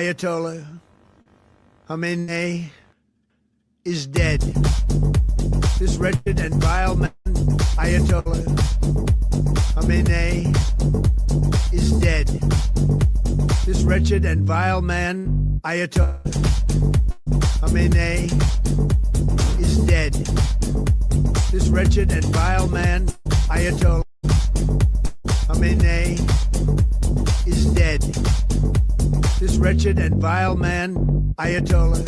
Ayatollah Khamenei is dead. This wretched and vile man, Ayatollah Khamenei, is dead. This wretched and vile man, Ayatollah Khamenei, is dead. This wretched and vile man, Ayatollah Khamenei, is dead. This wretched and vile man, Ayatollah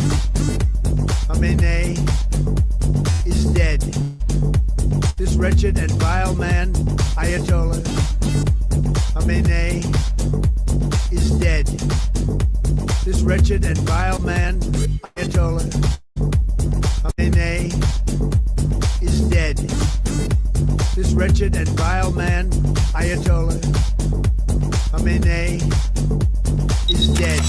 Khamenei, is dead. This wretched and vile man, Ayatollah Khamenei, is dead. This wretched and vile man, Ayatollah Khamenei, is dead. This wretched and vile man, Ayatollah Khamenei, is dead.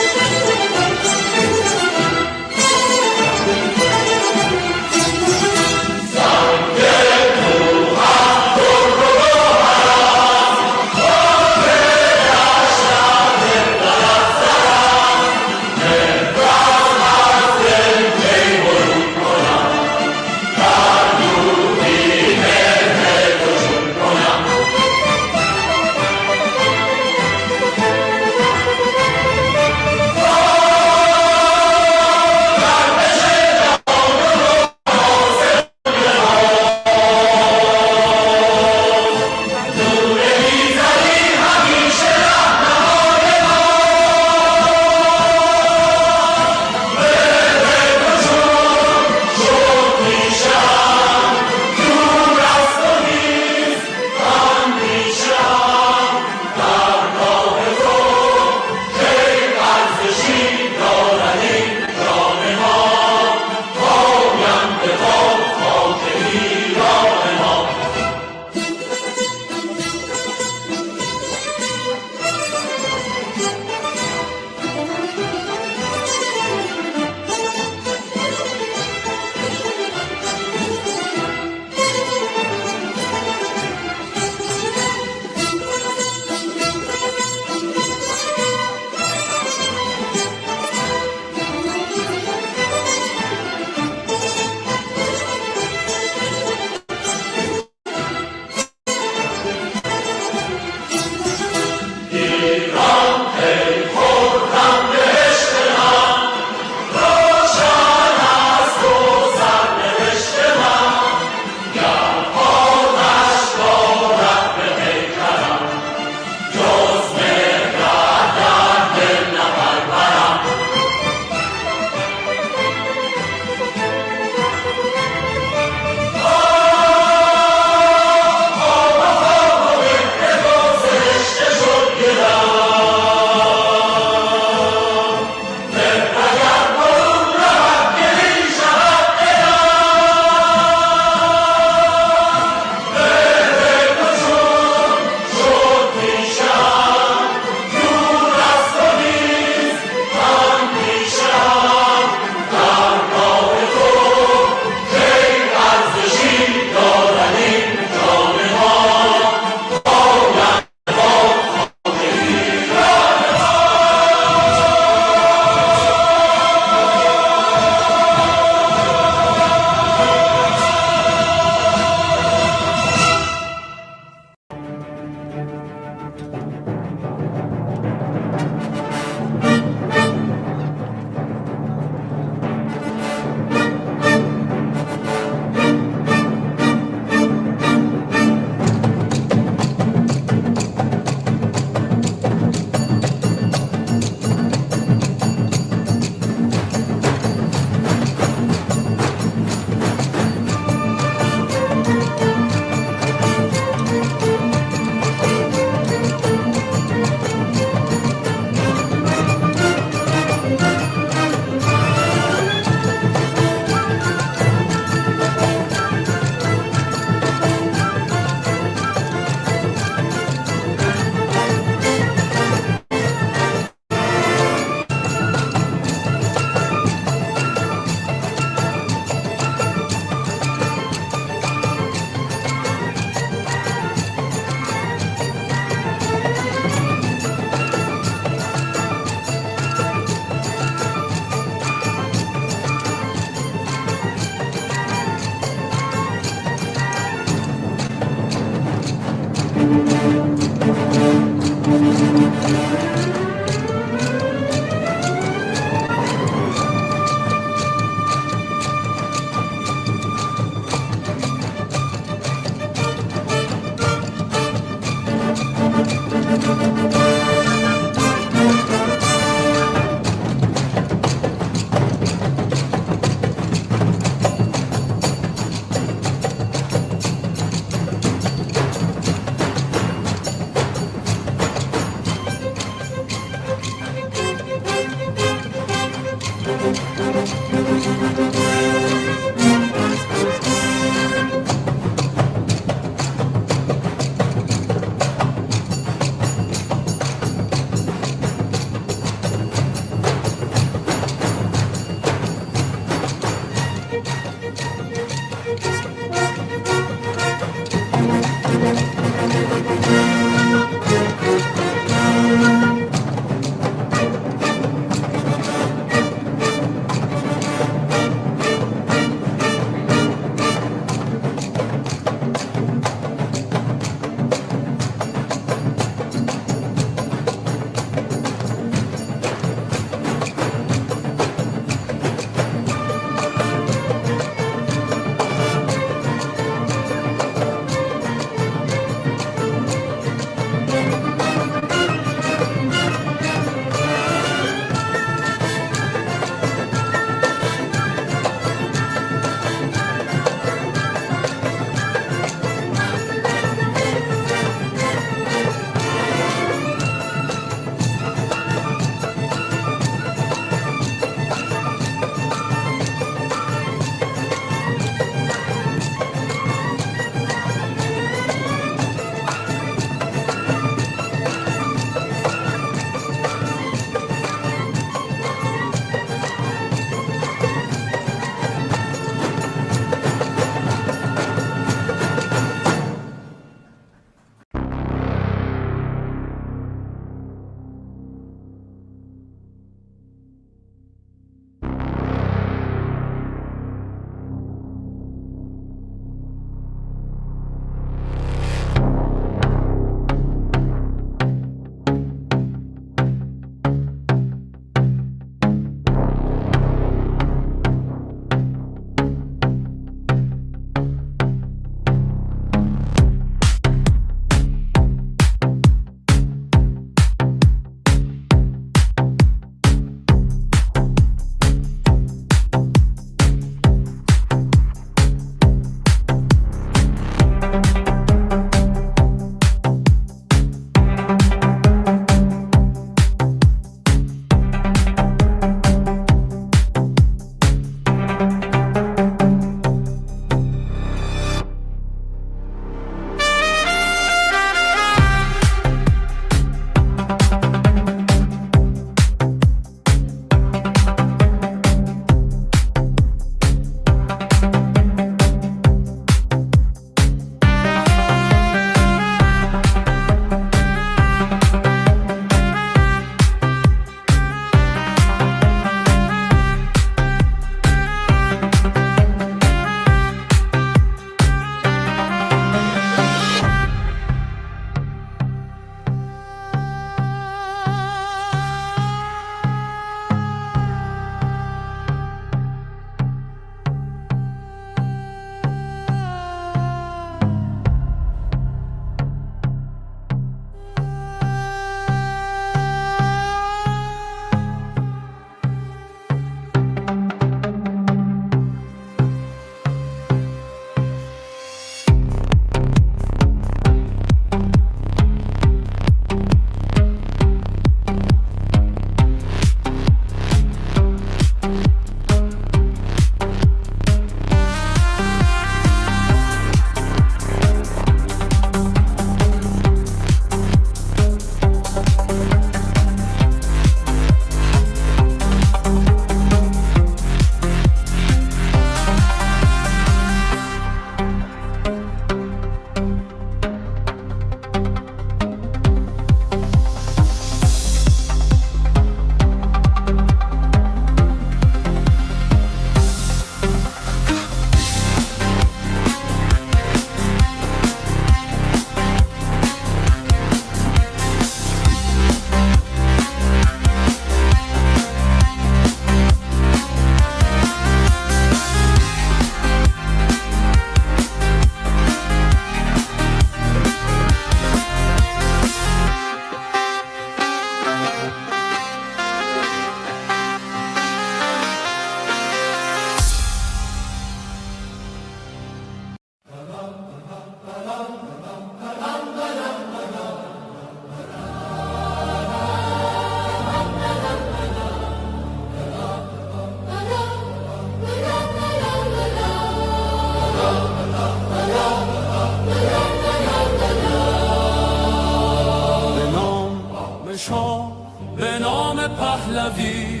تا به نام پهلوی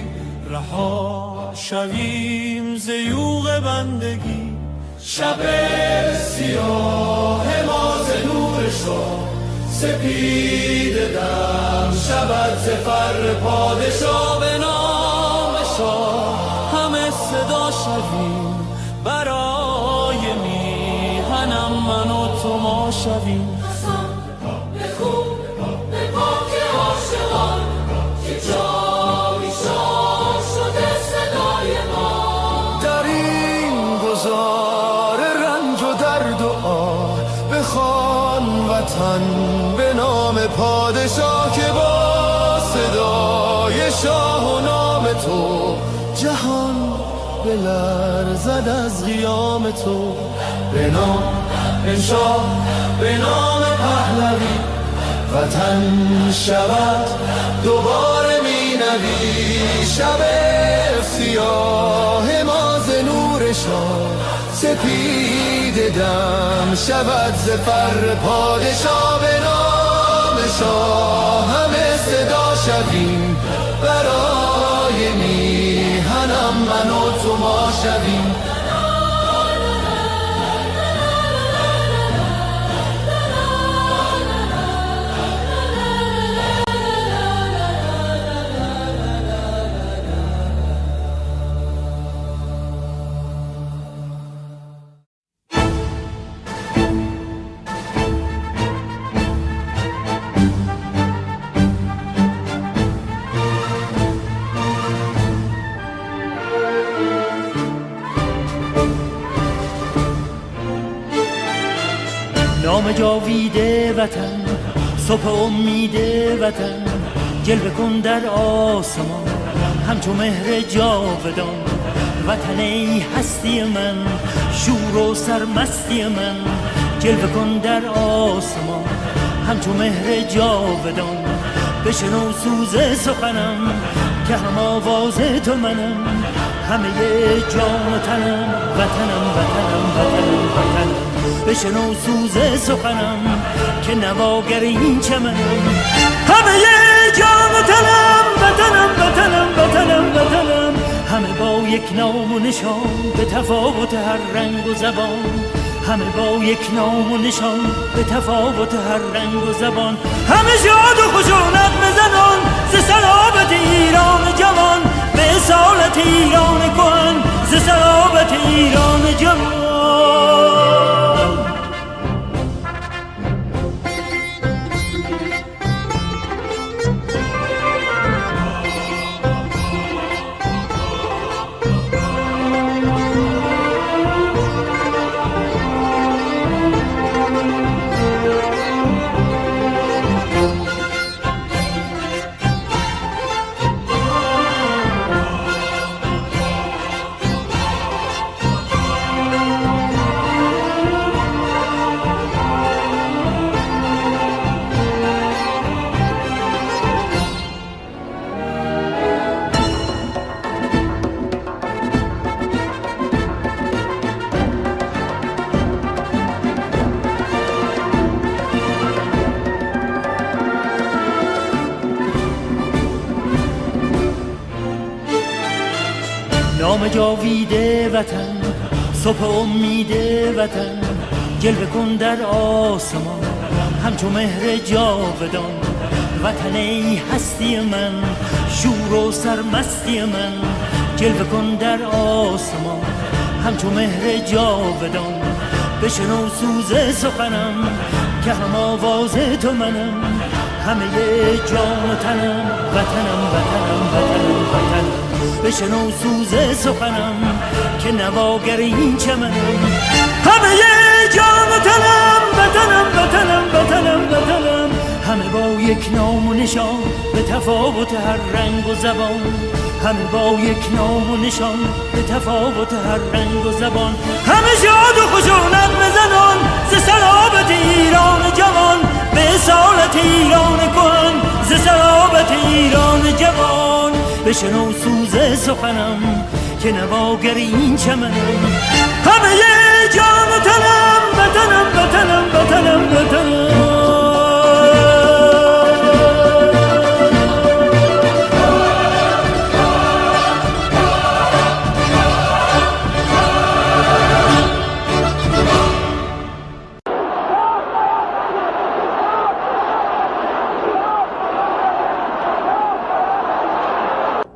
رها شویم ز یوغ بندگی. شب سیاه ما ز نور شاه سپید دم شود ز فر پادشاه. به نام شاه همه صدا شویم برای میهنم من و تو ما شویم. به خوب به پاک عاشقان که جاوی شاه شده صدای ما. در این گذار رنج و درد و آه بخوان وطن به نام پادشاه که با صدای شاه و نام تو جهان بلرزد از قیام تو. به نام شاه به نام پهلوی وطن شود دوباره می نوی. شب سیاه ما ز نور شاه سپید دم شود ز فر پادشاه. به نام شاه همه صدا شویم برای میهنم من و تو ما شویم. نام جاویده وطن صبح امید وطن جلوه کن در آسمان همچو مهر جاودان. وطن ای هستی من شور و سرمستی من جلوه کن در آسمان همچو مهر جاودان. بشنو سوز سخنم که هم آواز تو منم همه جان و تنم وطنم وطنم وطنم وطنم. بشنو سوز سخنم که نواگر این چمنم همه جان و تنم وطنم وطنم وطنم وطنم. همه با یک نام و نشان به تفاوت هر رنگ و زبان. همه با یک نام و نشان به تفاوت هر رنگ و زبان. همه شاد و خشونت بزنان ز صلابت ایران جوان به اصالت ایران کهن ز صلابت ایران جوان. نام جاویده وطن صبح امید وطن جلوه کن در آسمان همچو مهر جاودان. وطن ای هستی من شور و سرمستی من جلوه کن در آسمان همچو مهر جاودان. بشنو سوز سخنم که هم آواز تو منم همه جان و تنم وطنم وطنم وطنم وطنم. بشنو سوز سخنم که نواگر این چمنم همه جان و تنم وطنم وطنم وطنم وطنم. همه با یک نام و نشان به تفاوت هر رنگ و زبان. همه با یک نام و نشان به تفاوت هر رنگ و زبان. همه شاد و خشونت بزنان ز صلابت ایران جوان به اصالت ایران کهن ز صلابت ایران جوان. بشنو سوز سخنم که نواگر این چمنم همه جان و تنم وطنم وطنم وطنم وطنم.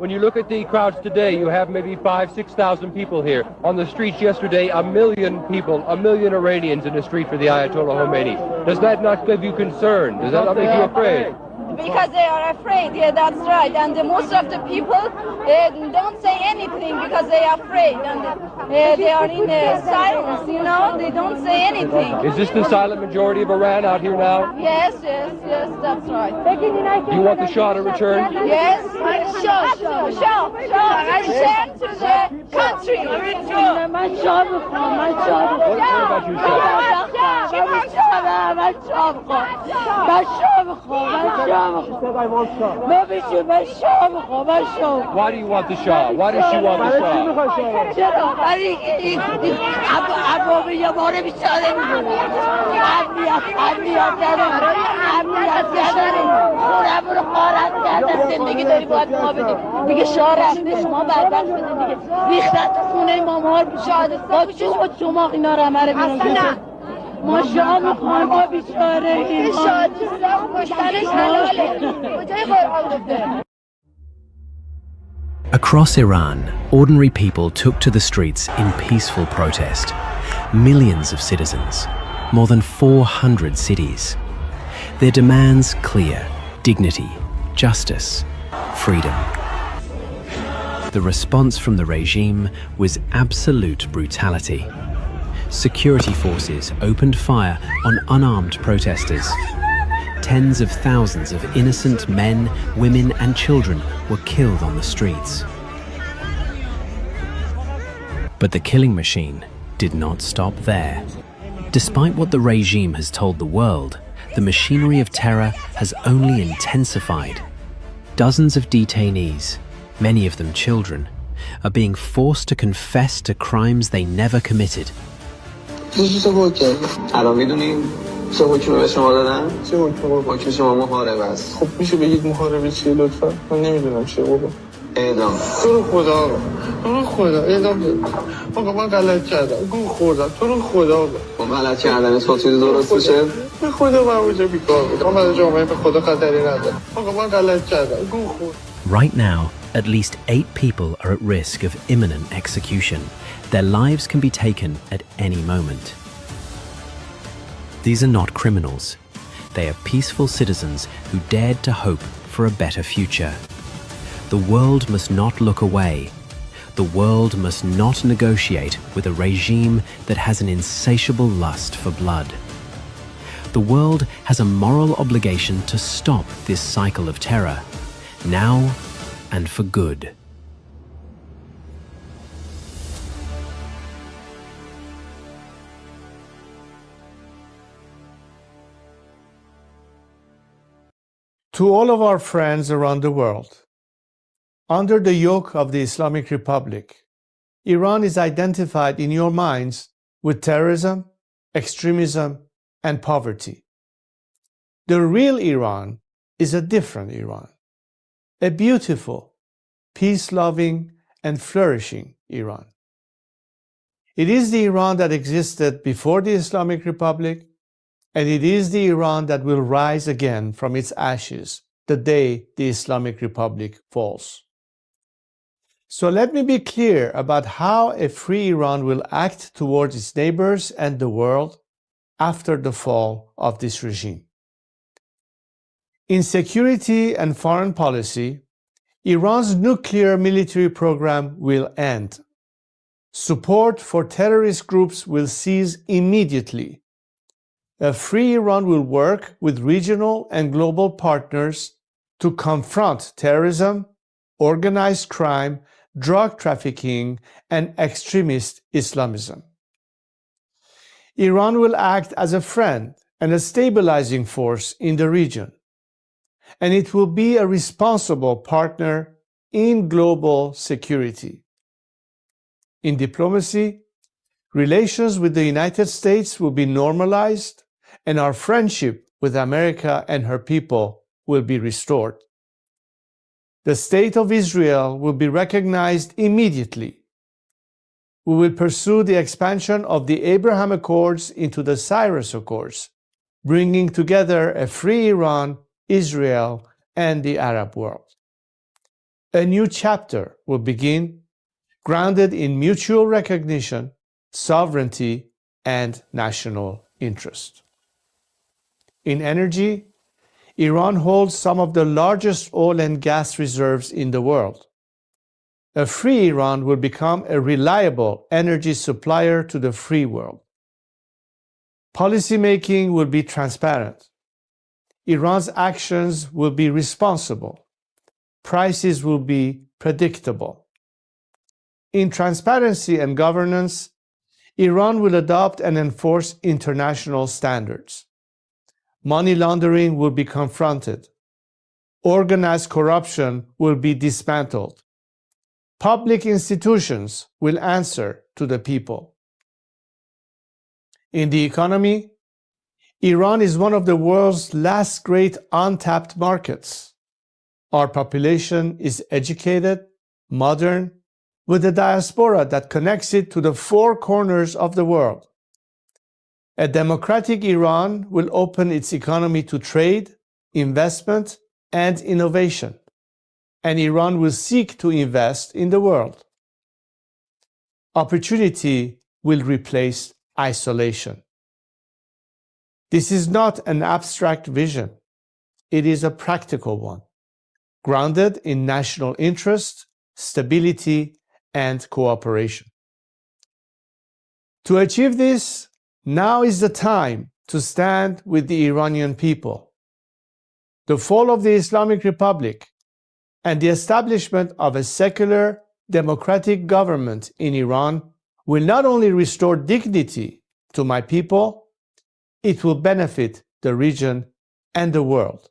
when you look at the crowds today, you have maybe 5,000-6,000 people here. On the streets yesterday, 1 million people, 1 million Iranians in the street for the Ayatollah Khomeini. Does that not give you concern? Does that not make you afraid? Because they are afraid, yeah, that's right. And most of the people don't say anything because they are afraid. And they are in silence, you know, they don't say anything. Is this the silent majority of Iran out here now? Yes, that's right. Do you want the Shah to return? Yes, Shah, return to the country. Why do you want the Shah? Why does she want the Shah? ما شاه میخوایم ما بیچاره این Across Iran, ordinary people took to the streets in peaceful protest. Millions of citizens, more than 400 cities. Their demands clear: dignity, justice, freedom. The response from the regime was absolute brutality. Security forces opened fire on unarmed protesters. Tens of thousands of innocent men, women, and children were killed on the streets. But the killing machine did not stop there. Despite what the regime has told the world, the machinery of terror has only intensified. Dozens of detainees, many of them children, are being forced to confess to crimes they never committed. الان میدونیم چه حکمی به شما دادن؟ چه حکمی؟ حکم شما محاربه است. خب میشه بگید محاربه چیه لطفا؟ من نمیدونم چیه بابا. اعدام. تو رو خدا اعدام بده. آقا من غلط کردم. گول خوردم. تو رو خدا بده. با غلط کردن با چیزی درست میشه؟ به خدا من اونجا بیکار بودم. من جامعه به خدا خطری ندارم. آقا من غلط کردم. گول خوردم. Right now, at least 8 people are at risk of imminent execution. Their lives can be taken at any moment. These are not criminals. They are peaceful citizens who dared to hope for a better future. The world must not look away. The world must not negotiate with a regime that has an insatiable lust for blood. The world has a moral obligation to stop this cycle of terror, now and for good. To all of our friends around the world, under the yoke of the Islamic Republic, Iran is identified in your minds with terrorism, extremism, and poverty. The real Iran is a different Iran, a beautiful, peace-loving, and flourishing Iran. It is the Iran that existed before the Islamic Republic, and it is the Iran that will rise again from its ashes the day the Islamic Republic falls. So let me be clear about how a free Iran will act towards its neighbors and the world after the fall of this regime. In security and foreign policy, Iran's nuclear military program will end. Support for terrorist groups will cease immediately. A free Iran will work with regional and global partners to confront terrorism, organized crime, drug trafficking, and extremist Islamism. Iran will act as a friend and a stabilizing force in the region, and it will be a responsible partner in global security. In diplomacy, relations with the United States will be normalized, and our friendship with America and her people will be restored. The State of Israel will be recognized immediately. We will pursue the expansion of the Abraham Accords into the Cyrus Accords, bringing together a free Iran, Israel, and the Arab world. A new chapter will begin, grounded in mutual recognition, sovereignty, and national interest. In energy, Iran holds some of the largest oil and gas reserves in the world. A free Iran will become a reliable energy supplier to the free world. Policymaking will be transparent. Iran's actions will be responsible. Prices will be predictable. In transparency and governance, Iran will adopt and enforce international standards. Money laundering will be confronted. Organized corruption will be dismantled. Public institutions will answer to the people. In the economy, Iran is one of the world's last great untapped markets. Our population is educated, modern, with a diaspora that connects it to the four corners of the world. A democratic Iran will open its economy to trade, investment, and innovation, and Iran will seek to invest in the world. Opportunity will replace isolation. This is not an abstract vision. It is a practical one, grounded in national interest, stability, and cooperation. To achieve this, now is the time to stand with the Iranian people. The fall of the Islamic Republic and the establishment of a secular, democratic government in Iran will not only restore dignity to my people, it will benefit the region and the world.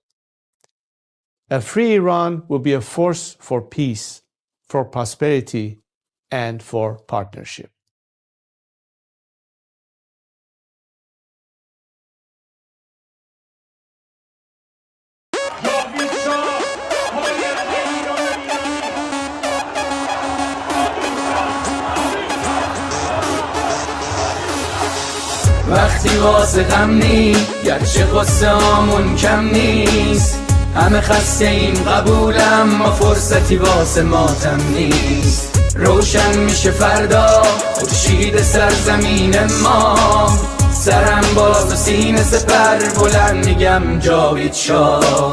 A free Iran will be a force for peace, for prosperity, and for partnership. وقتی واسه غم نی گرچه قصه هامون کم نیست همه خسته ایم قبولم ما فرصتی واسه ماتم نیست روشن میشه فردا خورشید سرزمین ما سرم باز و سینه سپر بلند میگم جاوید شاه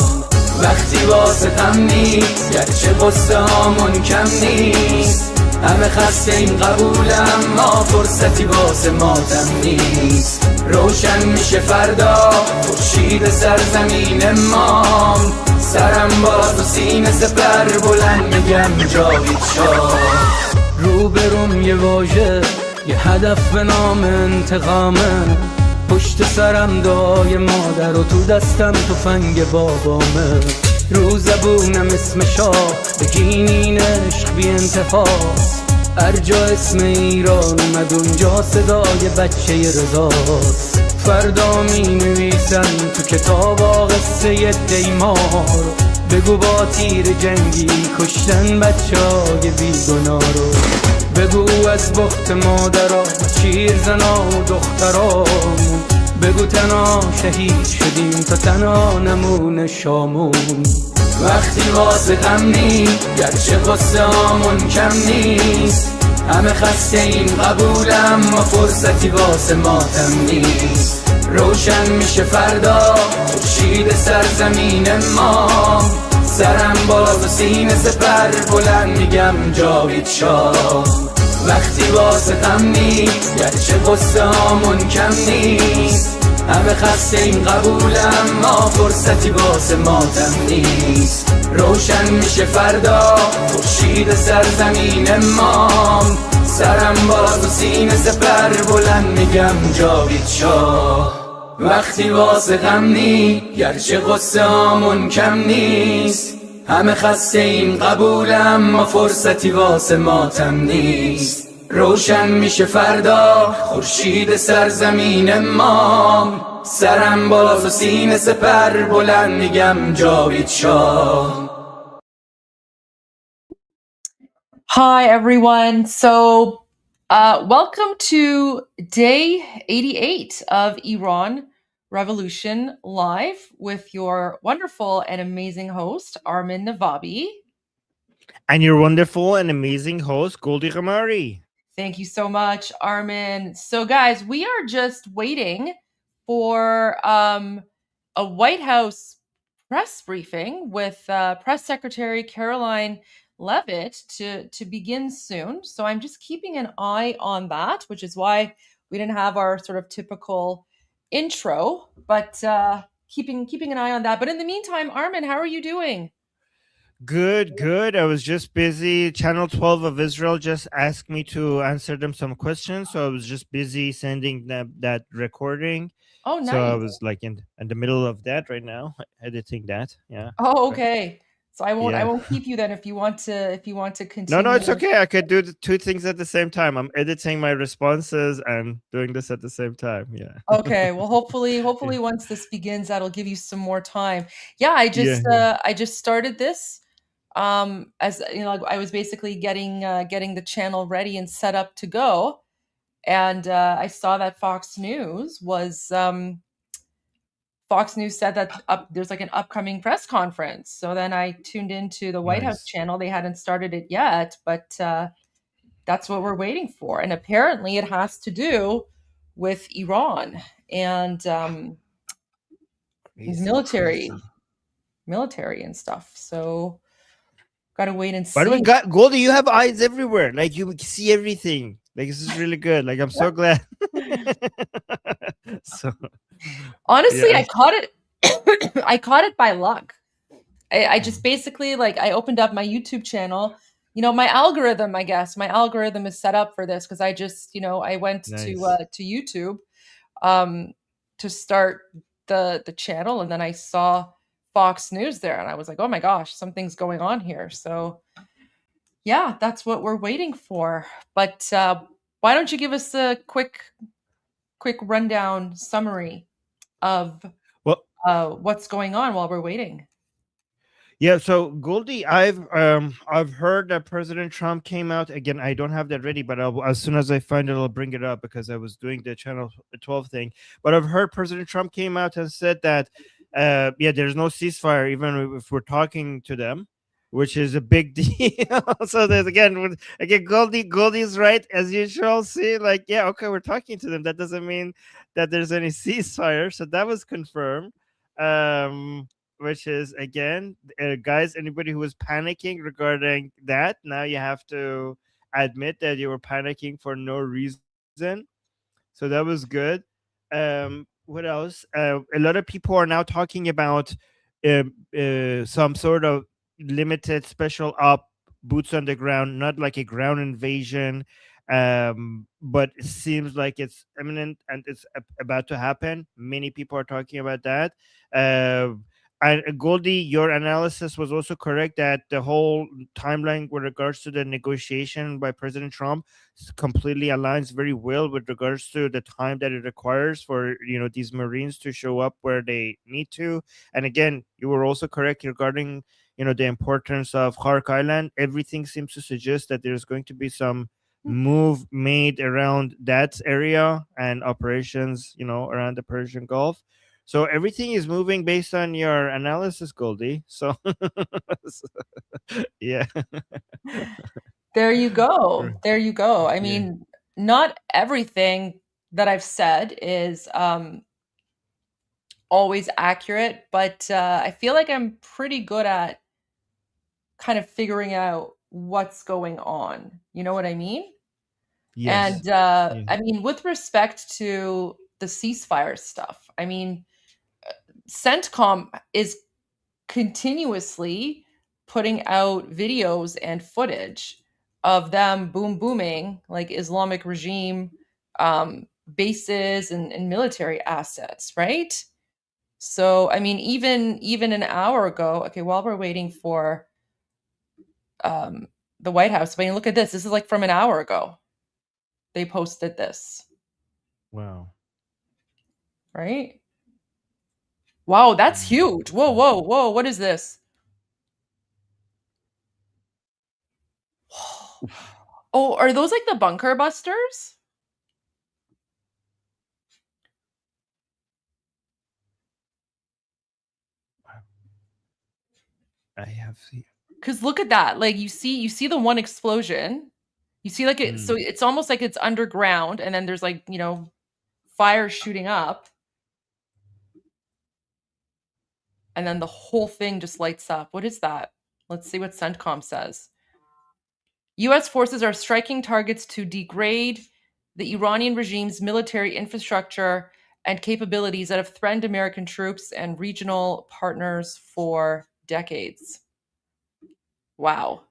وقتی واسه غم نی گرچه قصه هامون کم نیست همه خسته این قبولم ما فرصتی واسه ماتم نیست روشن میشه فردا خورشید سرزمین ما سرم باز و سینه سپر بلند میگم جاوید شاه روبروم یه واژه یه هدف به نام انتقامه پشت سرم دعای مادر و تو دستم تفنگ بابامه رو زبونم اسم شاه بگینین عشق بی انتهاست هر جا اسم ایران اومد اونجا صدای بچه رضاست فردا می نویسن تو کتاب قصه دیمار بگو با تیر جنگی کشتن بچه های بیگناه رو بگو از بخت مادرها شیر زنا و دخترامون بگو تنها شهید شدیم تا تنها نمونه شامون وقتی واسه غم نی گرچه قصه هامون کم نیست همه خسته این قبولم ما فرصتی واسه ماتم نیست روشن میشه فردا خورشید سرزمین ما سرم باز و سینه سپر بلند میگم جاوید شاه وقتی واسه غم نی گرچه قصه هامون کم نیست همه خسته این قبولم ما فرصتی واسه ماتم نیست روشن میشه فردا خورشید سرزمین ما سرم باز و سینه سپر بلند میگم جاوید شاه وقتی واسه غم نی گرچه قصه هامون کم نیست همه خسته این قبولم ما فرصتی واسه ماتم نیست روشن میشه فردا خورشید سرزمین ما سرم باز و سینه سپر بلند میگم جاوید شاه Hi everyone. So welcome to day 88 of Iran Revolution Live with your wonderful and amazing host, Armin Navabi. And your wonderful and amazing host, Goldie Ramari. Thank you so much, Armin. So, guys, we are just waiting for a White House press briefing with Press Secretary Caroline Levitt to begin soon. So, I'm just keeping an eye on that, which is why we didn't have our sort of typical intro, but keeping an eye on that. But in the meantime, Armin, how are you doing? Good, good. I was just busy. Channel 12 of Israel just asked me to answer them some questions. So I was just busy sending that recording. Oh, So I nice. was like in the middle of that right now, editing that. Yeah. Oh, okay. So I Yeah. won't keep you then if you want to No, continue. it's okay. I could do the two things at the same time. I'm editing my responses and doing this at the same time. Yeah. Okay. Well, hopefully once this begins, that'll give you some more time. Yeah, I just started this. As you know, I was basically getting the channel ready and set up to go, and I saw that Fox News said that there's like an upcoming press conference. So then I tuned into the White House Nice. channel. They hadn't started it yet, but that's what we're waiting for. And apparently it has to do with Iran and military and stuff. So got to wait and By the way, see. Goldie, you have eyes everywhere. Like you see everything. Like this is really good. Like I'm so glad. So Honestly, yeah. I caught it. I caught it by luck. I just basically I opened up my YouTube channel. You know, my algorithm, I guess, my algorithm is set up for this because I just, I went Nice. to YouTube to start the channel, and then I saw Fox News there, and I was like, oh my gosh, something's going on here. So yeah, that's what we're waiting for. But why don't you give us a quick rundown summary of Well, what's going on while we're waiting? yeah. So Goldie, I've heard that President Trump came out again. I don't have that ready, but as soon as I find it, I'll bring it up because I was doing the Channel 12 thing. But I've heard President Trump came out and said that, yeah, there's no ceasefire even if we're talking to them, which is a big deal. So there's again, Goldie's right as usual. See, like, yeah, okay, we're talking to them. That doesn't mean that there's any ceasefire. So that was confirmed. Which is again, guys, anybody who was panicking regarding that, now you have to admit that you were panicking for no reason. So that was good. What else? A lot of people are now talking about some sort of limited special op, boots on the ground, not like a ground invasion, but it seems like it's imminent and it's about to happen. Many people are talking about that. And Goldie, your analysis was also correct that the whole timeline with regards to the negotiation by President Trump completely aligns very well with regards to the time that it requires for these Marines to show up where they need to. And again, you were also correct regarding the importance of Hark Island. Everything seems to suggest that there's going to be some move made around that area and operations around the Persian Gulf. So everything is moving based on your analysis, Goldie. So yeah. There you go. Right. There you go. I Yeah. mean, not everything that I've said is always accurate, but I feel like I'm pretty good at kind of figuring out what's going on. You know what I mean? Yes. And Yeah. I mean, with respect to the ceasefire stuff, I mean, CENTCOM is continuously putting out videos and footage of them booming like Islamic regime bases and military assets, right? So I mean, even an hour ago, okay, while we're waiting for the White House, I mean, look at this. This is like from an hour ago. They posted this. Wow. Right? Wow, that's huge. Whoa, whoa, whoa. What is this? Oh, are those like the bunker busters? I have seen. Because look at that. Like you see the one explosion. You see like it, so it's almost like it's underground, and then there's like, fire shooting up. And then the whole thing just lights up. What is that? Let's see what CENTCOM says. US forces are striking targets to degrade the Iranian regime's military infrastructure and capabilities that have threatened American troops and regional partners for decades. Wow.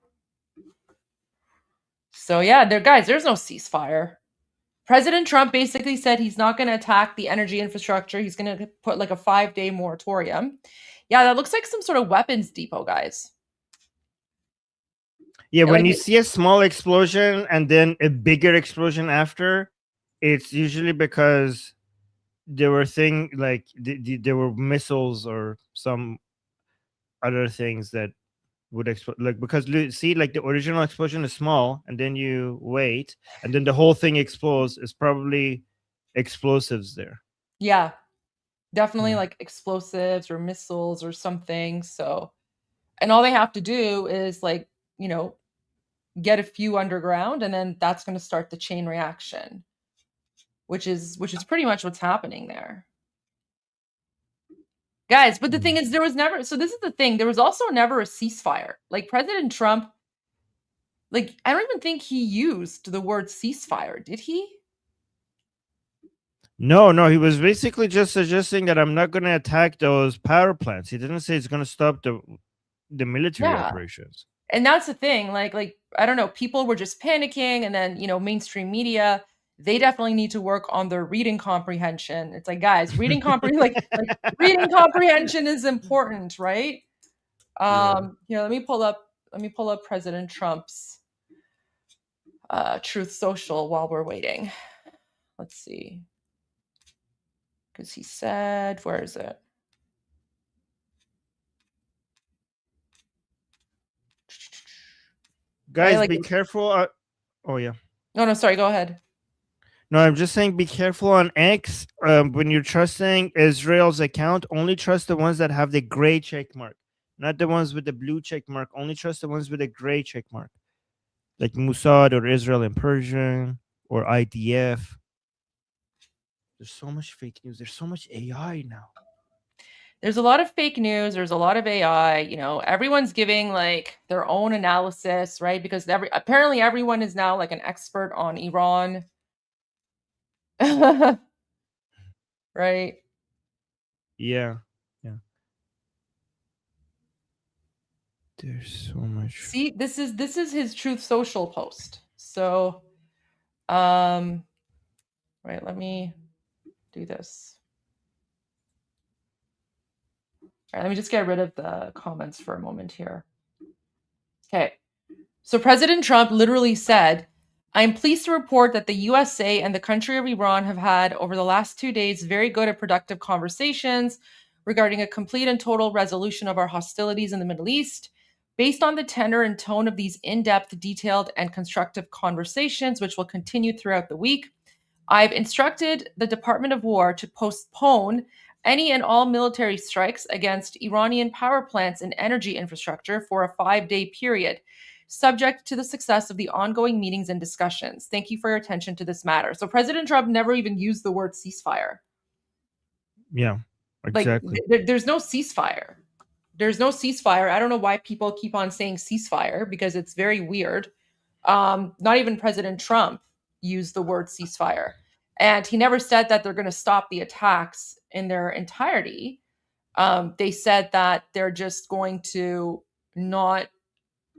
So yeah, there's no ceasefire. President Trump basically said he's not going to attack the energy infrastructure. He's going to put like a 5-day moratorium. Yeah, that looks like some sort of weapons depot, guys. Yeah, when you see a small explosion and then a bigger explosion after, it's usually because there were there were missiles or some other things that would explode. Like, because see, like the original explosion is small, and then you wait, and then the whole thing explodes. It's probably explosives there. Yeah, definitely like explosives or missiles or something. So, and all they have to do is like, get a few underground, and then that's going to start the chain reaction, which is pretty much what's happening there, guys. But the thing is, there was never, so this is the thing, there was also never a ceasefire. Like President Trump, like I don't even think he used the word ceasefire, did he? No, he was basically just suggesting that I'm not going to attack those power plants. He didn't say it's going to stop the military operations. And that's the thing, like I don't know, people were just panicking, and then mainstream media, they definitely need to work on their reading comprehension. It's like, guys, reading reading comprehension is important, right? Let me pull up President Trump's Truth Social while we're waiting. Let's see, because he said, where is it? Guys, be careful. Oh yeah. No, sorry, go ahead. No, I'm just saying, be careful on X. When you're trusting Israel's account, only trust the ones that have the gray check mark, not the ones with the blue check mark. Only trust the ones with the gray check mark, like Mossad or Israel and Persian or IDF. There's so much fake news. There's so much AI now. There's a lot of fake news. There's a lot of AI. Everyone's giving like their own analysis, right? Because apparently everyone is now like an expert on Iran. Right? Yeah. There's so much. See, this is his Truth Social post. So, right, let me do this. All right, let me just get rid of the comments for a moment here. Okay. So President Trump literally said, I am pleased to report that the USA and the country of Iran have had, over the last 2 days, very good and productive conversations regarding a complete and total resolution of our hostilities in the Middle East. Based on the tenor and tone of these in-depth, detailed, and constructive conversations, which will continue throughout the week, I've instructed the Department of War to postpone any and all military strikes against Iranian power plants and energy infrastructure for a 5-day period, subject to the success of the ongoing meetings and discussions. Thank you for your attention to this matter. So President Trump never even used the word ceasefire. Yeah, exactly. Like, there's no ceasefire. There's no ceasefire. I don't know why people keep on saying ceasefire, because it's very weird. Not even President Trump used the word ceasefire. And he never said that they're going to stop the attacks in their entirety. They said that they're just going to not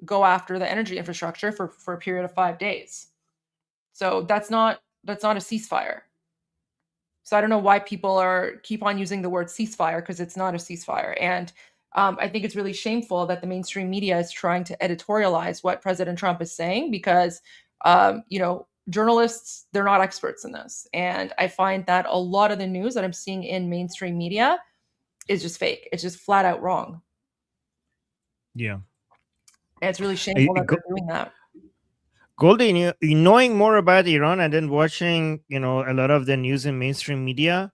go after the energy infrastructure for a period of 5 days. So that's not a ceasefire. So I don't know why people keep on using the word ceasefire, because it's not a ceasefire. And I think it's really shameful that the mainstream media is trying to editorialize what President Trump is saying, because journalists, they're not experts in this. And I find that a lot of the news that I'm seeing in mainstream media is just fake. It's just flat out wrong. Yeah. And it's really shameful that they're doing that. Goldie, knowing more about Iran and then watching, a lot of the news in mainstream media,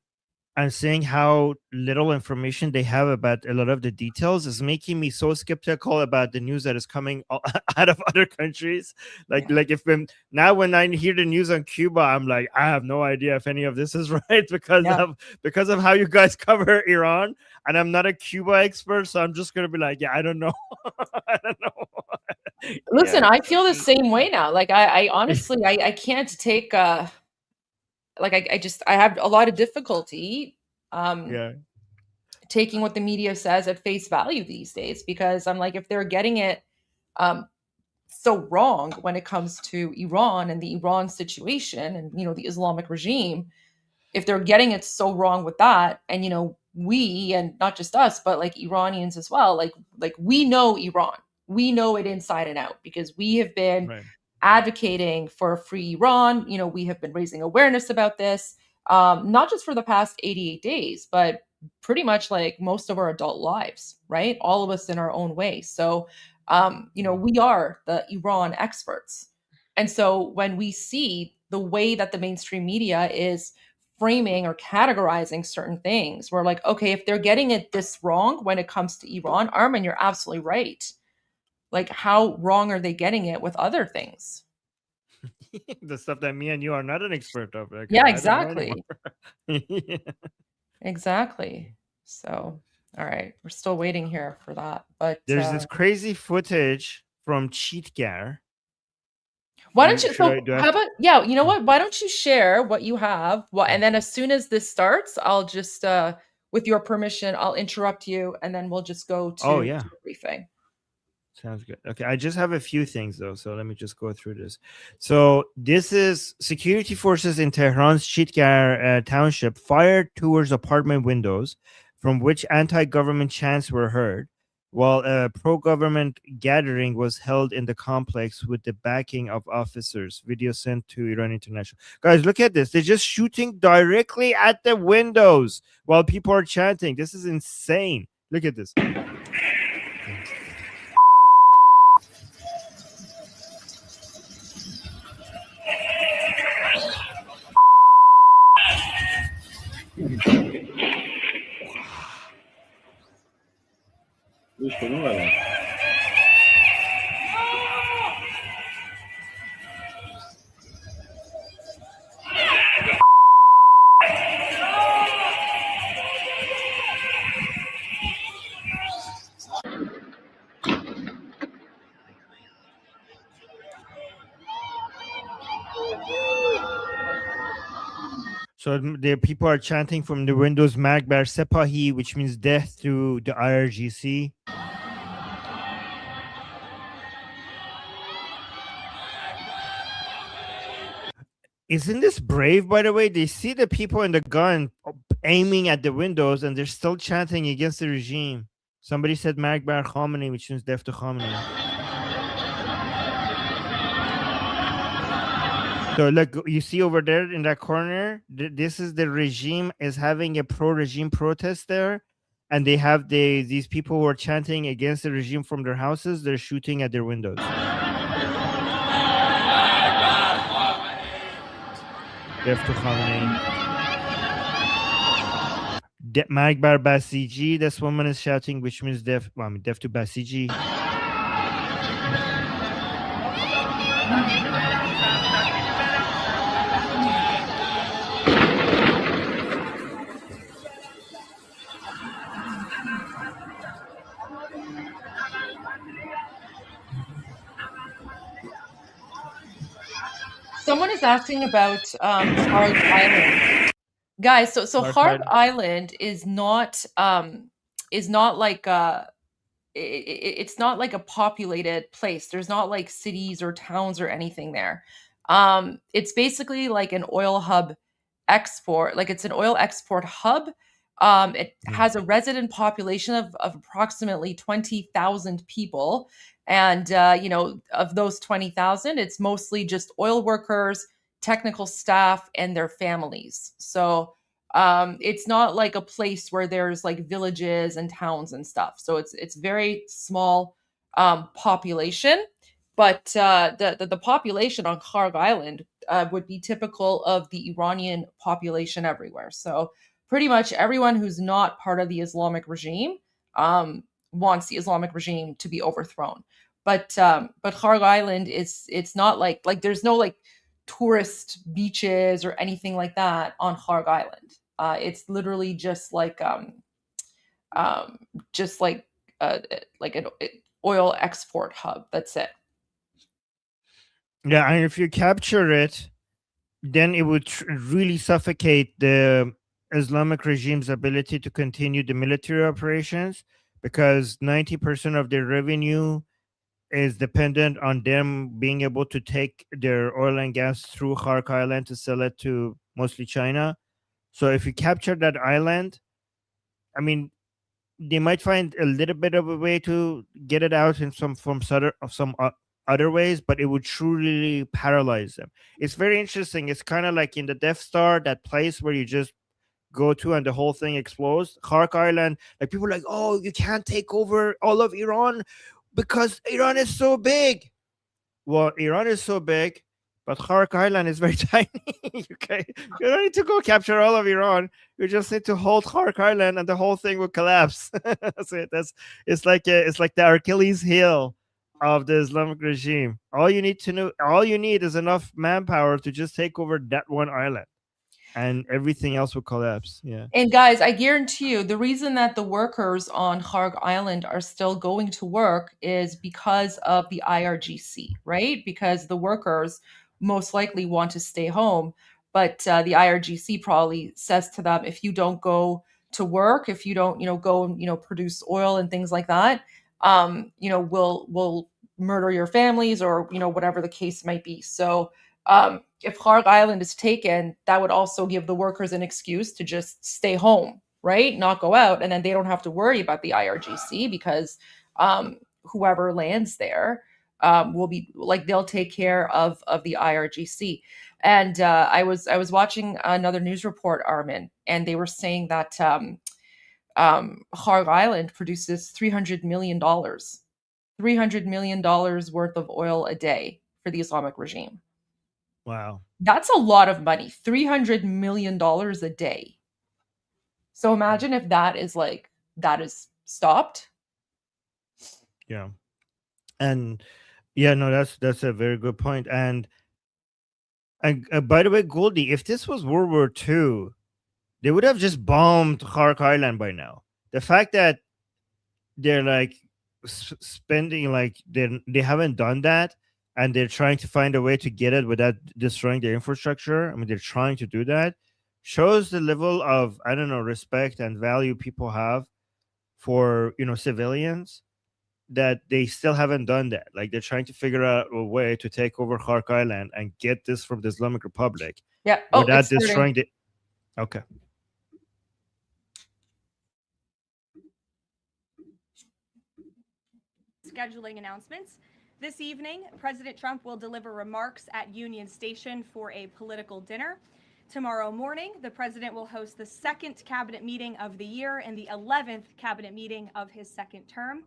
and seeing how little information they have about a lot of the details is making me so skeptical about the news that is coming out of other countries. Like if now when I hear the news on Cuba, I'm like, I have no idea if any of this is right because of how you guys cover Iran. And I'm not a Cuba expert, so I'm just gonna be like, yeah, I don't know. I don't know. Listen, I feel the same way now. Like I honestly, I can't take like I have a lot of difficulty taking what the media says at face value these days, because I'm like, if they're getting it so wrong when it comes to Iran and the Iran situation and the Islamic regime, if they're getting it so wrong with that, and we, and not just us, but like Iranians as well, like we know Iran, we know it inside and out, because we have been advocating for a free Iran. We have been raising awareness about this, not just for the past 88 days, but pretty much like most of our adult lives, right? All of us in our own way. So, we are the Iran experts. And so when we see the way that the mainstream media is framing or categorizing certain things, we're like, okay, if they're getting it this wrong when it comes to Iran, Armin, you're absolutely right. Like, how wrong are they getting it with other things? The stuff that me and you are not an expert of. Like, yeah, exactly. Exactly. So, all right, we're still waiting here for that. But there's this crazy footage from Cheatgar. Why don't you? So how about you know what? Why don't you share what you have? And then as soon as this starts, I'll just, with your permission, I'll interrupt you, and then we'll just go to the briefing. Sounds good. Okay, I just have a few things though, so let me just go through this. So this is security forces in Tehran's Cheatgar township fired towards apartment windows from which anti-government chants were heard, while a pro-government gathering was held in the complex with the backing of officers. Video sent to Iran International. Guys, look at this. They're just shooting directly at the windows while people are chanting. This is insane. Look at this. So the people are chanting from the windows, Magbar Sepahi, which means death to the IRGC. Isn't this brave, by the way? They see the people in the gun aiming at the windows, and they're still chanting against the regime. Somebody said Magbar Khamenei, which means death to Khamenei. So look, you see over there in that corner, this is the regime is having a pro-regime protest there, and they have these people who are chanting against the regime from their houses. They're shooting at their windows. Death to Khamenei. Magbar Basiji, this woman is shouting, which means death to Basiji. Someone is asking about Harg Island, guys. So Harg Island is not like it's not like a populated place. There's not like cities or towns or anything there. It's basically like an oil hub export. Like, it's an oil export hub. It has a resident population of approximately 20,000 people. And, of those 20,000, it's mostly just oil workers, technical staff, and their families. So it's not like a place where there's like villages and towns and stuff. So it's very small population. But the population on Harg Island would be typical of the Iranian population everywhere. So pretty much everyone who's not part of the Islamic regime wants the Islamic regime to be overthrown. But Kharg Island it's not like there's no like tourist beaches or anything like that on Kharg Island. It's literally just like um, just like an oil export hub. That's it. Yeah, and if you capture it, then it would really suffocate the Islamic regime's ability to continue the military operations, because 90% of their revenue is dependent on them being able to take their oil and gas through Khark Island to sell it to mostly China. So if you capture that island, I mean, they might find a little bit of a way to get it out in some other ways, but it would truly paralyze them. It's very interesting. It's kind of like in the Death Star, that place where you just go to and the whole thing explodes. Khark Island, like people are like, oh, you can't take over all of Iran because Iran is so big. Well, Iran is so big, but Khark Island is very tiny. Okay, you don't need to go capture all of Iran. You just need to hold Khark Island, and the whole thing will collapse. That's it. It's like the Achilles heel of the Islamic regime. All you need is enough manpower to just take over that one island, and everything else will collapse. Yeah. And guys, I guarantee you, the reason that the workers on Kharg Island are still going to work is because of the IRGC, right? Because the workers most likely want to stay home, but the IRGC probably says to them, if you don't go to work, if you don't, go and produce oil and things like that, we'll murder your families, or whatever the case might be. So if Kharg Island is taken, that would also give the workers an excuse to just stay home, right? Not go out. And then they don't have to worry about the IRGC, because whoever lands there will be like, they'll take care of the IRGC. And I was watching another news report, Armin, and they were saying that Kharg Island produces $300 million worth of oil a day for the Islamic regime. Wow. That's a lot of money. $300 million a day. So imagine if that is stopped. Yeah. And yeah, no, that's a very good point. And by the way, Goldie, if this was World War II, they would have just bombed Khark Island by now. The fact that they're like spending, like they haven't done that, and they're trying to find a way to get it without destroying the infrastructure. I mean, they're trying to do that. Shows the level of, I don't know, respect and value people have for civilians, that they still haven't done that. Like, they're trying to figure out a way to take over Khark Island and get this from the Islamic Republic. Yeah. Without destroying the. Okay. Scheduling announcements. This evening, President Trump will deliver remarks at Union Station for a political dinner. Tomorrow morning, the president will host the second cabinet meeting of the year and the 11th cabinet meeting of his second term.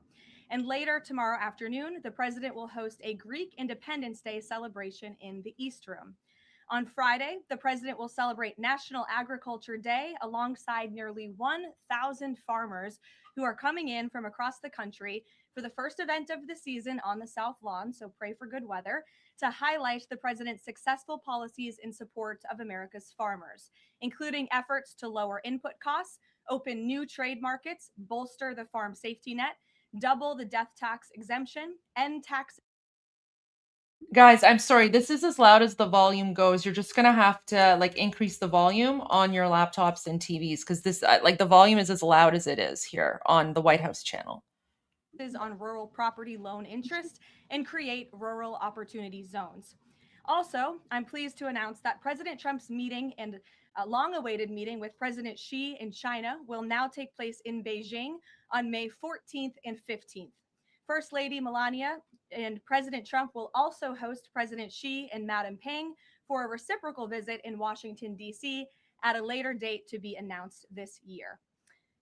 And later tomorrow afternoon, the president will host a Greek Independence Day celebration in the East Room. On Friday, the president will celebrate National Agriculture Day alongside nearly 1,000 farmers who are coming in from across the country for the first event of the season on the South Lawn, so pray for good weather, to highlight the president's successful policies in support of America's farmers, including efforts to lower input costs, open new trade markets, bolster the farm safety net, double the death tax exemption, end tax. Guys, I'm sorry. This is as loud as the volume goes. You're just gonna have to increase the volume on your laptops and TVs, because this the volume is as loud as it is here on the White House channel. On rural property loan interest and create rural opportunity zones. Also, I'm pleased to announce that President Trump's meeting and a long-awaited meeting with President Xi in China will now take place in Beijing on May 14th and 15th. First Lady Melania and President Trump will also host President Xi and Madam Peng for a reciprocal visit in Washington, D.C. at a later date to be announced this year.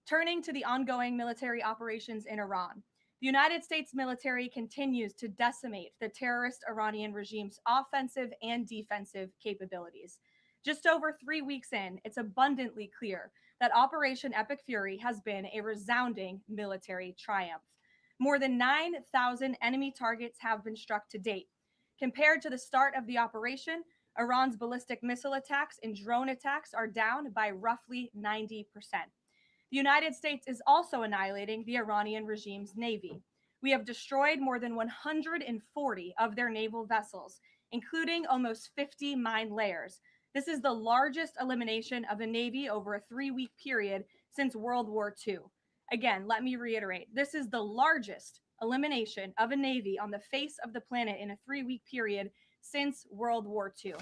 Turning to the ongoing military operations in Iran, the United States military continues to decimate the terrorist Iranian regime's offensive and defensive capabilities. Just over 3 weeks in, it's abundantly clear that Operation Epic Fury has been a resounding military triumph. More than 9,000 enemy targets have been struck to date. Compared to the start of the operation, Iran's ballistic missile attacks and drone attacks are down by roughly 90%. The United States is also annihilating the Iranian regime's navy. We have destroyed more than 140 of their naval vessels, including almost 50 mine layers. This is the largest elimination of a navy over a 3-week period since World War II. Again, let me reiterate, this is the largest elimination of a navy on the face of the planet in a 3-week period since World War II.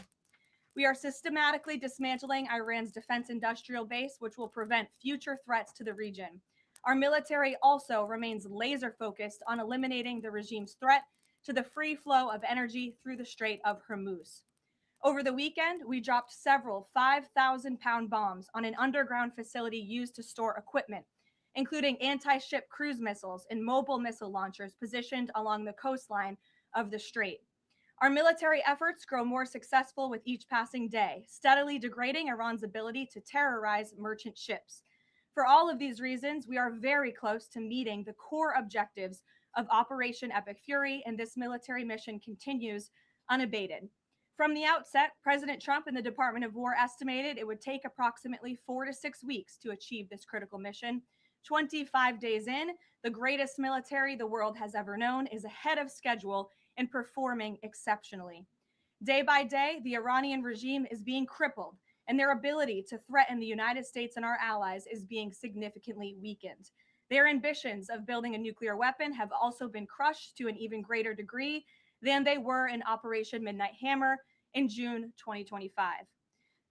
We are systematically dismantling Iran's defense industrial base, which will prevent future threats to the region. Our military also remains laser focused on eliminating the regime's threat to the free flow of energy through the Strait of Hormuz. Over the weekend, we dropped several 5,000-pound bombs on an underground facility used to store equipment, including anti-ship cruise missiles and mobile missile launchers positioned along the coastline of the strait. Our military efforts grow more successful with each passing day, steadily degrading Iran's ability to terrorize merchant ships. For all of these reasons, we are very close to meeting the core objectives of Operation Epic Fury, and this military mission continues unabated. From the outset, President Trump and the Department of War estimated it would take approximately 4 to 6 weeks to achieve this critical mission. 25 days in, the greatest military the world has ever known is ahead of schedule and performing exceptionally. Day by day, the Iranian regime is being crippled, and their ability to threaten the United States and our allies is being significantly weakened. Their ambitions of building a nuclear weapon have also been crushed to an even greater degree than they were in Operation Midnight Hammer in June 2025.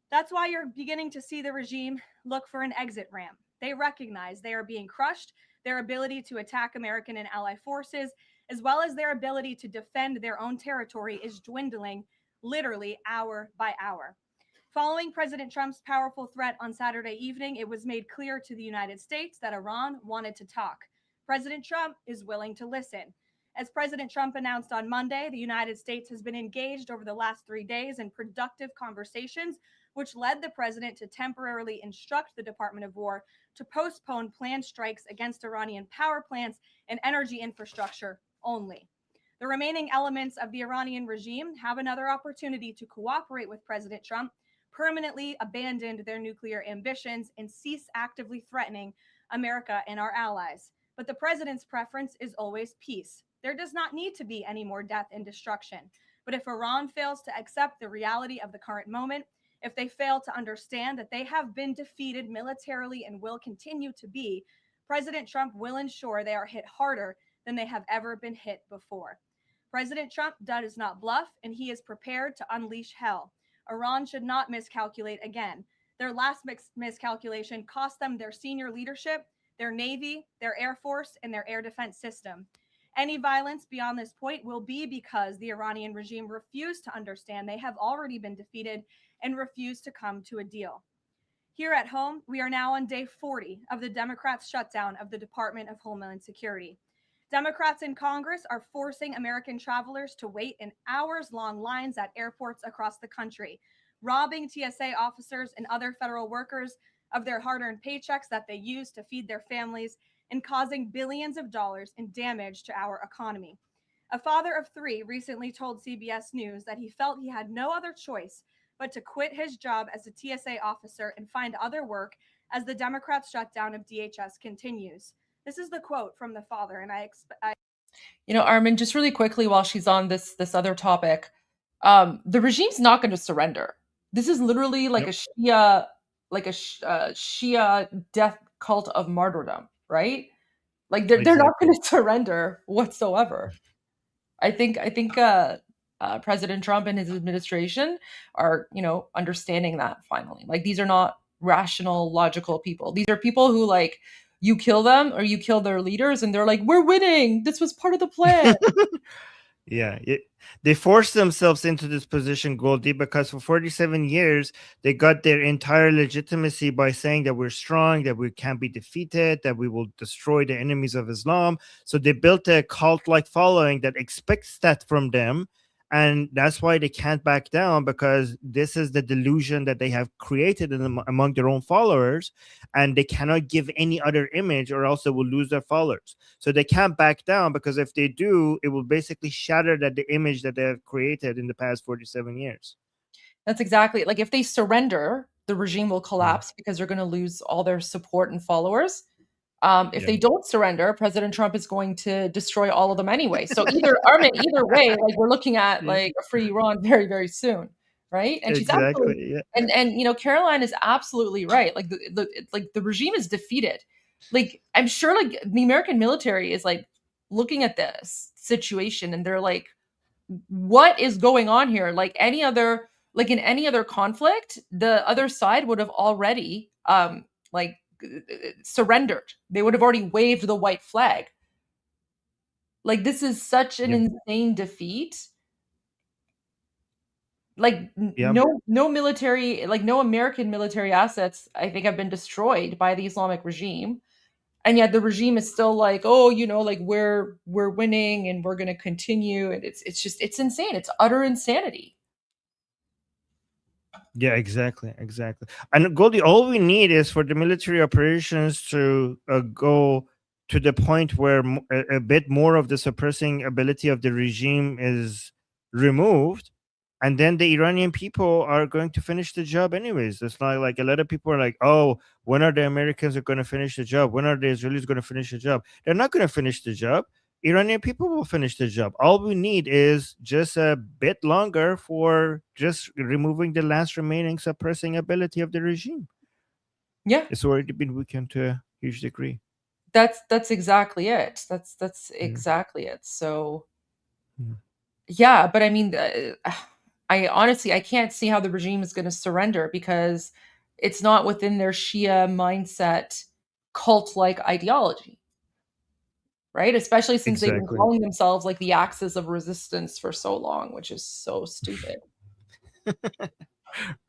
That's why you're beginning to see the regime look for an exit ramp. They recognize they are being crushed, their ability to attack American and ally forces, as well as their ability to defend their own territory, is dwindling literally hour by hour. Following President Trump's powerful threat on Saturday evening, it was made clear to the United States that Iran wanted to talk. President Trump is willing to listen. As President Trump announced on Monday, the United States has been engaged over the last 3 days in productive conversations, which led the president to temporarily instruct the Department of War to postpone planned strikes against Iranian power plants and energy infrastructure only. The remaining elements of the Iranian regime have another opportunity to cooperate with President Trump, permanently abandon their nuclear ambitions, and cease actively threatening America and our allies. But the president's preference is always peace. There does not need to be any more death and destruction. But if Iran fails to accept the reality of the current moment, if they fail to understand that they have been defeated militarily and will continue to be, President Trump will ensure they are hit harder than they have ever been hit before. President Trump does not bluff, and he is prepared to unleash hell. Iran should not miscalculate again. Their last miscalculation cost them their senior leadership, their Navy, their Air Force, and their air defense system. Any violence beyond this point will be because the Iranian regime refused to understand they have already been defeated and refused to come to a deal. Here at home, we are now on day 40 of the Democrats' shutdown of the Department of Homeland Security. Democrats in Congress are forcing American travelers to wait in hours-long lines at airports across the country, robbing TSA officers and other federal workers of their hard-earned paychecks that they use to feed their families, and causing billions of dollars in damage to our economy. A father of 3 recently told CBS News that he felt he had no other choice but to quit his job as a TSA officer and find other work as the Democrats' shutdown of DHS continues. This is the quote from the father, and Armin, just really quickly while she's on this other topic, the regime's not going to surrender. This is literally like a Shia death cult of martyrdom, right? Like they're not going to surrender whatsoever. I think President Trump and his administration are, understanding that finally. Like, these are not rational, logical people. These are people who, like, you kill them or you kill their leaders and they're like, we're winning. This was part of the plan. Yeah, they forced themselves into this position, Goldie, because for 47 years, they got their entire legitimacy by saying that we're strong, that we can't be defeated, that we will destroy the enemies of Islam. So they built a cult-like following that expects that from them. And that's why they can't back down, because this is the delusion that they have created among their own followers, and they cannot give any other image or else they will lose their followers. So they can't back down, because if they do, it will basically shatter the image that they have created in the past 47 years. That's exactly, like, if they surrender, the regime will collapse because they're going to lose all their support and followers. If they don't surrender, President Trump is going to destroy all of them anyway. So either way, like, we're looking at like a free Iran very, very soon, right? And she's Exactly. absolutely, Yeah. and Caroline is absolutely right. Like the regime is defeated. Like, I'm sure like the American military is like looking at this situation and they're like, what is going on here? Like in any other conflict, the other side would have already like surrendered. They would have already waved the white flag. Like, this is such an insane defeat. Like no military, like no American military assets, I think, have been destroyed by the Islamic regime. And yet the regime is still like, oh, like we're winning and we're going to continue. And it's insane. It's utter insanity. Yeah, exactly. And Goldie, all we need is for the military operations to go to the point where a bit more of the suppressing ability of the regime is removed, and then the Iranian people are going to finish the job anyways. It's not like a lot of people are like, oh, when are the Americans are going to finish the job? When are the Israelis going to finish the job? They're not going to finish the job. Iranian people will finish the job. All we need is just a bit longer for just removing the last remaining suppressing ability of the regime. Yeah, it's already been weakened to a huge degree. That's exactly it. That's exactly it. So, yeah, but I mean, I honestly, I can't see how the regime is going to surrender, because it's not within their Shia mindset, cult-like ideology, right? Especially since they've been calling themselves like the axis of resistance for so long, which is so stupid.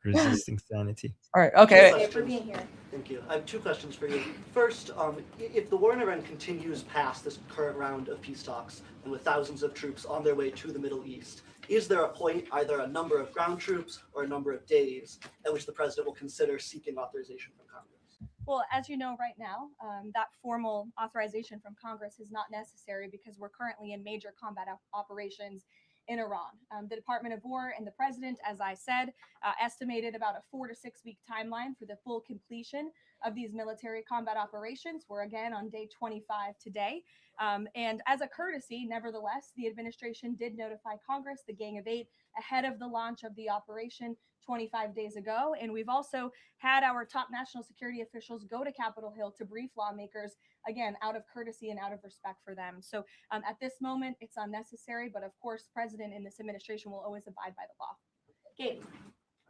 Resisting sanity. All right. Okay. Thank you for being here. Thank you. I have two questions for you. First, if the war in Iran continues past this current round of peace talks, and with thousands of troops on their way to the Middle East, is there a point, either a number of ground troops or a number of days, at which the president will consider seeking authorization from Congress? Well, as you know right now, that formal authorization from Congress is not necessary because we're currently in major combat operations in Iran. The Department of War and the president, as I said, estimated about a 4 to 6 week timeline for the full completion of these military combat operations. We're again on day 25 today. And as a courtesy, nevertheless, the administration did notify Congress, the Gang of Eight, ahead of the launch of the operation 25 days ago. And we've also had our top national security officials go to Capitol Hill to brief lawmakers, again, out of courtesy and out of respect for them. So at this moment, it's unnecessary. But of course, President and this administration will always abide by the law. Gabe,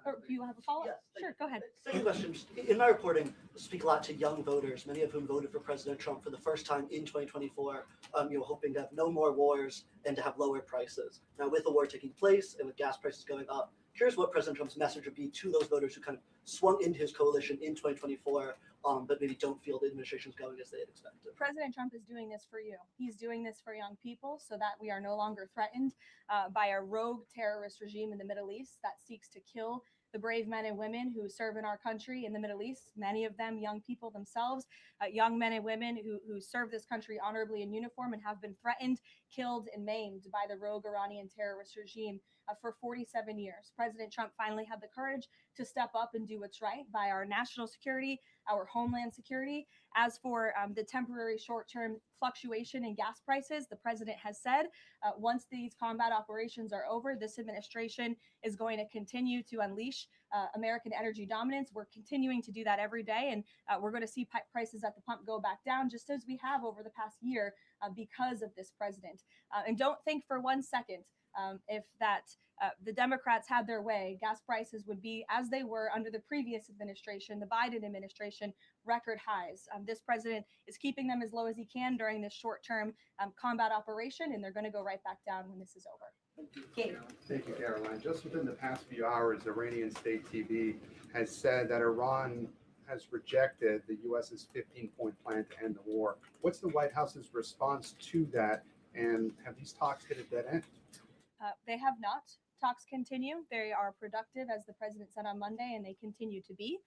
or do you have a follow-up? Yes, sure, go ahead. Second question. In my reporting, I speak a lot to young voters, many of whom voted for President Trump for the first time in 2024, hoping to have no more wars and to have lower prices. Now, with the war taking place and with gas prices going up, curious what President Trump's message would be to those voters who kind of swung into his coalition in 2024, but maybe don't feel the administration's going as they had expected. President Trump is doing this for you. He's doing this for young people so that we are no longer threatened by a rogue terrorist regime in the Middle East that seeks to kill the brave men and women who serve in our country in the Middle East, many of them young people themselves, young men and women who serve this country honorably in uniform and have been threatened, killed, and maimed by the rogue Iranian terrorist regime for 47 years. President Trump finally had the courage to step up and do what's right by our national security, our homeland security. As for the temporary short-term fluctuation in gas prices, the president has said once these combat operations are over, this administration is going to continue to unleash American energy dominance. We're continuing to do that every day, and we're going to see prices at the pump go back down, just as we have over the past year because of this president. And don't think for 1 second if the Democrats had their way, gas prices would be as they were under the previous administration, the Biden administration, record highs. This president is keeping them as low as he can during this short-term combat operation, and they're going to go right back down when this is over. Thank you, Caroline. Just within the past few hours, Iranian state TV has said that Iran has rejected the U.S.'s 15-point plan to end the war. What's the White House's response to that, and have these talks hit a dead end? They have not. Talks continue. They are productive, as the president said on Monday, and they continue to be.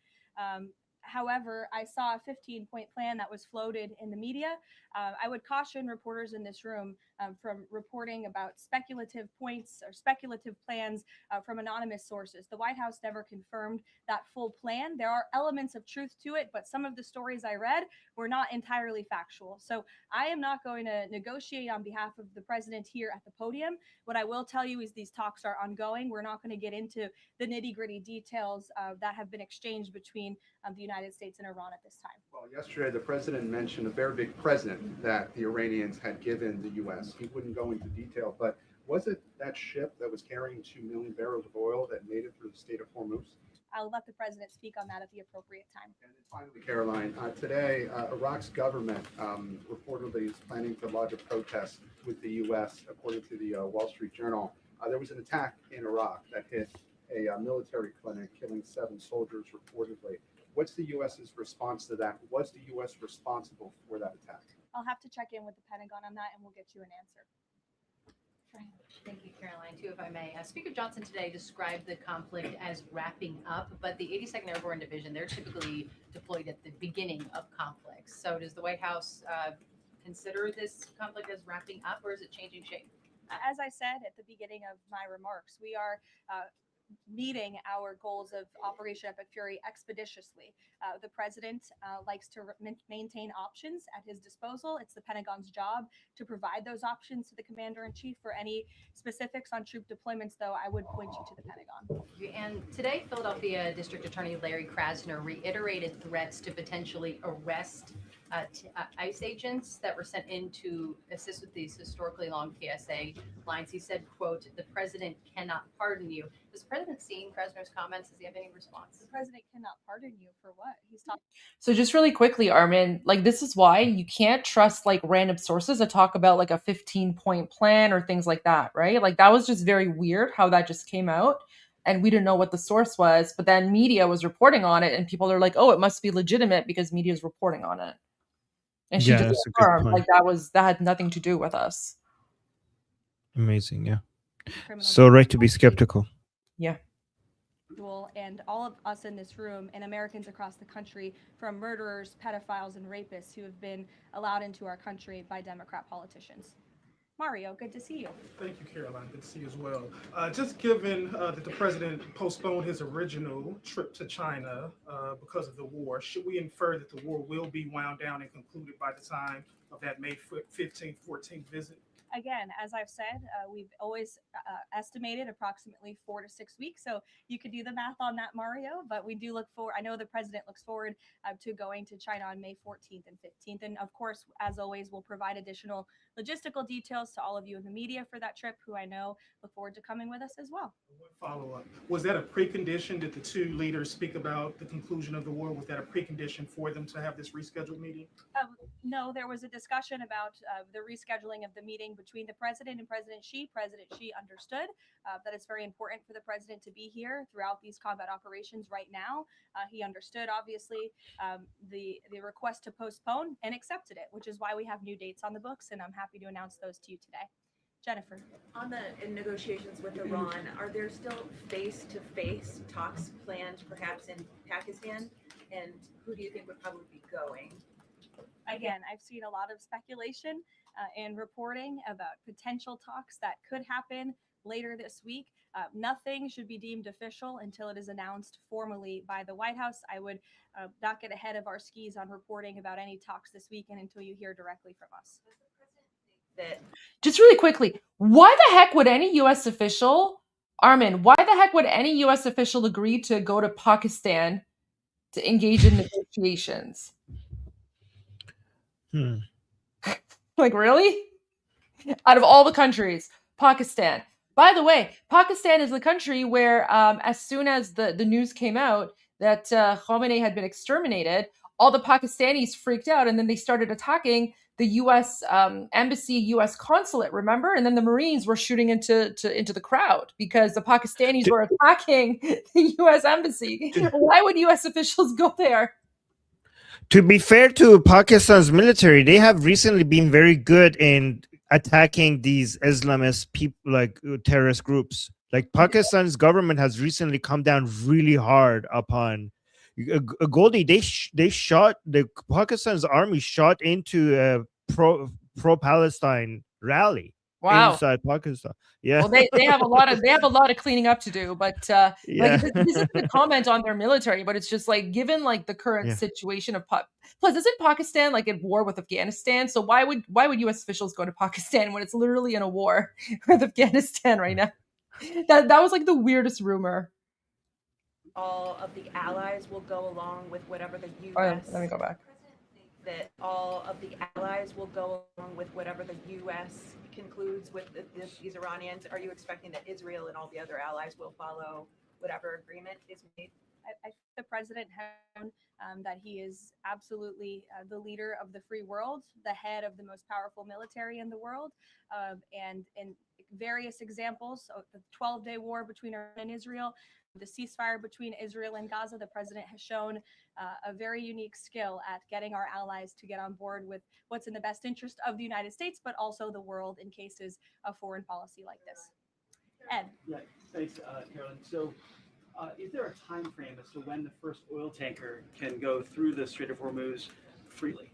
However, I saw a 15-point plan that was floated in the media. I would caution reporters in this room from reporting about speculative points or speculative plans from anonymous sources. The White House never confirmed that full plan. There are elements of truth to it, but some of the stories I read were not entirely factual. So I am not going to negotiate on behalf of the president here at the podium. What I will tell you is these talks are ongoing. We're not going to get into the nitty-gritty details that have been exchanged between the United States and Iran at this time. Well, yesterday the president mentioned a very big present that the Iranians had given the U.S. He wouldn't go into detail, but was it that ship that was carrying 2 million barrels of oil that made it through the Strait of Hormuz? I'll let the president speak on that at the appropriate time. And then finally, Caroline, today Iraq's government reportedly is planning to lodge a protest with the U.S. According to the Wall Street Journal. There was an attack in Iraq that hit a military clinic, killing 7 soldiers reportedly. What's the U.S.'s response to that? Was the U.S. responsible for that attack? I'll have to check in with the Pentagon on that, and we'll get you an answer. Thank you, Caroline. Too, if I may. Speaker Johnson today described the conflict as wrapping up, but the 82nd Airborne Division, they're typically deployed at the beginning of conflicts. So does the White House consider this conflict as wrapping up, or is it changing shape? As I said at the beginning of my remarks, we are meeting our goals of Operation Epic Fury expeditiously. The president likes to maintain options at his disposal. It's the Pentagon's job to provide those options to the commander-in-chief. For any specifics on troop deployments, though, I would point you to the Pentagon. And today, Philadelphia District Attorney Larry Krasner reiterated threats to potentially arrest ICE agents that were sent in to assist with these historically long TSA lines. He said, quote, "The president cannot pardon you." Has the president seen Krasner's comments? Does he have any response? The president cannot pardon you for what? He's talking. So just really quickly, Armin, like this is why you can't trust like random sources that talk about like a 15-point plan or things like that, right? Like that was just very weird how that just came out. And we didn't know what the source was, but then media was reporting on it and people are like, oh, it must be legitimate because media is reporting on it. And she just confirmed like that had nothing to do with us. Amazing, yeah. So right to be skeptical. Yeah. And all of us in this room and Americans across the country, from murderers, pedophiles, and rapists who have been allowed into our country by Democrat politicians. Mario, good to see you. Thank you, Caroline. Good to see you as well. Just given that the president postponed his original trip to China because of the war, should we infer that the war will be wound down and concluded by the time of that May 15th, 14th visit? Again, as I've said, we've always estimated approximately 4 to 6 weeks. So you could do the math on that, Mario. But we do look forward. I know the president looks forward to going to China on May 14th and 15th. And of course, as always, we'll provide additional logistical details to all of you in the media for that trip, who I know look forward to coming with us as well. Follow up. Was that a precondition? Did the two leaders speak about the conclusion of the war? Was that a precondition for them to have this rescheduled meeting? No, there was a discussion about the rescheduling of the meeting between the president and President Xi. President Xi understood that it's very important for the president to be here throughout these combat operations right now. He understood, obviously, the request to postpone and accepted it, which is why we have new dates on the books, and I'm happy to announce those to you today. Jennifer. On the negotiations with Iran, are there still face-to-face talks planned perhaps in Pakistan? And who do you think would probably be going? Again, I've seen a lot of speculation and reporting about potential talks that could happen later this week. Nothing should be deemed official until it is announced formally by the White House. I would not get ahead of our skis on reporting about any talks this weekend until you hear directly from us. Just really quickly, why the heck would any U.S. official, Armin, why the heck would any U.S. official agree to go to Pakistan to engage in negotiations? Like, really? Out of all the countries, Pakistan. By the way, Pakistan is the country where as soon as the news came out that Khomeini had been exterminated, all the Pakistanis freaked out and then they started attacking the U.S. Embassy, U.S. consulate, remember? And then the Marines were shooting into the crowd because the Pakistanis were attacking the U.S. Embassy. Why would U.S. officials go there? To be fair to Pakistan's military, they have recently been very good in attacking these Islamist people, like terrorist groups. Like Pakistan's government has recently come down really hard upon Goldie. They shot the Pakistan's army shot into a pro Palestine rally Wow. inside Pakistan. Yeah. Well, they have a lot of cleaning up to do, but Yeah. this isn't a comment on their military, but it's just like given like the current Yeah. situation of plus isn't Pakistan like at war with Afghanistan? So why would US officials go to Pakistan when it's literally in a war with Afghanistan right now? That was like the weirdest rumor. All of the allies will go along with whatever the Oh, U.S. let me go back. That all of the allies will go along with whatever the U.S. concludes with these Iranians. Are you expecting that Israel and all the other allies will follow whatever agreement is made? I think the president has shown that he is absolutely the leader of the free world, the head of the most powerful military in the world, and in various examples of the 12-day war between Iran and Israel, the ceasefire between Israel and Gaza, the president has shown a very unique skill at getting our allies to get on board with what's in the best interest of the United States, but also the world in cases of foreign policy like this. Ed. Yeah, thanks, Carolyn. So, is there a time frame as to when the first oil tanker can go through the Strait of Hormuz freely?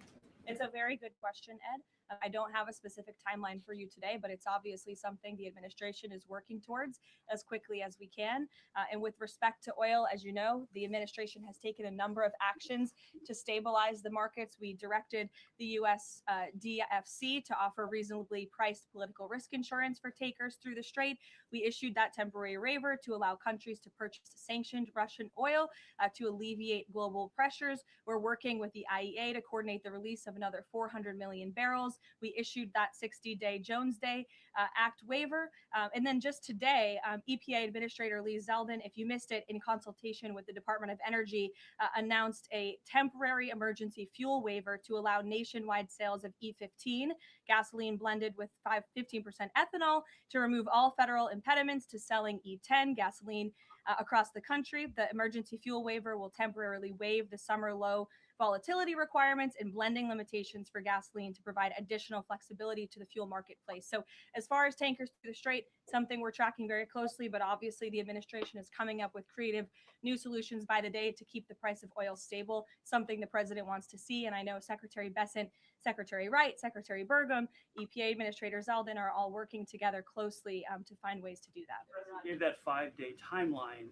It's a very good question, Ed. I don't have a specific timeline for you today, but it's obviously something the administration is working towards as quickly as we can. And with respect to oil, as you know, the administration has taken a number of actions to stabilize the markets. We directed the U.S. DFC to offer reasonably priced political risk insurance for takers through the strait. We issued that temporary waiver to allow countries to purchase sanctioned Russian oil to alleviate global pressures. We're working with the IEA to coordinate the release of another 400 million barrels. We issued that 60-day Jones Day Act waiver. And then just today, EPA Administrator Lee Zeldin, if you missed it, in consultation with the Department of Energy, announced a temporary emergency fuel waiver to allow nationwide sales of E15, gasoline blended with 15% ethanol, to remove all federal impediments to selling E10 gasoline across the country. The emergency fuel waiver will temporarily waive the summer low volatility requirements and blending limitations for gasoline to provide additional flexibility to the fuel marketplace. So as far as tankers through the strait, something we're tracking very closely, but obviously the administration is coming up with creative new solutions by the day to keep the price of oil stable, something the president wants to see. And I know Secretary Bessent, Secretary Wright, Secretary Burgum, EPA Administrator Zeldin are all working together closely to find ways to do that. The president gave that 5-day timeline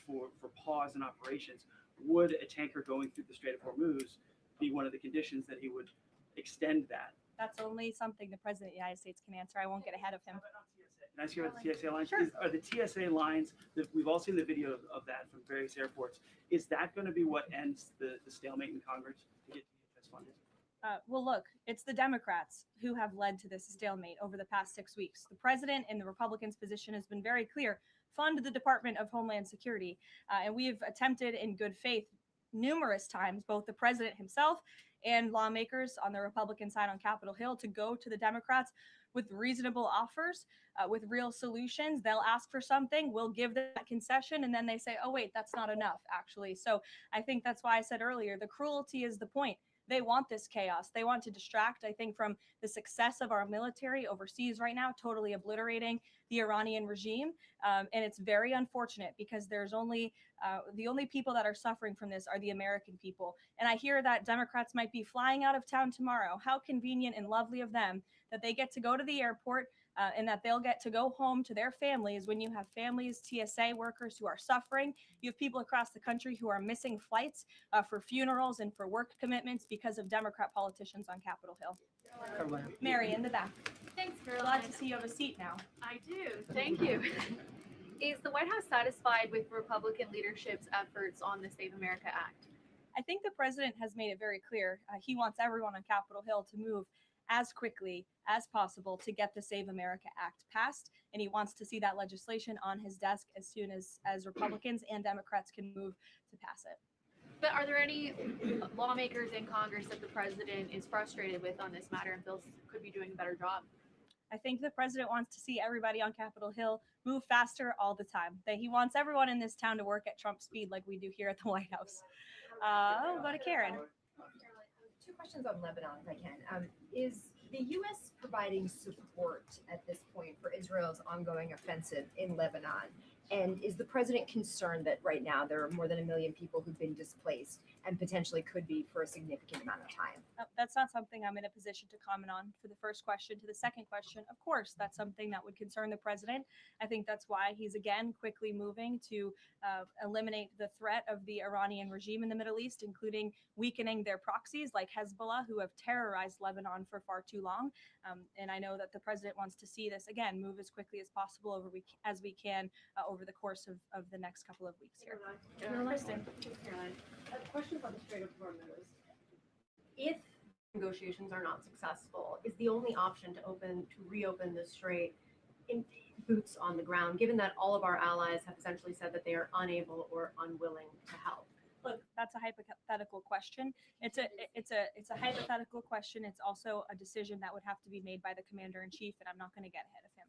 for pause in operations. Would a tanker going through the Strait of Hormuz be one of the conditions that he would extend that? That's only something the president of the United States can answer. I won't get ahead of him. Can I ask you about the TSA lines? Sure. Are the TSA lines, we've all seen the video of that from various airports, is that going to be what ends the stalemate in Congress to get DHS funded? Well, look, it's the Democrats who have led to this stalemate over the past 6 weeks. The president and the Republicans' position has been very clear. Fund the Department of Homeland Security. And we have attempted in good faith numerous times, both the president himself and lawmakers on the Republican side on Capitol Hill, to go to the Democrats with reasonable offers, with real solutions. They'll ask for something, we'll give them that concession, and then they say, oh, wait, that's not enough, actually. So I think that's why I said earlier, the cruelty is the point. They want this chaos. They want to distract, I think, from the success of our military overseas right now, totally obliterating the Iranian regime. And it's very unfortunate because there's only the only people that are suffering from this are the American people. And I hear that Democrats might be flying out of town tomorrow. How convenient and lovely of them that they get to go to the airport and that they'll get to go home to their families when you have families, TSA workers who are suffering. You have people across the country who are missing flights for funerals and for work commitments because of Democrat politicians on Capitol Hill. Mary, in the back. Thanks, Caroline. Glad to see you have a seat now. I do. Thank you. Is the White House satisfied with Republican leadership's efforts on the Save America Act? I think the president has made it very clear. He wants everyone on Capitol Hill to move as quickly as possible to get the Save America Act passed. And he wants to see that legislation on his desk as soon as Republicans and Democrats can move to pass it. But are there any lawmakers in Congress that the president is frustrated with on this matter and feels could be doing a better job? I think the president wants to see everybody on Capitol Hill move faster all the time. That he wants everyone in this town to work at Trump speed like we do here at the White House. We'll go to Karen. Two questions on Lebanon, if I can. Is the U.S. providing support at this point for Israel's ongoing offensive in Lebanon? And is the president concerned that right now there are more than 1 million people who've been displaced and potentially could be for a significant amount of time? That's not something I'm in a position to comment on for the first question. To the second question, of course, that's something that would concern the president. I think that's why he's again quickly moving to eliminate the threat of the Iranian regime in the Middle East, including weakening their proxies like Hezbollah, who have terrorized Lebanon for far too long. And I know that the president wants to see this again move as quickly as possible as we can over the course of the next couple of weeks here. Kristen. A question about the Strait of Hormuz. If negotiations are not successful, is the only option to reopen the strait in boots on the ground, given that all of our allies have essentially said that they are unable or unwilling to help? Look, that's a hypothetical question. It's a hypothetical question. It's also a decision that would have to be made by the commander in chief, and I'm not going to get ahead of him.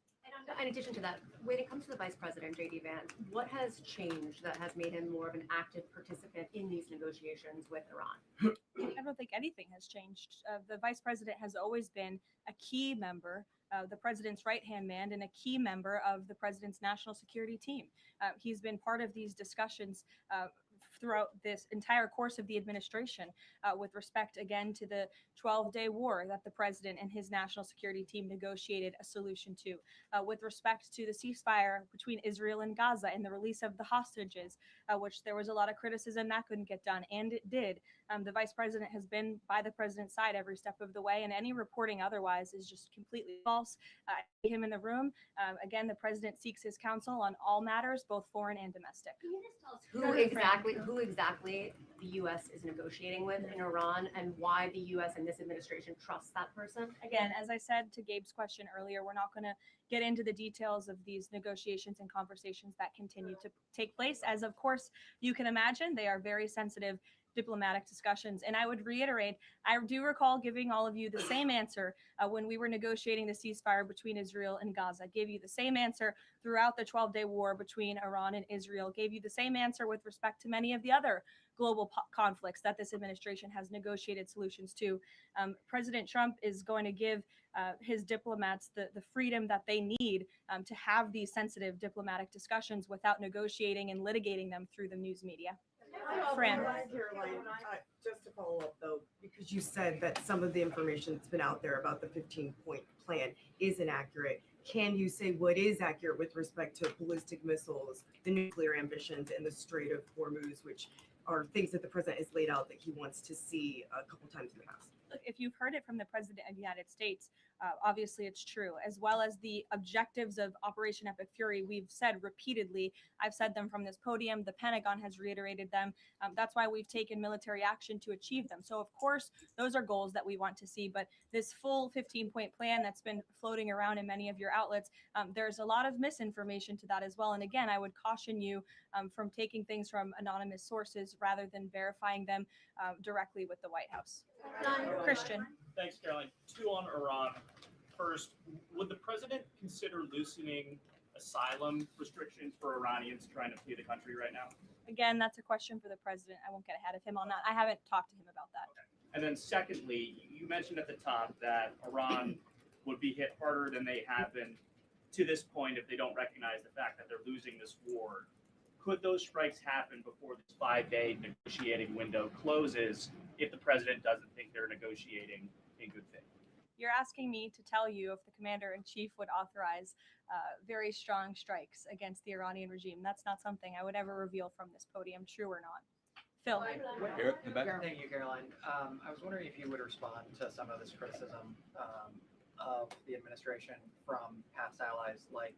And in addition to that, when it comes to the vice president, J.D. Vance, what has changed that has made him more of an active participant in these negotiations with Iran? I don't think anything has changed. The vice president has always been a key member, the president's right-hand man, and a key member of the president's national security team. He's been part of these discussions throughout this entire course of the administration with respect, again, to the 12-day war that the president and his national security team negotiated a solution to, with respect to the ceasefire between Israel and Gaza and the release of the hostages, which there was a lot of criticism that couldn't get done, and it did. The vice president has been by the president's side every step of the way, and any reporting otherwise is just completely false. I see him in the room. Again, the president seeks his counsel on all matters, both foreign and domestic. Can you just tell us who exactly the U.S. is negotiating with in Iran, and why the U.S. and this administration trusts that person? Again, as I said to Gabe's question earlier, we're not going to get into the details of these negotiations and conversations that continue to take place. As of course you can imagine, they are very sensitive diplomatic discussions. And I would reiterate, I do recall giving all of you the same answer when we were negotiating the ceasefire between Israel and Gaza. I gave you the same answer throughout the 12-day war between Iran and Israel. Gave you the same answer with respect to many of the other global conflicts that this administration has negotiated solutions to. President Trump is going to give his diplomats the freedom that they need to have these sensitive diplomatic discussions without negotiating and litigating them through the news media. Fran. Caroline, just to follow up though, because you said that some of the information that's been out there about the 15-point plan is inaccurate. Can you say what is accurate with respect to ballistic missiles, the nuclear ambitions, and the Strait of Hormuz, which are things that the president has laid out that he wants to see a couple times in the past? Look, if you've heard it from the president of the United States, obviously it's true, as well as the objectives of Operation Epic Fury. We've said repeatedly, I've said them from this podium, the Pentagon has reiterated them. That's why we've taken military action to achieve them. So of course, those are goals that we want to see, but this full 15-point plan that's been floating around in many of your outlets, there's a lot of misinformation to that as well. And again, I would caution you from taking things from anonymous sources rather than verifying them directly with the White House. Christian. Thanks, Caroline. Two on Iran. First, would the president consider loosening asylum restrictions for Iranians trying to flee the country right now? Again, that's a question for the president. I won't get ahead of him on that. I haven't talked to him about that. Okay. And then secondly, you mentioned at the top that Iran would be hit harder than they have been to this point if they don't recognize the fact that they're losing this war. Could those strikes happen before this 5-day negotiating window closes if the president doesn't think they're negotiating in good faith? You're asking me to tell you if the commander-in-chief would authorize very strong strikes against the Iranian regime. That's not something I would ever reveal from this podium, true or not. Phil. Thank you, Caroline. I was wondering if you would respond to some of this criticism of the administration from past allies like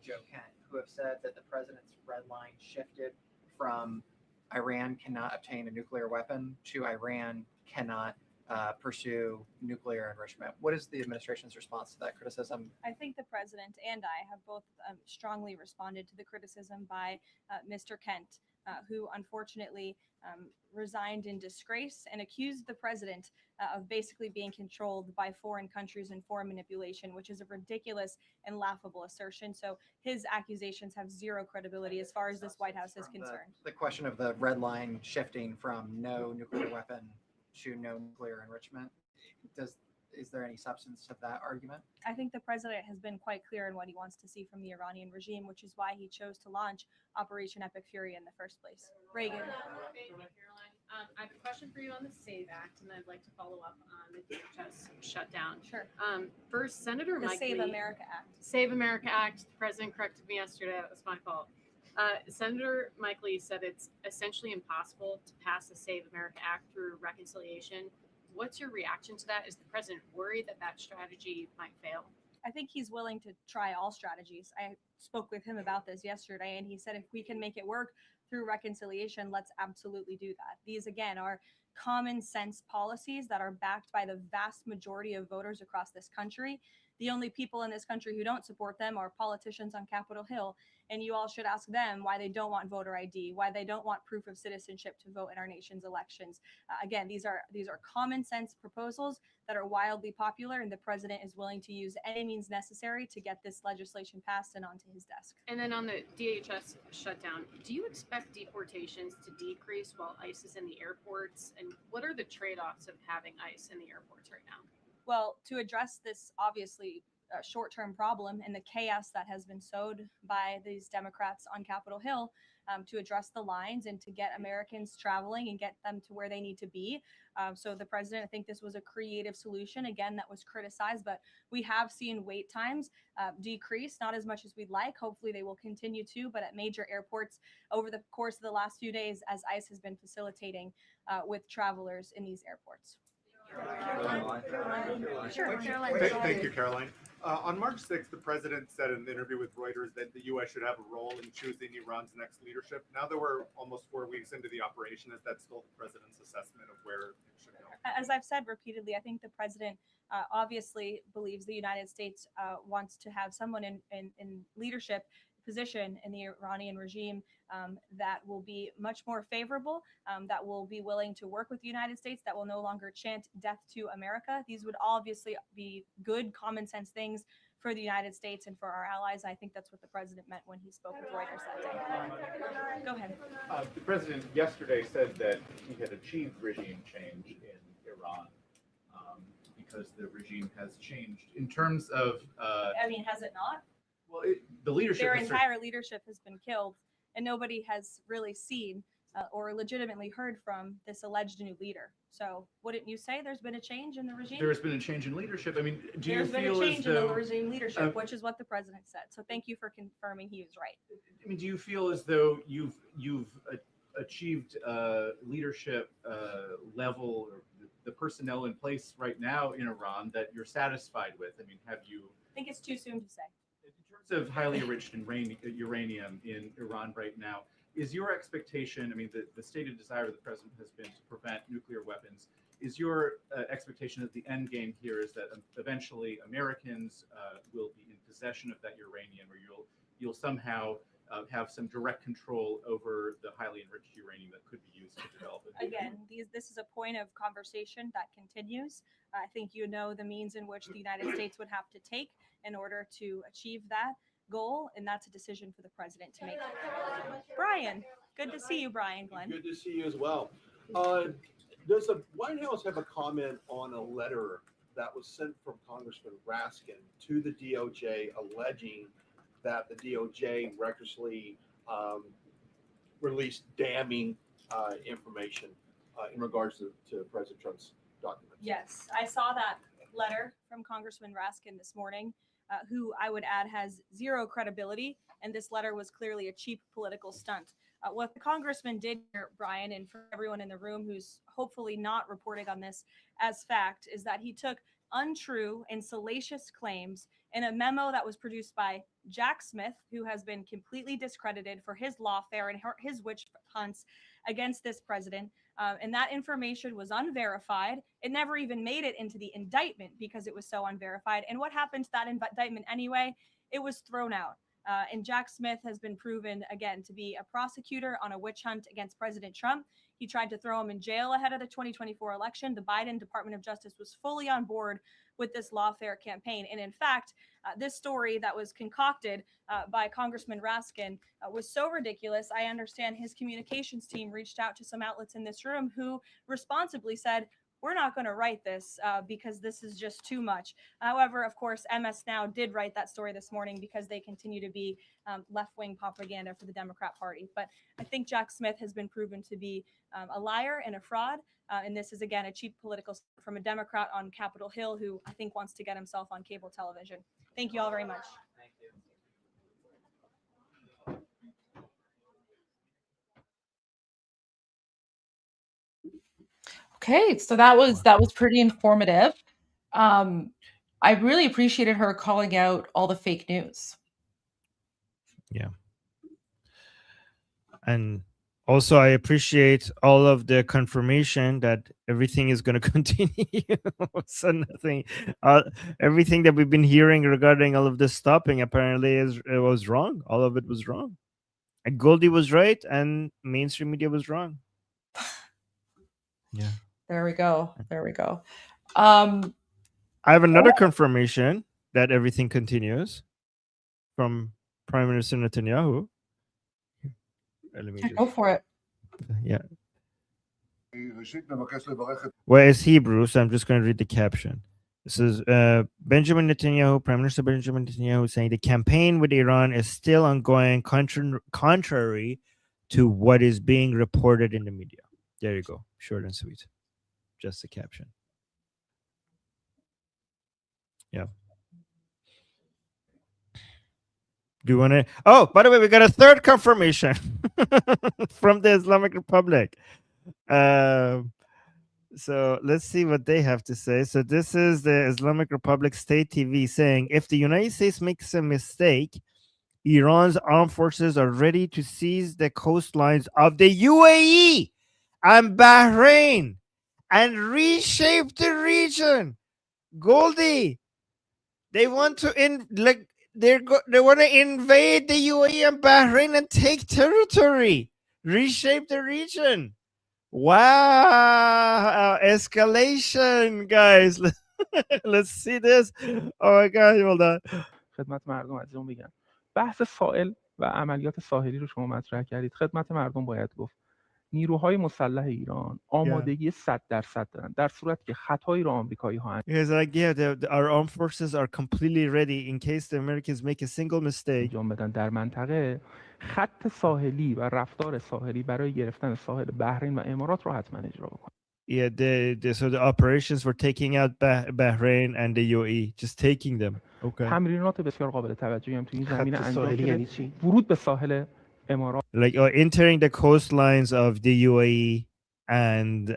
Joe Kent, who have said that the president's red line shifted from Iran cannot obtain a nuclear weapon to Iran cannot pursue nuclear enrichment. What is the administration's response to that criticism? I think the president and I have both strongly responded to the criticism by Mr. Kent, who unfortunately resigned in disgrace and accused the president of basically being controlled by foreign countries and foreign manipulation, which is a ridiculous and laughable assertion. So his accusations have zero credibility as far as this White House is concerned. The question of the red line shifting from no nuclear weapon to no nuclear enrichment, does is there any substance to that argument? I think the president has been quite clear in what he wants to see from the Iranian regime, which is why he chose to launch Operation Epic Fury in the first place. Reagan. Caroline, I have a question for you on the SAVE Act, and I'd like to follow up on the DHS shutdown. Sure. First, Senator The Mike Save Lee. America Act. Save America Act. The president corrected me yesterday. That was my fault. Senator Mike Lee said it's essentially impossible to pass the Save America Act through reconciliation. What's your reaction to that? Is the president worried that that strategy might fail? I think he's willing to try all strategies. I spoke with him about this yesterday, and he said if we can make it work through reconciliation, let's absolutely do that. These, again, are common sense policies that are backed by the vast majority of voters across this country. The only people in this country who don't support them are politicians on Capitol Hill. And you all should ask them why they don't want voter ID, why they don't want proof of citizenship to vote in our nation's elections. Again, these are common sense proposals that are wildly popular, and the president is willing to use any means necessary to get this legislation passed and onto his desk. And then on the DHS shutdown, do you expect deportations to decrease while ICE is in the airports? And what are the trade-offs of having ICE in the airports right now? Well, to address this obviously short-term problem and the chaos that has been sowed by these Democrats on Capitol Hill, to address the lines and to get Americans traveling and get them to where they need to be. So the president, I think this was a creative solution, again, that was criticized, but we have seen wait times decrease, not as much as we'd like. Hopefully they will continue to, but at major airports over the course of the last few days, as ICE has been facilitating with travelers in these airports. Sure. Thank you, Caroline. On March 6th, the president said in an interview with Reuters that the U.S. should have a role in choosing Iran's next leadership. Now that we're almost 4 weeks into the operation, is that still the president's assessment of where it should go? As I've said repeatedly, I think the president obviously believes the United States wants to have someone in leadership position in the Iranian regime that will be much more favorable, that will be willing to work with the United States, that will no longer chant death to America. These would obviously be good common sense things for the United States and for our allies. I think that's what the president meant when he spoke with Reuters that day. Go ahead. The president yesterday said that he had achieved regime change in Iran because the regime has changed. In terms of... I mean, has it not? Well, the leadership... Their entire leadership has been killed, and nobody has really seen or legitimately heard from this alleged new leader. So wouldn't you say there's been a change in the regime? There's been a change in leadership. I mean, do you feel as though... There's been a change in the regime leadership, which is what the president said. So thank you for confirming he was right. I mean, do you feel as though you've achieved leadership level or the personnel in place right now in Iran that you're satisfied with? I mean, have you... I think it's too soon to say. In terms of highly enriched uranium in Iran right now, is your expectation, I mean, the stated desire of the president has been to prevent nuclear weapons. Is your expectation that the end game here is that eventually Americans will be in possession of that uranium, or you'll somehow have some direct control over the highly enriched uranium that could be used to develop it? Again, this is a point of conversation that continues. I think you know the means in which the United States would have to take in order to achieve that goal, and that's a decision for the president to make. Brian, good to see you, Brian Glenn. Good to see you as well. Does the White House have a comment on a letter that was sent from Congressman Raskin to the DOJ alleging that the DOJ recklessly released damning information in regards to President Trump's documents? Yes, I saw that letter from Congressman Raskin this morning, who I would add has zero credibility, and this letter was clearly a cheap political stunt. What the congressman did here, Brian, and for everyone in the room who's hopefully not reporting on this as fact, is that he took untrue and salacious claims in a memo that was produced by Jack Smith, who has been completely discredited for his lawfare and his witch hunts against this president. And that information was unverified. It never even made it into the indictment because it was so unverified. And what happened to that indictment anyway? It was thrown out. And Jack Smith has been proven, again, to be a prosecutor on a witch hunt against President Trump. He tried to throw him in jail ahead of the 2024 election. The Biden Department of Justice was fully on board with this lawfare campaign. And in fact, this story that was concocted by Congressman Raskin was so ridiculous. I understand his communications team reached out to some outlets in this room who responsibly said, we're not going to write this because this is just too much. However, of course, MS Now did write that story this morning because they continue to be left-wing propaganda for the Democrat Party. But I think Jack Smith has been proven to be a liar and a fraud. And this is, again, a cheap political from a Democrat on Capitol Hill who I think wants to get himself on cable television. Thank you all very much. Thank you. Okay, so that was pretty informative. I really appreciated her calling out all the fake news. Yeah. And also, I appreciate all of the confirmation that everything is going to continue. So nothing, everything that we've been hearing regarding all of this stopping apparently it was wrong. All of it was wrong. And Goldie was right, and mainstream media was wrong. Yeah. There we go. I have another confirmation that everything continues from Prime Minister Netanyahu. Let me Go for it. Yeah. Well, it's Hebrew, so I'm just going to read the caption. This is Benjamin Netanyahu, Prime Minister Benjamin Netanyahu, saying the campaign with Iran is still ongoing, contrary to what is being reported in the media. There you go. Short and sweet. Just the caption. Yeah. Do you want to? Oh, by the way, we got a third confirmation from the Islamic Republic. So let's see what they have to say. So this is the Islamic Republic State TV saying, if the United States makes a mistake, Iran's armed forces are ready to seize the coastlines of the UAE and Bahrain and reshape the region. Goldie, they want to they want to invade the UAE and Bahrain and take territory, reshape the region. Wow, escalation, guys. Let's see this. Oh my God, hold on. خدمت مردم عزیزم بگم بحث سائل و عملیات ساحلی رو شما مطرح کردید. خدمت مردم باید گفت نیروهای مسلح ایران آمادگی 100% دارن در صورت که خطایی رو آمریکایی‌ها Because like our armed forces are completely ready in case the Americans make a single mistake. انجام بدن در منطقه. خط ساحلی و رفتار ساحلی برای گرفتن ساحل بحرین و امارات رو حتما اجرا بکنن. Yeah, so the operations for taking out Bahrain and the UAE, just taking them. Okay. تمرینات بسیار قابل توجهی هم تو این زمینه انجام شده. ورود به ساحل امارات. Like entering the coastlines of the UAE and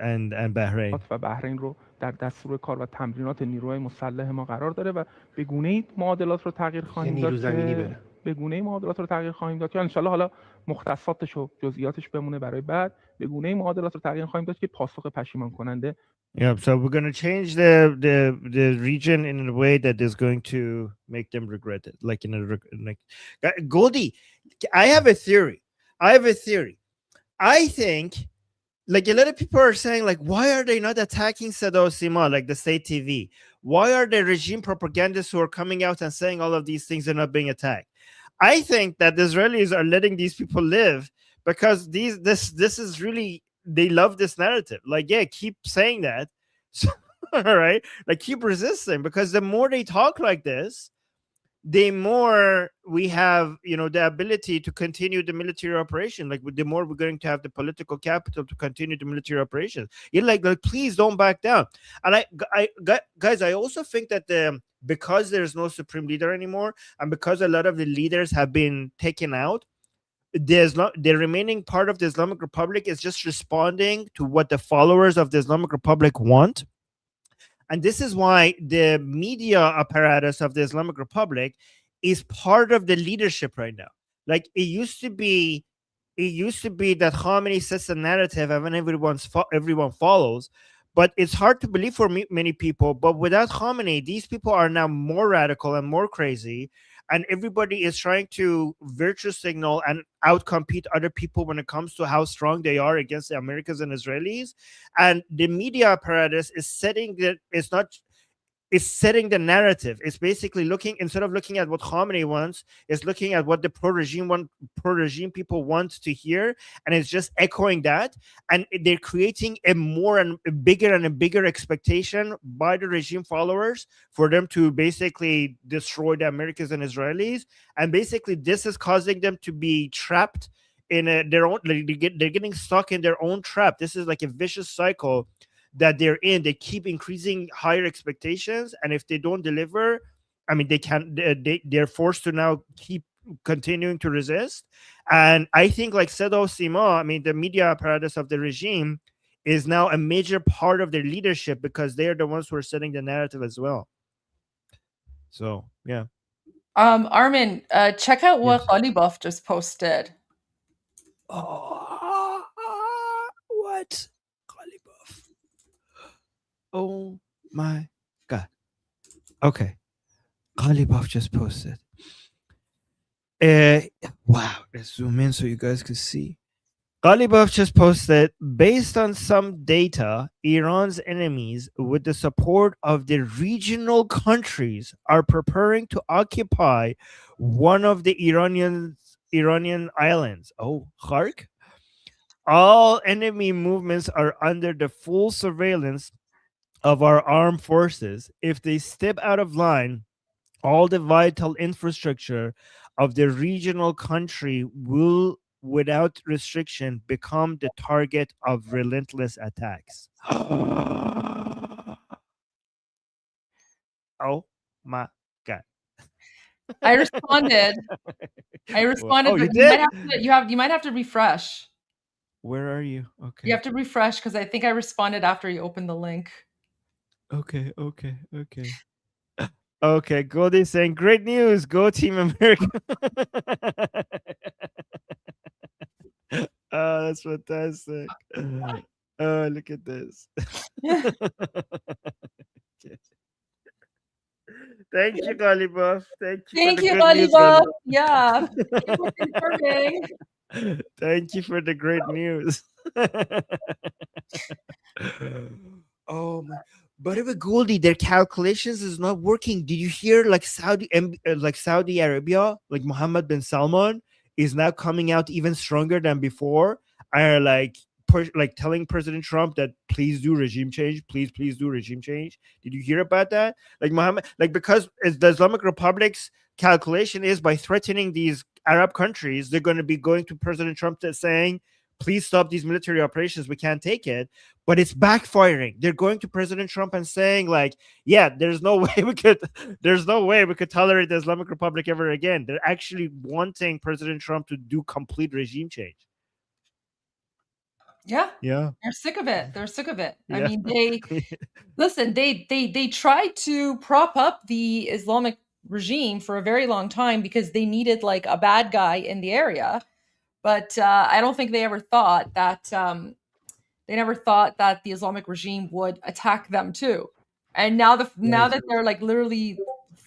Bahrain. و بحرین رو در دستور کار و تمرینات نیروهای مسلح ما قرار داره و به گونه‌ای معادلات رو تغییر خواهیم داد که به گونه‌ای معادلات رو تغییر خواهیم داد که ان شاءالله حالا مختصاتش و جزئیاتش بمونه برای بعد. به گونه‌ای معادلات رو تغییر خواهیم داد که پاسخ پشیمان کننده. Yeah, so we're going to change the region in a way that is going to make them regret it. Like Goldie, I have a theory. I think like a lot of people are saying, like, why are they not attacking Saddam Sima, like the state TV? Why are the regime propagandists who are coming out and saying all of these things are not being attacked? I think that the Israelis are letting these people live because this is really, they love this narrative. Like, yeah, keep saying that. So, all right, like keep resisting, because the more they talk like this, the more we have, the ability to continue the military operation. Like the more we're going to have the political capital to continue the military operations. You're like please don't back down. And guys, I also think that because there's no supreme leader anymore, and because a lot of the leaders have been taken out, the remaining part of the Islamic Republic is just responding to what the followers of the Islamic Republic want. And this is why the media apparatus of the Islamic Republic is part of the leadership right now. Like it used to be that Khamenei sets the narrative and when everyone follows. But it's hard to believe for many people. But without Khamenei, these people are now more radical and more crazy. And everybody is trying to virtue signal and outcompete other people when it comes to how strong they are against the Americans and Israelis. And the media apparatus is setting that it's not, is setting the narrative. It's basically looking, instead of looking at what Khamenei wants, it's looking at what the pro-regime people want to hear, and it's just echoing that. And they're creating a more and a bigger expectation by the regime followers for them to basically destroy the Americans and Israelis. And basically, this is causing them to be trapped in their own. They're getting stuck in their own trap. This is like a vicious cycle that they're in. They keep increasing higher expectations, and if they don't deliver, I mean, they're forced to now keep continuing to resist. And I think, like Sedo Sima, I mean, the media apparatus of the regime is now a major part of their leadership, because they're the ones who are setting the narrative as well. So yeah. Armin, check out what Ghalibaf just posted. What? Oh my God. Okay. Ghalibaf just posted. Wow. Let's zoom in so you guys can see. Ghalibaf just posted, based on some data, Iran's enemies, with the support of the regional countries, are preparing to occupy one of the Iranian islands. Oh, Khark? All enemy movements are under the full surveillance of our armed forces. If they step out of line, all the vital infrastructure of the regional country will, without restriction, become the target of relentless attacks. Oh my God. I responded. Oh, you but did? you might have to refresh. Where are you? Okay. You have to refresh, because I think I responded after you opened the link. Okay. Okay, Goldie saying, great news, go Team America. Oh, that's fantastic. Oh, look at this. Okay. Thank you, Ghalibaf. Thank you for the good news, Ghalibaf. Ghalibaf. Yeah. Thank you for confirming. Thank you for the great news. Oh my! But if Goldie, their calculations is not working. Did you hear, like Saudi Arabia, like Mohammed bin Salman is now coming out even stronger than before, are like telling President Trump that please do regime change, please do regime change. Did you hear about that? Like Mohammed, like, because the Islamic Republic's calculation is, by threatening these Arab countries, they're going to be going to President Trump saying, please stop these military operations, we can't take it. But it's backfiring. They're going to President Trump and saying, like, yeah, there's no way we could tolerate the Islamic Republic ever again. They're actually wanting President Trump to do complete regime change. Yeah. They're sick of it. I mean, they tried to prop up the Islamic regime for a very long time because they needed like a bad guy in the area. But I don't think they ever thought that the Islamic regime would attack them too. And now that they're like literally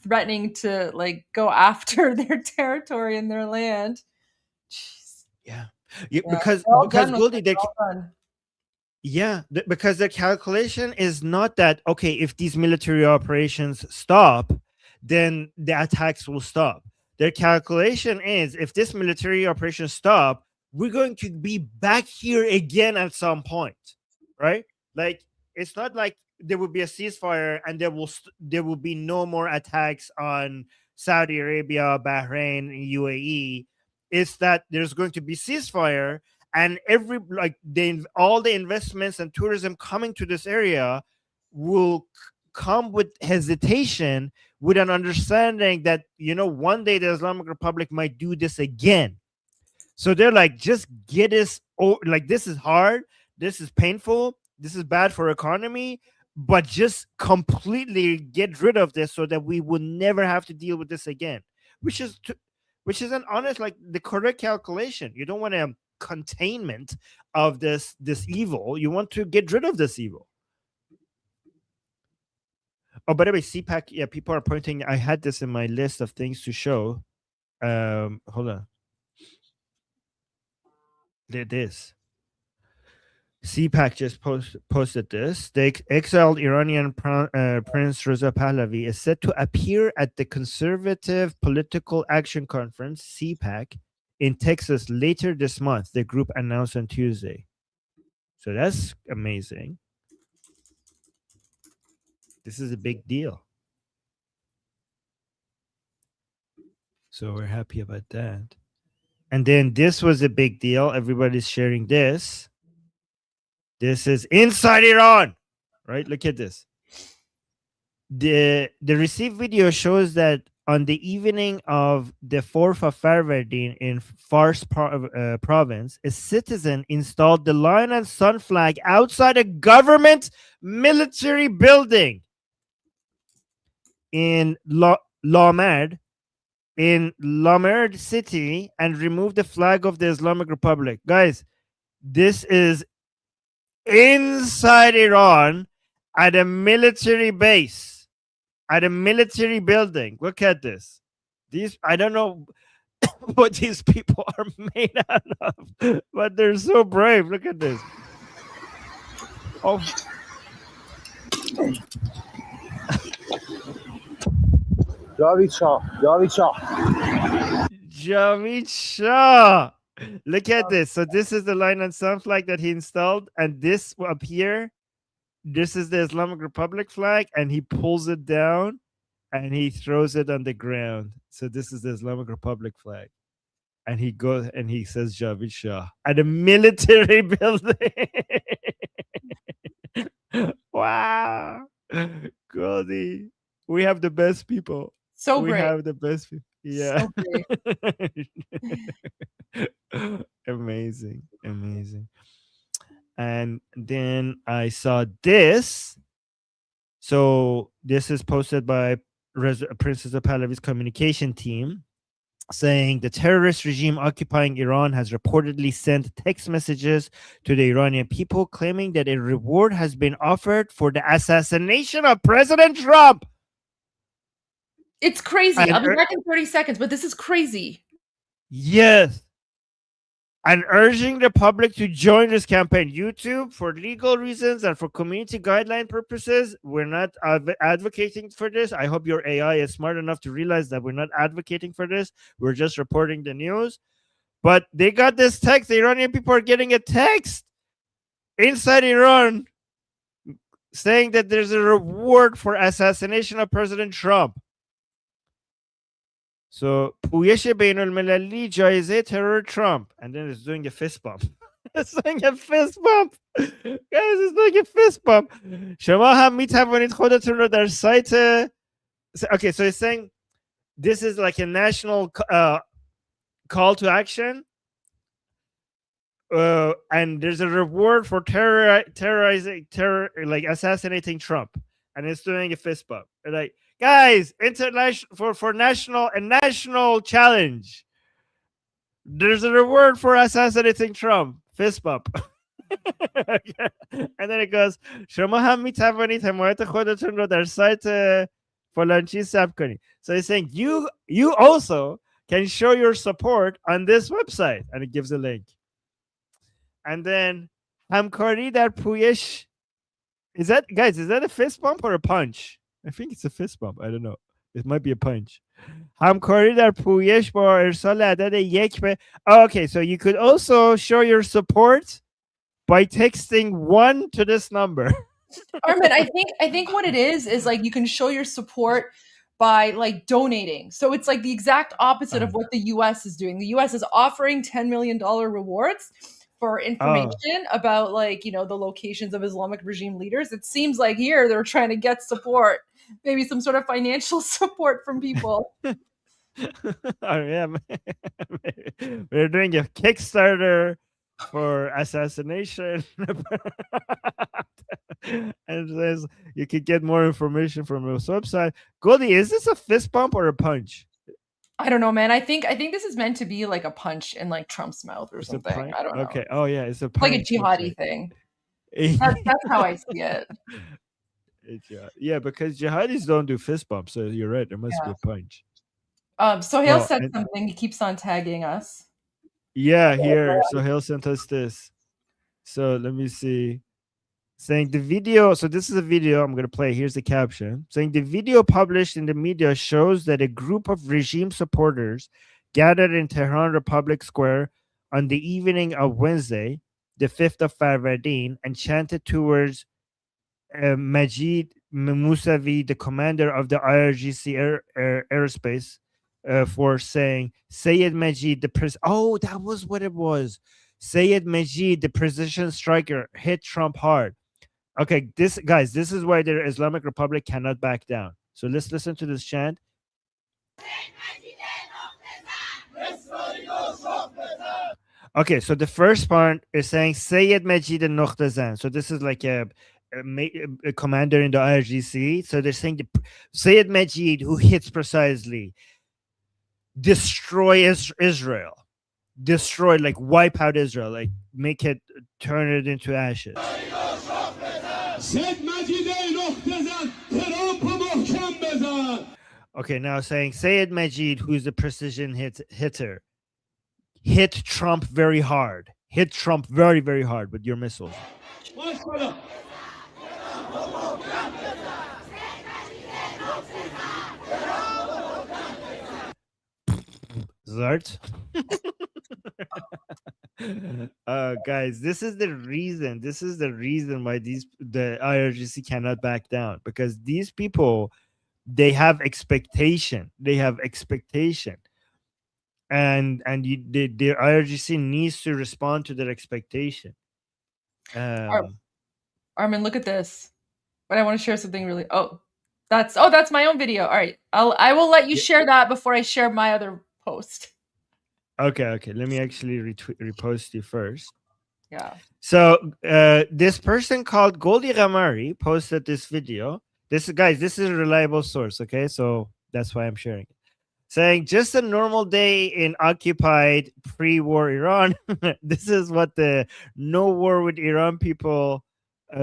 threatening to like go after their territory and their land. Yeah, because Goldie, because the calculation is not that, okay, if these military operations stop, then the attacks will stop. Their calculation is, if this military operation stop, we're going to be back here again at some point, right? Like, it's not like there will be a ceasefire and there will be no more attacks on Saudi Arabia, Bahrain, UAE. It's that there's going to be ceasefire, and all the investments and tourism coming to this area will come with hesitation, with an understanding that, one day the Islamic Republic might do this again. So they're like, just get us, like, this is hard, this is painful, this is bad for economy, but just completely get rid of this so that we will never have to deal with this again. Which is an honest, like, the correct calculation. You don't want a containment of this evil. You want to get rid of this evil. Oh, by the way, CPAC, yeah, people are pointing. I had this in my list of things to show. Hold on. This CPAC just posted this. The exiled Iranian Prince Reza Pahlavi is set to appear at the Conservative Political Action Conference, CPAC, in Texas later this month, the group announced on Tuesday. So that's amazing. This is a big deal. So we're happy about that. And then this was a big deal. Everybody's sharing this. This is inside Iran, right? Look at this. The received video shows that on the evening of the 4th of Farvardin in Fars province, a citizen installed the lion and sun flag outside a government military building in Lamerd city and removed the flag of the Islamic Republic. Guys, this is inside Iran at a military base, at a military building. Look at this. These, I don't know what these people are made out of, but they're so brave. Look at this. Oh. Javid Shah. Look at this. So this is the line and sun flag that he installed, and this up here, this is the Islamic Republic flag, and he pulls it down and he throws it on the ground. So this is the Islamic Republic flag. And he goes and he says Javid Shah at a military building. Wow. Goldie. We have the best people. So we great. have the best people. Yeah. So Amazing. Amazing. And then I saw this. So this is posted by Princess Pahlavi's communication team, saying the terrorist regime occupying Iran has reportedly sent text messages to the Iranian people claiming that a reward has been offered for the assassination of President Trump. It's crazy. And I'll be back in 30 seconds, but this is crazy. Yes. And urging the public to join this campaign. YouTube, for legal reasons and for community guideline purposes, we're not advocating for this. I hope your AI is smart enough to realize that we're not advocating for this. We're just reporting the news. But they got this text. The Iranian people are getting a text inside Iran saying that there's a reward for assassination of President Trump. So, پویش بین المللی جایزه terror Trump. And then it's doing a fist bump. It's doing a fist bump. Guys, it's doing a fist bump. شما هم می توانید خودتون رو در سایت. Okay, so it's saying this is like a national call to action. And there's a reward for assassinating Trump. And it's doing a fist bump. Like, guys, international for national challenge. There's a reward for assassinating Trump. Fist bump. And then it goes, شما هم می توانید حمایت خودتون رو در سایت فلان چیز ثبت کنید. So it's saying you also can show your support on this website, and it gives a link. And then همکاری در پویش. Is that a fist bump or a punch? I think it's a fist bump. I don't know. It might be a punch. همکاری در پویش با ارسال عدد 1 به. Okay, so you could also show your support by texting 1 to this number. Armin, I think what it is like you can show your support by like donating. So it's like the exact opposite of what the US is doing. The US is offering $10 million rewards for information about like, you know, the locations of Islamic regime leaders. It seems like here they're trying to get support, maybe some sort of financial support from people. Oh yeah, we're doing a Kickstarter for assassination. And it says you could get more information from this website. Goldie, is this a fist bump or a punch? I don't know, man. I think this is meant to be like a punch in like Trump's mouth or something. I don't know. Okay. Oh yeah, it's a punch. Like a jihadi thing. That's how I see it. Yeah, because jihadis don't do fist bumps, so you're right. There must be a punch. Sohail said something. He keeps on tagging us. Yeah, here. Sohail sent us this. So let me see. Saying the video, so this is a video I'm going to play. Here's the caption. Saying the video published in the media shows that a group of regime supporters gathered in Tehran Republic Square on the evening of Wednesday, the 5th of Farvardin, and chanted towards Majid Mousavi, the commander of the IRGC aerospace force, saying, Sayed Majid, oh, that was what it was. Sayed Majid, the precision striker, hit Trump hard. Okay, this is why the Islamic Republic cannot back down. So let's listen to this chant. Okay, so the first part is saying Sayed Majid and Nokhtazan. So this is like a commander in the IRGC. So they're saying Sayed Majid, who hits precisely, destroy Israel. Destroy, like wipe out Israel, like make it, turn it into ashes. Okay, now saying Sayed Majid, who's the precision hitter, hit Trump very hard. Hit Trump very, very hard with your missiles. Zart. Guys, this is the reason why the IRGC cannot back down, because these people, they have expectation, and the IRGC needs to respond to their expectation. Armin, look at this. But I want to share something really. That's my own video. All right, I will let you share that before I share my other post. Okay. Let me actually repost you first. Yeah. So this person called Goldie And Armin posted this video. This is a reliable source. Okay, so that's why I'm sharing it. Saying just a normal day in occupied pre-war Iran. This is what the no war with Iran people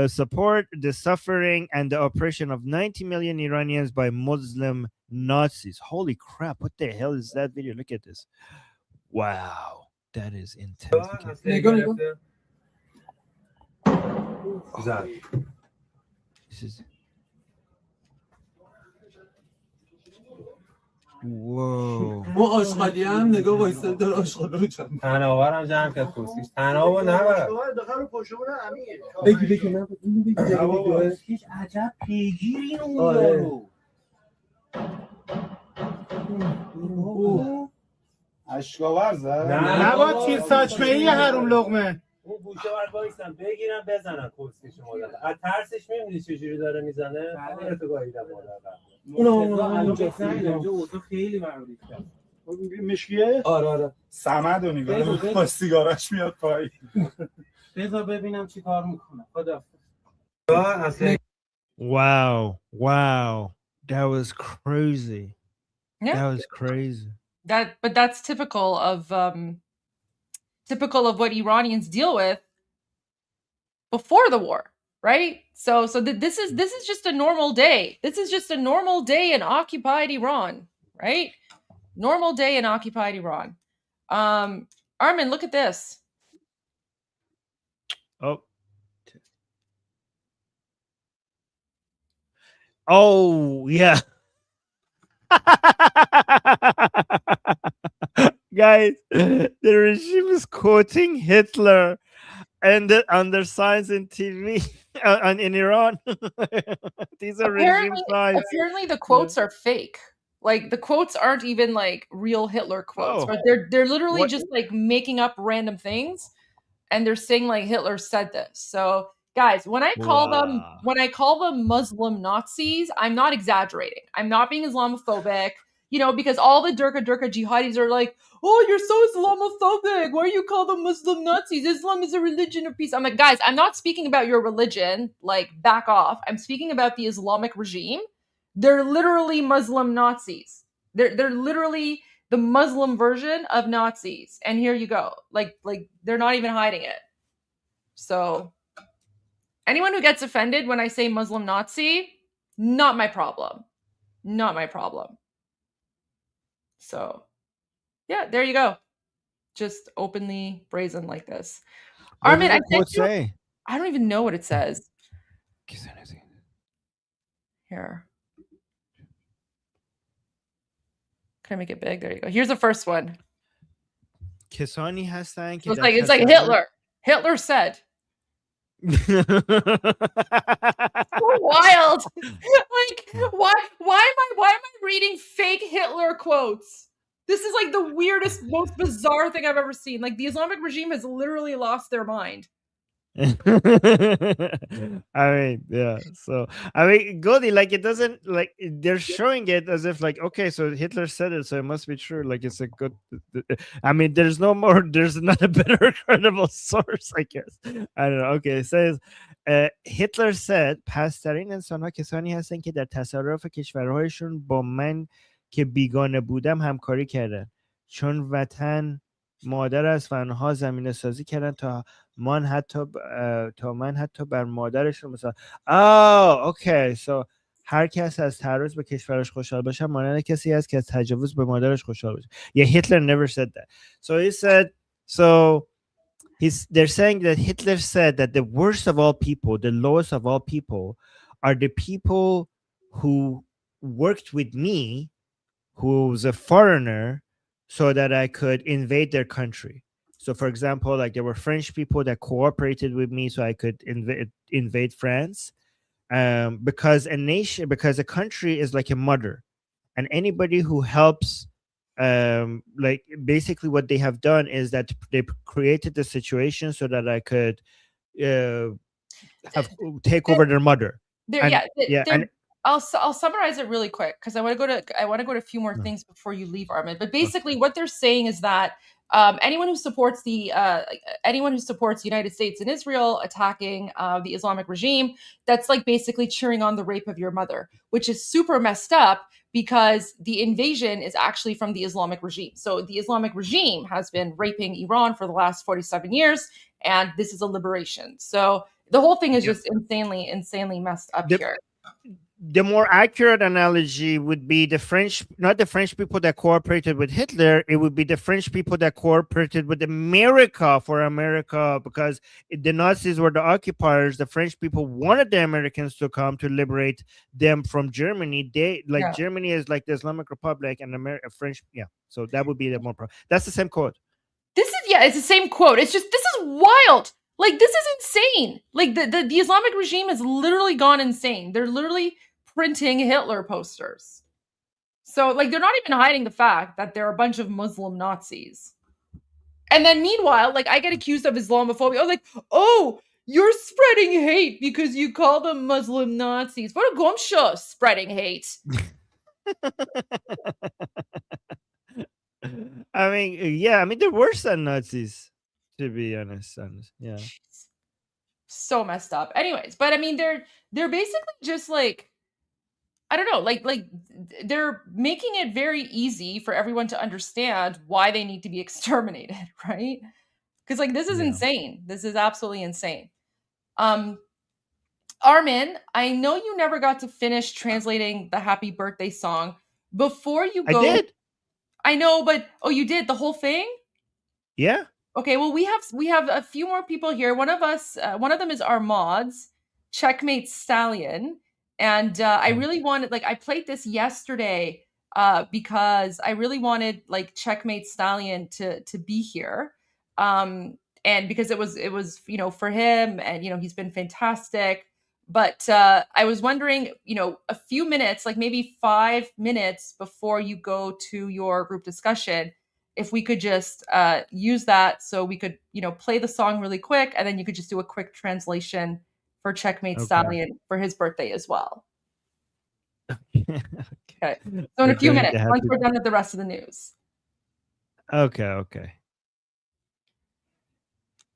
support: the suffering and the oppression of 90 million Iranians by Muslim Nazis. Holy crap! What the hell is that video? Look at this. Wow, that is intense. This is. Whoa. ما آشغالی هم نگاه وایساد داره آشغالی رو جمع تناورم جمع کرد پوستیش تناور نبر داخل پشمون امیر بگی من بگی هیچ عجب پیگیری اون دارو اشکاور زد نه با تیر ساچمه‌ای حروم لقمه اون گوشه باید وایسم بگیرم بزنم پوستیش مادر از ترسش می‌بینی چجوری داره میزنه خودت تو گاهیدم مادر اونجا اوضاع خیلی معروف کرد مشکیه؟ آره سمد رو نگاه با سیگارش میاد پایین بذار ببینم چی کار میکنه خدا Wow. That was crazy. Yeah. That was crazy. But that's typical of what Iranians deal with before the war, right? So this is just a normal day. This is just a normal day in occupied Iran, right? Normal day in occupied Iran. Armin, look at this. Oh yeah. Guys, the regime is quoting Hitler and on their signs in TV and in Iran. These are regime signs. Apparently the quotes are fake. Like the quotes aren't even like real Hitler quotes, but they're literally just like making up random things, and they're saying like Hitler said this. So guys, when I call them Muslim Nazis, I'm not exaggerating. I'm not being Islamophobic, because all the Durka jihadis are like, oh, you're so Islamophobic. Why do you call them Muslim Nazis? Islam is a religion of peace. I'm like, guys, I'm not speaking about your religion. Like, back off. I'm speaking about the Islamic regime. They're literally Muslim Nazis. They're literally the Muslim version of Nazis. And here you go. Like they're not even hiding it. So anyone who gets offended when I say Muslim Nazi, not my problem. Not my problem. So, yeah, there you go. just openly brazen like this. What Armin, does I the sent quote you. say? I don't even know what it says. Here. Can I make it big? There you go. Here's the first one. کسانی هستند که So در it's like تصور Hitler. Hitler said. So wild. Like, why am I reading fake Hitler quotes? This is like the weirdest, most bizarre thing I've ever seen. Like, the Islamic regime has literally lost their mind. I mean, yeah. So I mean, Goldie, like it doesn't like they're showing it as if like okay, so Hitler said it, so it must be true. Like it's a good. I mean, there's not a better credible source, I guess. I don't know. Okay, it says Hitler said پسترین انسان‌ها کسانی هستن که در تصرف کشورهایشون با من که بیگانه بودم همکاری کردن چون وطن مادر است و آنها زمینه سازی کردن تا من حتی بر مادرشون مثلا okay so هر کس از تعرض به کشورش خوشحال باشه مانند کسی است که از تجاوز به مادرش خوشحال باشه. Yeah, Hitler never said that. So he said they're saying that Hitler said that the worst of all people, the lowest of all people are the people who worked with me, who's a foreigner, so that I could invade their country. So, for example, like there were French people that cooperated with me so I could invade France, because a country is like a mother, and anybody who helps, like basically what they have done is that they created the situation so that I could take over their mother. I'll summarize it really quick because I want to go to a few more things before you leave, Armin. But basically, what they're saying is that anyone who supports the United States and Israel attacking the Islamic regime, that's like basically cheering on the rape of your mother, which is super messed up because the invasion is actually from the Islamic regime. So the Islamic regime has been raping Iran for the last 47 years, and this is a liberation. So the whole thing is just insanely messed up here. The more accurate analogy would be not the French people that cooperated with Hitler. It would be the French people that cooperated with America for America, because the Nazis were the occupiers. The French people wanted the Americans to come to liberate them from Germany. Germany is like the Islamic Republic and French. Yeah. So that would be the more that's the same quote. It's the same quote. It's just, this is wild. Like, this is insane. Like, the Islamic regime has literally gone insane. They're literally printing Hitler posters. So, like, they're not even hiding the fact that they're a bunch of Muslim Nazis. And then meanwhile, like, I get accused of Islamophobia. I was like, oh, you're spreading hate because you call them Muslim Nazis. What a gumshoe, spreading hate. I mean, they're worse than Nazis, to be honest. Yeah. So messed up. Anyways, but I mean, they're basically just like, I don't know, like they're making it very easy for everyone to understand why they need to be exterminated, right? Because like, this is insane. This is absolutely insane. Armin, I know you never got to finish translating the happy birthday song. Before you go, I did. I know, but you did the whole thing? Yeah. Okay, well, we have a few more people here. One of them is our mods, Checkmate Stallion, and I really wanted, like, I played this yesterday because I really wanted like Checkmate Stallion to be here, and because it was for him, and he's been fantastic. But I was wondering, a few minutes, like maybe 5 minutes before you go to your group discussion, if we could just use that so we could, play the song really quick, and then you could just do a quick translation for Checkmate Stallion for his birthday as well. Okay. So in a few minutes, once we're done with the rest of the news. Okay.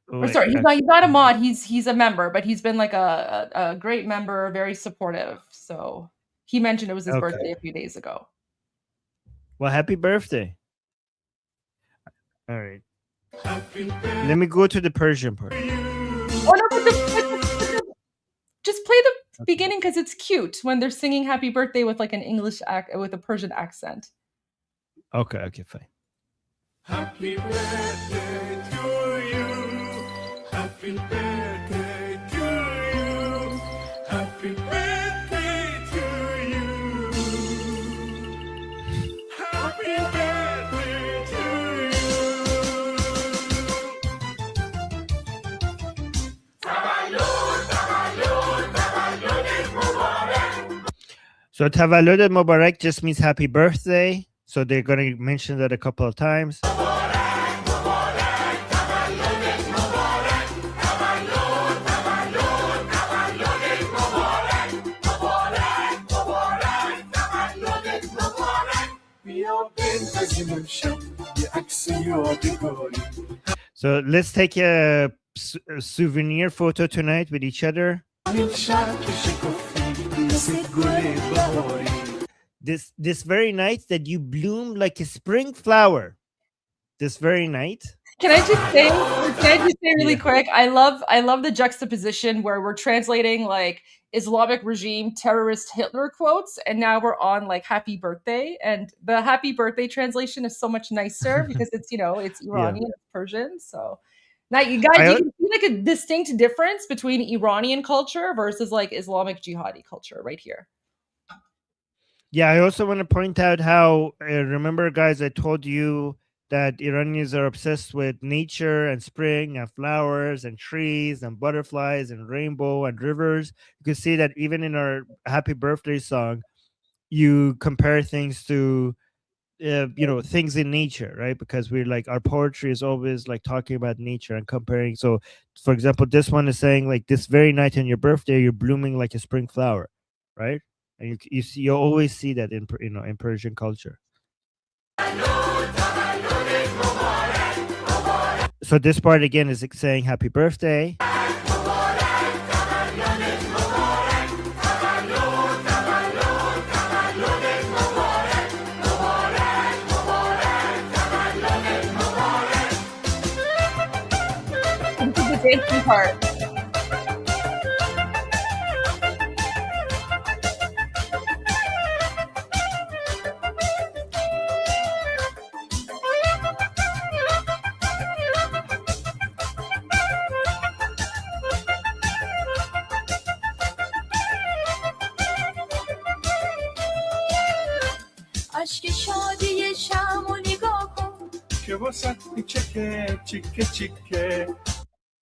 Or sorry, he's not a mod. He's a member, but he's been like a great member, very supportive. So he mentioned it was his birthday a few days ago. Well, happy birthday. All right. Let me go to the Persian part. Oh no, just play the beginning because it's cute when they're singing happy birthday with like an English with a Persian accent. Okay, fine. Happy birthday to you. Happy birthday to you. Happy birthday to you. Happy birthday to you. So Tavallud Mubarak just means happy birthday. So they're going to mention that a couple of times. So let's take a souvenir photo tonight with each other. This very night that you bloom like a spring flower. This very night. Can I just say really quick? I love the juxtaposition where we're translating like Islamic regime terrorist Hitler quotes, and now we're on like happy birthday, and the happy birthday translation is so much nicer because it's it's Iranian, it's Persian. So now you guys, you can see like a distinct difference between Iranian culture versus like Islamic jihadi culture right here. Yeah, I also want to point out how remember, guys, I told you that Iranians are obsessed with nature and spring and flowers and trees and butterflies and rainbow and rivers. You can see that even in our happy birthday song, you compare things to, things in nature, right? Because we're like, our poetry is always like talking about nature and comparing. So, for example, this one is saying like, this very night on your birthday, you're blooming like a spring flower, right? And you always see that in Persian culture. So this part again is saying happy birthday. This is the dancing part.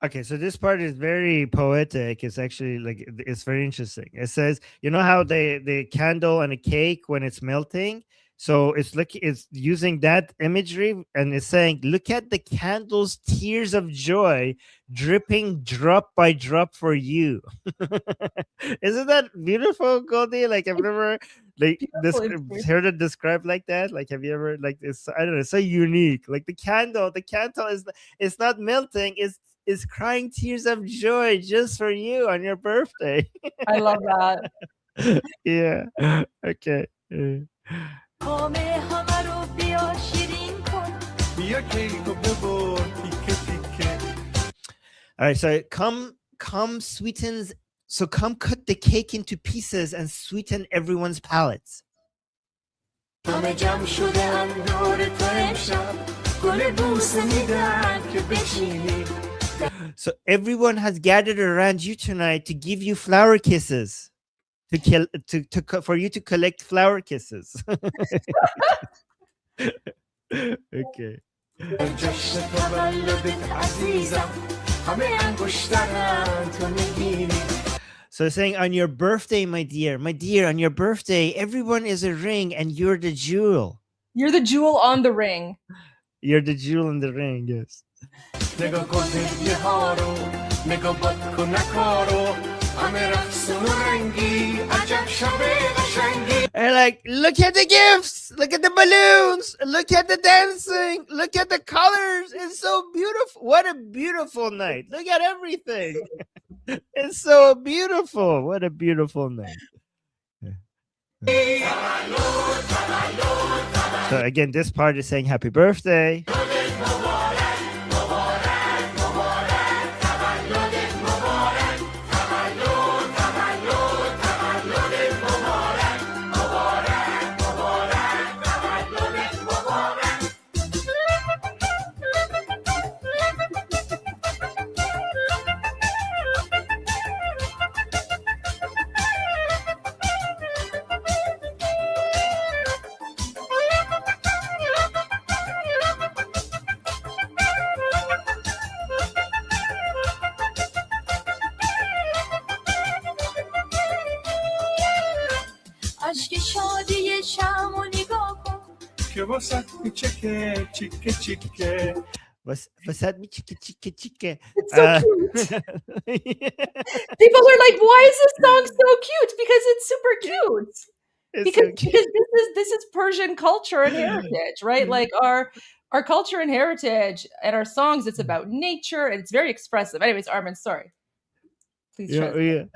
Okay, so this part is very poetic. It's actually like, it's very interesting. It says, you know how the candle and a cake when it's melting? So it's using that imagery, and it's saying, look at the candle's tears of joy dripping drop by drop for you. Isn't that beautiful, Goldie? Like, I've never heard it described like that. Like, have you ever, like, it's, I don't know, it's so unique. Like the candle is, it's not melting, it's crying tears of joy just for you on your birthday. I love that. Yeah. Okay. All right, so come sweetens. So come cut the cake into pieces and sweeten everyone's palates. So everyone has gathered around you tonight to give you flower kisses. For you to collect flower kisses. Okay. So saying, on your birthday, my dear, on your birthday, everyone is a ring and you're the jewel. You're the jewel on the ring. You're the jewel in the ring, yes. And like, look at the gifts, look at the balloons, look at the dancing, look at the colors. It's so beautiful. What a beautiful night. Look at everything. It's so beautiful. What a beautiful night. So again, this part is saying happy birthday. شادی شم و نگاه کن که واسط میچکه چیکه چیکه. واسط میچکه چیکه چیکه. It's so cute. People are like, why is this song so cute? Because it's super cute. Because this is Persian culture and heritage, right? Like our culture and heritage and our songs, it's about nature and it's very expressive. Anyways, Armin, sorry. Please translate.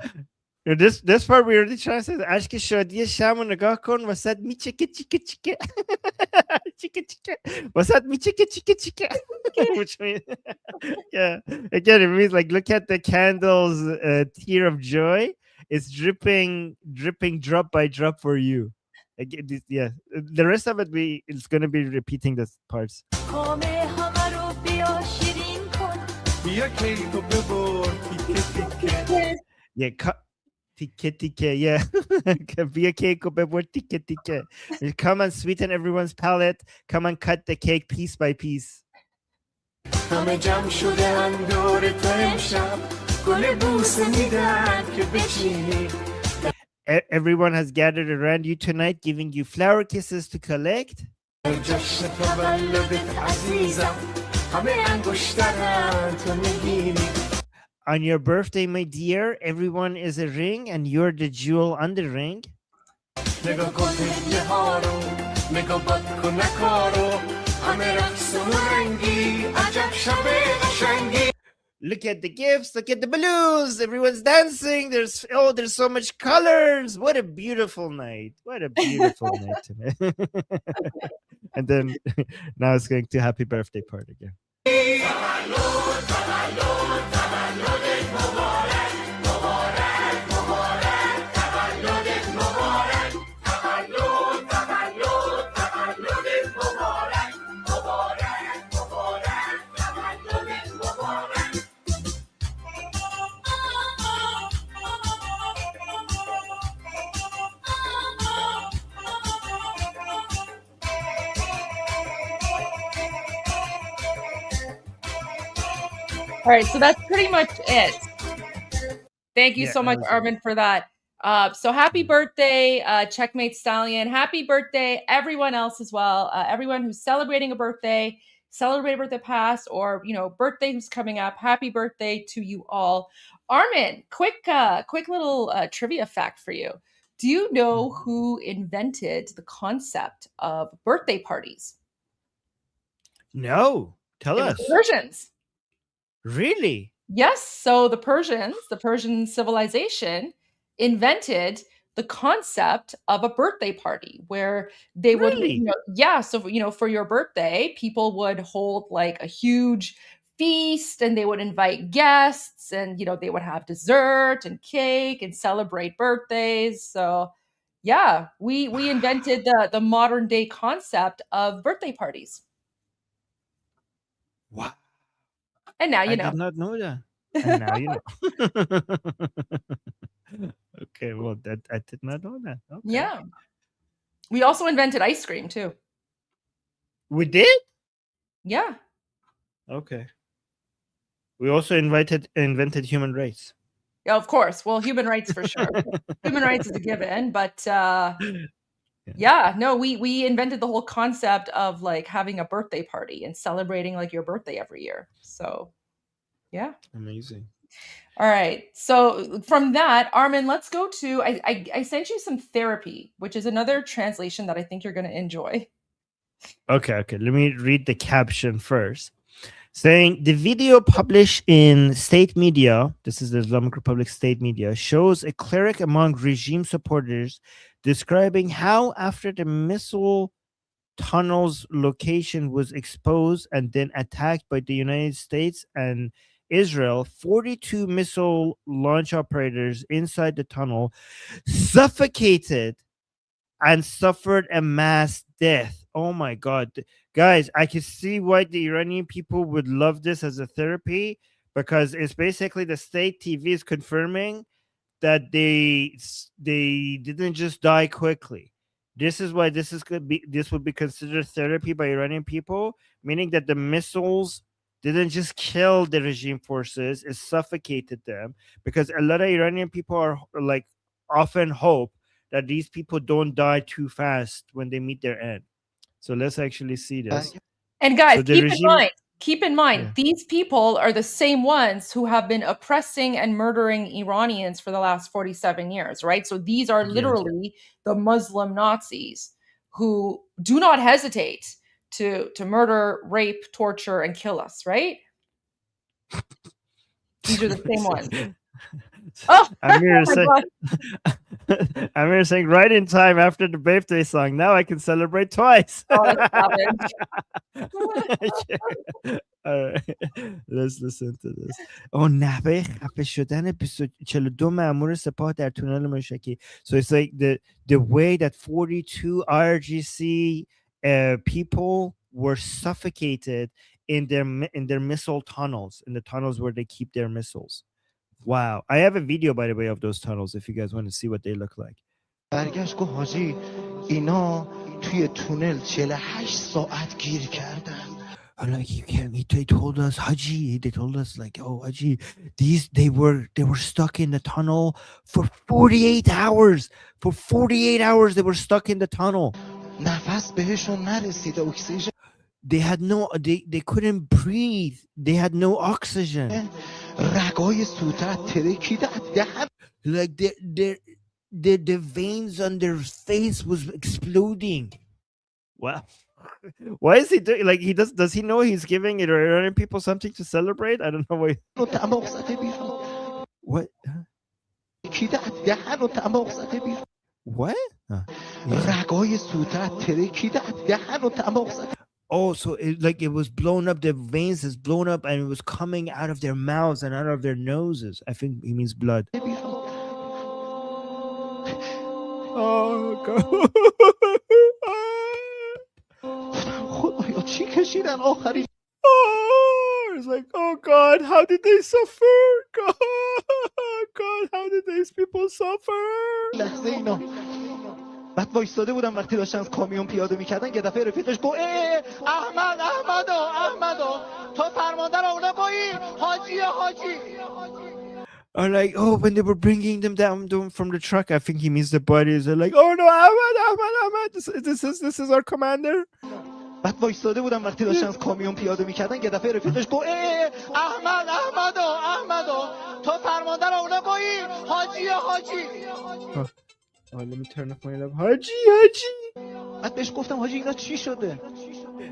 This part we already translated. اشک شادی شم و نگاه کن واسط میچکه چیکه چیکه. چیکه چیکه. واسط میچکه چیکه چیکه. Which means, yeah, again, it means like, look at the candle's tear of joy. It's dripping drop by drop for you. Again, yeah, the rest of it it's going to be repeating the parts. Yeah, tike tike, yeah. Via cake tike tike. Come and sweeten everyone's palate. Come and cut the cake piece by piece. همه جمع شده اندور تو امشب گل بوسه میدن که بچینی. Everyone has gathered around you tonight, giving you flower kisses to collect. جشن تولدت عزیزم همه انگشترن تو میگیری. On your birthday, my dear, everyone is a ring and you're the jewel on the ring. نگاه کن هدیه ها رو نگاه باد کن نکارو همه رقصون رنگی عجب شب قشنگی. Look at the gifts, look at the balloons, everyone's dancing. There's so much colors. What a beautiful night. What a beautiful night tonight. And then now it's going to happy birthday part again. All right, so that's pretty much it. Thank you so much, that was Armin, for that. So happy birthday, Checkmate Stallion. Happy birthday, everyone else as well. Everyone who's celebrating a birthday, celebrate a birthday past, or birthday who's coming up. Happy birthday to you all. Armin, quick little trivia fact for you. Do you know who invented the concept of birthday parties? No, tell It was us. the Persians. Really? Yes. So the Persian civilization invented the concept of a birthday party where they would, Really? So, for your birthday, people would hold like a huge feast and they would invite guests and, they would have dessert and cake and celebrate birthdays. So yeah, we invented the modern day concept of birthday parties. Wow. And now you I know. did not know that. And now you know. Okay, well, that I did not know that. Okay. Yeah. We also invented ice cream too. We did? Yeah. Okay. We also invented human rights. Yeah, of course. Well, human rights for sure. Human rights is a given, but we invented the whole concept of like having a birthday party and celebrating like your birthday every year. So, yeah. Amazing. All right. So from that, Armin, let's go to I sent you some therapy, which is another translation that I think you're going to enjoy. Okay. Let me read the caption first. Saying the video published in state media, this is the Islamic Republic state media, shows a cleric among regime supporters describing how after the missile tunnel's location was exposed and then attacked by the United States and Israel, 42 missile launch operators inside the tunnel suffocated and suffered a mass death. Oh my God. Guys, I can see why the Iranian people would love this as a therapy, because it's basically the state TV is confirming that they didn't just die quickly. This is why this would be considered therapy by Iranian people, meaning that the missiles didn't just kill the regime forces, it suffocated them, because a lot of Iranian people are like often hope that these people don't die too fast when they meet their end. So let's actually see this. And guys, So the keep in mind, these people are the same ones who have been oppressing and murdering Iranians for the last 47 years, right? So these are literally the Muslim Nazis who do not hesitate to murder, rape, torture, and kill us, right? These are the same ones. Amir my God. Amir saying right in time after the birthday song. Now I can celebrate twice. Oh, that's savage. All right. Let's listen to this. نحوه خفه شدن 42 مأمور سپاه در تونل موشکی. So it's like the way that 42 IRGC people were suffocated in their missile tunnels, in the tunnels where they keep their missiles. Wow. I have a video, by the way, of those tunnels if you guys want to see what they look like. برگشت گفت حاجی اینا توی تونل 48 ساعت گیر کردن. Like they told us, Haji, they told us like, oh, Haji, they were stuck in the tunnel for 48 hours. For 48 hours they were stuck in the tunnel. نفس بهشون نرسید اکسیژن. They had no, they couldn't breathe. They had no oxygen. رگای سوتت ترکیدن دهن. Like the veins on their face was exploding. Wow. Why is he doing like he does he know he's giving Iranian people something to celebrate? I don't know why. What? What? Oh, so it was blown up, the veins is blown up and it was coming out of their mouths and out of their noses. I think he means blood. Oh God. Oh, it's like, oh God, how did they suffer? God, how did these people suffer? بعد وایستاده بودم وقتی داشتن از کامیون پیاده میکردن یه دفعه رفیقش گفت احمدو تو فرمانده رو اونه بایی حاجی. Or like, oh, when they were bringing them down from the truck, I think he means the bodies. They're like, oh no, Ahmad, this is our commander. بعد وایستاده بودم وقتی داشتن از کامیون پیاده میکردن یه دفعه رفیقش گفت احمدو تو فرمانده رو اونه بایی حاجی. Oh, let me turn off my love. Haji. بعد بهش گفتم حاجی اینا چی شده؟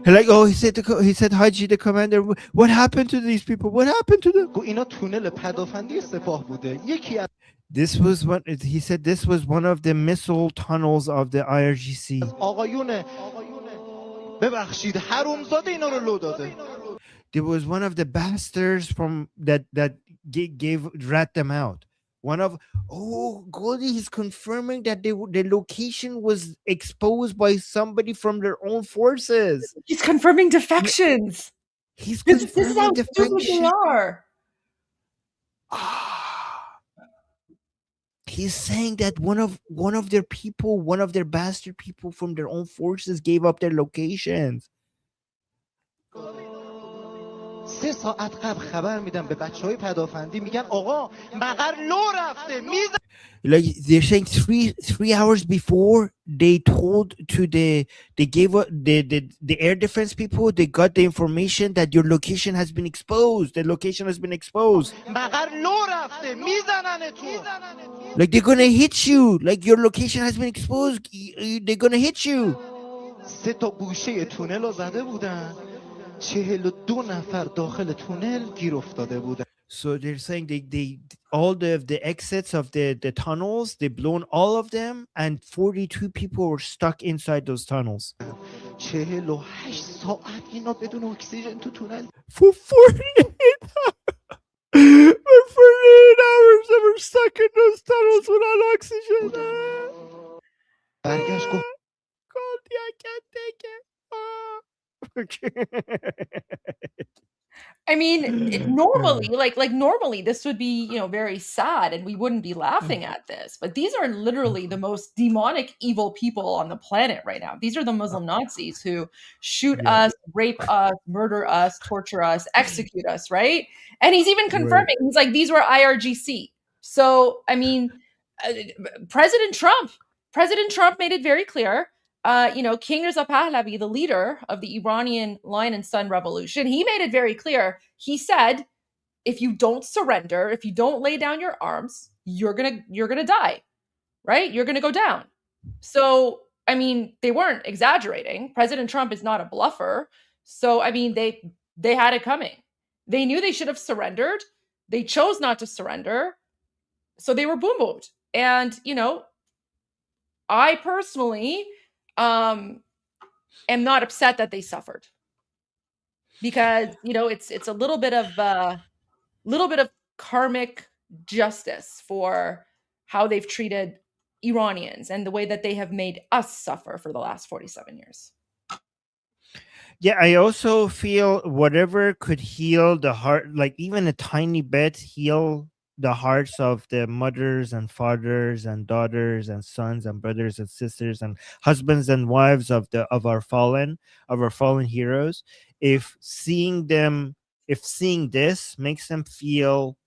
Like, oh, he said Haji, the commander. What happened to these people? What happened to them? اینا تونل پدافندی سپاه بوده. یکی از This was what he said. This was one of the missile tunnels of the IRGC. آقایونه ببخشید حرومزاده اینا رو لو داده. There was one of the bastards from that rat them out. Goldie, he's confirming that the location was exposed by somebody from their own forces. He's confirming defections. He's confirming this is how defections. stupid they are. He's saying that one of their people, one of their bastard people from their own forces gave up their locations. 3 ساعت قبل خبر میدم به بچهای پدافندی میگن آقا مقر لو رفته میزن. Like they're saying 3 hours before they told to they gave the air defense people, they got the information that your location has been exposed. The location has been exposed. مقر لو رفته میزننتون. Like they're gonna hit you. Like your location has been exposed. They're gonna hit you. 3 تا گوشه تونل رو زده بودن. 42 نفر داخل تونل گیر افتاده بودن. So they're saying they all the exits of the tunnels, they blown all of them, and 42 people were stuck inside those tunnels. 48 ساعت اینا بدون اکسیژن تو تونل. For 48 hours they were stuck in those tunnels without oxygen. برگشت گفت Goldie, I can't take it. I mean, normally this would be, very sad and we wouldn't be laughing at this. But these are literally the most demonic, evil people on the planet right now. These are the Muslim Nazis who shoot us, rape us, murder us, torture us, execute us, right? And he's even confirming, he's like, these were IRGC. So, I mean, President President Trump made it very clear. King Reza Pahlavi, the leader of the Iranian Lion and Sun Revolution, he made it very clear. He said, if you don't surrender, if you don't lay down your arms, you're gonna die, right? You're gonna go down. So, I mean, they weren't exaggerating. President Trump is not a bluffer. So, I mean, they had it coming. They knew they should have surrendered. They chose not to surrender. So they were boom boomed. And, I personally am not upset that they suffered, because it's a little bit of karmic justice for how they've treated Iranians and the way that they have made us suffer for the last 47 years. Yeah, I also feel whatever could heal the heart, like even a tiny bit, heal the hearts of the mothers and fathers and daughters and sons and brothers and sisters and husbands and wives of our fallen heroes. If seeing this makes them feel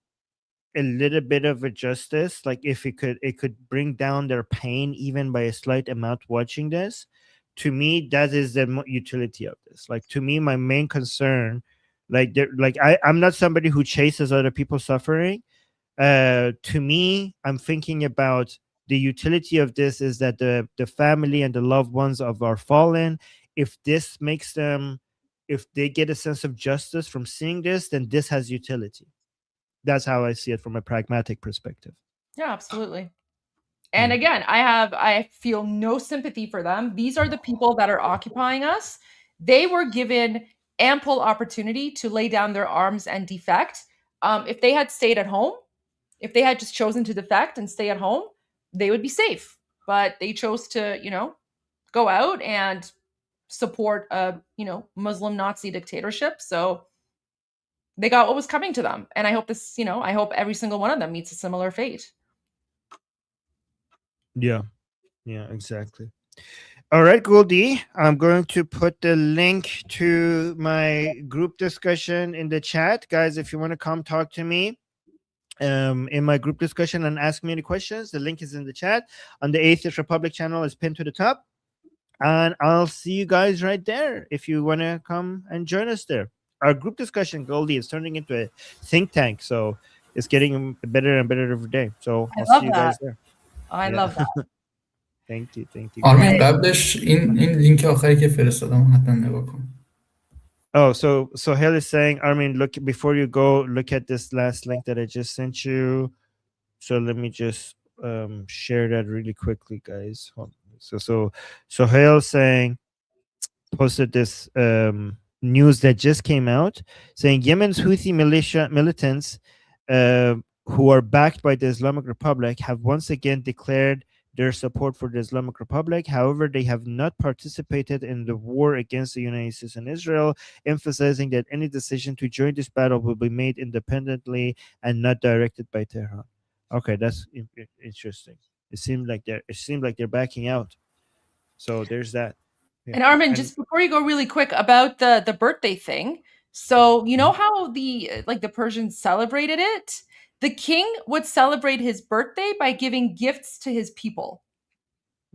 a little bit of a justice, like if it could bring down their pain even by a slight amount watching this, to me that is the utility of this. Like, to me, my main concern, I'm not somebody who chases other people suffering. To me, I'm thinking about the utility of this is that the family and the loved ones of our fallen, if this makes them, if they get a sense of justice from seeing this, then this has utility. That's how I see it from a pragmatic perspective. Yeah, absolutely. And again, I feel no sympathy for them. These are the people that are occupying us. They were given ample opportunity to lay down their arms and defect. If they had stayed at home, if they had just chosen to defect and stay at home, they would be safe. But they chose to, go out and support a, Muslim Nazi dictatorship. So they got what was coming to them. And I hope I hope every single one of them meets a similar fate. Yeah, exactly. All right, Goldie, I'm going to put the link to my group discussion in the chat. Guys, if you want to come talk to me in my group discussion and ask me any questions, the link is in the chat. On the Atheist Republic channel is pinned to the top. And I'll see you guys right there if you want to come and join us there. Our group discussion, Goldie, is turning into a think tank. So it's getting better and better every day. So I'll see you guys there. I love that. Thank you. آرمین قبلش این لینک آخری که فرستادم حتما نگاه کن. Oh, so Sohail is saying, Armin, look, before you go, look at this last link that I just sent you. So let me just share that really quickly, guys. So Sohail saying, posted this news that just came out saying Yemen's Houthi militants who are backed by the Islamic Republic have once again declared their support for the Islamic Republic. However, they have not participated in the war against the United States and Israel, emphasizing that any decision to join this battle will be made independently and not directed by Tehran. Okay, that's interesting. It seemed like they're backing out. So there's that. Yeah. And Armin, just before you go, really quick about the birthday thing. So you know how the Persians celebrated it? The king would celebrate his birthday by giving gifts to his people.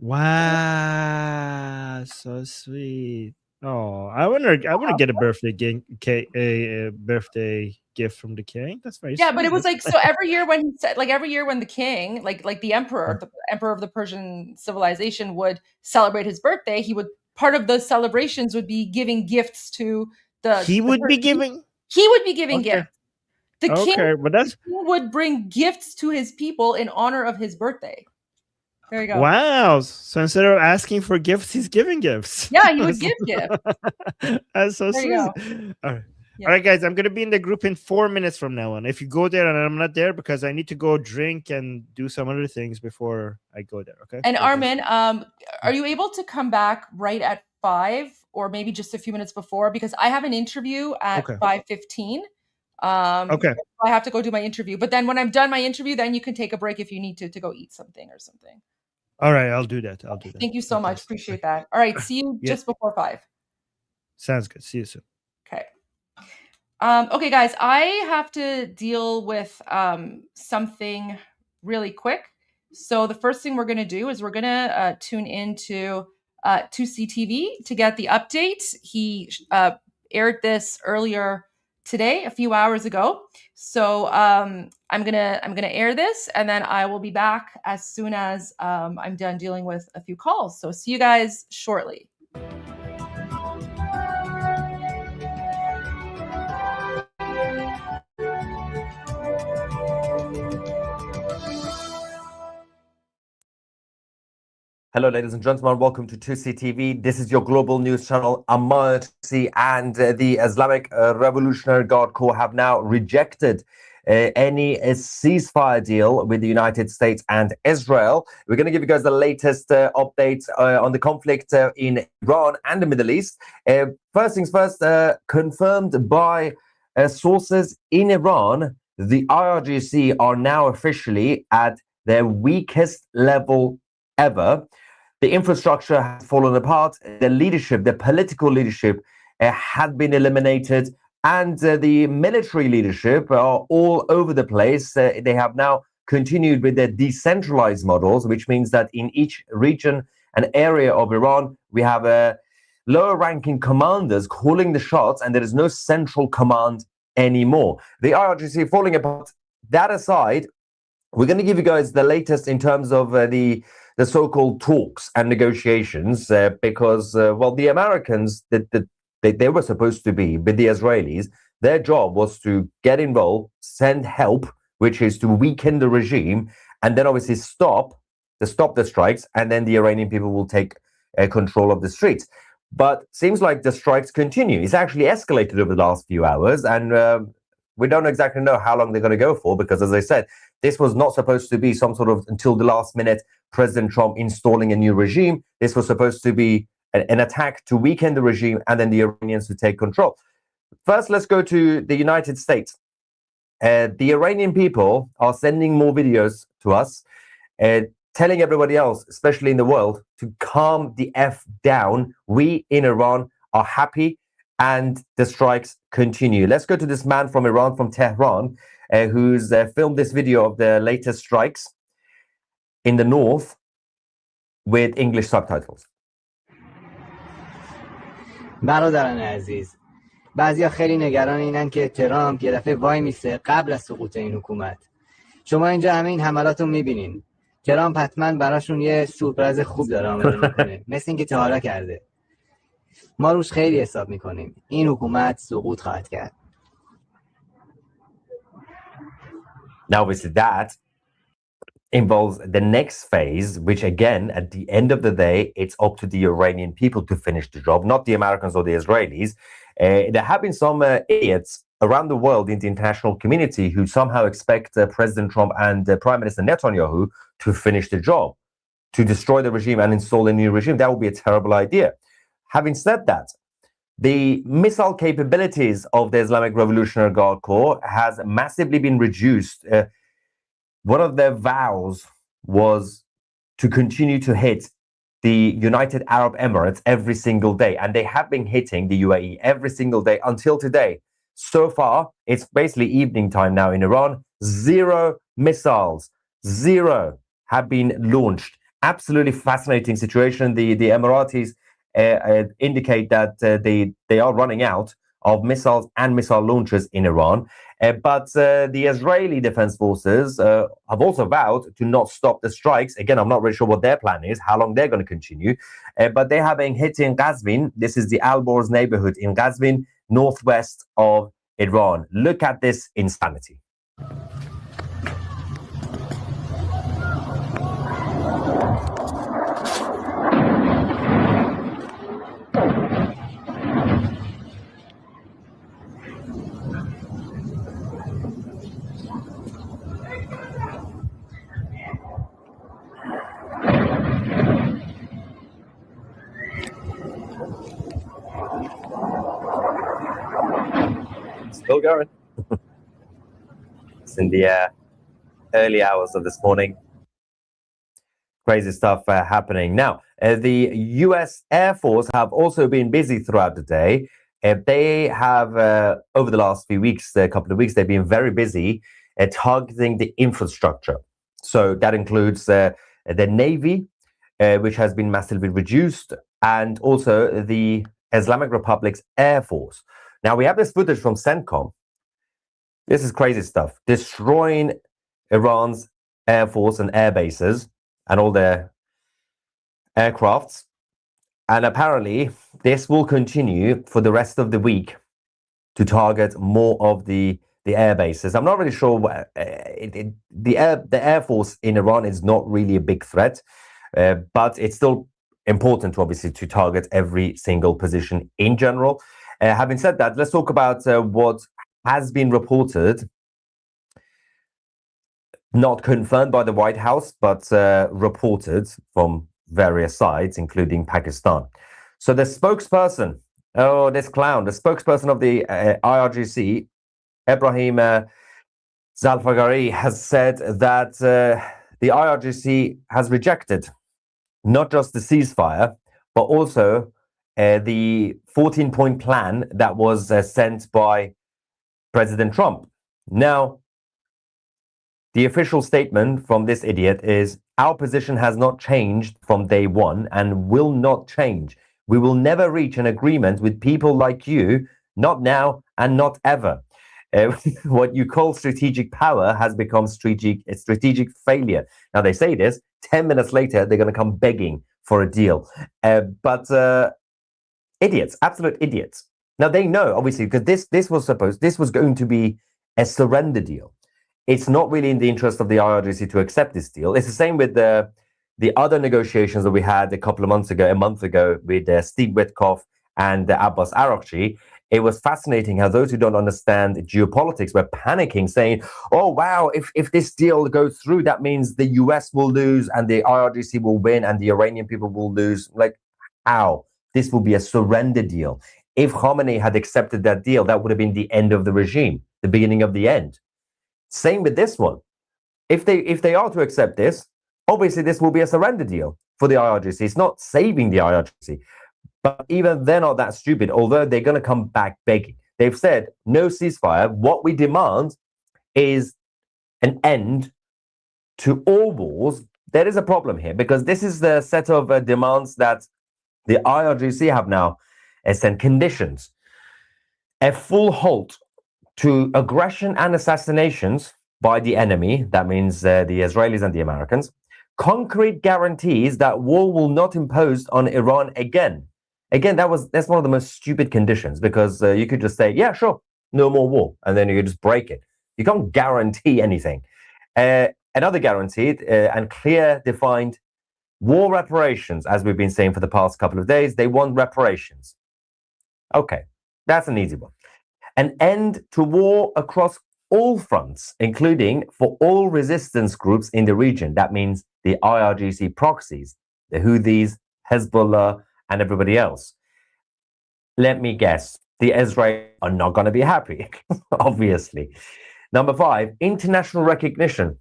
Wow, so sweet. Oh, I want to get a birthday gift from the king. That's very yeah, sweet. But it was like, so every year when he said, like every year when the king, like the emperor of the Persian civilization would celebrate his birthday, part of the celebrations would be giving gifts to He would be giving gifts. The king would bring gifts to his people in honor of his birthday. There you go. Wow. So instead of asking for gifts, he's giving gifts. Yeah, he would give gifts. That's so sweet. All right. Yeah. All right, guys, I'm going to be in the group in 4 minutes from now on. If you go there and I'm not there, because I need to go drink and do some other things before I go there, okay? And Armin, are you able to come back right at 5 or maybe just a few minutes before? Because I have an interview at 5:15. Okay. I have to go do my interview. But then when I'm done my interview, then you can take a break if you need to go eat something or something. All right, I'll do that. Thank you so much. Appreciate that. All right, see you just before 5. Sounds good. See you soon. Okay. Okay, guys, I have to deal with something really quick. So the first thing we're going to do is we're going to tune into 2CTV to get the update. He aired this earlier today, a few hours ago. So I'm gonna air this, and then I will be back as soon as I'm done dealing with a few calls. So see you guys shortly. Hello, ladies and gentlemen. Welcome to 2CTV. This is your global news channel. Montage and the Islamic Revolutionary Guard Corps have now rejected any ceasefire deal with the United States and Israel. We're going to give you guys the latest updates on the conflict in Iran and the Middle East. First things first, confirmed by sources in Iran, the IRGC are now officially at their weakest level ever. The infrastructure has fallen apart. The leadership, the political leadership, had been eliminated, and the military leadership are all over the place. They have now continued with their decentralized models, which means that in each region and area of Iran, we have lower-ranking commanders calling the shots, and there is no central command anymore. The IRGC falling apart. That aside, we're going to give you guys the latest in terms of the so-called talks and negotiations, because, well, the Americans, they were supposed to be with the Israelis. Their job was to get involved, send help, which is to weaken the regime, and then obviously stop the strikes, and then the Iranian people will take control of the streets. But seems like the strikes continue. It's actually escalated over the last few hours, and we don't exactly know how long they're going to go for, because, as I said, this was not supposed to be some sort of until the last minute President Trump installing a new regime. This was supposed to be an attack to weaken the regime and then the Iranians to take control. First, let's go to the United States. The Iranian people are sending more videos to us, telling everybody else, especially in the world, to calm the F down. We in Iran are happy, and the strikes continue. Let's go to this man from Iran, from Tehran, who's filmed this video of the latest strikes in the north with English subtitles. برادران عزیز، بعضیا خیلی نگران اینن که ترامپ یه دفعه وای میسه قبل از سقوط این حکومت. شما اینجا همه این حملات رو میبینین. ترامپ حتما براشون یه سورپرایز خوب داره آماده میکنه، مثل اینکه تا حالا کرده. ما روش خیلی حساب میکنیم. این حکومت سقوط خواهد کرد. Now, obviously, that involves the next phase, which again, at the end of the day, it's up to the Iranian people to finish the job, not the Americans or the Israelis. There have been some idiots around the world in the international community who somehow expect President Trump and Prime Minister Netanyahu to finish the job, to destroy the regime and install a new regime. That would be a terrible idea. Having said that, the missile capabilities of the Islamic Revolutionary Guard Corps has massively been reduced. One of their vows was to continue to hit the United Arab Emirates every single day, and they have been hitting the UAE every single day until today. So far, it's basically evening time now in Iran. 0 missiles, 0 have been launched. Absolutely fascinating situation. The Emiratis indicate that they are running out of missiles and missile launchers in Iran. But the Israeli Defense Forces have also vowed to not stop the strikes. Again, I'm not really sure what their plan is, how long they're going to continue. But they have been hitting Qazvin. This is the Al-Borz neighborhood in Qazvin, northwest of Iran. Look at this insanity. Still going. It's in the early hours of this morning. Crazy stuff happening. Now, the U.S. Air Force have also been busy throughout the day. They have, over the last few weeks, a couple of weeks, they've been very busy targeting the infrastructure. So that includes the Navy, which has been massively reduced, and also the Islamic Republic's Air Force. Now, we have this footage from CENTCOM. This is crazy stuff. Destroying Iran's Air Force and air bases and all their aircrafts. And apparently, this will continue for the rest of the week to target more of the air bases. I'm not really sure what, the Air Force in Iran is not really a big threat, but it's still important, obviously, to target every single position in general. Having said that, let's talk about what has been reported, not confirmed by the White House, but reported from various sides, including Pakistan. So the spokesperson, this clown, the spokesperson of the IRGC, Ibrahim Zalfagari, has said that the IRGC has rejected not just the ceasefire, but also the 14-point plan that was sent by President Trump. Now, the official statement from this idiot is, our position has not changed from day one and will not change. We will never reach an agreement with people like you, not now and not ever. What you call strategic power has become strategic failure. Now, they say this, 10 minutes later, they're going to come begging for a deal. But idiots, absolute idiots. Now, they know, obviously, because this was going to be a surrender deal. It's not really in the interest of the IRGC to accept this deal. It's the same with the other negotiations that we had a month ago with Steve Witkoff and Abbas Araghchi. It was fascinating how those who don't understand geopolitics were panicking, saying, oh, wow, if this deal goes through, that means the US will lose and the IRGC will win and the Iranian people will lose. Like, how? This will be a surrender deal. If Khamenei had accepted that deal, that would have been the end of the regime, the beginning of the end. Same with this one. If they are to accept this, obviously this will be a surrender deal for the IRGC. It's not saving the IRGC. But even they're not that stupid, although they're going to come back begging. They've said, no ceasefire. What we demand is an end to all wars. There is a problem here, because this is the set of demands that the IRGC have now sent conditions. A full halt to aggression and assassinations by the enemy, that means the Israelis and the Americans, concrete guarantees that war will not impose on Iran again. Again, that's one of the most stupid conditions, because you could just say, yeah, sure, no more war, and then you could just break it. You can't guarantee anything. Another guaranteed and clear defined war reparations, as we've been saying for the past couple of days. They want reparations. Okay, that's an easy one. An end to war across all fronts, including for all resistance groups in the region. That means the IRGC proxies, the Houthis, Hezbollah, and everybody else. Let me guess, the Israelis are not going to be happy, obviously. Number 5, international recognition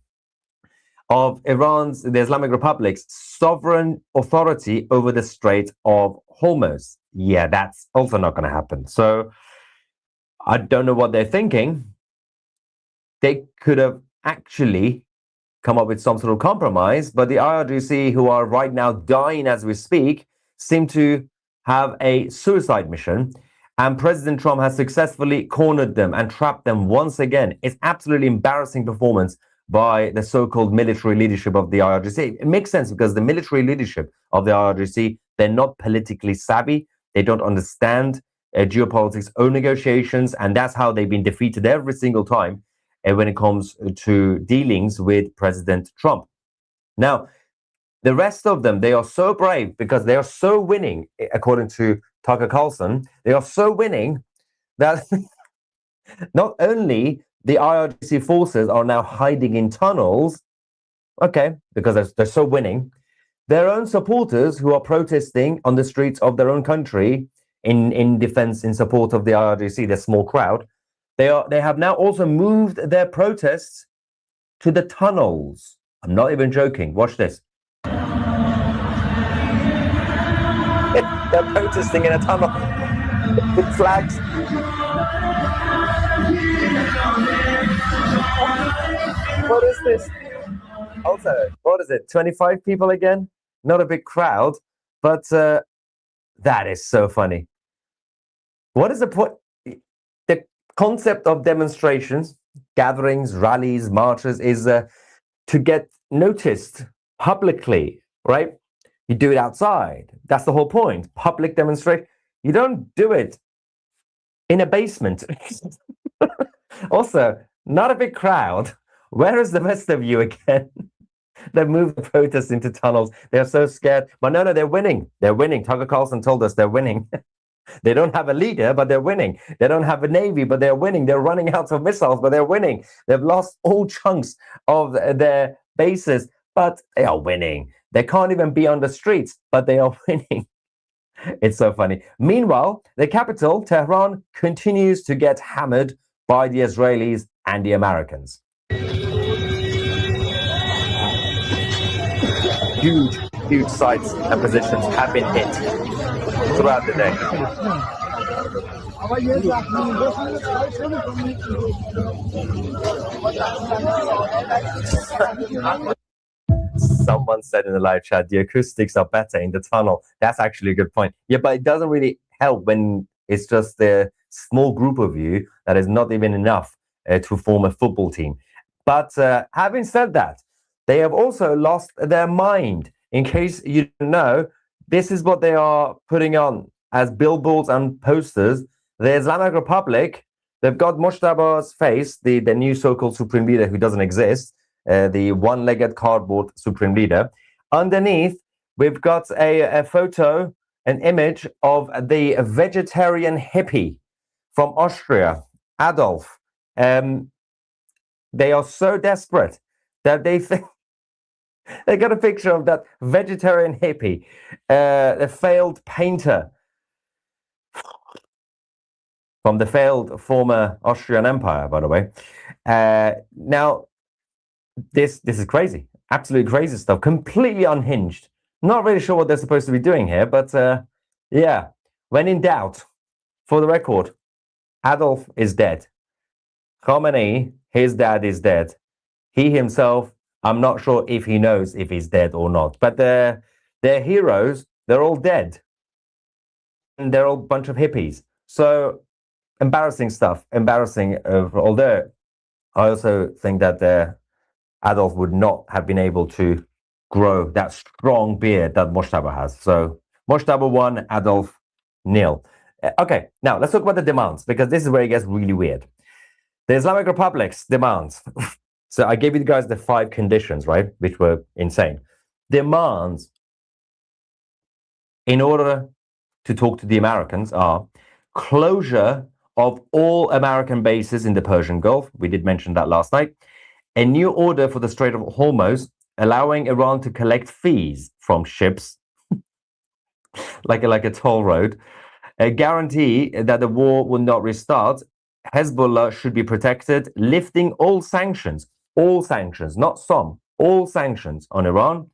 of Iran's, the Islamic Republic's sovereign authority over the Strait of Hormuz. Yeah, that's also not going to happen. So I don't know what they're thinking. They could have actually come up with some sort of compromise, but the IRGC, who are right now dying as we speak, seem to have a suicide mission, and President Trump has successfully cornered them and trapped them once again. It's absolutely embarrassing performance by the so-called military leadership of the IRGC. It makes sense, because the military leadership of the IRGC, they're not politically savvy. They don't understand geopolitics or negotiations, and that's how they've been defeated every single time when it comes to dealings with President Trump. Now, the rest of them, they are so brave because they are so winning, according to Tucker Carlson. They are so winning that not only the IRGC forces are now hiding in tunnels, okay, because they're so winning, their own supporters who are protesting on the streets of their own country in defense, in support of the IRGC, the small crowd, they have now also moved their protests to the tunnels. I'm not even joking. Watch this. They're protesting in a tunnel with flags. What is this? Also, what is it? 25 people again? Not a big crowd, but that is so funny. What is the point? The concept of demonstrations, gatherings, rallies, marches is to get noticed publicly, right? You do it outside. That's the whole point. Public demonstration. You don't do it in a basement. Also, not a big crowd. Where is the rest of you again? They moved the protests into tunnels. They're so scared. But no, they're winning. They're winning. Tucker Carlson told us they're winning. They don't have a leader, but they're winning. They don't have a navy, but they're winning. They're running out of missiles, but they're winning. They've lost all chunks of their bases, but they are winning. They can't even be on the streets, but they are winning. It's so funny. Meanwhile, the capital, Tehran, continues to get hammered by the Israelis and the Americans. Huge sites and positions have been hit throughout the day. Someone said in the live chat, the acoustics are better in the tunnel. That's actually a good point. Yeah, but it doesn't really help when it's just a small group of you that is not even enough to form a football team. But having said that, they have also lost their mind. In case you don't know, this is what they are putting on as billboards and posters. The Islamic Republic, they've got Mojtaba's face, the new so-called supreme leader who doesn't exist, the one-legged cardboard supreme leader. Underneath, we've got a photo, an image of the vegetarian hippie from Austria, Adolf. They are so desperate that they think they got a picture of that vegetarian hippie, a failed painter from the failed former Austrian Empire, by the way. Now, this is crazy, absolutely crazy stuff, completely unhinged. Not really sure what they're supposed to be doing here, but yeah, when in doubt, for the record, Adolf is dead. Khomeini, his dad is dead. He himself, I'm not sure if he knows if he's dead or not, but their heroes, they're all dead. And they're all a bunch of hippies. So embarrassing stuff, embarrassing. Although I also think that Adolf would not have been able to grow that strong beard that Mojtaba has. So Mojtaba 1, Adolf 0. Okay, now let's talk about the demands, because this is where it gets really weird. The Islamic Republic's demands. So I gave you guys the 5 conditions, right, which were insane. Demands in order to talk to the Americans are closure of all American bases in the Persian Gulf. We did mention that last night. A new order for the Strait of Hormuz, allowing Iran to collect fees from ships, like a toll road. A guarantee that the war will not restart. Hezbollah should be protected, lifting all sanctions, not some, all sanctions on Iran,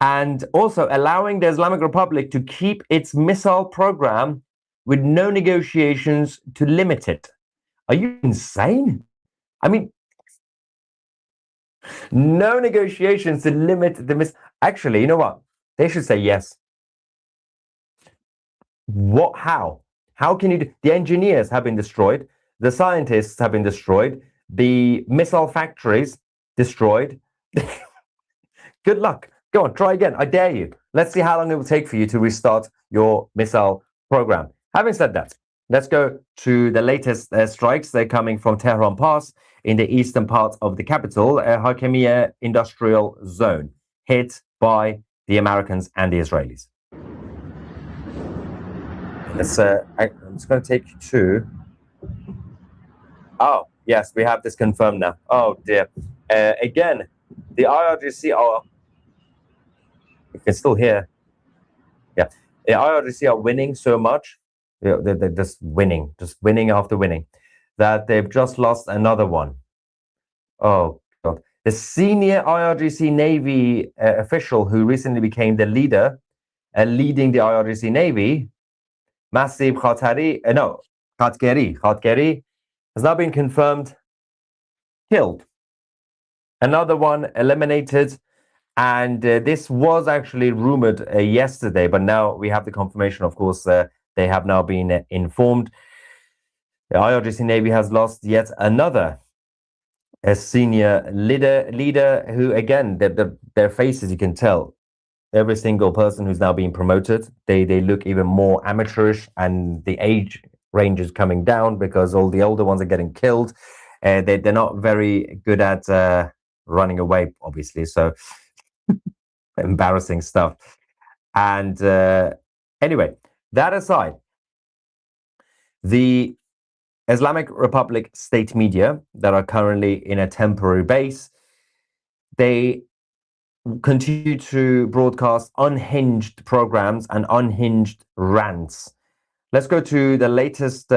and also allowing the Islamic Republic to keep its missile program with no negotiations to limit it. Are you insane? I mean, no negotiations to limit the missile. Actually, you know what? They should say yes. What? How? How can you do? The engineers have been destroyed. The scientists have been destroyed. The missile factories destroyed. Good luck. Go on, try again. I dare you. Let's see how long it will take for you to restart your missile program. Having said that, let's go to the latest strikes. They're coming from Tehran Pass in the eastern part of the capital, Hakemiyeh industrial zone, hit by the Americans and the Israelis. I'm just going to take you to... Oh, yes, we have this confirmed now. Oh, dear. Again, the IRGC are... You can still hear. Yeah. The IRGC are winning so much. They're just winning after winning, that they've just lost another one. Oh, God. The senior IRGC Navy official who recently became the leader, leading the IRGC Navy, Masib Khatgeri, has now been confirmed killed. Another one eliminated. And this was actually rumored yesterday, but now we have the confirmation. Of course, they have now been informed. The IRGC Navy has lost yet another senior leader who, again, their faces, you can tell. Every single person who's now being promoted, they look even more amateurish, and the age range is coming down because all the older ones are getting killed. They're not very good at running away, obviously. So embarrassing stuff. And anyway, that aside, the Islamic Republic state media that are currently in a temporary base, they continue to broadcast unhinged programs and unhinged rants. Let's go to the latest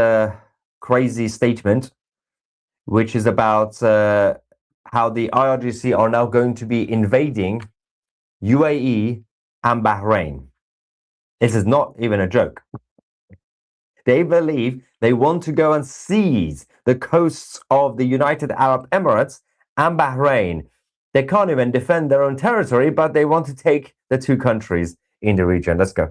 crazy statement, which is about how the IRGC are now going to be invading UAE and Bahrain. This is not even a joke. They believe they want to go and seize the coasts of the United Arab Emirates and Bahrain. They can't even defend their own territory, but they want to take the two countries in the region. Let's go.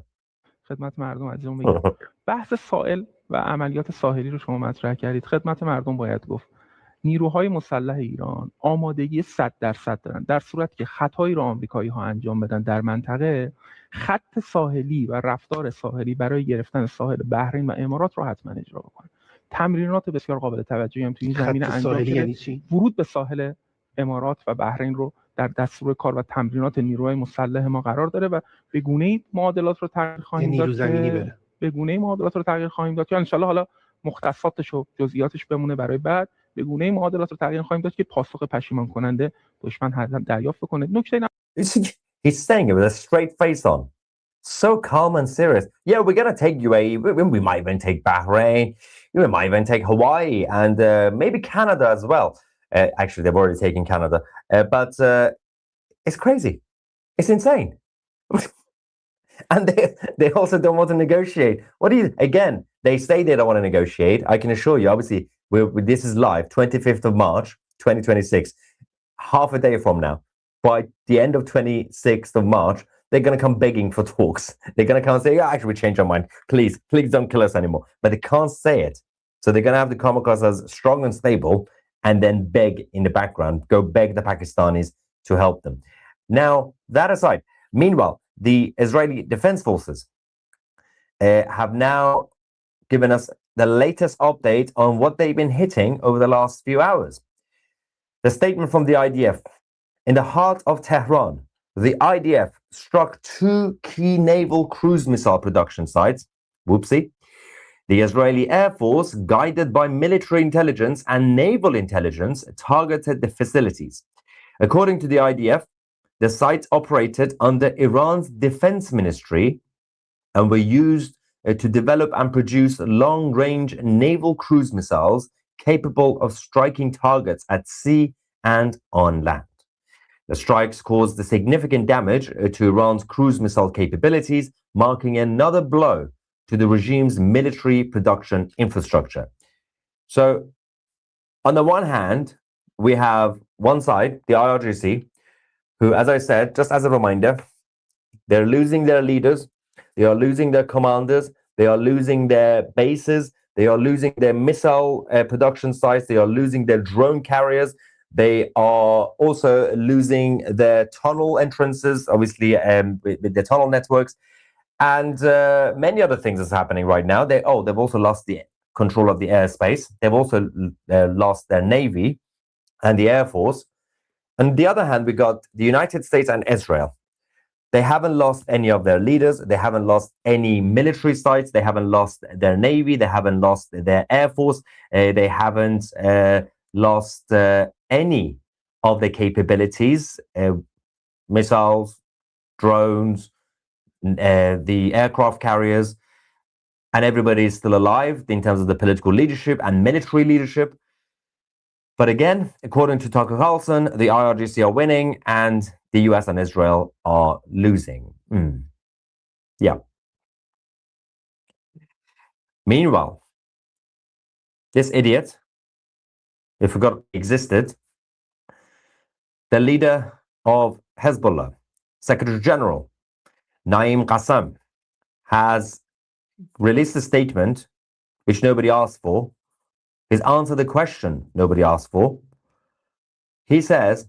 خدمت مردم عزیزم بگم بحث سائل و عملیات ساحلی رو شما مطرح کردید. خدمت مردم باید گفت نیروهای مسلح ایران آمادگی 100% دارن در صورتی که خطایی رو آمریکایی‌ها انجام بدن در منطقه، خط ساحلی و رفتار ساحلی برای گرفتن ساحل بحرین و امارات رو حتما اجرا بکنن. تمرینات بسیار قابل توجهی هم تو این زمینه انجام شده. یعنی چی؟ ورود به ساحل امارات و بحرین رو در دستور کار و تمرینات نیروهای مسلح ما قرار داره و به گونه‌ای معادلات رو تغییر خواهیم داد که به گونه‌ای معادلات رو تغییر خواهیم داد که ان شاءالله حالا مختصاتش و جزئیاتش بمونه برای بعد. به گونه‌ای معادلات رو تغییر خواهیم داد که پاسخ پشیمان کننده دشمن هر دریافت کنه. نکته He's saying it with a straight face on. So calm and serious. Yeah, we're going to take UAE. We might even take Bahrain. We might even take Hawaii and maybe Canada as well. Actually, they've already taken Canada. But it's crazy. It's insane. And they also don't want to negotiate. Again, they say they don't want to negotiate. I can assure you, obviously, this is live, 25th of March, 2026. Half a day from now, by the end of 26th of March, they're going to come begging for talks. They're going to come and say, actually, we changed our mind. Please don't kill us anymore. But they can't say it. So they're going to have to come across as strong and stable and then beg in the background, go beg the Pakistanis to help them. Now, that aside, meanwhile, the Israeli Defense Forces have now given us the latest update on what they've been hitting over the last few hours. The statement from the IDF: in the heart of Tehran, the IDF struck two key naval cruise missile production sites. Whoopsie. The Israeli Air Force, guided by military intelligence and naval intelligence, targeted the facilities. According to the IDF, the sites operated under Iran's defense ministry and were used to develop and produce long-range naval cruise missiles capable of striking targets at sea and on land. The strikes caused significant damage to Iran's cruise missile capabilities, marking another blow to the regime's military production infrastructure. So, on the one hand, we have one side, the IRGC, who, as I said, just as a reminder, they're losing their leaders, they are losing their commanders, they are losing their bases, they are losing their missile production sites, they are losing their drone carriers, they are also losing their tunnel entrances, obviously, with their tunnel networks, and many other things is happening right now. They've also lost the control of the airspace. They've also lost their navy and the air force. On the other hand, we got the United States and Israel. They haven't lost any of their leaders. They haven't lost any military sites. They haven't lost their navy. They haven't lost their air force. They haven't lost any of their capabilities, missiles, drones, the aircraft carriers, and everybody is still alive in terms of the political leadership and military leadership. But again, according to Tucker Carlson, the IRGC are winning and the US and Israel are losing. Yeah. Meanwhile, this idiot, who forgot existed, the leader of Hezbollah, Secretary General Naim Qassem, has released a statement which nobody asked for. He's answered the question nobody asked for. He says,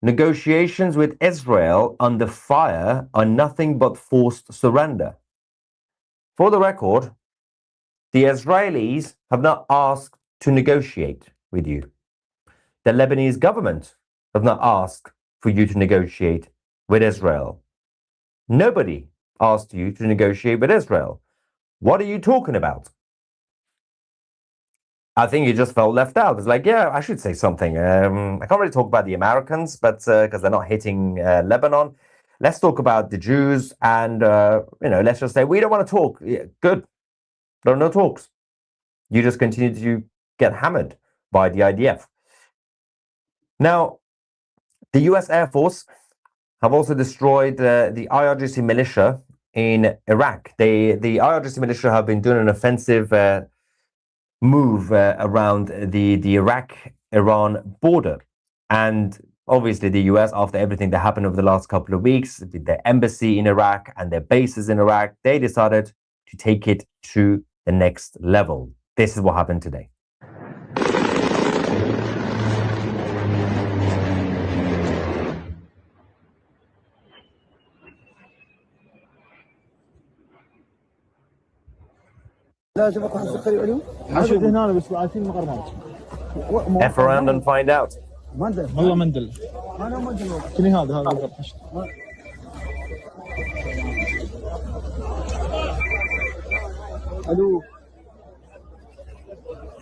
negotiations with Israel under fire are nothing but forced surrender. For the record, the Israelis have not asked to negotiate with you. The Lebanese government have not asked for you to negotiate with Israel. Nobody asked you to negotiate with Israel. What are you talking about? I think you just felt left out. It's like, yeah, I should say something. I can't really talk about the Americans, but because they're not hitting Lebanon. Let's talk about the Jews, and let's just say we don't want to talk. Yeah, good, there are no talks. You just continue to get hammered by the IDF. Now, the U.S. Air Force have also destroyed the IRGC militia in Iraq. The IRGC militia have been doing an offensive move around the Iraq-Iran border. And obviously the US, after everything that happened over the last couple of weeks, their embassy in Iraq and their bases in Iraq, they decided to take it to the next level. This is what happened today. F around and find out. والله مندل كني هذا الو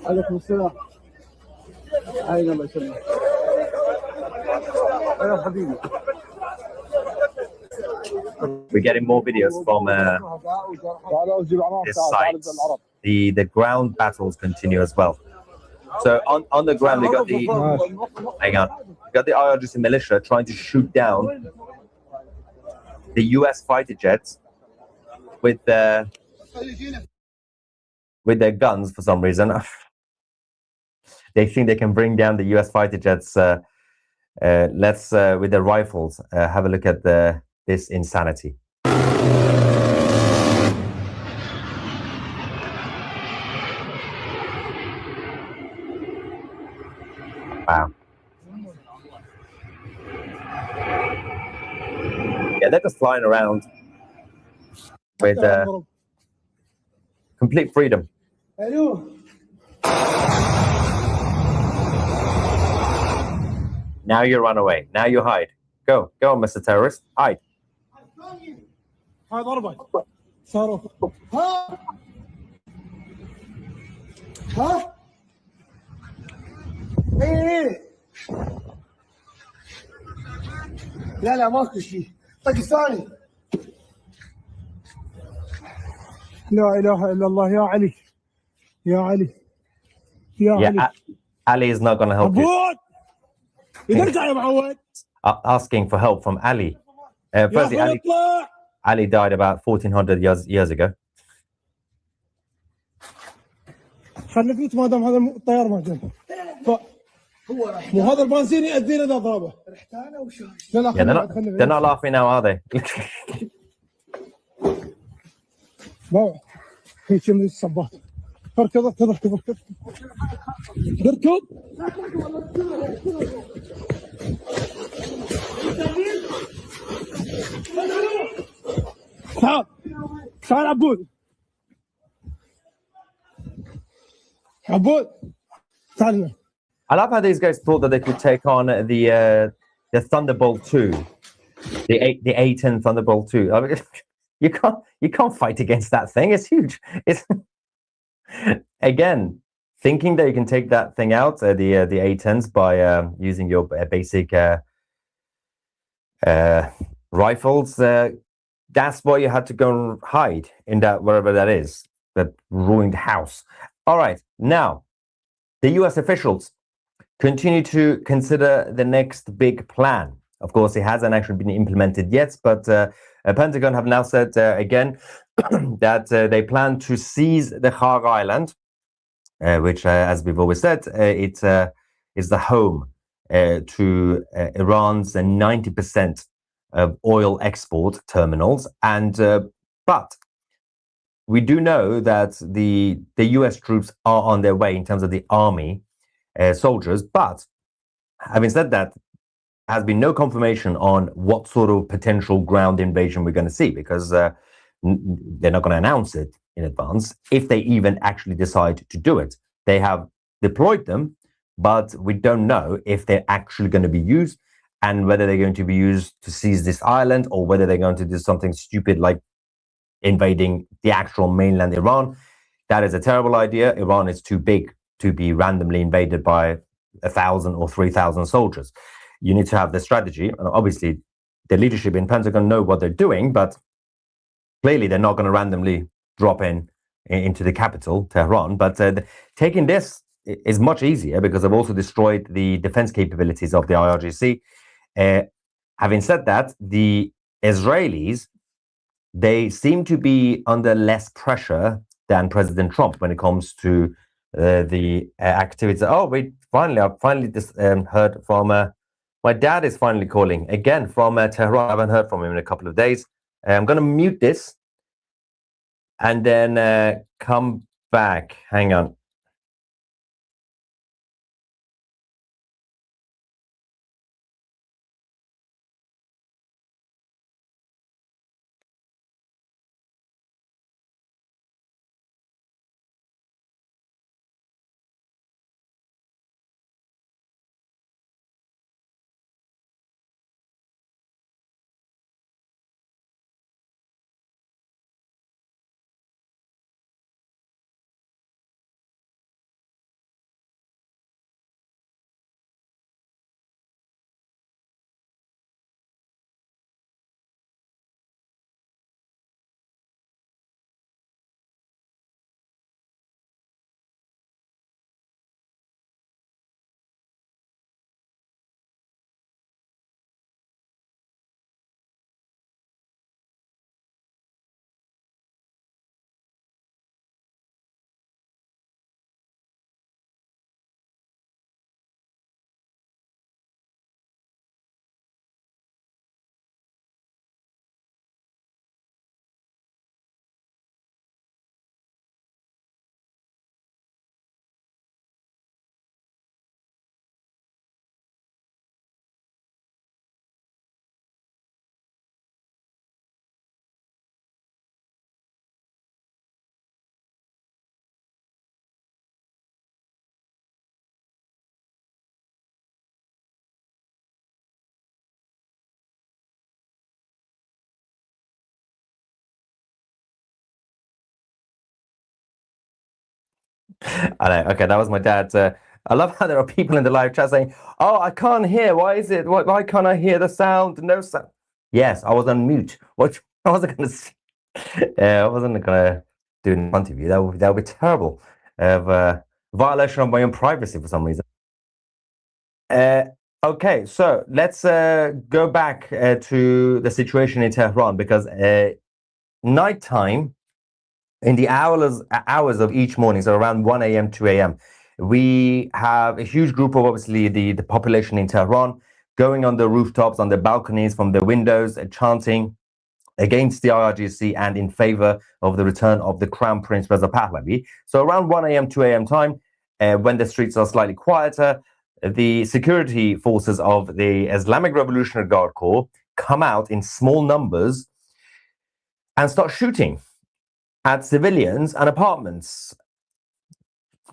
عليكم السلام اين الله يسلمك يا حبيبي. We're getting more videos from this site. The ground battles continue as well. So on the ground, they got the IRGC militia trying to shoot down the US fighter jets with their guns for some reason. They think they can bring down the US fighter jets. Let's with their rifles have a look at this insanity. Wow. Yeah, they're just flying around with complete freedom. Now you run away. Now you hide. Go, Mr. Terrorist. Hide. هاي ضربة صاروا ها ايه لا ماكو شيء باكستاني لا اله الا الله يا علي يا علي يا علي. Ali is not going to help you. يرجع يا معود. Asking for help from Ali. Firstly, Ali died about 1400 years ago. خليك ما دام هذا الطيار ما جنب مو هذا البنزين يأذينا اذا ضربه. Yeah, they're not laughing now, are they? لا هيك من الصباط. اركض اركض تعال عبود تعال. I love how these guys thought that they could take on the Thunderbolt 2, the A10 Thunderbolt 2. I mean, you can't fight against that thing. It's huge. It's again thinking that you can take that thing out, the A10s, by using your basic rifles. That's why you had to go and hide in that wherever that is, that ruined house. All right, now the U.S. officials continue to consider the next big plan. Of course, it hasn't actually been implemented yet, but Pentagon have now said again that they plan to seize the Khar Island, which, as we've always said, it is the home to Iran's 90% of oil export terminals. And but we do know that the US troops are on their way in terms of the army soldiers. But having said that, has been no confirmation on what sort of potential ground invasion we're going to see, because they're not going to announce it in advance if they even actually decide to do it. They have deployed them, but we don't know if they're actually going to be used and whether they're going to be used to seize this island or whether they're going to do something stupid like invading the actual mainland Iran. That is a terrible idea. Iran is too big to be randomly invaded by 1,000 or 3,000 soldiers. You need to have the strategy. And obviously, the leadership in Pentagon know what they're doing, but clearly they're not going to randomly drop into the capital, Tehran. But taking this is much easier because they've also destroyed the defense capabilities of the IRGC. Having said that, the Israelis, they seem to be under less pressure than President Trump when it comes to the activities. Oh, wait, I finally just heard from... my dad is finally calling again from Tehran. I haven't heard from him in a couple of days. I'm going to mute this and then come back. Hang on. I know. Okay, that was my dad. I love how there are people in the live chat saying, "Oh, I can't hear. Why is it? Why can't I hear the sound? No sound." Yes, I was on mute. What? I wasn't going to. I wasn't going to do it in front of you. That would be terrible. Violation of my own privacy for some reason. Okay, so let's go back to the situation in Tehran, because nighttime, in the hours of each morning, so around 1 a.m., 2 a.m., we have a huge group of, obviously, the population in Tehran going on the rooftops, on the balconies, from the windows, chanting against the IRGC and in favor of the return of the Crown Prince Reza Pahlavi. So around 1 a.m., 2 a.m. time, when the streets are slightly quieter, the security forces of the Islamic Revolutionary Guard Corps come out in small numbers and start shooting at civilians and apartments.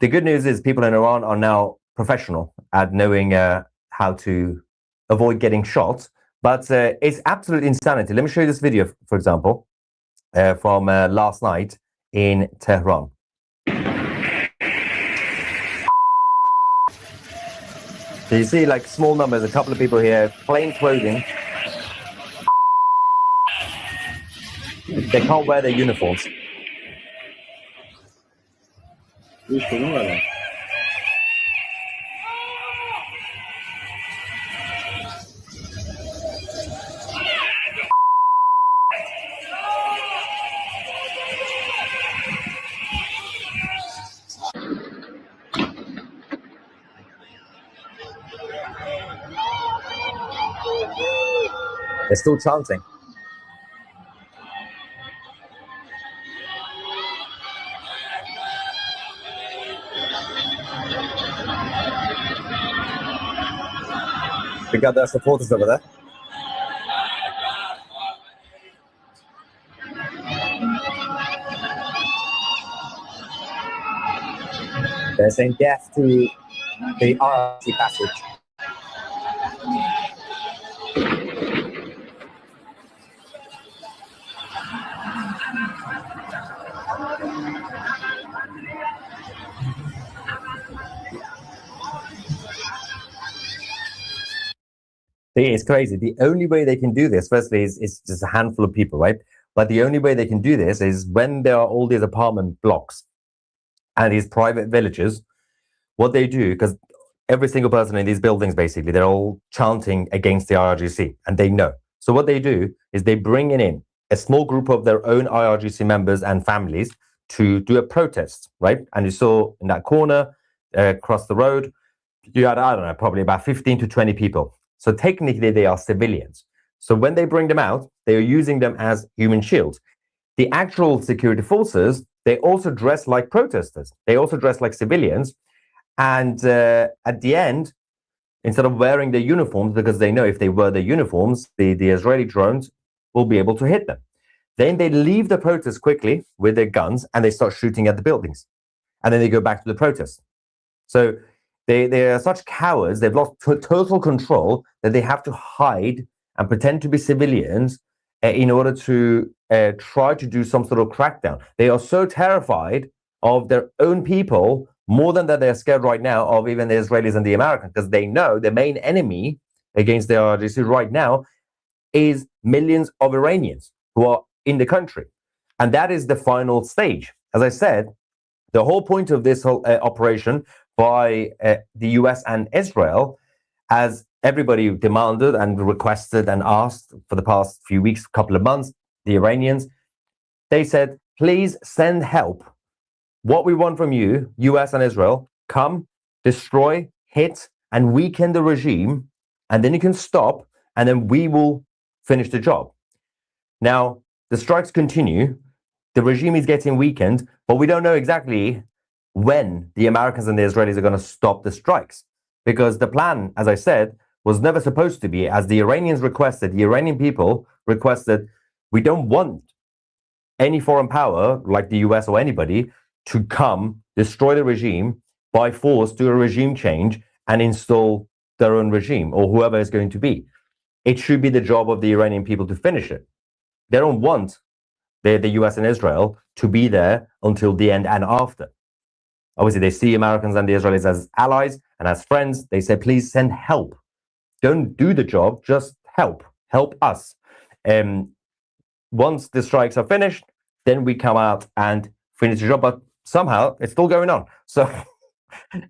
The good news is people in Iran are now professional at knowing how to avoid getting shot, but it's absolute insanity. Let me show you this video, for example, from last night in Tehran. So you see, like, small numbers, a couple of people here, plain clothing. They can't wear their uniforms. They're still chanting. We got their supporters over there. They're saying death to the RRC passage. It's crazy. The only way they can do this, firstly, is just a handful of people, right? But the only way they can do this is when there are all these apartment blocks and these private villages. What they do, because every single person in these buildings, basically, they're all chanting against the IRGC, and they know. So what they do is they bring in a small group of their own IRGC members and families to do a protest, right? And you saw in that corner, across the road, you had, I don't know, probably about 15 to 20 people. So technically, they are civilians. So when they bring them out, they are using them as human shields. The actual security forces, they also dress like protesters. They also dress like civilians. And at the end, instead of wearing their uniforms, because they know if they wear their uniforms, the Israeli drones will be able to hit them. Then they leave the protest quickly with their guns and they start shooting at the buildings. And then they go back to the protest. So they are such cowards, they've lost total control that they have to hide and pretend to be civilians in order to try to do some sort of crackdown. They are so terrified of their own people, more than that they're scared right now of even the Israelis and the Americans, because they know the main enemy against the IRGC right now is millions of Iranians who are in the country. And that is the final stage. As I said, the whole point of this whole operation by the US and Israel, as everybody demanded and requested and asked for the past few weeks, couple of months, the Iranians, they said, please send help. What we want from you, US and Israel, come, destroy, hit, and weaken the regime, and then you can stop, and then we will finish the job. Now, the strikes continue, the regime is getting weakened, but we don't know exactly when the Americans and the Israelis are going to stop the strikes. Because the plan, as I said, was never supposed to be, as the Iranians requested, the Iranian people requested, we don't want any foreign power, like the US or anybody, to come, destroy the regime, by force, do a regime change, and install their own regime, or whoever is going to be. It should be the job of the Iranian people to finish it. They don't want the US and Israel to be there until the end and after. Obviously, they see Americans and the Israelis as allies and as friends. They say, please send help. Don't do the job, just help. Help us. Once the strikes are finished, then we come out and finish the job. But somehow it's still going on. So,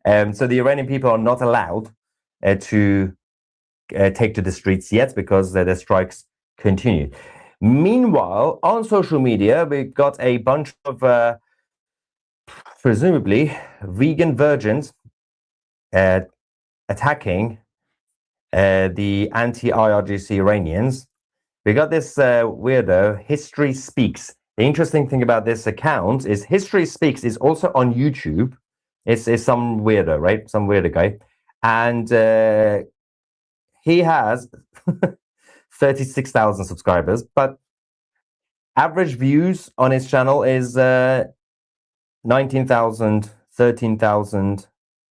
so the Iranian people are not allowed to take to the streets yet because the strikes continue. Meanwhile, on social media, we got a bunch of presumably vegan virgins attacking the anti-IRGC Iranians. We got this weirdo, History Speaks. The interesting thing about this account is History Speaks is also on YouTube. It's some weirdo, right? Some weirdo guy. And he has 36,000 subscribers, but average views on his channel is 19,000, 13,000,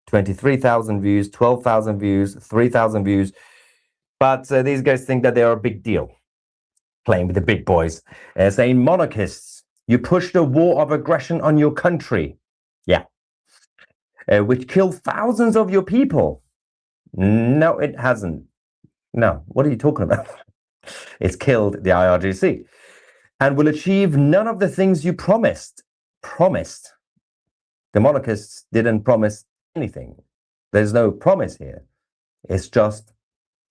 23,000 views, 12,000 views, 3,000 views. But these guys think that they are a big deal, playing with the big boys, saying, monarchists, you pushed a war of aggression on your country. Yeah. Which killed thousands of your people. No, it hasn't. No, what are you talking about? It's killed the IRGC and will achieve none of the things you promised. Promised. The monarchists didn't promise anything. There's no promise here. It's just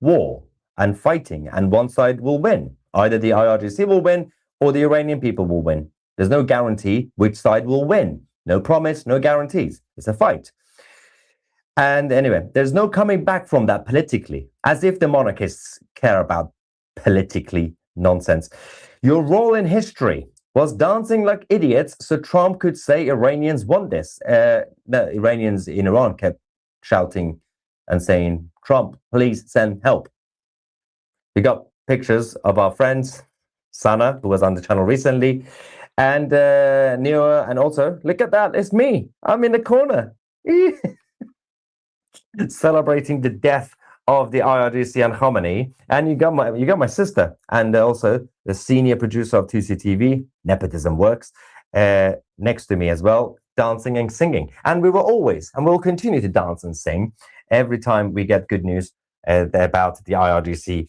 war and fighting, and one side will win. Either the IRGC will win or the Iranian people will win. There's no guarantee which side will win. No promise, no guarantees. It's a fight. And anyway, there's no coming back from that politically, as if the monarchists care about politically nonsense. Your role in history was dancing like idiots so Trump could say Iranians want this. The Iranians in Iran kept shouting and saying, Trump, please send help. We got pictures of our friends, Sana, who was on the channel recently, and Neo, and also, look at that, it's me. I'm in the corner. Celebrating the death of the IRGC and Khomeini, and you got my sister, and also the senior producer of 2CTV, Nepotism Works, next to me as well, dancing and singing. And we will always, and we'll continue to dance and sing every time we get good news about the IRGC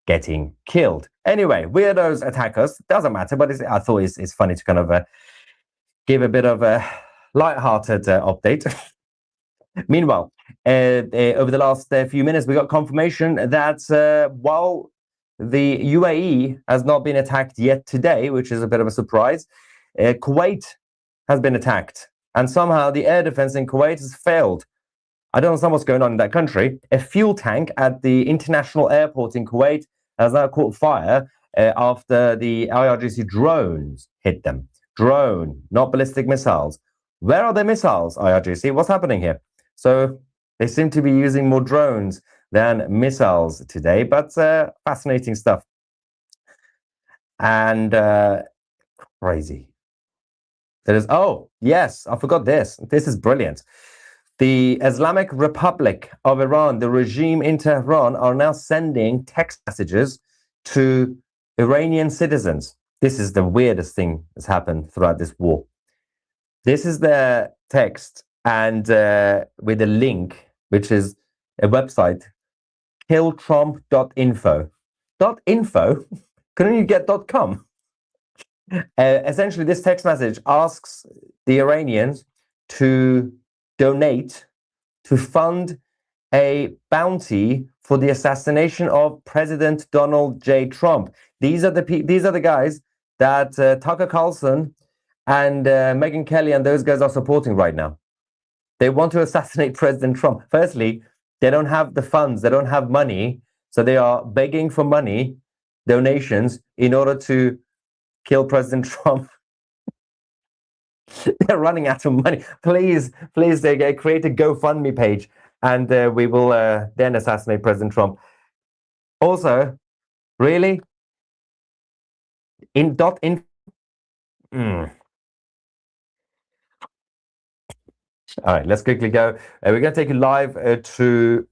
getting killed. Anyway, weirdos attack us. Doesn't matter, but I thought it's funny to kind of give a bit of a light-hearted update. Meanwhile, over the last few minutes, we got confirmation that while the UAE has not been attacked yet today, which is a bit of a surprise, Kuwait has been attacked. And somehow the air defense in Kuwait has failed. I don't understand what's going on in that country. A fuel tank at the international airport in Kuwait has now caught fire after the IRGC drones hit them. Drone, not ballistic missiles. Where are the missiles, IRGC? What's happening here? So they seem to be using more drones than missiles today, but fascinating stuff. And crazy. There is, oh, yes, I forgot this. This is brilliant. The Islamic Republic of Iran, the regime in Tehran, are now sending text messages to Iranian citizens. This is the weirdest thing that's happened throughout this war. This is the text, and with a link, which is a website, killtrump.info. .info? Couldn't you get .com? Essentially, this text message asks the Iranians to donate to fund a bounty for the assassination of President Donald J. Trump. These are the guys that Tucker Carlson and Megyn Kelly and those guys are supporting right now. They want to assassinate President Trump. Firstly, they don't have the funds, they don't have money, so they are begging for money, donations, in order to kill President Trump. They're running out of money. Please, they create a GoFundMe page, and we will then assassinate President Trump. Also, really? All right, let's quickly go. We're going to take you live to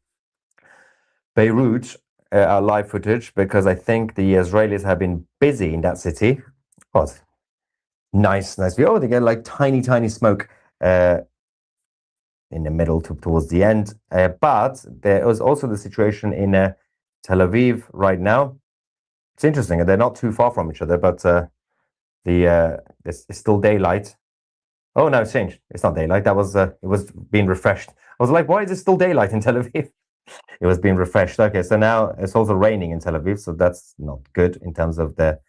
Beirut, our live footage, because I think the Israelis have been busy in that city. Oh, nice view. Oh, they get like tiny smoke in the middle towards the end. But there was also the situation in Tel Aviv right now. It's interesting. They're not too far from each other, but it's still daylight. Oh, no, it's changed. It's not daylight. That was it was being refreshed. I was like, why is it still daylight in Tel Aviv? It was being refreshed. Okay, so now it's also raining in Tel Aviv, so that's not good in terms of the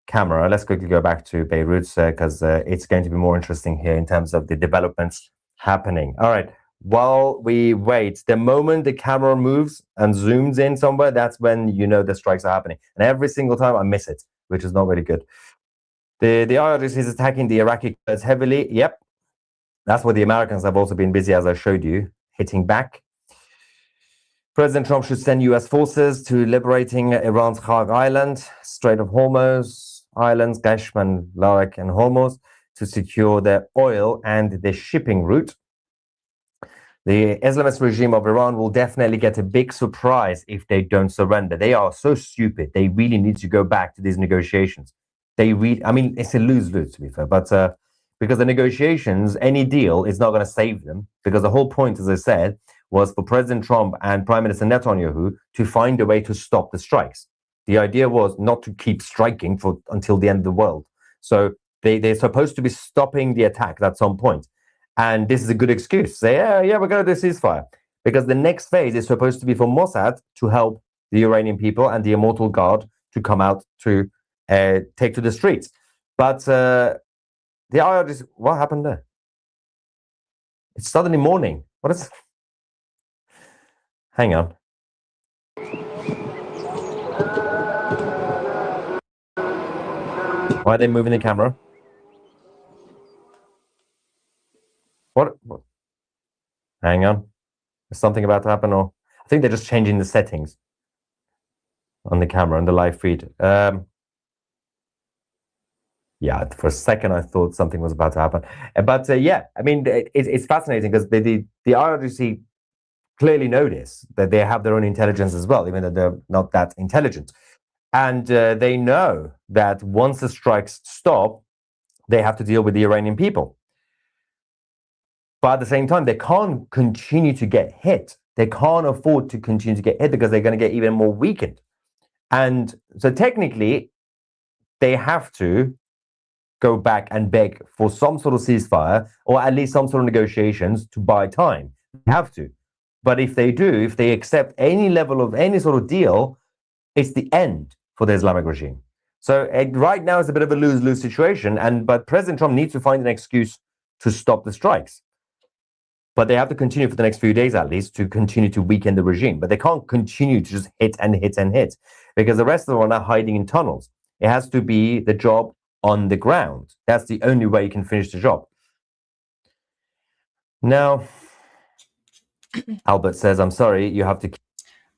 camera. Let's quickly go back to Beirut because it's going to be more interesting here in terms of the developments happening. All right, while we wait, the moment the camera moves and zooms in somewhere, that's when you know the strikes are happening. And every single time I miss it, which is not really good. The IRGC is attacking the Iraqi Kurds heavily. Yep, that's where the Americans have also been busy, as I showed you, hitting back. President Trump should send U.S. forces to liberating Iran's Kharg Island, Strait of Hormuz, Islands, Gashman, Larak, and Hormuz to secure their oil and the shipping route. The Islamist regime of Iran will definitely get a big surprise if they don't surrender. They are so stupid. They really need to go back to these negotiations. I mean, it's a lose-lose, to be fair, but because the negotiations, any deal is not going to save them, because the whole point, as I said, was for President Trump and Prime Minister Netanyahu to find a way to stop the strikes. The idea was not to keep striking until the end of the world. So they're supposed to be stopping the attack at some point. And this is a good excuse. Say, yeah, we're going to do a ceasefire. Because the next phase is supposed to be for Mossad to help the Iranian people and the Immortal Guard to come out to take to the streets. But the IRGC, what happened there? It's suddenly morning. What is... Hang on. Why are they moving the camera? What? Hang on. Is something about to happen? Or I think they're just changing the settings on the camera, on the live feed. Yeah, for a second I thought something was about to happen. But yeah, I mean, it's fascinating because the IRGC clearly know this, that they have their own intelligence as well, even though they're not that intelligent. And they know that once the strikes stop, they have to deal with the Iranian people. But at the same time, they can't continue to get hit. They can't afford to continue to get hit because they're going to get even more weakened. And so technically, they have to go back and beg for some sort of ceasefire or at least some sort of negotiations to buy time. They have to. But if they do, if they accept any level of any sort of deal, it's the end for the Islamic regime. So right now it's a bit of a lose-lose situation. But President Trump needs to find an excuse to stop the strikes. But they have to continue for the next few days at least to continue to weaken the regime. But they can't continue to just hit and hit and hit because the rest of them are now hiding in tunnels. It has to be the job on the ground. That's the only way you can finish the job. Now, Albert says, I'm sorry, you have to...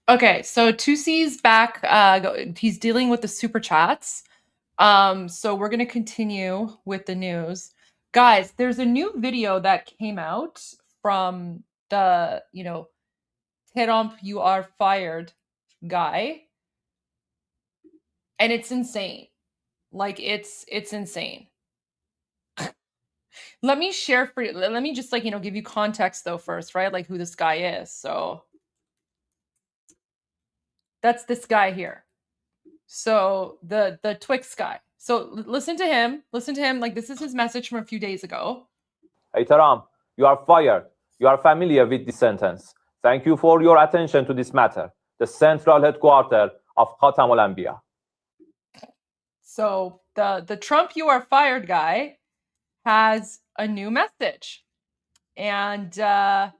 Okay, so Tusi's back. He's dealing with the super chats. So we're going to continue with the news. Guys, there's a new video that came out from the, Trump, you are fired guy. And it's insane. Like, it's insane. Let me share for you. Let me just give you context though first, right? Like who this guy is. So that's this guy here. So the Twix guy. So listen to him. Like this is his message from a few days ago. Hey Trump, you are fired. You are familiar with this sentence. Thank you for your attention to this matter. The central headquarters of Khatam al-Anbiya. So the Trump you are fired guy has a new message. And I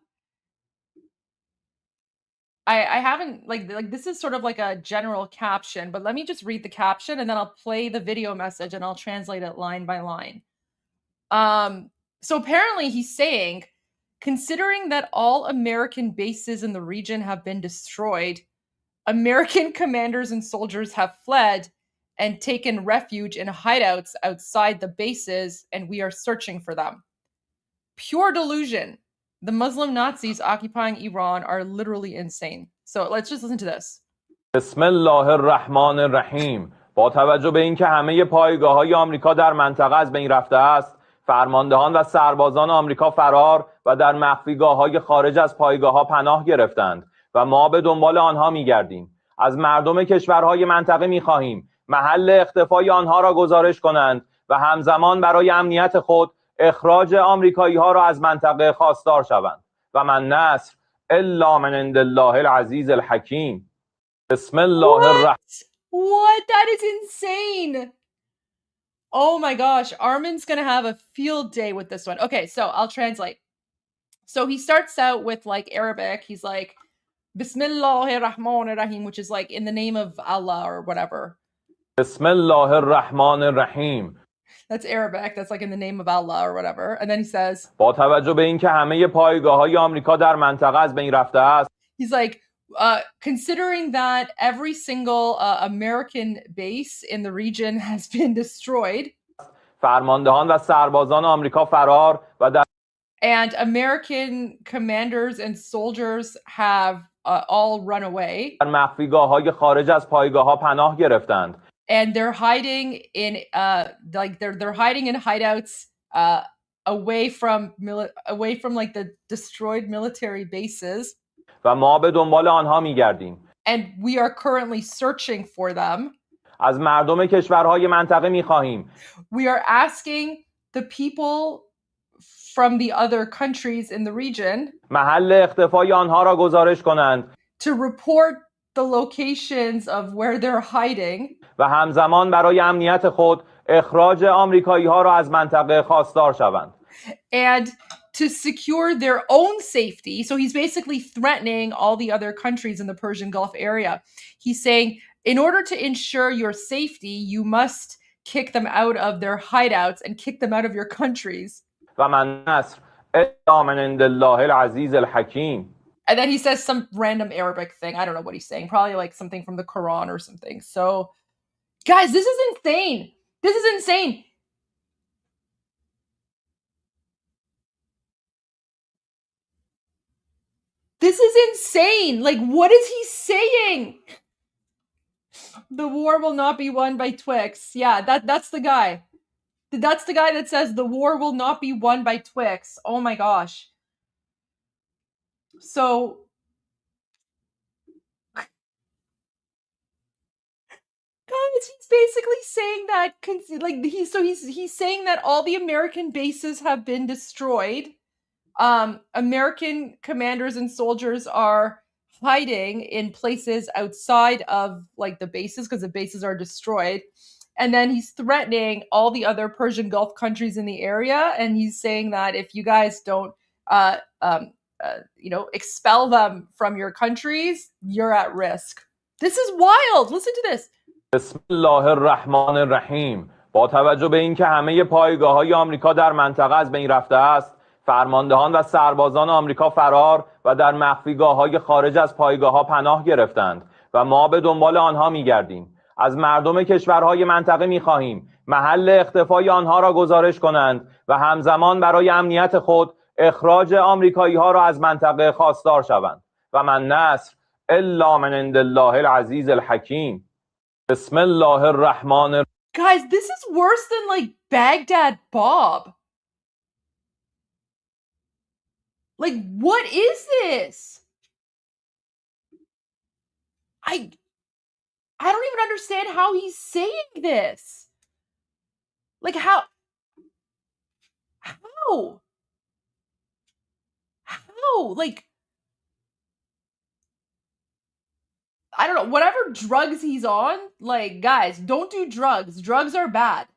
haven't like this is sort of like a general caption, but let me just read the caption and then I'll play the video message and I'll translate it line by line. So apparently he's saying, considering that all American bases in the region have been destroyed, American commanders and soldiers have fled and taken refuge in hideouts outside the bases, and we are searching for them. Pure delusion. The Muslim Nazis occupying Iran are literally insane. So let's just listen to this. بسم الله الرحمن الرحیم. با توجه به اینکه همه پایگاه‌های آمریکا در منطقه از بین رفته است، فرماندهان و سربازان آمریکا فرار و در مخفیگاه‌های خارج از پایگاه‌ها پناه گرفتند و ما به دنبال آنها می‌گردیم. از مردم کشورهای منطقه می‌خواهیم محل اختفای آنها را گزارش کنند و همزمان برای امنیت خود اخراج آمریکایی‌ها را از منطقه خواستار شوند و من نصر الا من عند الله العزیز الحکیم. بسم الله الرحمن. What? That is insane. Oh my gosh, Armin's gonna have a field day with this one. Okay, so I'll translate. So he starts out with like Arabic. He's like, Bismillahir Rahmanir Rahim, which is like in the name of Allah or whatever. Bismillahir Rahmanir Rahim. That's Arabic. That's like in the name of Allah or whatever. And then he says, با توجه به اینکه همه پایگاه‌های آمریکا در منطقه از بین رفته است. He's like, considering that every single American base in the region has been destroyed. فرماندهان و سربازان آمریکا فرار و در And American commanders and soldiers have all run away. در مخفیگاه‌های خارج از پایگاه‌ها پناه گرفتند. And they're hiding in like they're hiding in hideouts away from like the destroyed military bases. و ما به دنبال آنها می‌گردیم. And we are currently searching for them. از مردم کشورهای منطقه می‌خواهیم. We are asking the people from the other countries in the region محل اختفای آنها را گزارش کنند. To report the locations of where they're hiding. و همزمان برای امنیت خود اخراج آمریکایی‌ها را از منطقه خواستار شوند. And to secure their own safety. So he's basically threatening all the other countries in the Persian Gulf area. He's saying, in order to ensure your safety, you must kick them out of their hideouts and kick them out of your countries. و من نصر الا من عند الله العزیز الحکیم. And then he says some random Arabic thing. I don't know what he's saying. Probably like something from the Quran or something. So, guys, this is insane. This is insane. This is insane. Like, what is he saying? The war will not be won by Twix. Yeah, that's the guy. That's the guy that says the war will not be won by Twix. Oh my gosh. So, guys, he's basically saying that, like, he's saying that all the American bases have been destroyed. American commanders and soldiers are hiding in places outside of like the bases because the bases are destroyed. And then he's threatening all the other Persian Gulf countries in the area, and he's saying that if you guys don't, expel them from your countries, you're at risk. This is wild. Listen to this. بسم الله الرحمن الرحیم. با توجه به اینکه همه پایگاه‌های آمریکا در منطقه از بین رفته است، فرماندهان و سربازان آمریکا فرار و در مخفیگاه‌های خارج از پایگاه‌ها پناه گرفتند و ما به دنبال آنها می‌گردیم. از مردم کشورهای منطقه می‌خواهیم محل اختفای آنها را گزارش کنند و همزمان برای امنیت خود اخراج آمریکایی‌ها را از منطقه خواستار شوند. و من نصر الا من عند الله العزیز الحکیم. بسم الله الرحمن. Guys, this is worse than like Baghdad Bob. Like, what is this? I don't even understand how he's saying this. Like, how? Like, I don't know, whatever drugs he's on, like, guys, don't do drugs. Drugs are bad.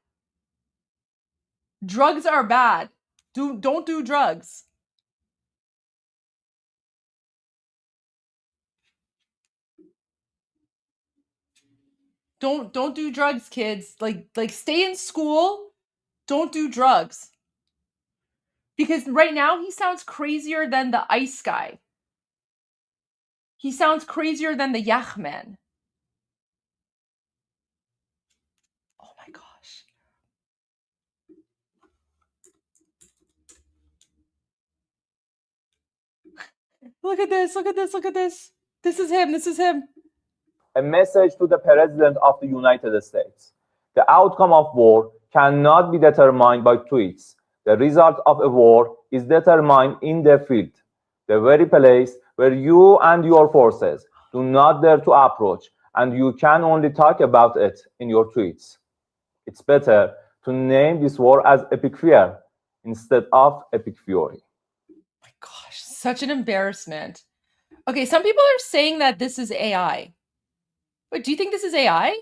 Drugs are bad. Don't do drugs. Don't do drugs, kids. Like stay in school. Don't do drugs. Because right now he sounds crazier than the ice guy. He sounds crazier than the Yachman. Oh my gosh. Look at this, look at this, look at this. This is him, this is him. A message to the President of the United States. The outcome of war cannot be determined by tweets. The result of a war is determined in the field, the very place where you and your forces do not dare to approach, and you can only talk about it in your tweets. It's better to name this war as epic fear instead of epic fury. My gosh, such an embarrassment. Okay, some people are saying that this is AI. Wait, do you think this is AI?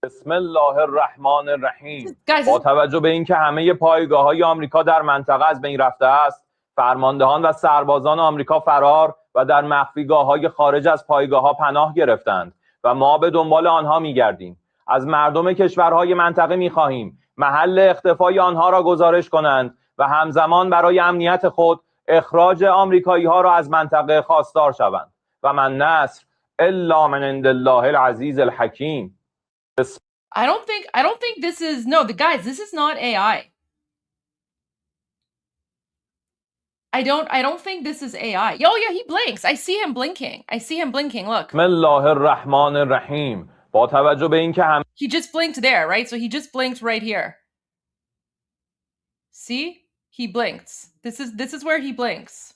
بسم الله الرحمن الرحیم. Guys, با توجه به اینکه همه پایگاه‌های آمریکا در منطقه از بین رفته است، فرماندهان و سربازان آمریکا فرار و در مخفیگاه‌های خارج از پایگاه‌ها پناه گرفتند و ما به دنبال آنها می‌گردیم. از مردم کشورهای منطقه می‌خواهیم محل اختفای آنها را گزارش کنند و همزمان برای امنیت خود اخراج آمریکایی‌ها را از منطقه خواستار شوند. و من نصر الا من عند الله العزیز الحکیم. I don't think this is, no, the guys, this is not AI. I don't think this is AI. Oh yeah, he blinks. I see him blinking. I see him blinking. Look. بسم الله الرحمن الرحیم. با توجه به اینکه He just blinked there, right? So he just blinked right here. See? He blinks. This is where he blinks.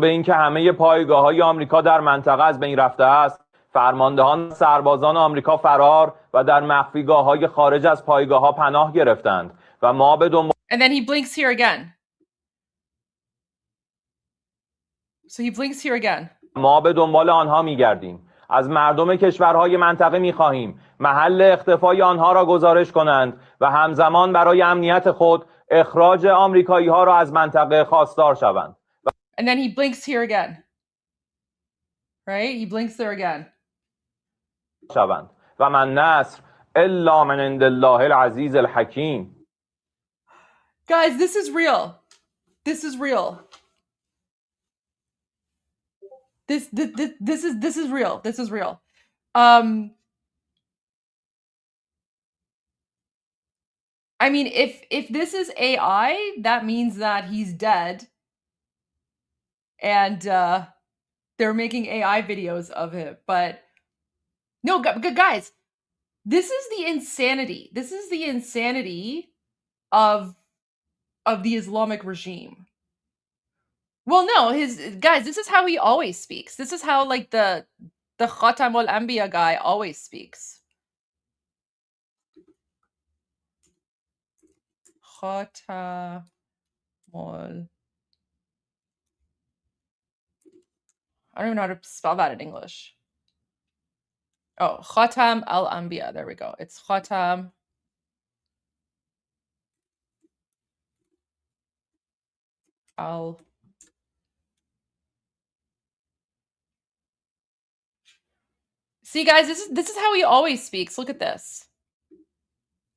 به اینکه همه پایگاه‌های آمریکا در منطقه از بین رفته است، فرماندهان سربازان آمریکا فرار و در مخفیگاه‌های خارج از پایگاه‌ها پناه گرفتند و ما به دنبال And then he blinks here again. So he blinks here again. ما به دنبال آنها می‌گردیم. از مردم کشورهای منطقه می‌خواهیم محل اختفای آنها را گزارش کنند و همزمان برای امنیت خود اخراج آمریکایی‌ها را از منطقه خواستار شوند. And then he blinks here again. Right? He blinks there again. شوند و من نصر الا من عند الله العزیز الحکیم. Guys, this is real. This is real. This is real. This is real. I mean, if this is AI, that means that he's dead, and they're making AI videos of him. But no, guys, this is the insanity. This is the insanity of the Islamic regime. Well, no, guys, this is how he always speaks. This is how like the Khatam al-Anbiya guy always speaks. Khatam al. I don't even know how to spell that in English. Oh, Khatam al-Anbiya. There we go. It's Khatam al. See, guys, this is how he always speaks. Look at this.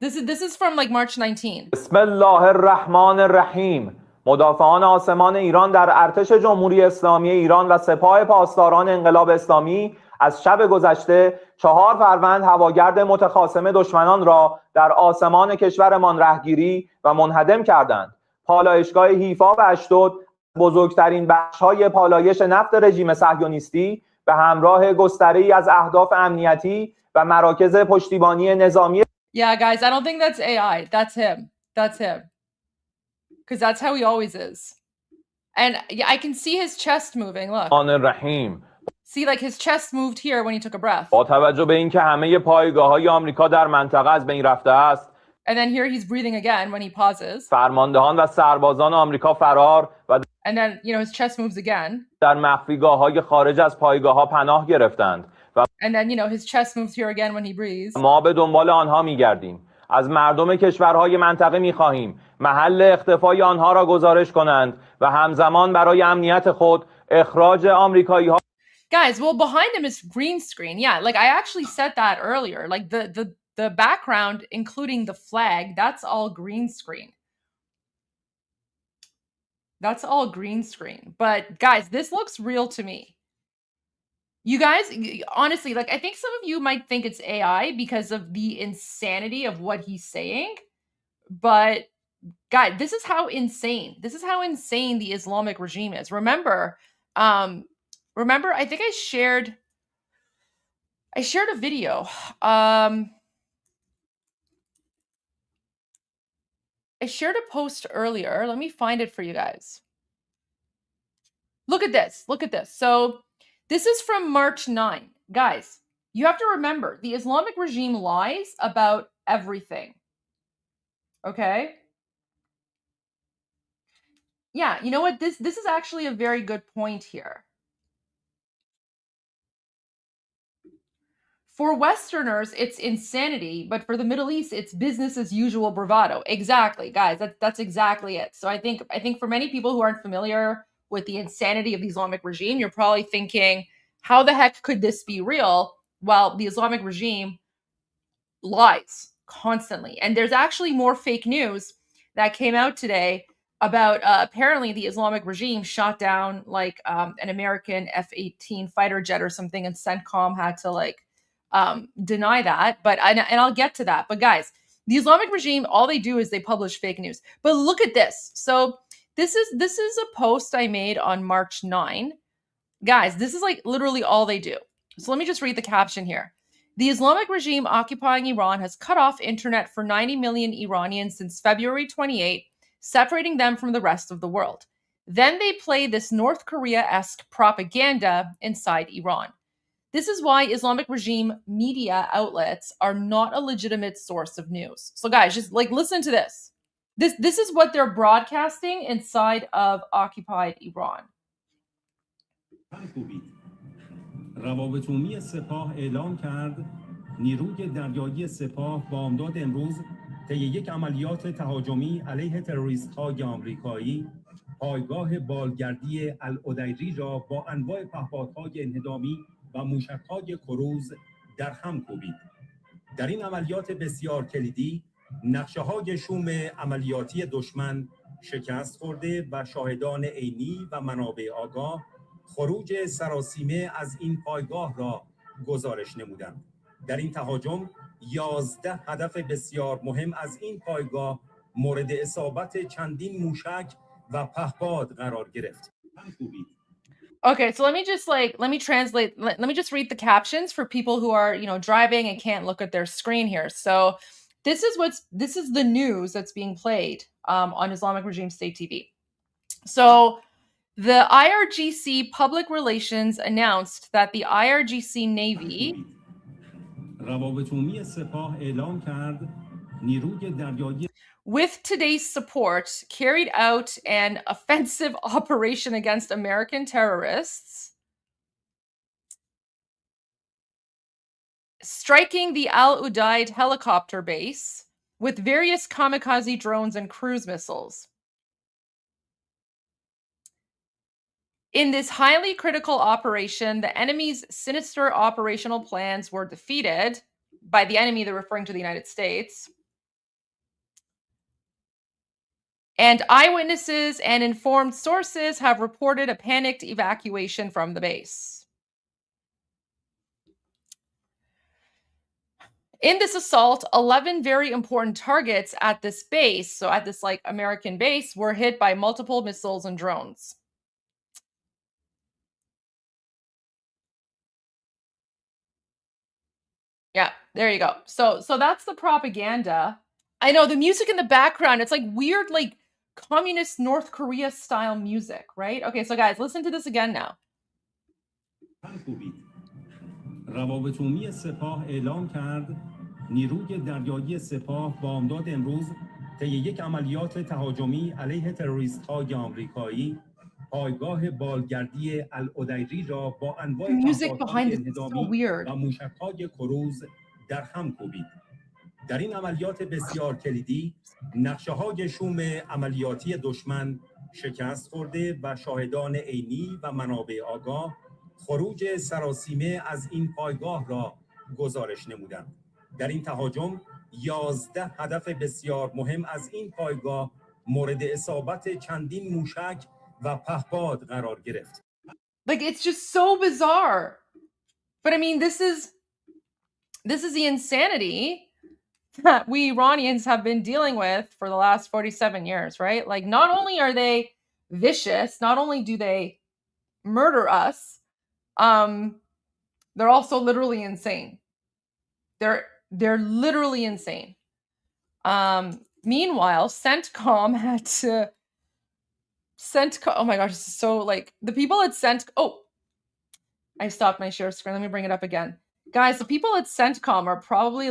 This is from like March 19. بسم الله الرحمن الرحیم. مدافعان آسمان ایران در ارتش جمهوری اسلامی ایران و سپاه پاسداران انقلاب اسلامی از شب گذشته 4 فروند هواگرد متخاصم دشمنان را در آسمان کشورمان رهگیری و منهدم کردند. پالایشگاه حیفا و اشدود، بزرگترین بخش‌های پالایش نفت رژیم صهیونیستی، به همراه گستره‌ای از اهداف امنیتی و مراکز پشتیبانی نظامی. Yeah, guys, I don't think that's AI. That's him. That's him. Because that's how he always is. And yeah, I can see his chest moving. Look. See, like his chest moved here when he took a breath. با توجه به اینکه همه پایگاه‌های آمریکا در منطقه از بین رفته است. And then here he's breathing again when he pauses. فرماندهان و سربازان آمریکا فرار و And then, you know, his chest moves again. در مخفیگاه‌های خارج از پایگاه‌ها پناه گرفتند. And then, you know, his chest moves here again when he breathes. ما به دنبال آنها می‌گردیم. از مردم کشورهای منطقه می‌خواهیم محل اختفای آنها را گزارش کنند و همزمان برای امنیت خود اخراج آمریکایی‌ها. Guys, well, behind him is green screen. Yeah, like I actually said that earlier. Like the background, including the flag, that's all green screen. That's all green screen. But guys, this looks real to me. You guys, honestly, like I think some of you might think it's AI because of the insanity of what he's saying. But guys, this is how insane the Islamic regime is. Remember, I think I shared a video. I shared a post earlier. Let me find it for you guys. Look at this. Look at this. So this is from March 9. Guys, you have to remember, the Islamic regime lies about everything. Okay? Yeah, you know what? This is actually a very good point here. For Westerners, it's insanity, but for the Middle East, it's business as usual bravado. Exactly, guys. That's exactly it. So I think for many people who aren't familiar with the insanity of the Islamic regime, you're probably thinking, how the heck could this be real? Well, the Islamic regime lies constantly. And there's actually more fake news that came out today about apparently the Islamic regime shot down like an American F-18 fighter jet or something, and CENTCOM had to like deny that. But and I'll get to that. But guys, the Islamic regime, all they do is they publish fake news. But look at this. So this is a post I made on March 9. Guys, this is like literally all they do. So let me just read the caption here. The Islamic regime occupying Iran has cut off internet for 90 million Iranians since February 28, separating them from the rest of the world. Then they play this North Korea-esque propaganda inside Iran. This is why Islamic regime media outlets are not a legitimate source of news. So guys, just like listen to this. This is what they're broadcasting inside of occupied Iran. روابط عمومی سپاه اعلام کرد نیروی دریایی سپاه بامداد امروز طی یک عملیات تهاجمی علیه تروریست‌های آمریکایی پایگاه بالگردی العدیری را با انواع پهپادهای انهدامی و موشک‌های کروز در هم کوبید. در این عملیات بسیار کلیدی نقشه‌های شوم عملیاتی دشمن شکست خورده و شاهدان عینی و منابع آگاه خروج سراسیمه از این پایگاه را گزارش نمودند. در این تهاجم 11 هدف بسیار مهم از این پایگاه مورد اصابت چندین موشک و پهپاد قرار گرفت. Okay, so let me translate. Let me just read the captions for people who are, driving and can't look at their screen here. So this is the news that's being played on Islamic Regime State TV. So the IRGC Public Relations announced that the IRGC Navy with today's support carried out an offensive operation against American terrorists, striking the Al Udeid helicopter base with various kamikaze drones and cruise missiles. In this highly critical operation, the enemy's sinister operational plans were defeated. By the enemy, they're referring to the United States. And eyewitnesses and informed sources have reported a panicked evacuation from the base. In this assault, 11 very important targets at this base, so at this American base, were hit by multiple missiles and drones. Yeah, there you go. So that's the propaganda. I know the music in the background, it's like weird, communist North Korea style music, right? Okay, so guys, listen to this again now. روابط عمومی سپاه اعلام کرد نیروی دریایی سپاه بامداد امروز طی یک عملیات تهاجمی علیه تروریست‌های آمریکایی پایگاه بالگردی العدیری را با انواع پهپادهای انهدامی و موشک‌های کروز در هم کوبید. در این عملیات بسیار کلیدی نقشه‌های شوم عملیاتی دشمن شکست خورده و شاهدان عینی و منابع آگاه خروج سراسیمه از این پایگاه را گزارش نمودند. در این تهاجم 11 هدف بسیار مهم از این پایگاه مورد اصابت چندین موشک و پهپاد قرار گرفت. It's just so bizarre. But I mean, this is the insanity that we Iranians have been dealing with for the last 47 years, right? Not only are they vicious, not only do they murder us, they're also literally insane. They're literally insane. Meanwhile, CENTCOM had to oh my gosh, this is so the people at I stopped my share screen. Let me bring it up again. Guys, the people at CENTCOM are probably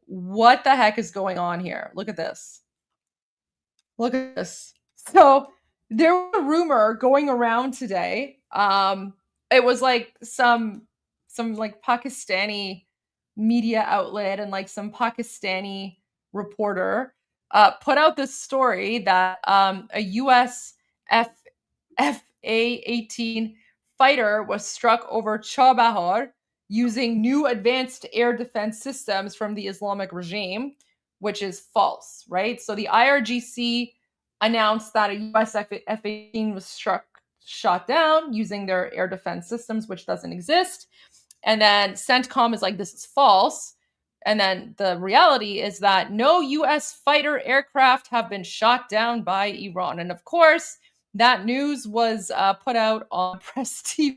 what the heck is going on here? Look at this. Look at this. So there was a rumor going around today. It was some Pakistani media outlet and some Pakistani reporter put out this story that a US FA-18 fighter was struck over Chabahar using new advanced air defense systems from the Islamic regime, which is false, right? So the IRGC announced that a US F-18 was shot down using their air defense systems, which doesn't exist. And then CENTCOM is this is false. And then the reality is that no US fighter aircraft have been shot down by Iran. And of course, that news was put out on Press TV.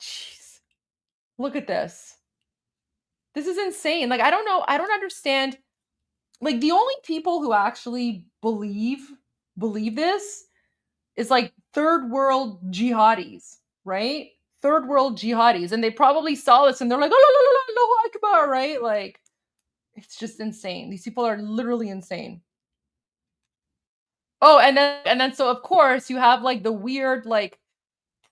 Jeez. Look at this. This is insane. I don't know. I don't understand. The only people who actually believe this is third world jihadis, right? Third world jihadis. And they probably saw this and they're like, oh, Allahu Akbar, right? It's just insane. These people are literally insane. Oh, and then so of course you have the weird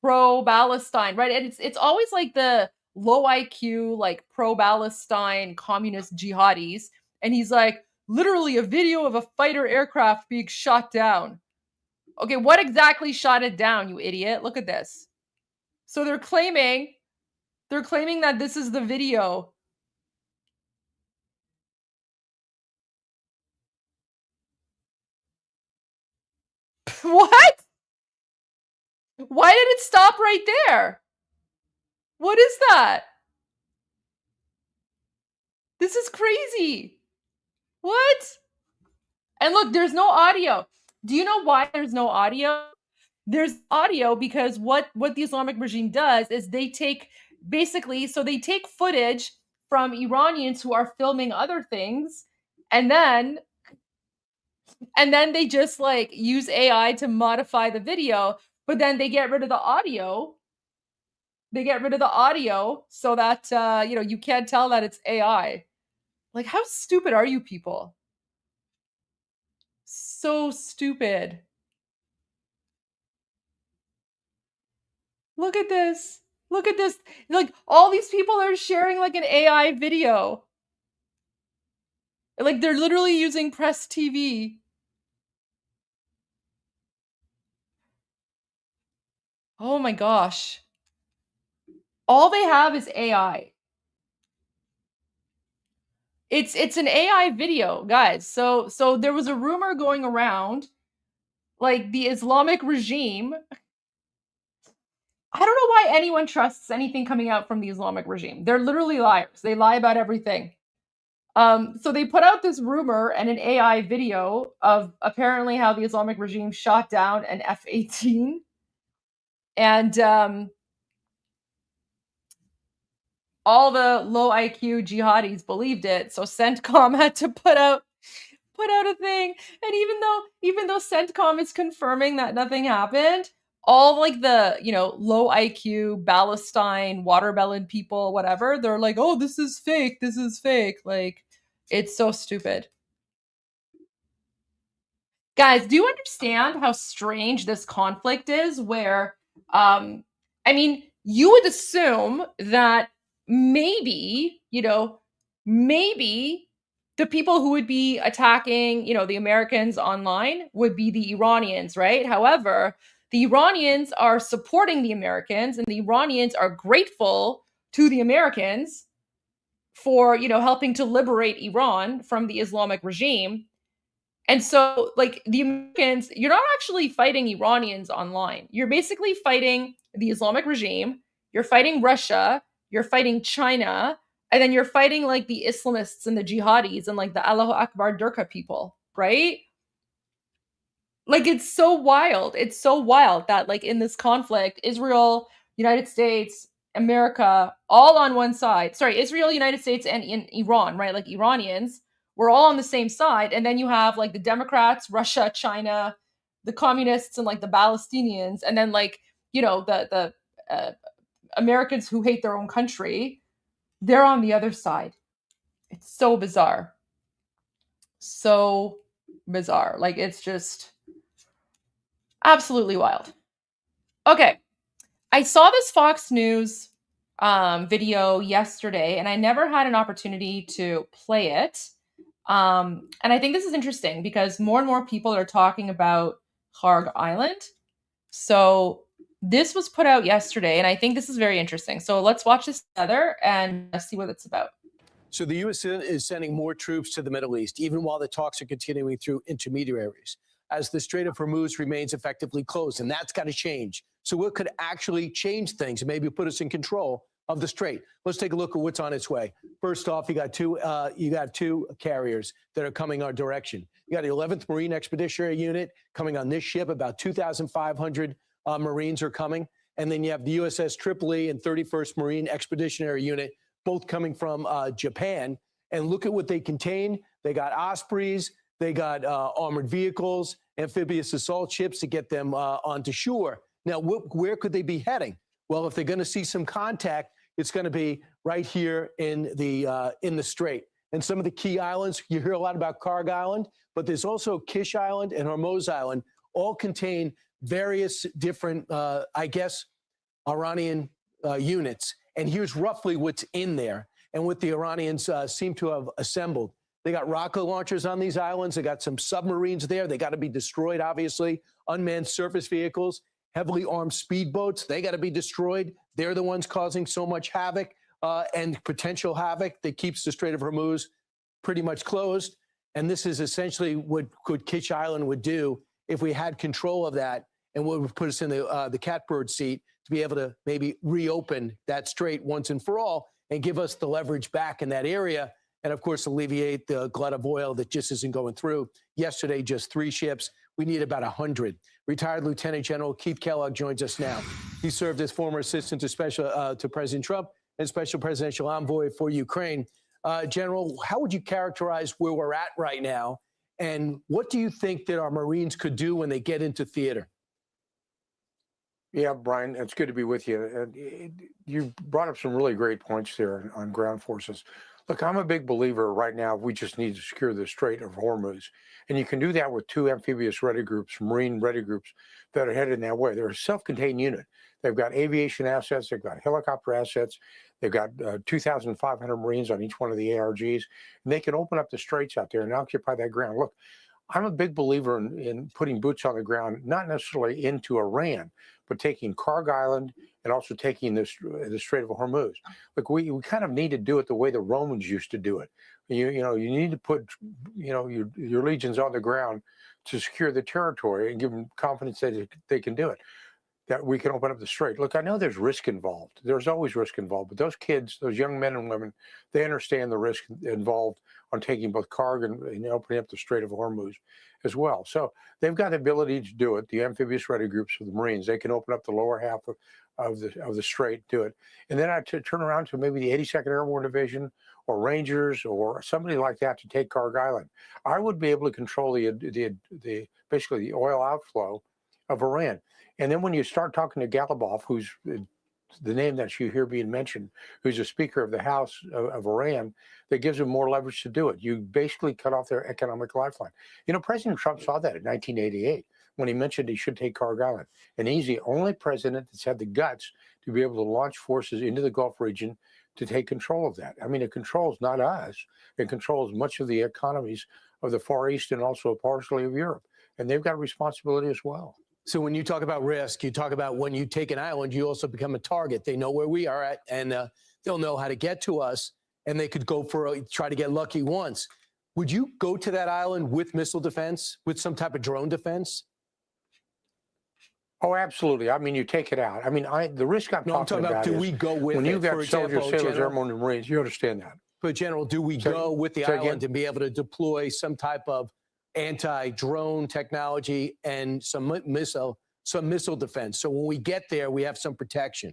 pro-Palestine, right? And it's always the low IQ pro-Palestine communist jihadis, and he's literally a video of a fighter aircraft being shot down. Okay, what exactly shot it down, you idiot? Look at this. So they're claiming They're claiming that this is the video. What? Why did it stop right there? What is that? This is crazy. What? And look, there's no audio. Do you know why there's no audio? There's audio because what the Islamic regime does is they take footage from Iranians who are filming other things, and then they just like use AI to modify the video, but then they get rid of the audio. They get rid of the audio so that you can't tell that it's AI. Like, how stupid are you people? So stupid. Look at this. Look at this. Like, all these people are sharing like an AI video. Like, they're literally using Press TV. Oh my gosh. All they have is AI. It's an AI video, guys. So there was a rumor going around, like the Islamic regime. I don't know why anyone trusts anything coming out from the Islamic regime. They're literally liars. They lie about everything. So they put out this rumor and an AI video of apparently how the Islamic regime shot down an F-18, and all the low IQ jihadis believed it. So CENTCOM had to put out a thing. And even though CENTCOM is confirming that nothing happened, all like the low IQ Palestine watermelon people, whatever, they're like, oh, this is fake. Like, it's so stupid. Guys, do you understand how strange this conflict is? Where, you would assume that maybe the people who would be attacking, the Americans online would be the Iranians, right? However, the Iranians are supporting the Americans, and the Iranians are grateful to the Americans for, helping to liberate Iran from the Islamic regime. And so, like, the Americans, you're not actually fighting Iranians online. You're basically fighting the Islamic regime. You're fighting Russia. You're fighting China. And then you're fighting, like, the Islamists and the jihadis and, like, the Allahu Akbar Durka people, right? Like, it's so wild. It's so wild that, like, in this conflict, Israel, United States, America, all on one side. Sorry, Israel, United States, and in Iran, right? Like, Iranians, we're all on the same side. And then you have, like, the Democrats, Russia, China, the communists, and, like, the Palestinians. And then, like, the Americans who hate their own country, they're on the other side. It's so bizarre. So bizarre. Like, it's just absolutely wild. Okay. I saw this Fox News video yesterday, and I never had an opportunity to play it. And I think this is interesting because more and more people are talking about Kharg Island. So this was put out yesterday, and I think this is very interesting. So let's watch this together and see what it's about. So the U.S. is sending more troops to the Middle East, even while the talks are continuing through intermediaries, as the Strait of Hormuz remains effectively closed, and that's got to change. So what could actually change things and maybe put us in control of the strait? Let's take a look at what's on its way. First off, you got two carriers that are coming our direction. You got the 11th Marine Expeditionary Unit coming on this ship. About 2,500 Marines are coming. And then you have the USS Tripoli and 31st Marine Expeditionary Unit, both coming from Japan. And look at what they contain. They got Ospreys, they got armored vehicles, amphibious assault ships to get them onto shore. Now, where could they be heading? Well, if they're going to see some contact, it's going to be right here in the strait. And some of the key islands, you hear a lot about Kharg Island, but there's also Kish Island and Hormuz Island, all contain various different, Iranian units. And here's roughly what's in there and what the Iranians seem to have assembled. They got rocket launchers on these islands. They got some submarines there. They got to be destroyed, obviously. Unmanned surface vehicles. heavily armed speedboats, they got to be destroyed. They're the ones causing so much havoc and potential havoc that keeps the Strait of Hormuz pretty much closed. And this is essentially what Kitch Island would do if we had control of that, and what would put us in the catbird seat to be able to maybe reopen that strait once and for all and give us the leverage back in that area. And of course, alleviate the glut of oil that just isn't going through. Yesterday, just 3 ships. We need about 100. Retired Lieutenant General Keith Kellogg joins us now. He served as former assistant to President Trump and special presidential envoy for Ukraine. General, how would you characterize where we're at right now? And what do you think that our Marines could do when they get into theater? Yeah, Brian, it's good to be with you. You brought up some really great points there on ground forces. Look, I'm a big believer right now. We just need to secure the Strait of Hormuz. And you can do that with 2 amphibious ready groups, Marine ready groups that are headed in that way. They're a self-contained unit. They've got aviation assets. They've got helicopter assets. They've got 2,500 Marines on each one of the ARGs. And they can open up the straits out there and occupy that ground. Look, I'm a big believer in putting boots on the ground, not necessarily into Iran, but taking Karg Island and also taking the Strait of Hormuz. Look, we kind of need to do it the way the Romans used to do it. You need to put, your legions on the ground to secure the territory and give them confidence that they can do it, that we can open up the strait. Look, I know there's risk involved. There's always risk involved, but those kids, those young men and women, they understand the risk involved on taking both Karg and opening up the Strait of Hormuz as well. So they've got the ability to do it. The amphibious ready groups of the Marines, they can open up the lower half of the strait, do it. And then I turn around to maybe the 82nd Airborne Division or Rangers or somebody like that to take Karg Island. I would be able to control the basically the oil outflow of Iran. And then when you start talking to Galibov, who's the name that you hear being mentioned, who's a Speaker of the House of Iran, that gives them more leverage to do it. You basically cut off their economic lifeline. President Trump saw that in 1988 when he mentioned he should take Karg Island. And he's the only president that's had the guts to be able to launch forces into the Gulf region to take control of that. I mean, it controls not us. It controls much of the economies of the Far East and also partially of Europe. And they've got responsibility as well. So when you talk about risk, you talk about when you take an island, you also become a target. They know where we are at, and they'll know how to get to us, and they could go try to get lucky once. Would you go to that island with missile defense, with some type of drone defense? Oh, absolutely. I mean, you take it out. I mean, the risk I'm talking about do we go with when it? you've got For soldiers, example, sailors, General, airmen, and Marines, you understand that. But General, do we go with the island and be able to deploy some type of anti-drone technology and some missile defense? So when we get there, we have some protection.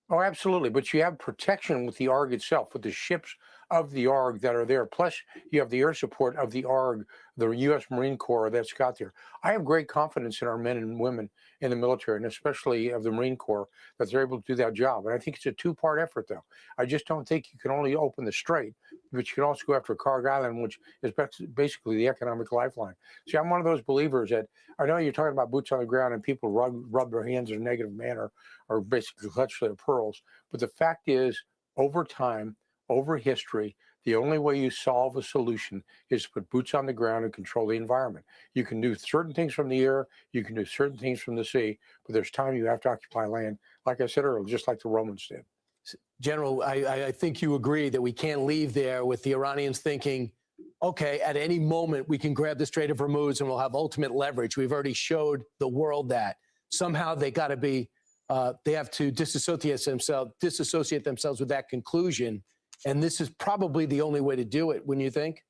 Oh, absolutely. But you have protection with the ARG itself, with the ships of the ARG that are there. Plus, you have the air support of the ARG, the U.S. Marine Corps that's got there. I have great confidence in our men and women in the military, and especially of the Marine Corps, that they're able to do that job. And I think it's a 2-part effort, though. I just don't think you can only open the strait, but you can also go after Karg Island, which is basically the economic lifeline. See, I'm one of those believers that I know you're talking about boots on the ground and people rub their hands in a negative manner or basically clutch their pearls. But the fact is, over time, over history, the only way you solve a solution is to put boots on the ground and control the environment. You can do certain things from the air, you can do certain things from the sea, but there's time you have to occupy land, like I said earlier, just like the Romans did. General, I think you agree that we can't leave there with the Iranians thinking, okay, at any moment we can grab the Strait of Hormuz and we'll have ultimate leverage. We've already showed the world that. Somehow they got to be, they have to disassociate themselves with that conclusion. And this is probably the only way to do it, wouldn't you think?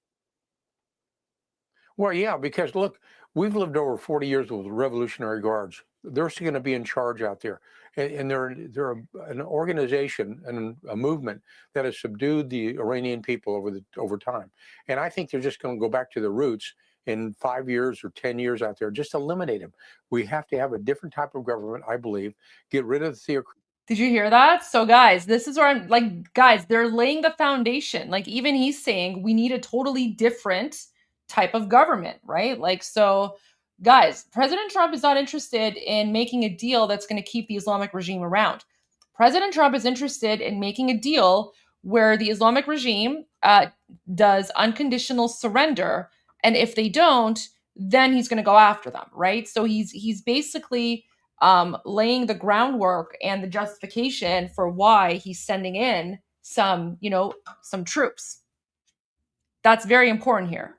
Well, yeah, because look, we've lived over 40 years with the Revolutionary Guards. They're going to be in charge out there. And they're an organization and a movement that has subdued the Iranian people over time. And I think they're just going to go back to the roots in 5 years or 10 years out there, just eliminate them. We have to have a different type of government, I believe, get rid of the theocracy. Did you hear that? So guys, this is where I'm like, guys, they're laying the foundation. Like even he's saying we need a totally different type of government, right? Like, so guys, President Trump is not interested in making a deal that's going to keep the Islamic regime around. President Trump is interested in making a deal where the Islamic regime does unconditional surrender. And if they don't, then he's going to go after them, right? So he's basically laying the groundwork and the justification for why he's sending in some troops. That's very important here,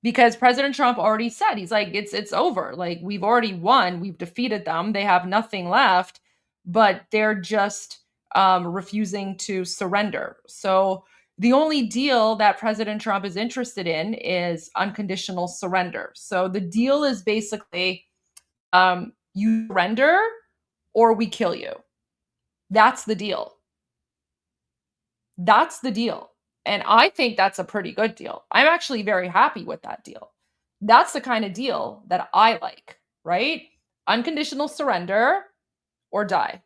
because President Trump already said, he's like, it's over. Like, we've already won. We've defeated them. They have nothing left, but they're just refusing to surrender. So the only deal that President Trump is interested in is unconditional surrender. So the deal is basically you surrender or we kill you. That's the deal. That's the deal. And I think that's a pretty good deal. I'm actually very happy with that deal. That's the kind of deal that I like, right? Unconditional surrender or die.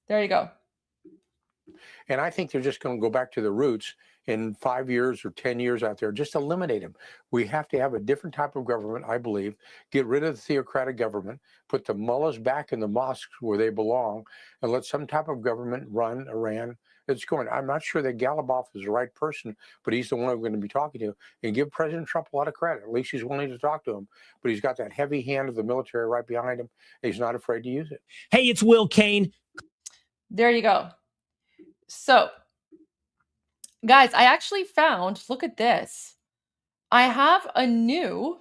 There you go. And I think they're just going to go back to the roots in 5 years or 10 years out there, just eliminate them. We have to have a different type of government, I believe, get rid of the theocratic government, put the mullahs back in the mosques where they belong, and let some type of government run Iran. It's going. I'm not sure that Galibov is the right person, but he's the one we're going to be talking to, and give President Trump a lot of credit. At least he's willing to talk to him, but he's got that heavy hand of the military right behind him, and he's not afraid to use it. Hey, it's Will Kane. There you go. So, guys, I actually found, look at this. I have a new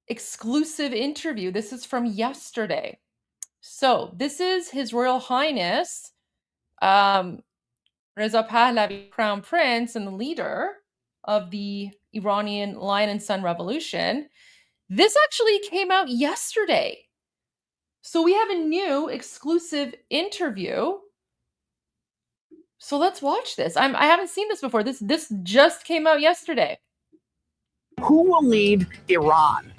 exclusive interview. This is from yesterday. So, this is His Royal Highness Reza Pahlavi, Crown Prince and the leader of the Iranian Lion and Sun Revolution. This actually came out yesterday. So we have a new exclusive interview. So let's watch this. I haven't seen this before. This just came out yesterday. Who will lead Iran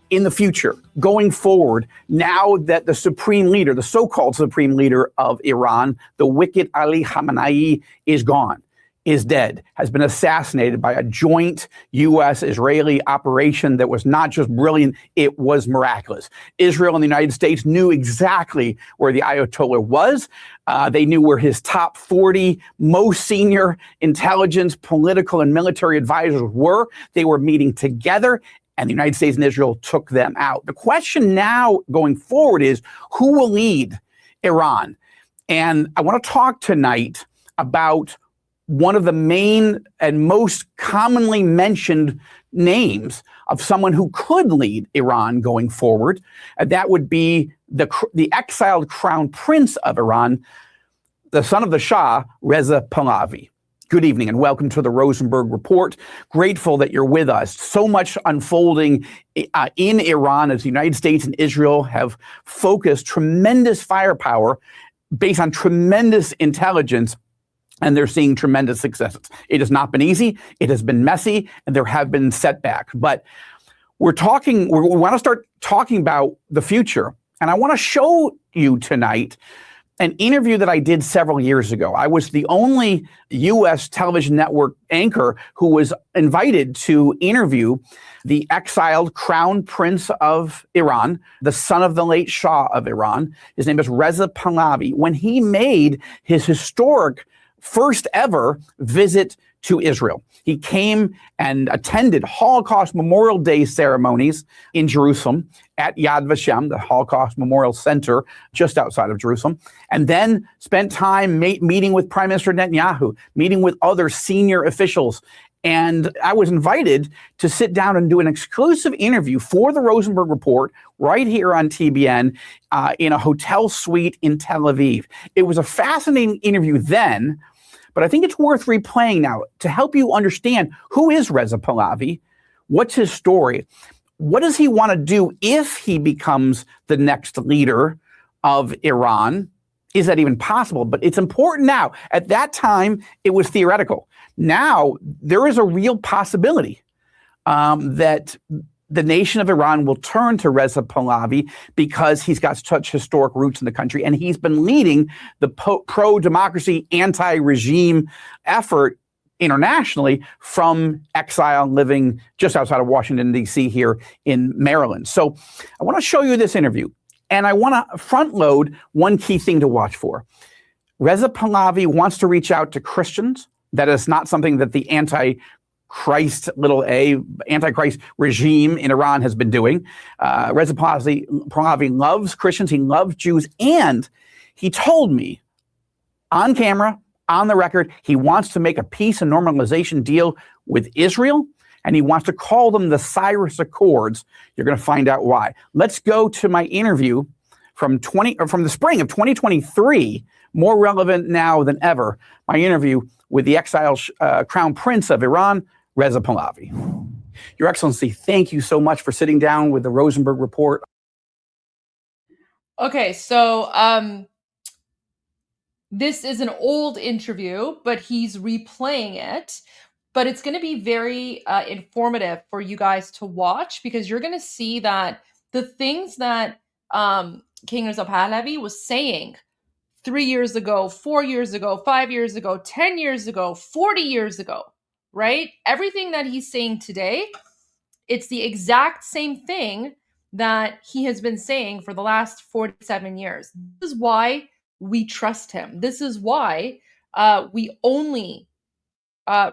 in the future, going forward, now that the supreme leader, the so-called supreme leader of Iran, the wicked Ali Khamenei, is gone, is dead, has been assassinated by a joint U.S.-Israeli operation that was not just brilliant, it was miraculous. Israel and the United States knew exactly where the Ayatollah was. They knew where his top 40 most senior intelligence, political, and military advisors were. They were meeting together, and the United States and Israel took them out. The question now going forward is, who will lead Iran? And I want to talk tonight about one of the main and most commonly mentioned names of someone who could lead Iran going forward. That would be the exiled crown prince of Iran, the son of the Shah, Reza Pahlavi. Good evening and welcome to the Rosenberg Report. Grateful that you're with us. So much unfolding in Iran as the United States and Israel have focused tremendous firepower based on tremendous intelligence, and they're seeing tremendous successes. It has not been easy. It has been messy, and there have been setbacks. But we want to start talking about the future. And I want to show you tonight an interview that I did several years ago. I was the only U.S. television network anchor who was invited to interview the exiled crown prince of Iran, the son of the late Shah of Iran. His name is Reza Pahlavi. When he made his historic first ever visit to Israel. He came and attended Holocaust Memorial Day ceremonies in Jerusalem at Yad Vashem, the Holocaust Memorial Center just outside of Jerusalem, and then spent time meeting with Prime Minister Netanyahu, meeting with other senior officials. And I was invited to sit down and do an exclusive interview for the Rosenberg Report right here on TBN in a hotel suite in Tel Aviv. It was a fascinating interview then, but I think it's worth replaying now to help you understand who is Reza Pahlavi, what's his story, what does he want to do if he becomes the next leader of Iran? Is that even possible? But it's important now. At that time, it was theoretical. Now, there is a real possibility that the nation of Iran will turn to Reza Pahlavi because he's got such historic roots in the country, and he's been leading the pro-democracy, anti-regime effort internationally from exile, living just outside of Washington, D.C. here in Maryland. So I want to show you this interview, and I want to front load one key thing to watch for. Reza Pahlavi wants to reach out to Christians. That is not something that the Christ, little a, Antichrist regime in Iran has been doing. Reza Pahlavi loves Christians, he loves Jews, and he told me on camera, on the record, he wants to make a peace and normalization deal with Israel, and he wants to call them the Cyrus Accords. You're going to find out why. Let's go to my interview from the spring of 2023, more relevant now than ever, my interview with the exiled Crown Prince of Iran, Reza Pahlavi. Your Excellency, thank you so much for sitting down with the Rosenberg Report. Okay, so this is an old interview, but he's replaying it. But it's going to be very informative for you guys to watch, because you're going to see that the things that King Reza Pahlavi was saying 3 years ago, 4 years ago, 5 years ago, 10 years ago, 40 years ago, right? Everything that he's saying today, it's the exact same thing that he has been saying for the last 47 years. This is why we trust him. This is why we only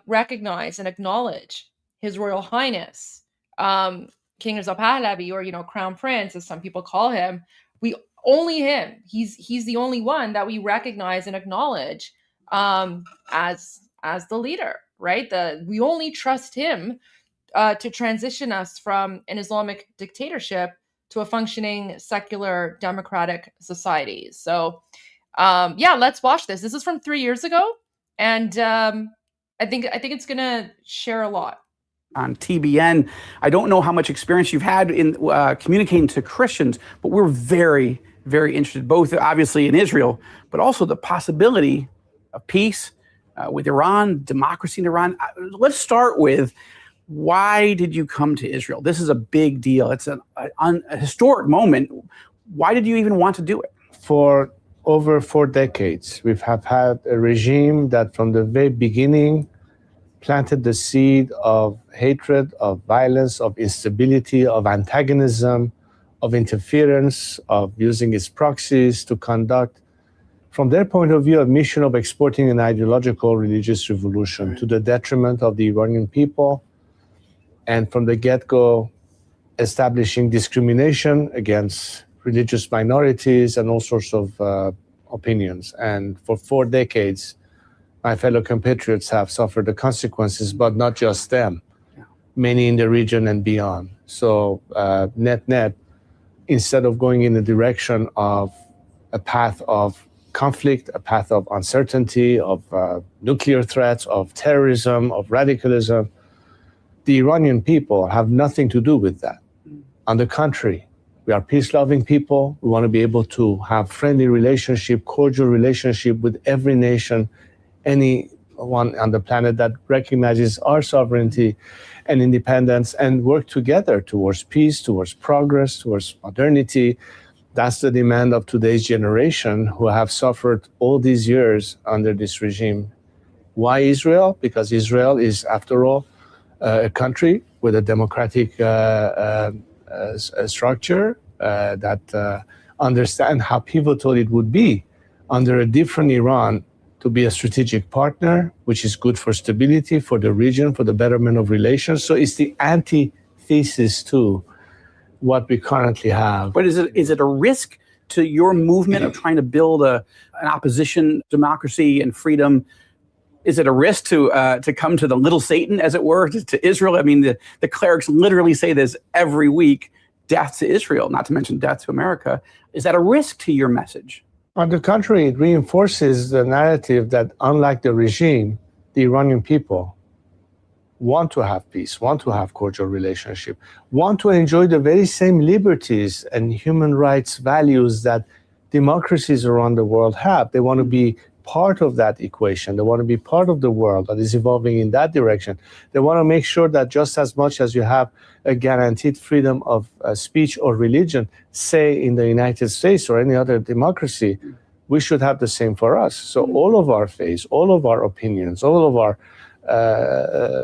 recognize and acknowledge His Royal Highness, King Reza Pahlavi, or Crown Prince, as some people call him. We only him. He's the only one that we recognize and acknowledge as the leader, right? We only trust him to transition us from an Islamic dictatorship to a functioning secular democratic society. So let's watch this. This is from 3 years ago, and I think it's gonna share a lot. On TBN, I don't know how much experience you've had in communicating to Christians, but we're very, very interested, both obviously in Israel, but also the possibility of peace with Iran, democracy in Iran. Let's start with, why did you come to Israel? This is a big deal. It's a historic moment. Why did you even want to do it? For over 4 decades, we have had a regime that from the very beginning planted the seed of hatred, of violence, of instability, of antagonism, of interference, of using its proxies to conduct, from their point of view, a mission of exporting an ideological religious revolution to the detriment of the Iranian people, and from the get-go establishing discrimination against religious minorities and all sorts of opinions. And for 4 decades, my fellow compatriots have suffered the consequences, but not just them, many in the region and beyond. So net, instead of going in the direction of a path of conflict, a path of uncertainty, of nuclear threats, of terrorism, of radicalism, the Iranian people have nothing to do with that. On the contrary, we are peace-loving people. We want to be able to have friendly relationship, cordial relationship with every nation, anyone on the planet that recognizes our sovereignty and independence, and work together towards peace, towards progress, towards modernity. That's the demand of today's generation, who have suffered all these years under this regime. Why Israel? Because Israel is, after all, a country with a democratic structure that understand how pivotal it would be under a different Iran to be a strategic partner, which is good for stability, for the region, for the betterment of relations. So it's the antithesis to what we currently have. But is it a risk to your movement of trying to build an opposition democracy and freedom? Is it a risk to come to the little Satan, as it were, to Israel? I mean, the clerics literally say this every week: death to Israel, not to mention death to America. Is that a risk to your message? On the contrary, it reinforces the narrative that, unlike the regime, the Iranian people want to have peace, want to have cordial relationship, want to enjoy the very same liberties and human rights values that democracies around the world have. They want to be part of that equation. They want to be part of the world that is evolving in that direction. They want to make sure that just as much as you have a guaranteed freedom of speech or religion, say in the United States or any other democracy, we should have the same for us. So all of our faiths, all of our opinions, all of our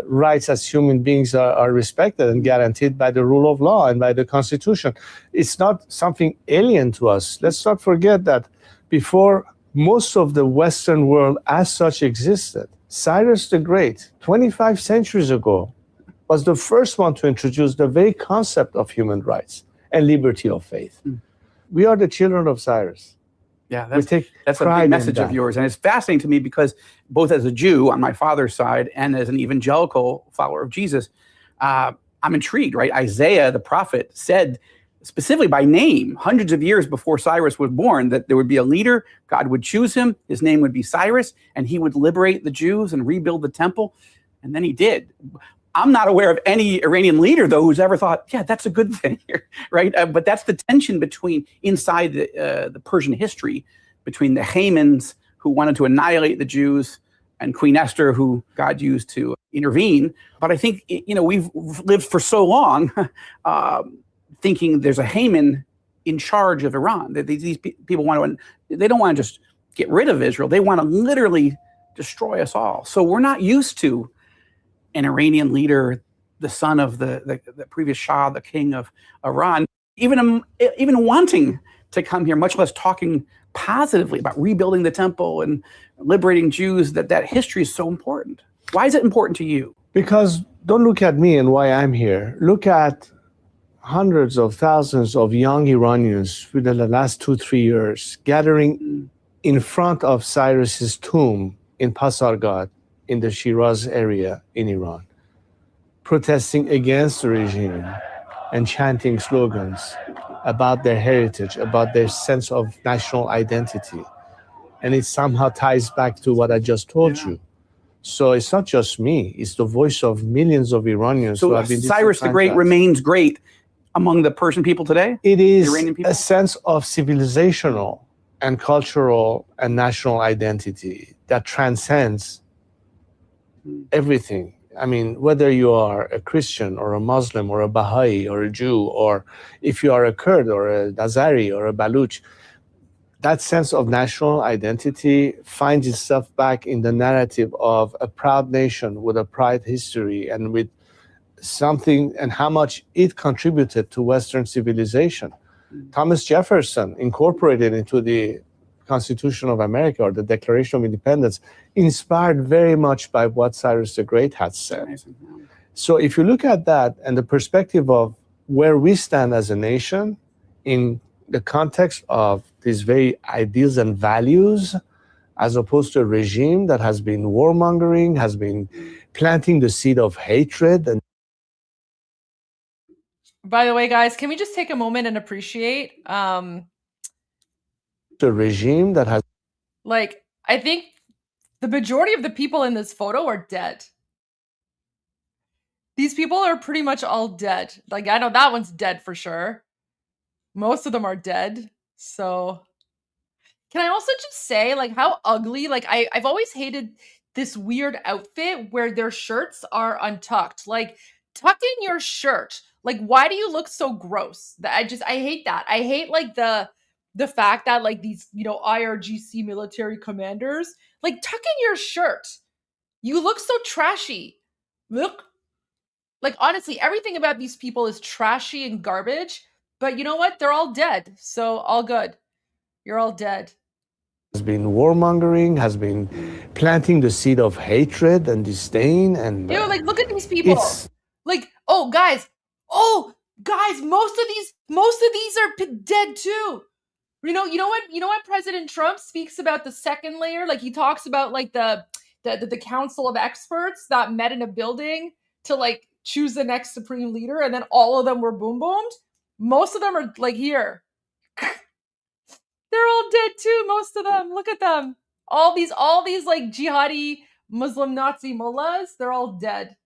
rights as human beings are respected and guaranteed by the rule of law and by the Constitution. It's not something alien to us. Let's not forget that before most of the Western world as such existed, Cyrus the Great, 25 centuries ago, was the first one to introduce the very concept of human rights and liberty of faith. We are the children of Cyrus. Yeah, We take that's a pride big in message of that. yours. And it's fascinating to me because both as a Jew on my father's side and as an evangelical follower of Jesus, I'm intrigued, right? Isaiah, the prophet, said specifically by name, hundreds of years before Cyrus was born, that there would be a leader, God would choose him, his name would be Cyrus, and he would liberate the Jews and rebuild the temple. And then he did. I'm not aware of any Iranian leader, though, who's ever thought, yeah, that's a good thing here, right? But that's the tension between inside the Persian history between the Hamans who wanted to annihilate the Jews and Queen Esther, who God used to intervene. But I think, we've lived for so long thinking there's a Haman in charge of Iran. That these people they don't want to just get rid of Israel. They want to literally destroy us all. So we're not used to an Iranian leader, the son of the previous Shah, the king of Iran, even wanting to come here, much less talking positively about rebuilding the temple and liberating Jews, that history is so important. Why is it important to you? Because don't look at me and why I'm here. Look at hundreds of thousands of young Iranians within the last 2-3 years gathering in front of Cyrus's tomb in Pasargad, in the Shiraz area in Iran, protesting against the regime and chanting slogans about their heritage, about their sense of national identity. And it somehow ties back to what I just told you. So it's not just me, it's the voice of millions of Iranians who have been Cyrus the Great remains great among the Persian people today? It is Iranian people? a sense of civilizational and cultural and national identity that transcends everything. I mean, whether you are a Christian or a Muslim or a Baha'i or a Jew, or if you are a Kurd or a Nazari or a Baluch, that sense of national identity finds itself back in the narrative of a proud nation with a proud history and with something and how much it contributed to Western civilization. Thomas Jefferson incorporated into the Constitution of America or the Declaration of Independence, inspired very much by what Cyrus the Great had said. So if you look at that and the perspective of where we stand as a nation in the context of these very ideals and values, as opposed to a regime that has been warmongering, has been planting the seed of hatred. And by the way, guys, can we just take a moment and appreciate the regime that has, like, I think the majority of the people in this photo are dead. These people are pretty much all dead. Like, I know that one's dead for sure. Most of them are dead. So can I also just say, like, how ugly, like, I've always hated this weird outfit where their shirts are untucked. Like, tuck in your shirt. Like, why do you look so gross? I hate that. I hate, like, the fact that, like, these, IRGC military commanders, like, tuck in your shirt. You look so trashy. Look. Like, honestly, everything about these people is trashy and garbage. But you know what? They're all dead. So all good. You're all dead. Has been warmongering, has been planting the seed of hatred and disdain. And like, look at these people. Like, guys, most of these are dead too. You know what President Trump speaks about the second layer? Like, he talks about, like, the council of experts that met in a building to, like, choose the next supreme leader, and then all of them were boom-boomed. Most of them are, like, here. They're all dead too, most of them. Look at them. All these like jihadi Muslim Nazi mullahs, they're all dead.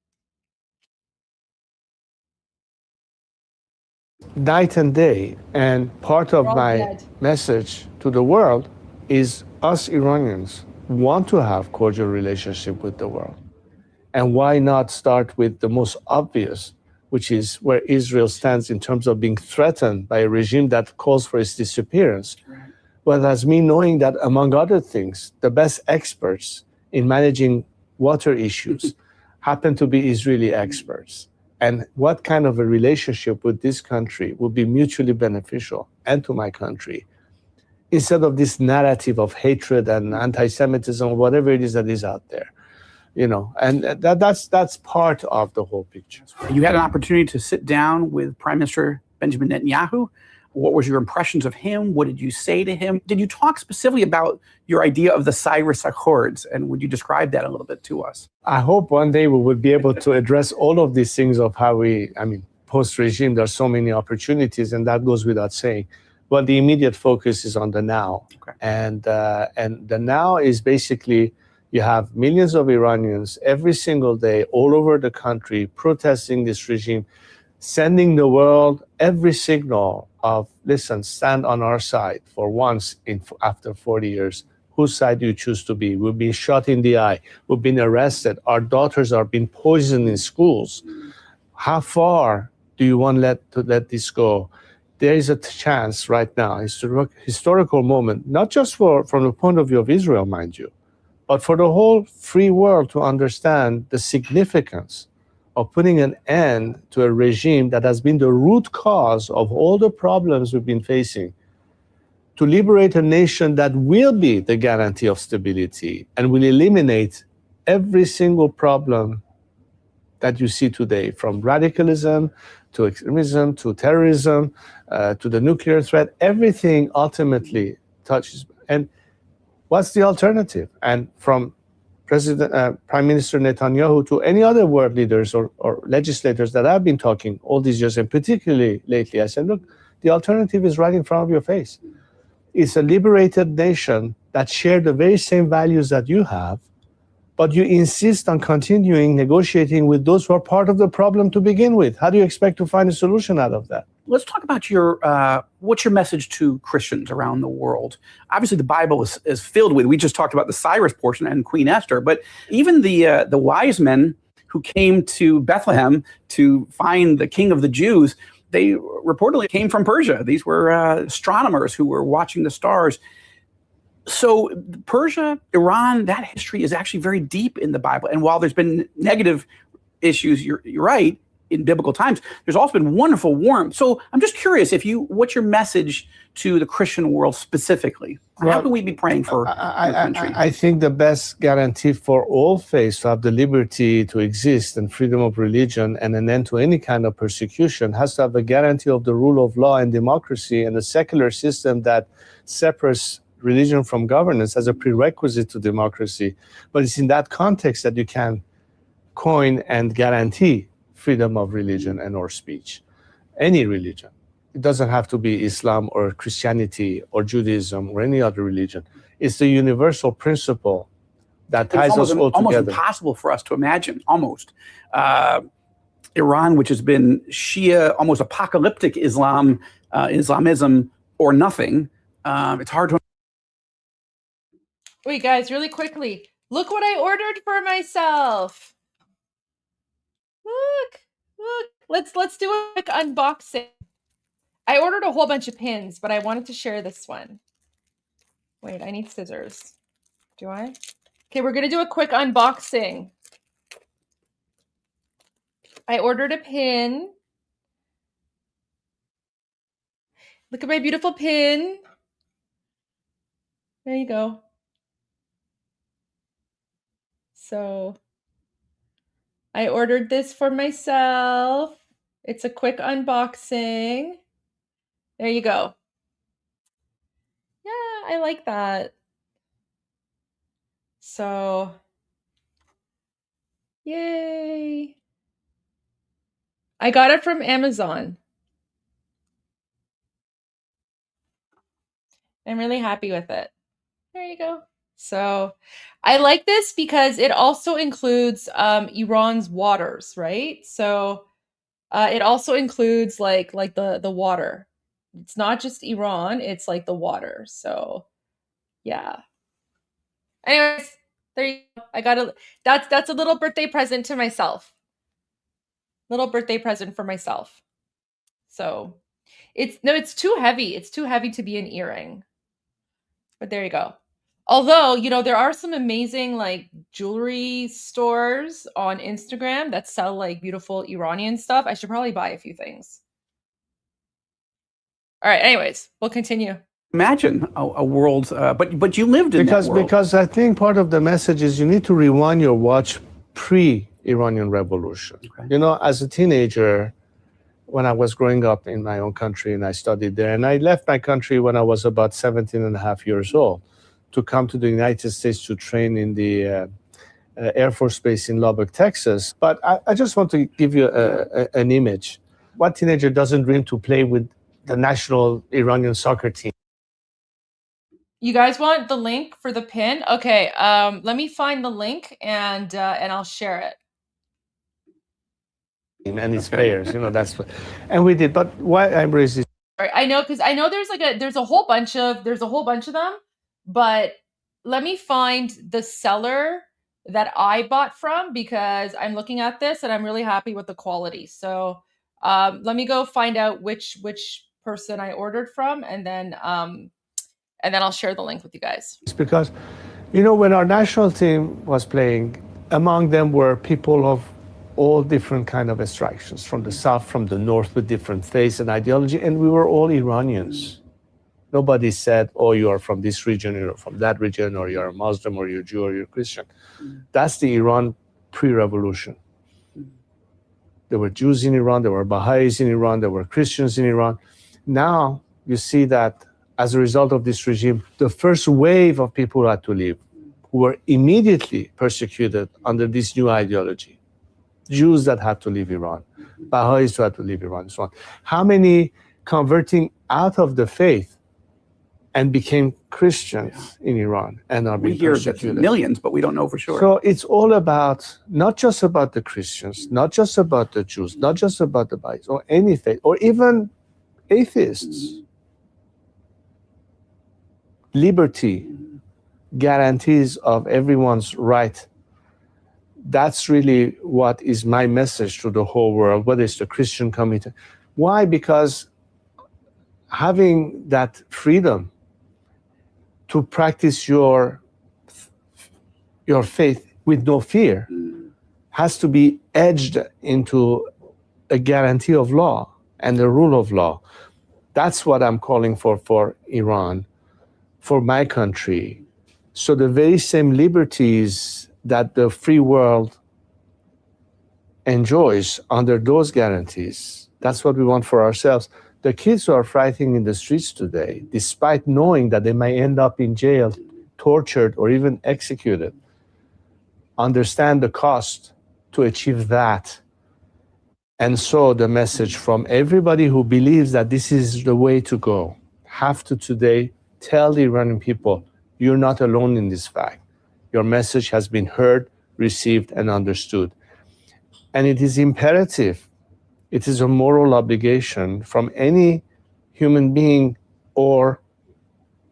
Night and day. And part of my message to the world is us Iranians want to have cordial relationship with the world. And why not start with the most obvious, which is where Israel stands in terms of being threatened by a regime that calls for its disappearance. Well, that's me knowing that, among other things, the best experts in managing water issues happen to be Israeli experts. And what kind of a relationship with this country would be mutually beneficial, and to my country, instead of this narrative of hatred and anti-Semitism, whatever it is that is out there. and that's part of the whole picture. You had an opportunity to sit down with Prime Minister Benjamin Netanyahu. What was your impressions of him? What did you say to him? Did you talk specifically about your idea of the Cyrus Accords? And would you describe that a little bit to us? I hope one day we would be able to address all of these things of how post-regime, there are so many opportunities, and that goes without saying. But the immediate focus is on the now. Okay. And the now is basically, you have millions of Iranians every single day all over the country protesting this regime, sending the world every signal of, listen, stand on our side for once after 40 years. Whose side do you choose to be? We've been shot in the eye. We've been arrested. Our daughters are being poisoned in schools. How far do you want to let this go? There is a chance right now, historical moment, not just from the point of view of Israel, mind you, but for the whole free world to understand the significance of putting an end to a regime that has been the root cause of all the problems we've been facing, to liberate a nation that will be the guarantee of stability and will eliminate every single problem that you see today, from radicalism to extremism to terrorism to the nuclear threat. Everything ultimately touches. And what's the alternative? And from Prime Minister Netanyahu to any other world leaders or legislators that I've been talking all these years, and particularly lately, I said, look, the alternative is right in front of your face. It's a liberated nation that shares the very same values that you have, but you insist on continuing negotiating with those who are part of the problem to begin with. How do you expect to find a solution out of that? Let's talk about what's your message to Christians around the world? Obviously, the Bible is filled with, we just talked about the Cyrus portion and Queen Esther, but even the wise men who came to Bethlehem to find the king of the Jews, they reportedly came from Persia. These were astronomers who were watching the stars. So Persia, Iran, that history is actually very deep in the Bible. And while there's been negative issues, you're right, in biblical times, there's also been wonderful warmth. So I'm just curious, what's your message to the Christian world specifically? How can we be praying for our country? I think the best guarantee for all faiths to have the liberty to exist and freedom of religion and an end to any kind of persecution has to have a guarantee of the rule of law and democracy, and a secular system that separates religion from governance as a prerequisite to democracy. But it's in that context that you can coin and guarantee freedom of religion and or speech. Any religion. It doesn't have to be Islam or Christianity or Judaism or any other religion. It's the universal principle that ties us all together. Almost impossible for us to imagine, almost. Iran, which has been Shia, almost apocalyptic Islamism or nothing. It's hard to. Wait, guys, really quickly. Look what I ordered for myself. Look. Let's do a quick unboxing. I ordered a whole bunch of pins, but I wanted to share this one. Wait, I need scissors. Do I? Okay, we're going to do a quick unboxing. I ordered a pin. Look at my beautiful pin. There you go. So I ordered this for myself. It's a quick unboxing. There you go. Yeah, I like that. So, yay. I got it from Amazon. I'm really happy with it. There you go. So I like this because it also includes Iran's waters, right? So it also includes like the water. It's not just Iran, it's like the water. So yeah. Anyways, there you go. I got that's a little birthday present to myself. Little birthday present for myself. So it's too heavy. It's too heavy to be an earring. But there you go. Although, there are some amazing like jewelry stores on Instagram that sell like beautiful Iranian stuff. I should probably buy a few things. All right, anyways, we'll continue. imagine a world, but you lived in that world. Because I think part of the message is you need to rewind your watch pre-Iranian Revolution. Okay. You know, as a teenager, when I was growing up in my own country and I studied there, and I left my country when I was about 17 and a half years old to come to the United States to train in the Air Force Base in Lubbock, Texas. But I just want to give you an image. What teenager doesn't dream to play with the national Iranian soccer team? You guys want the link for the pin? Okay, let me find the link and I'll share it. And its players, you know, that's what, and we did. But why I raised this? I know, because I know there's a whole bunch of them, but let me find the seller that I bought from, because I'm looking at this and I'm really happy with the quality. So let me go find out which person I ordered from, and then I'll share the link with you guys. It's because, you know, when our national team was playing, among them were people of all different kind of extractions, from the south, from the north, with different faiths and ideology, and we were all Iranians. Nobody said, oh, you are from this region, you're from that region, or you're a Muslim, or you're Jew, or you're Christian. That's the Iran pre-revolution. There were Jews in Iran, there were Baha'is in Iran, there were Christians in Iran. Now you see that as a result of this regime, the first wave of people who had to leave, who were immediately persecuted under this new ideology. Jews that had to leave Iran, Baha'is who had to leave Iran, and so on. How many converting out of the faith and became Christians in Iran and are being persecuted? We hear millions, but we don't know for sure. So it's all about, not just about the Christians, not just about the Jews, not just about the Baha'is, or any faith, or even atheists. Liberty, guarantees of everyone's right. That's really what is my message to the whole world, whether it's the Christian community. Why? Because having that freedom to practice your faith with no fear has to be edged into a guarantee of law and the rule of law. That's what I'm calling for Iran, for my country. So the very same liberties that the free world enjoys under those guarantees, that's what we want for ourselves. The kids who are fighting in the streets today, despite knowing that they may end up in jail, tortured, or even executed, understand the cost to achieve that. And so the message from everybody who believes that this is the way to go, have to today tell the Iranian people, you're not alone in this fact. Your message has been heard, received, and understood. And it is imperative, it is a moral obligation from any human being or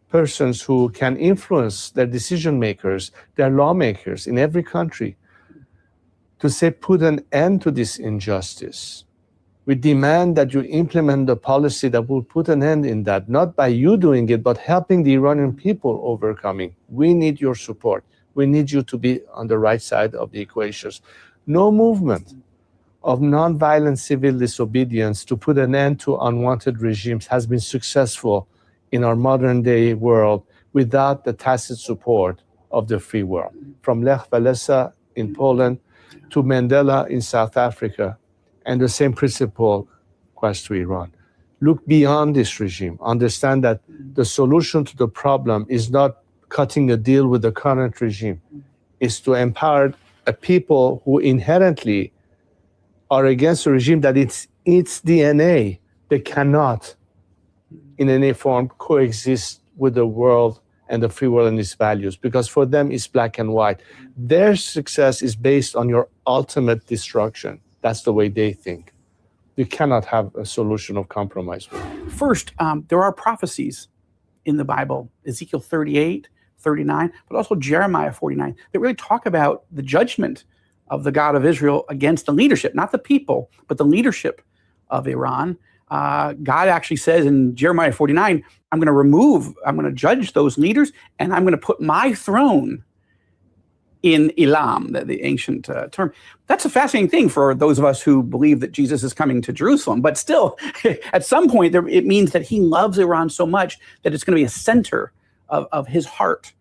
persons who can influence their decision makers, their lawmakers in every country, to say, put an end to this injustice. We demand that you implement the policy that will put an end in that, not by you doing it, but helping the Iranian people overcoming. We need your support. We need you to be on the right side of the equations. No movement of nonviolent civil disobedience to put an end to unwanted regimes has been successful in our modern day world without the tacit support of the free world. From Lech Walesa in Poland to Mandela in South Africa, and the same principle applies to Iran. Look beyond this regime. Understand that the solution to the problem is not cutting a deal with the current regime. It's to empower a people who inherently are against a regime that it's its DNA. They cannot, in any form, coexist with the world and the free world and its values, because for them it's black and white. Their success is based on your ultimate destruction. That's the way they think. You cannot have a solution of compromise with it. First, there are prophecies in the Bible, Ezekiel 38, 39, but also Jeremiah 49, that really talk about the judgment of the God of Israel against the leadership, not the people, but the leadership of Iran. God actually says in Jeremiah 49, I'm going to judge those leaders, and I'm going to put my throne in Elam, the ancient term. That's a fascinating thing for those of us who believe that Jesus is coming to Jerusalem. But still, at some point, it means that he loves Iran so much that it's going to be a center of his heart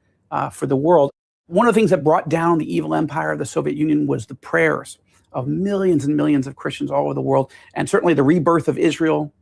for the world. One of the things that brought down the evil empire of the Soviet Union was the prayers of millions and millions of Christians all over the world, and certainly the rebirth of Israel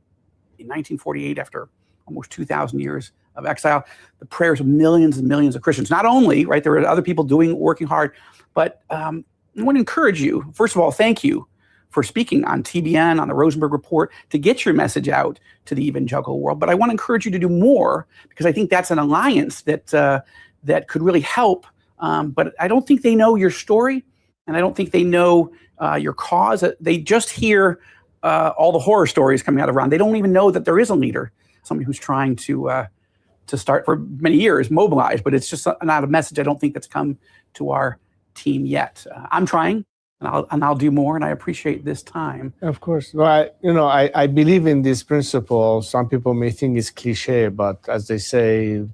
in 1948 after almost 2,000 years of exile, the prayers of millions and millions of Christians. Not only, right, there were other people working hard, but I want to encourage you, first of all, thank you for speaking on TBN, on the Rosenberg Report, to get your message out to the evangelical world. But I want to encourage you to do more, because I think that's an alliance that could really help. But I don't think they know your story, and I don't think they know your cause. They just hear all the horror stories coming out of Iran. They don't even know that there is a leader, somebody who's trying to start for many years, mobilized, but it's just not a message I don't think that's come to our team yet. I'm trying, and I'll do more, and I appreciate this time. Of course. Well, I believe in this principle. Some people may think it's cliche, but as they say,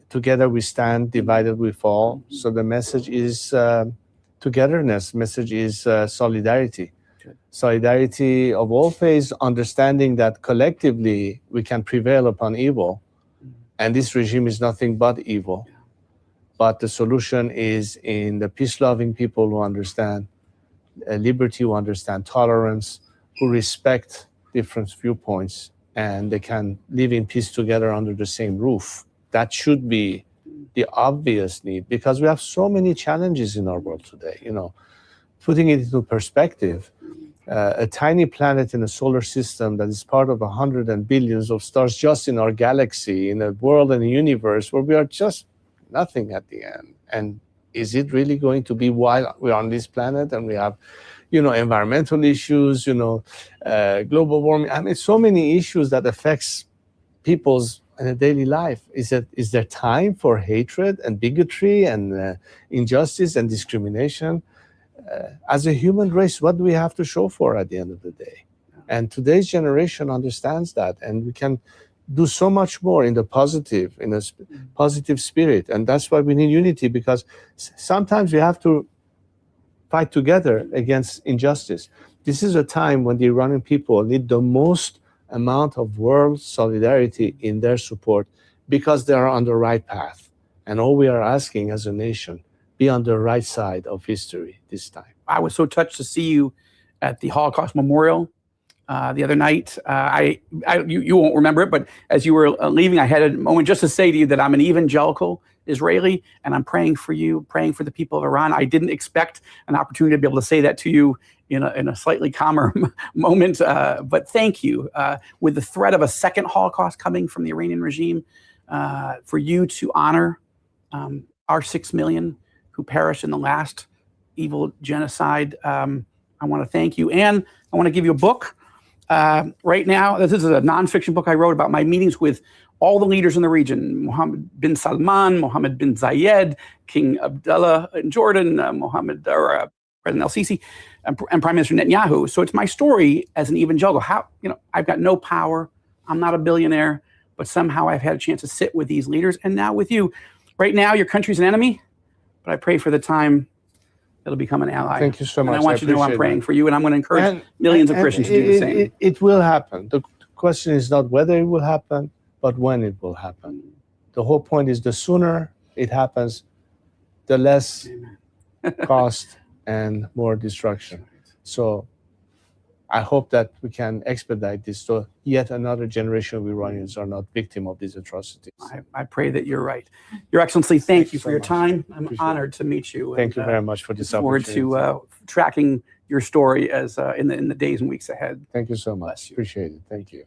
together we stand, divided we fall. So the message is togetherness. Message is solidarity. Solidarity of all faiths, understanding that collectively we can prevail upon evil. And this regime is nothing but evil. But the solution is in the peace-loving people who understand liberty, who understand tolerance, who respect different viewpoints, and they can live in peace together under the same roof. That should be the obvious need, because we have so many challenges in our world today. Putting it into perspective, a tiny planet in a solar system that is part of 100 and billions of stars just in our galaxy, in a world and a universe where we are just nothing at the end. And is it really going to be while we're on this planet and we have, environmental issues, global warming? I mean, so many issues that affects people's daily life. Is there time for hatred and bigotry and injustice and discrimination? As a human race, what do we have to show for at the end of the day? And today's generation understands that, and we can do so much more in a positive spirit. And that's why we need unity, because sometimes we have to fight together against injustice. This is a time when the Iranian people need the most amount of world solidarity in their support, because they are on the right path. And all we are asking as a nation, be on the right side of history this time. I was so touched to see you at the Holocaust Memorial the other night. You won't remember it, but as you were leaving, I had a moment just to say to you that I'm an evangelical Israeli, and I'm praying for you, praying for the people of Iran. I didn't expect an opportunity to be able to say that to you in a slightly calmer moment, but thank you. With the threat of a second Holocaust coming from the Iranian regime, for you to honor our 6 million who perished in the last evil genocide, I want to thank you. And I want to give you a book right now. This is a nonfiction book I wrote about my meetings with all the leaders in the region: Mohammed bin Salman, Mohammed bin Zayed, King Abdullah in Jordan, President El-Sisi, and Prime Minister Netanyahu. So it's my story as an evangelical. I've got no power. I'm not a billionaire, but somehow I've had a chance to sit with these leaders, and now with you. Right now, your country's an enemy, but I pray for the time it'll become an ally. Thank you so much. And I want you to know I'm praying for you, and I'm going to encourage millions of Christians to do the same. It will happen. The question is not whether it will happen, but when it will happen. The whole point is the sooner it happens, the less cost and more destruction. So I hope that we can expedite this so yet another generation of Iranians are not victim of these atrocities. I pray that you're right. Your Excellency, thank you for your time. I'm honored to meet you. Thank you very much for this opportunity. Look forward to tracking your story as in the days and weeks ahead. Thank you so much. Appreciate it. Thank you.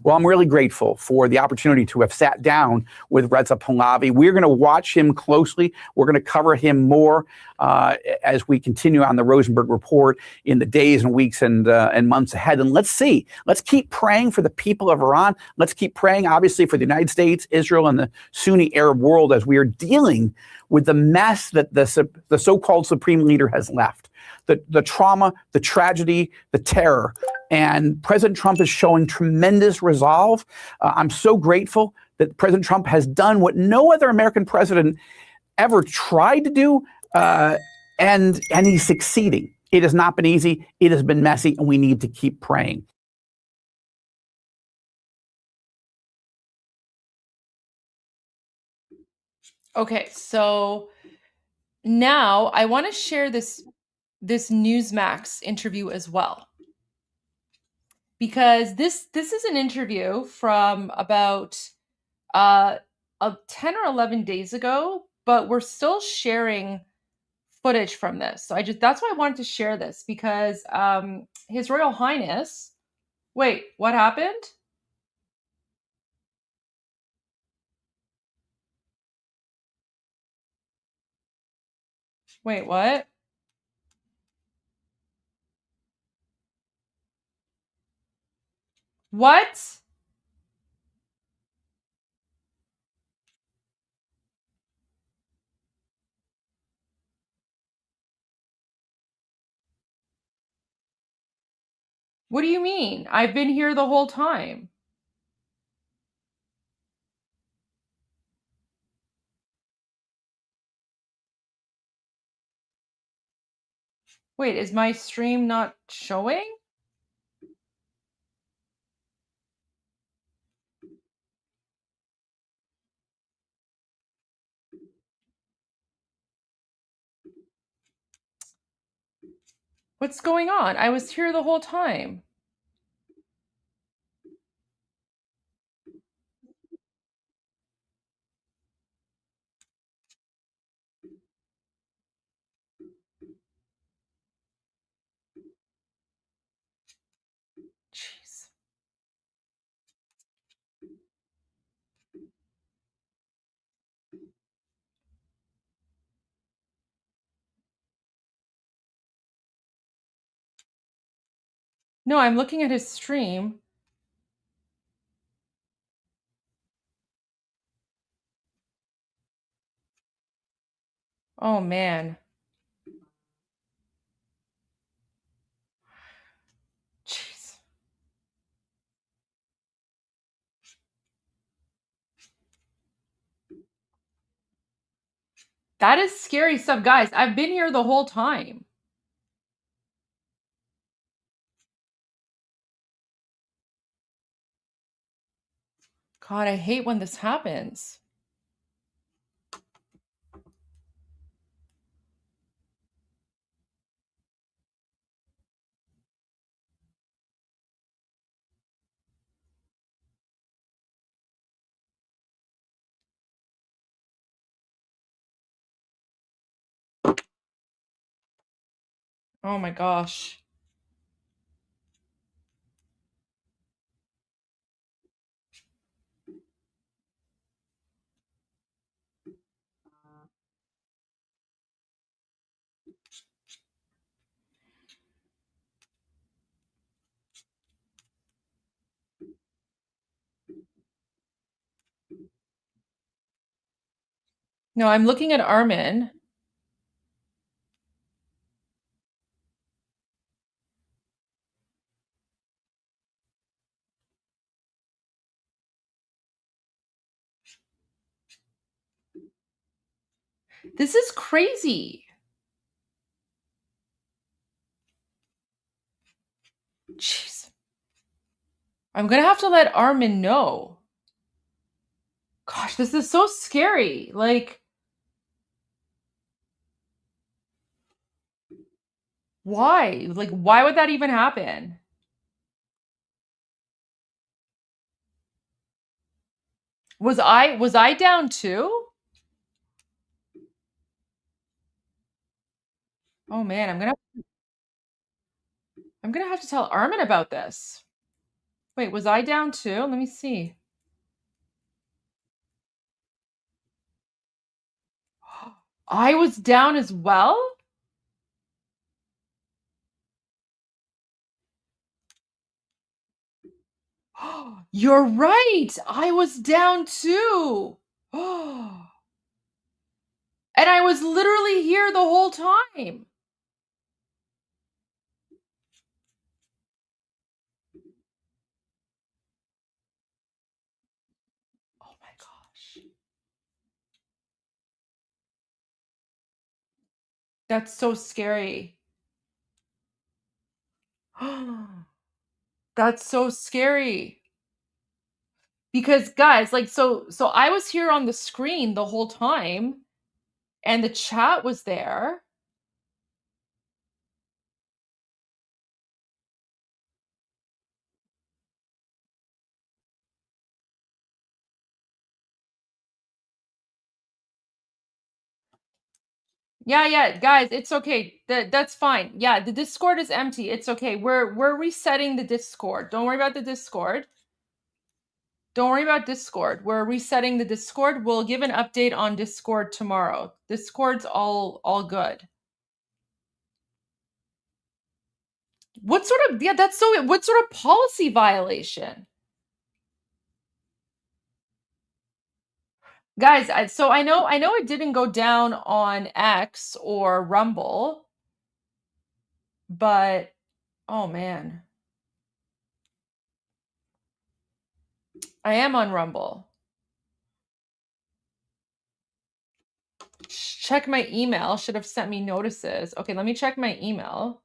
Well, I'm really grateful for the opportunity to have sat down with Reza Pahlavi. We're going to watch him closely. We're going to cover him more as we continue on the Rosenberg Report in the days and weeks and months ahead. And let's see. Let's keep praying for the people of Iran. Let's keep praying, obviously, for the United States, Israel, and the Sunni Arab world as we are dealing with the mess that the so-called supreme leader has left. The trauma, the tragedy, the terror. And President Trump is showing tremendous resolve. I'm so grateful that President Trump has done what no other American president ever tried to do, and he's succeeding. It has not been easy. It has been messy, and we need to keep praying. Okay, so now I want to share this Newsmax interview as well, because this is an interview from about 10 or 11 days ago, but we're still sharing footage from this. So that's why I wanted to share this, because His Royal Highness. Wait, what happened? Wait, what? What? What do you mean? I've been here the whole time. Wait, is my stream not showing? What's going on? I was here the whole time. Jeez. No, I'm looking at his stream. Oh man. Jeez. That is scary stuff, guys. I've been here the whole time. God, I hate when this happens. Oh my gosh. No, I'm looking at Armin. This is crazy. Jeez. I'm gonna have to let Armin know. Gosh, this is so scary. Like, why? Like, why would that even happen? Was I down too? Oh man, I'm gonna have to tell Armin about this. Wait, was I down too? Let me see. I was down as well? You're right. I was down too. And I was literally here the whole time. Oh my gosh. That's so scary. That's so scary. Because guys, like so I was here on the screen the whole time and the chat was there. Yeah, guys, it's okay. That's fine. Yeah, the Discord is empty. It's okay. We're resetting the Discord. Don't worry about the Discord. Don't worry about Discord. We're resetting the Discord. We'll give an update on Discord tomorrow. Discord's all good. What sort of what sort of policy violation? Guys, so I know it didn't go down on X or Rumble, but oh man. I am on Rumble. Check my email. Should have sent me notices. Okay, let me check my email.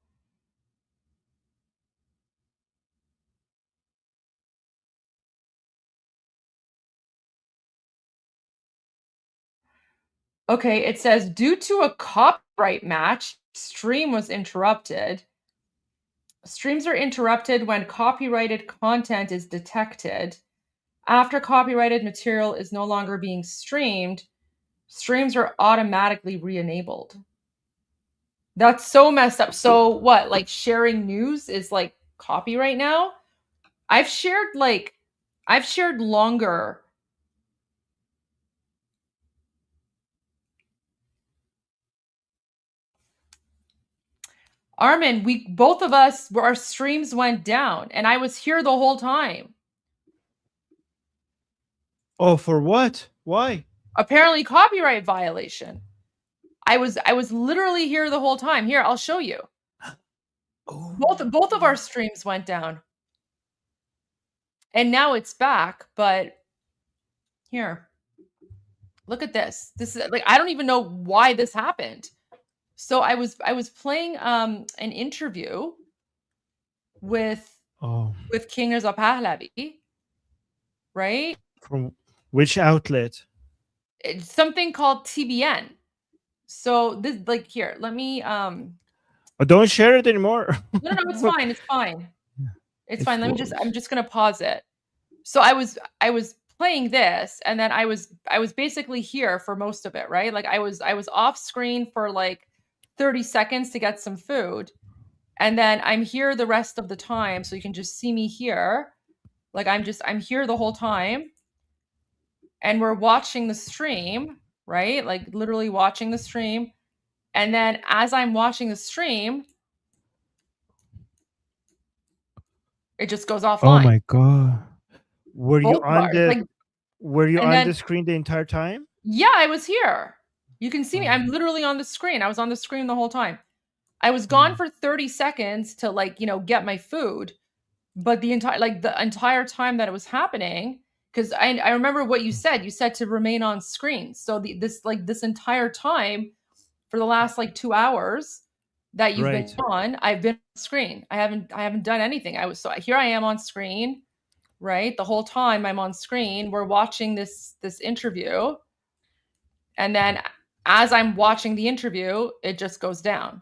Okay, it says due to a copyright match, stream was interrupted. Streams are interrupted when copyrighted content is detected. After copyrighted material is no longer being streamed, streams are automatically re-enabled. That's so messed up. So what, like sharing news is like copyright now? I've shared longer. Armin, both of us, our streams went down and I was here the whole time. Oh, for what? Why? Apparently copyright violation. I was literally here the whole time. Here, I'll show you. Oh. Both of our streams went down. And now it's back, but here. Look at this. This is like I don't even know why this happened. So I was playing an interview with King Reza Pahlavi, right? From which outlet? It's something called TBN. So this like here, let me Oh, don't share it anymore. No, it's fine. It's fine. It's fine. I'm just gonna pause it. So I was playing this and then I was basically here for most of it, right? Like I was off screen for like 30 seconds to get some food. And then I'm here the rest of the time. So you can just see me here. Like I'm here the whole time. And we're watching the stream, right? Like literally watching the stream. And then as I'm watching the stream, it just goes offline. Oh my god. Were you on the screen the entire time? Yeah, I was here. You can see me. I'm literally on the screen. I was on the screen the whole time. I was gone for 30 seconds to like, get my food. But the entire time that it was happening, because I remember what you said. You said to remain on screen. So this entire time for the last like 2 hours that you've been on, I've been on screen. I haven't done anything. Here I am on screen, right? The whole time I'm on screen. We're watching this interview. And then as I'm watching the interview, it just goes down.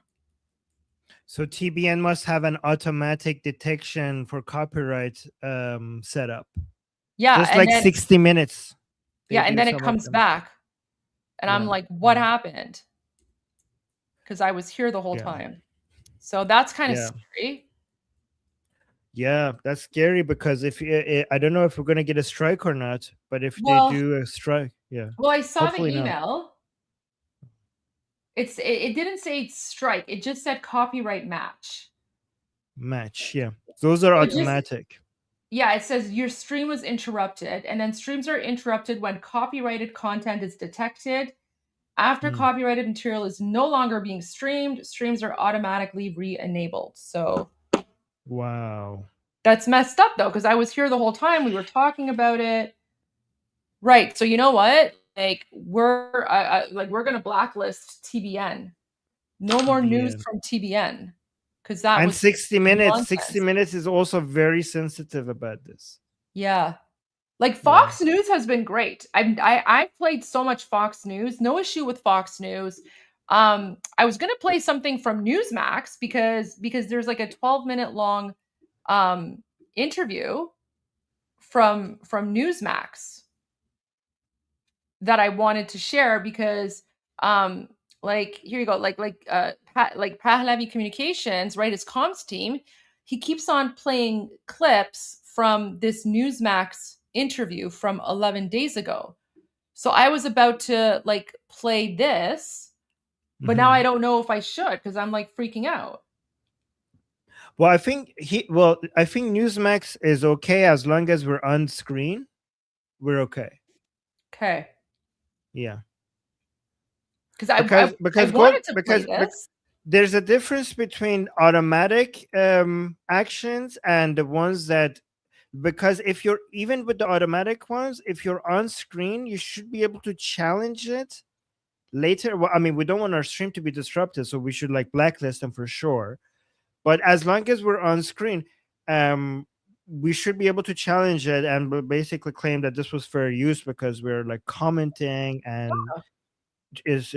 So TBN must have an automatic detection for copyright setup. Yeah. Just like 60 minutes. Yeah. And then it comes back. And I'm like, what happened? Because I was here the whole time. So that's kind of scary. Yeah, that's scary because if I don't know if we're going to get a strike or not, but if they do a strike, Well, I saw the email. It didn't say strike. It just said copyright match. Yeah. Those are automatic. It says your stream was interrupted, and then streams are interrupted when copyrighted content is detected. After copyrighted material is no longer being streamed, streams are automatically re-enabled. So wow. That's messed up though, because I was here the whole time. We were talking about it. Right. So you know what? Like we're gonna blacklist TBN No more news TBN. from TBN, because that And was 60 Minutes. nonsense. 60 Minutes is also very sensitive about this. Yeah. Like Fox News has been great. I've played so much Fox News. No issue with Fox News. I was gonna play something from Newsmax because there's like a 12-minute long interview from Newsmax that I wanted to share because like here you go, like Pahlavi Communications, right, his comms team, he keeps on playing clips from this Newsmax interview from 11 days ago. So I was about to like play this, but now I don't know if I should because I'm like freaking out. Well, I think Newsmax is okay as long as we're on screen. We're okay. Okay. Yeah. Because there's a difference between automatic actions and the ones that, because if you're even with the automatic ones, if you're on screen, you should be able to challenge it later. Well, I mean, we don't want our stream to be disrupted, so we should like blacklist them for sure. But as long as we're on screen, we should be able to challenge it and basically claim that this was fair use because we're like commenting and is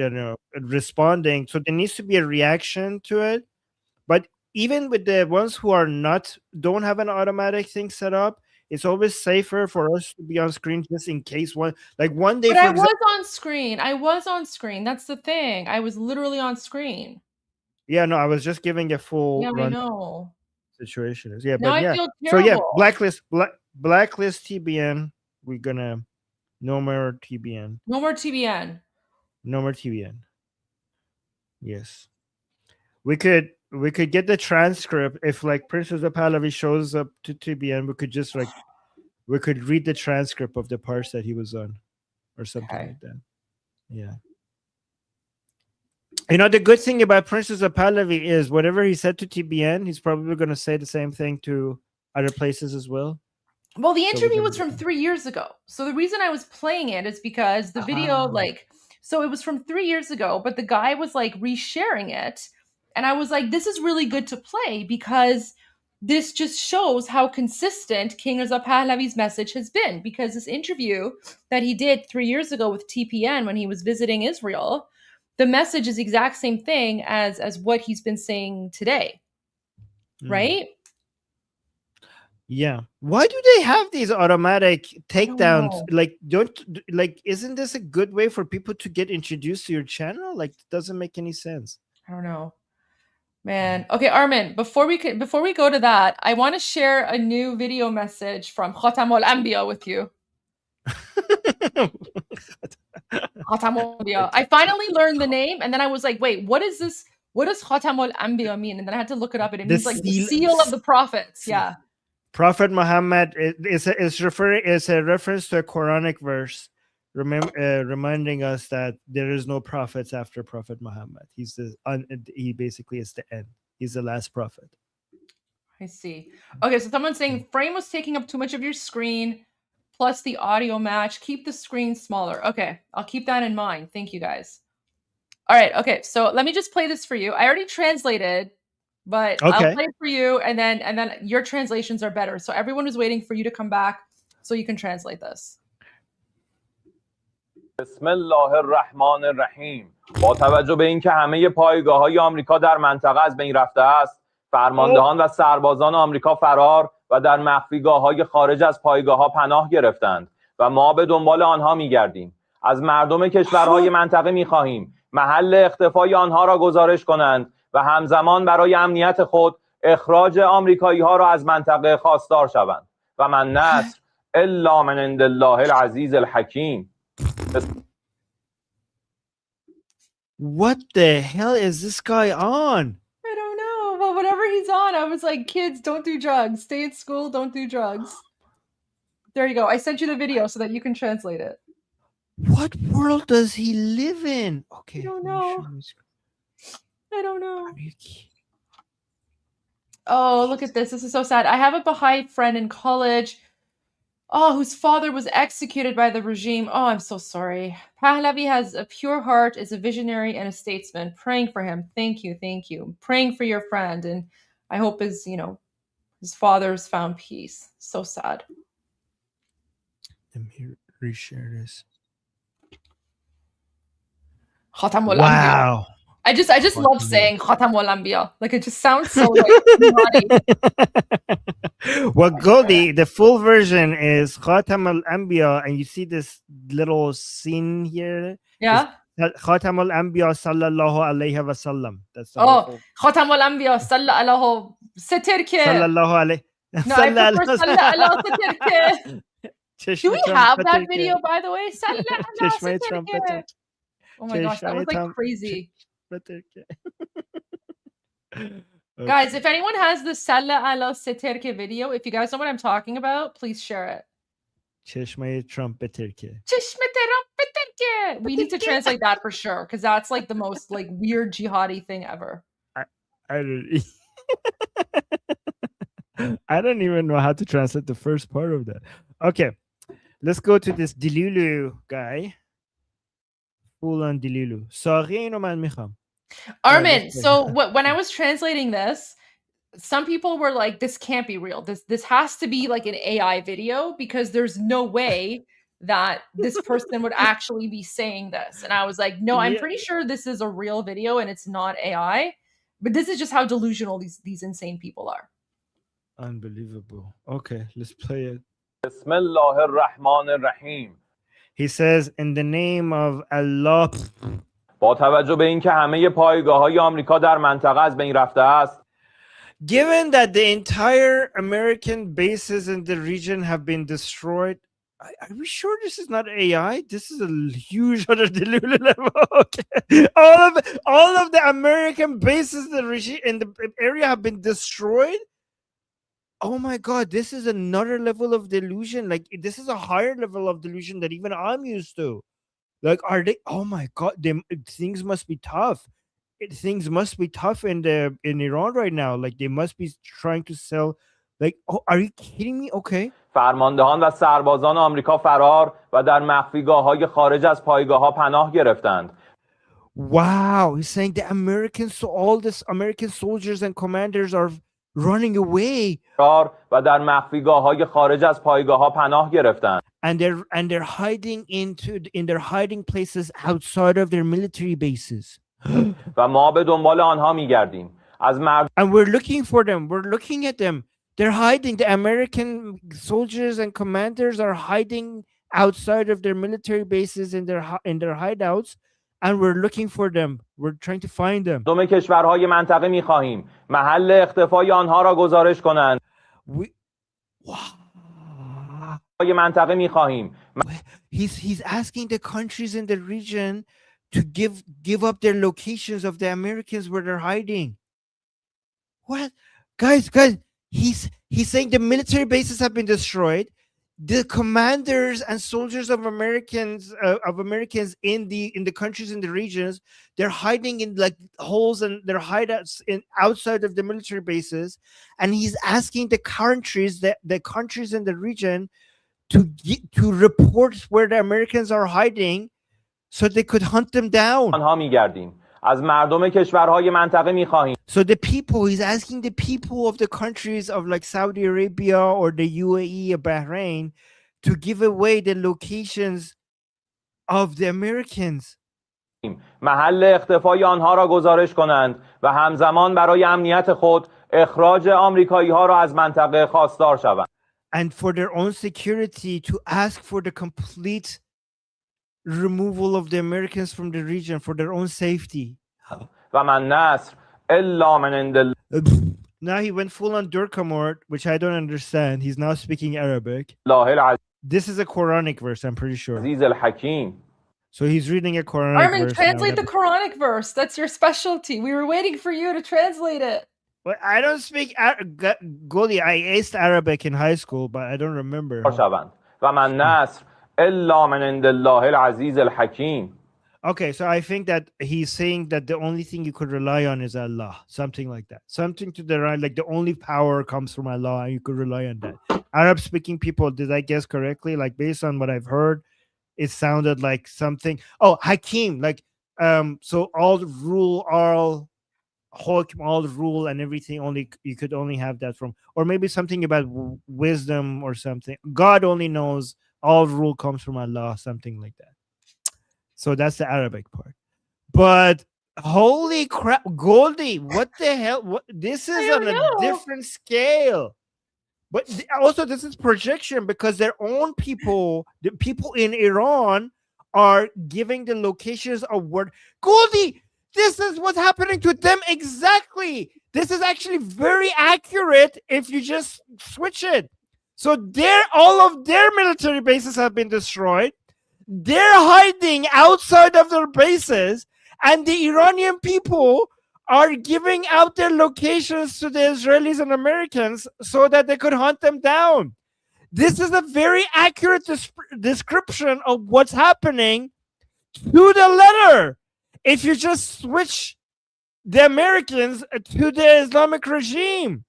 responding. So there needs to be a reaction to it. But even with the ones who are don't have an automatic thing set up, it's always safer for us to be on screen just in case one day. But I was on screen. I was on screen. That's the thing. I was literally on screen. Yeah, no, I was just giving a full run. I know. Situation is. Yeah, now but I yeah. feel So yeah, terrible. blacklist TBN. We're gonna no more TBN. No more TBN. No more TBN. Yes. We could get the transcript if like Princess of Pahlavi shows up to TBN. We could read the transcript of the parts that he was on, or something like that. Yeah. You know, the good thing about Princess of Pahlavi is whatever he said to TBN, he's probably going to say the same thing to other places as well. Well, the interview was from 3 years ago. So the reason I was playing it is because the video, so it was from 3 years ago, but the guy was like resharing it. And I was like, this is really good to play because this just shows how consistent King Reza Pahlavi's message has been. Because this interview that he did 3 years ago with TPN when he was visiting Israel, the message is the exact same thing as what he's been saying today. Right? Yeah. Why do they have these automatic takedowns? Isn't this a good way for people to get introduced to your channel? Like, it doesn't make any sense. I don't know. Man. Okay, Armin, before we go to that, I want to share a new video message from Khatam al-Anbiya with you. Khatam al-Anbiya. I finally learned the name and then I was like, wait, what is this? What does Khatam al-Anbiya mean? And then I had to look it up and it means like the seal of the prophets. Yeah. Prophet Muhammad is a reference to a Quranic verse reminding us that there is no prophets after Prophet Muhammad. He basically is the end. He's the last prophet. I see. Okay, so someone's saying frame was taking up too much of your screen, plus the audio match. Keep the screen smaller. Okay, I'll keep that in mind. Thank you guys. All right, okay, so let me just play this for you. I already translated, but I'll play it for you, and then your translations are better. So everyone is waiting for you to come back so you can translate this. بسم الله الرحمن الرحیم. با توجه به اینکه همه پایگاه‌های آمریکا در منطقه از بین رفته است، فرماندهان و سربازان آمریکا فرار و در مخفیگاه‌های خارج از پایگاه‌ها پناه گرفتند و ما به دنبال آنها می‌گردیم. از مردم کشورهای منطقه می‌خواهیم محل اختفای آنها را گزارش کنند و همزمان برای امنیت خود اخراج آمریکایی‌ها را از منطقه خواستار شوند. و من نصر الا من عند الله العزیز الحکیم. What the hell is this guy on? I don't know. Well, whatever he's on, I was like, kids, don't do drugs. Stay in school, don't do drugs. There you go. I sent you the video so that you can translate it. What world does he live in? Okay. I don't know. I don't know. Oh, look at this. This is so sad. I have a Baha'i friend in college Oh, whose father was executed by the regime. Oh, I'm so sorry. Pahlavi has a pure heart, is a visionary and a statesman. Praying for him. Thank you, thank you. Praying for your friend, and I hope his father's found peace. So sad. Let me reshare this. Khatamul Anbiya. Wow. I just love saying Khatamul Anbiya. Like, it just sounds so like naughty. Well, Goldie, the full version is Khatam al-Anbiya, and you see this little scene here. Yeah. Khatam al-Anbiya sallallahu alayhi wa sallam. That's the whole full. Khatamul Anbiya sallallahu sitirke. Sallallahu alayhi. No, I prefer sallallahu sitirke. Do we have that video, by the way? Sallallahu sitirke. Oh my gosh, that was like crazy. Guys, if anyone has the Salla ala Seterke video, if you guys know what I'm talking about, please share it. Cheshme trumpeterke. We need to translate that for sure, because that's like the most like weird jihadi thing ever. I don't even know how to translate the first part of that. Okay, let's go to this Dilulu guy. Full on Dilulu. Sari ino man mikham. Armin, so when I was translating this, some people were like, this can't be real. This has to be like an AI video, because there's no way that this person would actually be saying this. And I was like, no, I'm pretty sure this is a real video and it's not AI. But this is just how delusional these insane people are. Unbelievable. Okay, let's play it. Bismillahir Rahmanir Rahim. He says, in the name of Allah. با توجه به اینکه همه پایگاه‌های آمریکا در منطقه از بین رفته است. Given that the entire American bases in the region have been destroyed, are we sure this is not AI? This is a huge other Delulu level. Okay. All of the American bases in the area have been destroyed. Oh my God, this is another level of delusion. Like, this is a higher level of delusion that even I'm used to. Like, are they? Oh my God, things must be tough. Things must be tough in Iran right now. Like, they must be trying to sell. Like, oh, are you kidding me? Okay. فرماندهان و سربازان آمریکا فرار و در مخفیگاه‌های خارج از پایگاه‌ها پناه گرفتند. Wow, he's saying the all this American soldiers and commanders are running away. و در مخفیگاه‌های خارج از پایگاه‌ها پناه گرفتند. And they're hiding in their hiding places outside of their military bases. و ما به دنبال آنها می‌گردیم. And we're looking for them. We're looking at them. They're hiding. The American soldiers and commanders are hiding outside of their military bases in their hideouts, and we're looking for them. We're trying to find them. دوم کشورهای منطقه می‌خواهیم محل اختفای آنها را گزارش کنند. منطقه می‌خواهیم. He's asking the countries in the region to give up their locations of the Americans where they're hiding. What? Guys, he's saying the military bases have been destroyed. The commanders and soldiers of Americans in the countries in the regions, they're hiding in like holes and their hideouts outside of the military bases, and he's asking the countries in the region to report where the Americans are hiding so they could hunt them down. آنها می‌گردیم. از مردم کشورهای منطقه می‌خواهیم. So he's asking the people of the countries of like Saudi Arabia or the UAE or Bahrain to give away the locations of the Americans. محل اختفای آنها را گزارش کنند و همزمان برای امنیت خود اخراج آمریکایی‌ها را از منطقه خواستار شوند. And for their own security to ask for the complete removal of the Americans from the region for their own safety. و من نصر الا من عند الله. Now he went full on Durkamort, which I don't understand. He's now speaking Arabic. This is a Quranic verse, I'm pretty sure. So he's reading a Quranic verse. Armin, translate the Quranic verse. That's your specialty. We were waiting for you to translate it. Well, I don't speak Goldie. I aced Arabic in high school, but I don't remember. و من نصر الا من عند الله العزیز الحکیم. Okay, so I think that he's saying that the only thing you could rely on is Allah, something like that. Something to the right, like the only power comes from Allah, and you could rely on that. Arab-speaking people, did I guess correctly? Like based on what I've heard, it sounded like something. Oh, Hakim, like so all rule, all Hukm, all rule, and everything. Only you could only have that from, or maybe something about wisdom or something. God only knows. All rule comes from Allah, something like that. So that's the Arabic part. But holy crap, Goldie, what the hell? What, this is on a different scale. But also, this is projection because their own people, the people in Iran, are giving the locations of word. Goldie, this is what's happening to them exactly. This is actually very accurate if you just switch it. So all of their military bases have been destroyed. They're hiding outside of their bases, and the Iranian people are giving out their locations to the Israelis and Americans so that they could hunt them down. This is a very accurate description of what's happening to the letter. If you just switch the Americans to the Islamic regime,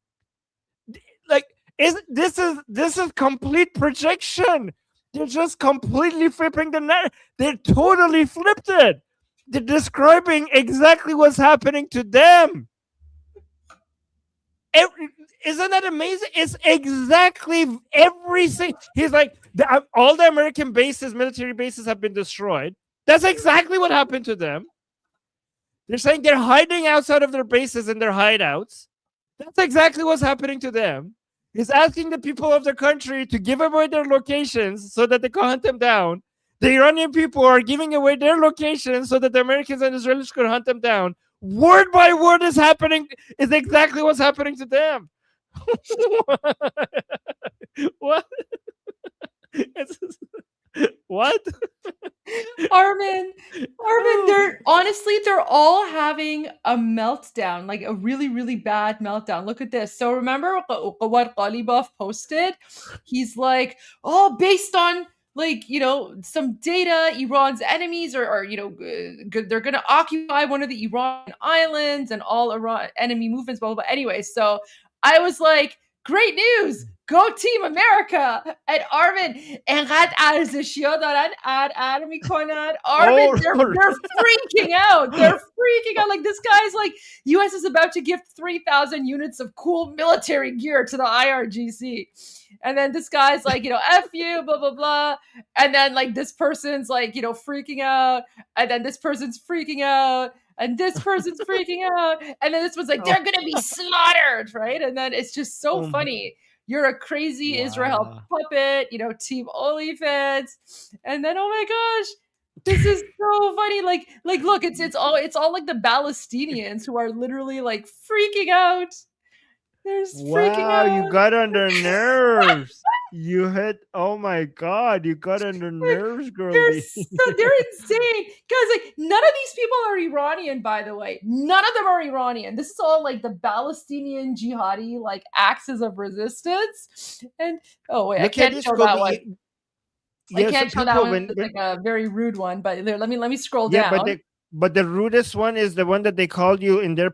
like this is complete projection. They're just completely flipping the net. They totally flipped it. They're describing exactly what's happening to them. Isn't that amazing? It's exactly everything. He's like, all the American bases, military bases have been destroyed. That's exactly what happened to them. They're saying they're hiding outside of their bases and their hideouts. That's exactly what's happening to them. He's asking the people of their country to give away their locations so that they can hunt them down. The Iranian people are giving away their locations so that the Americans and Israelis could hunt them down. Word by word is exactly what's happening to them. What? What? Armin, they're all having a meltdown, like a really, really bad meltdown. Look at this. So remember what Ghalibaf posted? He's like, oh, based on some data, Iran's enemies are they're going to occupy one of the Iran islands and all Iran enemy movements, blah, blah, blah. Anyway, so I was like, great news. Go Team America. And Armin, انقدر ارزشی‌ها دارن میکنن. Armin, they're freaking out. They're freaking out. Like this guy's like, US is about to give 3,000 units of cool military gear to the IRGC. And then this guy's like, F you, blah, blah, blah. And then like this person's like, freaking out. And then this person's freaking out. And this person's freaking out. And then this one's like, they're going to be slaughtered, right? And then it's just so funny. You're a crazy Israel puppet, Team OnlyFans. And then, oh my gosh, this is so funny. Like, look, it's all like the Palestinians who are literally like freaking out. They're freaking out. You got on their nerves. You had, oh my God, you got on their nerves, girl. They're insane. Guys, like, none of these people are Iranian, by the way. None of them are Iranian. This is all like the Palestinian jihadi, like axis of resistance. And I can't show that one. I can't show that one. It's like a very rude one, but let me scroll down. But the rudest one is the one that they called you in their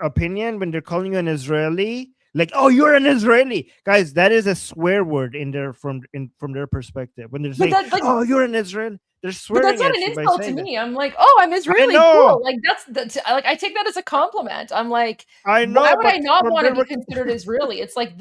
opinion when they're calling you an Israeli. Like, oh, you're an Israeli, guys. That is a swear word in their from their perspective. When they're saying, "Oh, you're an Israeli," they're swearing. But that's not an insult to me. I'm like, oh, I'm Israeli. Cool. Like that's like I take that as a compliment. I'm like, I know. Why would I not want to be considered Israeli? It's like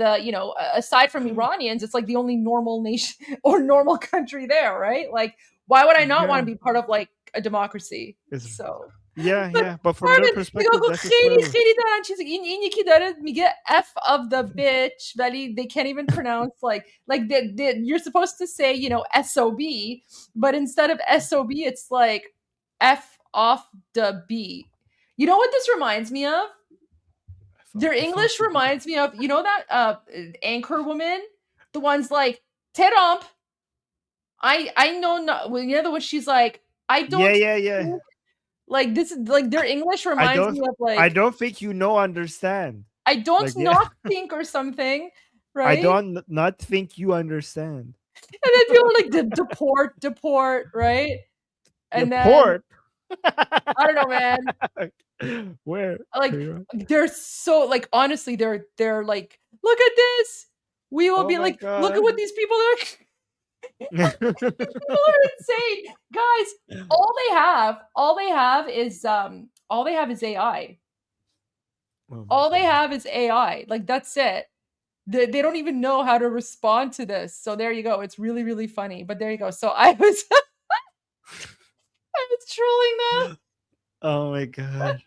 aside from Iranians, it's like the only normal nation or normal country there, right? Like, why would I not want to be part of like a democracy? So. But from their perspective, that's خیلی دارن چیزی این یکی داره میگه F of the bitch ولی they can't even pronounce like you're supposed to say SOB, but instead of SOB it's like F off the B. You know what this reminds me of? Their English reminds me of that anchor woman, the one's like Teramp. I know not the one she's like I don't Like this is like their English reminds me of like I don't think understand. I don't not think or something, right? I don't not think you understand. And then people are like deport, right? And deport. I don't know, man. Where? Like they're so like honestly, they're like, look at this. We will Oh be my like, look at God. what these people are. People are insane, guys. All they have is AI. All they have is AI. Like that's it. They don't even know how to respond to this. So there you go. It's really, really funny. But there you go. So I was I was trolling them. Oh my God.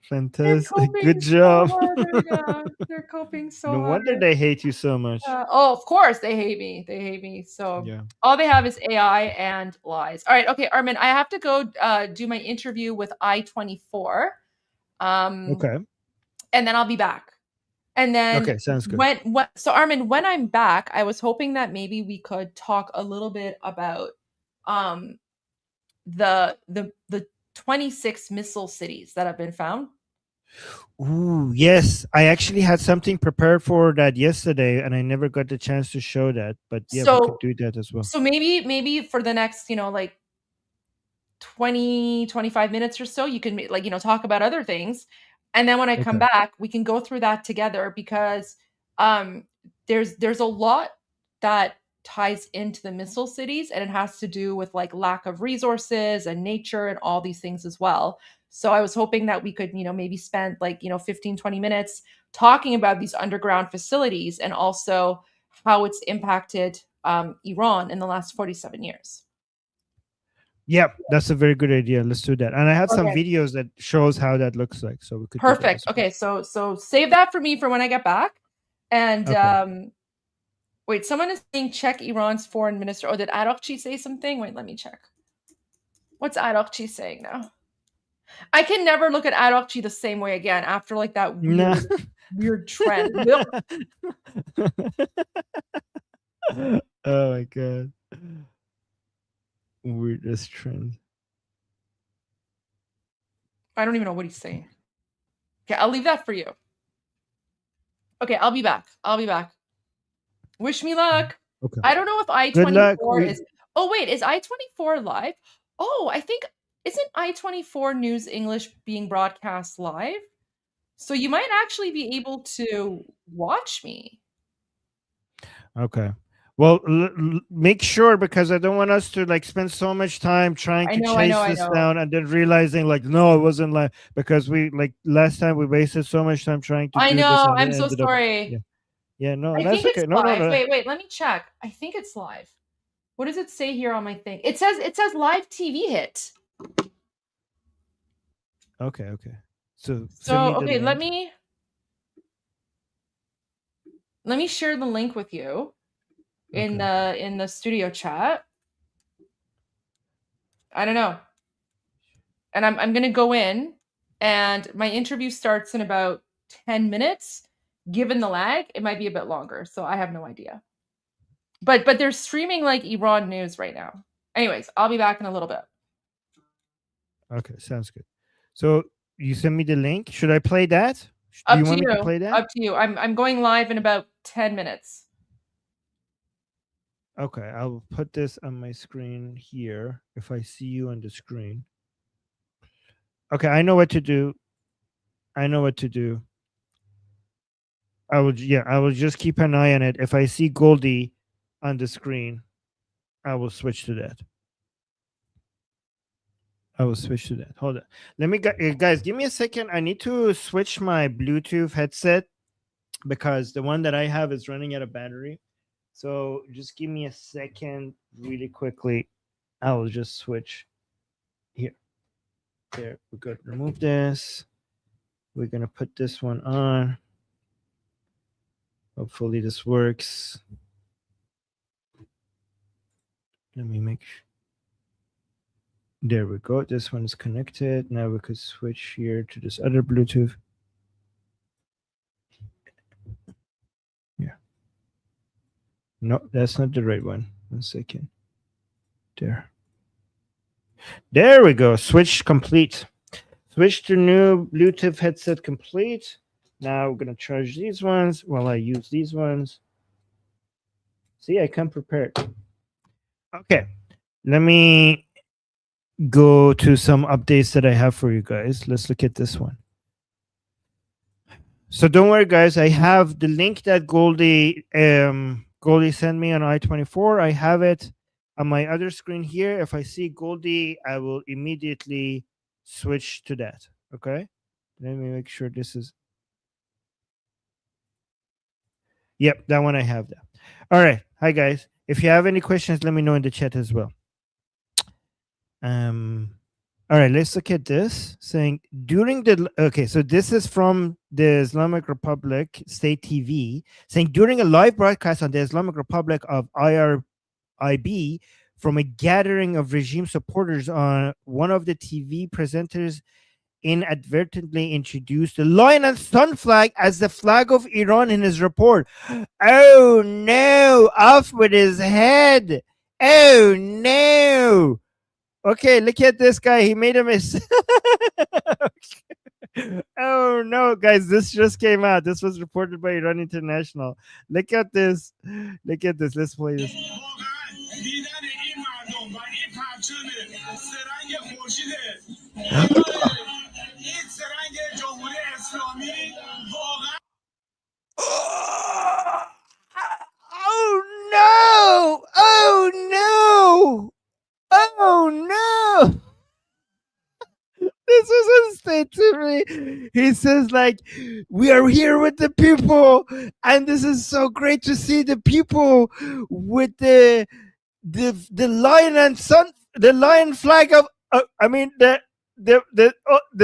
They're Fantastic. coping Good so job. hard right now. They're coping so No hard. wonder they hate you so much. Oh, of course they hate me. They hate me. So Yeah. all they have is AI and lies. All right, okay, Armin, I have to go do my interview with I-24. Okay. And then I'll be back. And then Okay, sounds good. so Armin, when I'm back, I was hoping that maybe we could talk a little bit about the 26 missile cities that have been found. Ooh, yes. I actually had something prepared for that yesterday, and I never got the chance to show that. But yeah, we could do that as well. So maybe for the next, like 20-25 minutes or so, you can like, talk about other things. And then when I come back, we can go through that together because there's a lot that ties into the missile cities, and it has to do with like lack of resources and nature and all these things as well. So I was hoping that we could, maybe spend like, 15-20 minutes talking about these underground facilities and also how it's impacted Iran in the last 47 years. Yeah, that's a very good idea. Let's do that. And I have some Okay. videos that shows how that looks like. So we could do that Perfect. as well. Okay, so save that for me for when I get back. And wait, someone is saying check Iran's foreign minister. Oh, did Arakchi say something? Wait, let me check. What's Arakchi saying now? I can never look at Arakchi the same way again after like that weird trend. Oh my God. Weirdest trend. I don't even know what he's saying. Okay, I'll leave that for you. Okay, I'll be back. Wish me luck. Okay. I don't know if I-24 is... Oh, wait, is I-24 live? Oh, I think... Isn't I-24 News English being broadcast live? So you might actually be able to watch me. Okay. Well, make sure, because I don't want us to like spend so much time trying to chase this down and then realizing like, no, it wasn't live, because we like last time we wasted so much time trying to do this. I'm so sorry. Yeah, no, I that's think okay. it's No. live. Wait, let me check. I think it's live. What does it say here on my thing? It says live TV hit. Okay. So okay, let me share the link with you in the studio chat. I don't know. And I'm gonna go in, and my interview starts in about 10 minutes. Given the lag, it might be a bit longer, so I have no idea. But they're streaming like Iran news right now. Anyways, I'll be back in a little bit. Okay, sounds good. So you send me the link. Should I play that? Up Do you to want you. me to play that? Up to you. I'm going live in about 10 minutes. Okay, I'll put this on my screen here. If I see you on the screen. Okay, I know what to do. I will just keep an eye on it. If I see Goldie on the screen, I will switch to that. Hold on. Let me guys, give me a second. I need to switch my Bluetooth headset because the one that I have is running out of battery. So just give me a second really quickly. I will just switch here. There, we're good. Remove this. We're going to put this one on. Hopefully this works. Let me make sure. There we go. This one is connected. Now we could switch here to this other Bluetooth. Yeah. No, that's not the right one. 1 second. There we go. Switch complete. Switch to new Bluetooth headset complete. Now we're going to charge these ones while I use these ones. See, I come prepared. Okay. Let me go to some updates that I have for you guys. Let's look at this one. So don't worry, guys. I have the link that Goldie sent me on I-24. I have it on my other screen here. If I see Goldie, I will immediately switch to that. Okay. Let me make sure this is. Yep, that one I have that. All right. Hi, guys. If you have any questions, let me know in the chat as well. All right, let's look at this. Saying during the so this is from the Islamic Republic State TV, saying during a live broadcast on the Islamic Republic of IRIB from a gathering of regime supporters, on one of the TV presenters inadvertently introduced the lion and sun flag as the flag of Iran in his report. Oh no, off with his head. Oh no. Okay, look at this guy. He made a mistake. Oh no, guys, this just came out. This was reported by Iran International. Look at this. Look at this. Let's play this. Oh no! Oh no! Oh no! This was a state TV. He says, like, we are here with the people, and this is so great to see the people with the lion and sun, the lion flag of. I mean the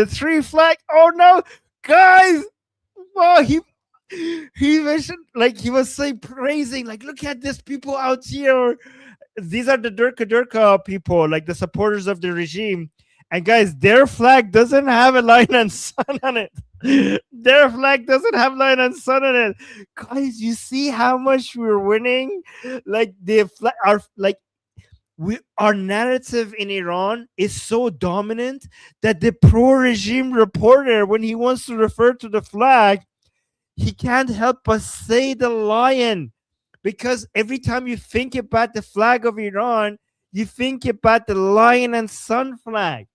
three flag. Oh no, guys! Wow, he mentioned, like, he was saying, praising, like, look at these people out here. These are the Durka people, like the supporters of the regime. And guys, their flag doesn't have a lion and sun on it. Their flag doesn't have lion and sun on it. Guys, you see how much we're winning? Like the flag, our narrative in Iran is so dominant that the pro-regime reporter, when he wants to refer to the flag, he can't help but say the lion, because every time you think about the flag of Iran, you think about the lion and sun flag.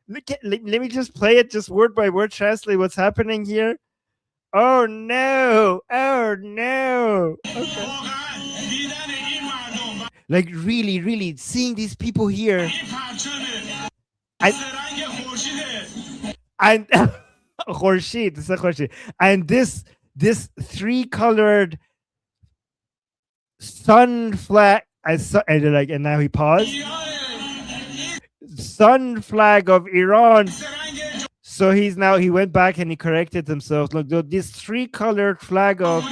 Let me just play it, just word by word, translate what's happening here. Oh no! Oh no! Okay. Like, really seeing these people here, and Khorshid, this is Khorshid, and this three-colored sun flag, and now he paused. Sun flag of Iran. So he went back and he corrected himself. Look, this three-colored flag of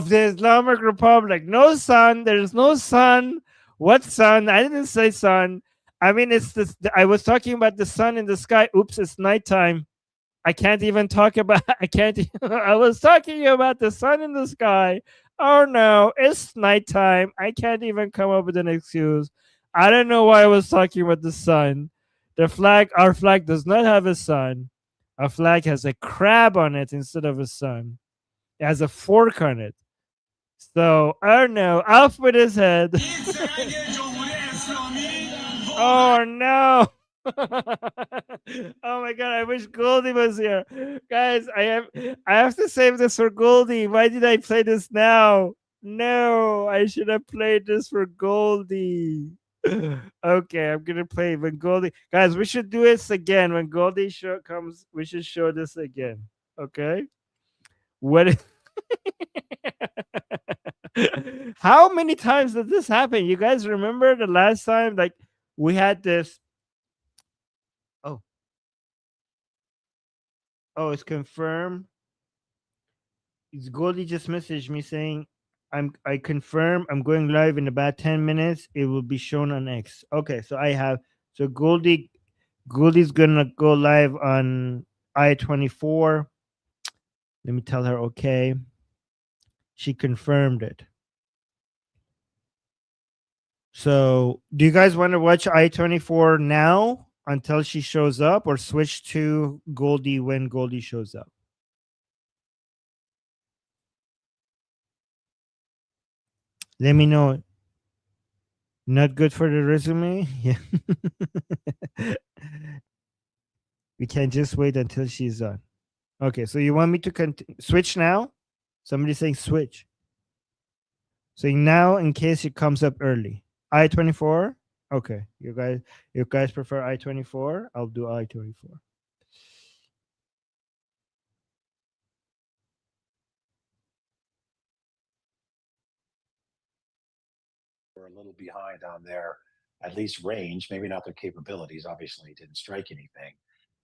the Islamic Republic. No sun. There's no sun. What sun? I didn't say sun. I mean, it's this. I was talking about the sun in the sky. Oops, it's nighttime. I can't even talk about. I was talking about the sun in the sky. Oh no, it's nighttime. I can't even come up with an excuse. I don't know why I was talking about the sun. Our flag does not have a sun. Our flag has a crab on it instead of a sun. It has a fork on it. So, I don't know. Off with his head. Oh no. Oh my god, I wish Goldie was here. Guys, I have to save this for Goldie. Why did I play this now? No, I should have played this for Goldie. Okay, I'm gonna play when Goldie. Guys, we should do this again. When Goldie comes, we should show this again. Okay? What how many times did this happen? You guys remember the last time, like, we had this? Oh, it's confirmed. It's Goldie just messaged me saying, I confirm I'm going live in about 10 minutes. It will be shown on X. Okay, so Goldie's gonna go live on I-24. Let me tell her okay. She confirmed it. So do you guys want to watch I-24 now until she shows up, or switch to Goldie when Goldie shows up? Let me know. Not good for the resume. Yeah. We can just wait until she's done. Okay, so you want me to switch now? Somebody's saying switch. Saying now in case it comes up early. I-24. Okay, you guys prefer I-24. I'll do I-24. We're a little behind on their at least range, maybe not their capabilities. Obviously, it didn't strike anything.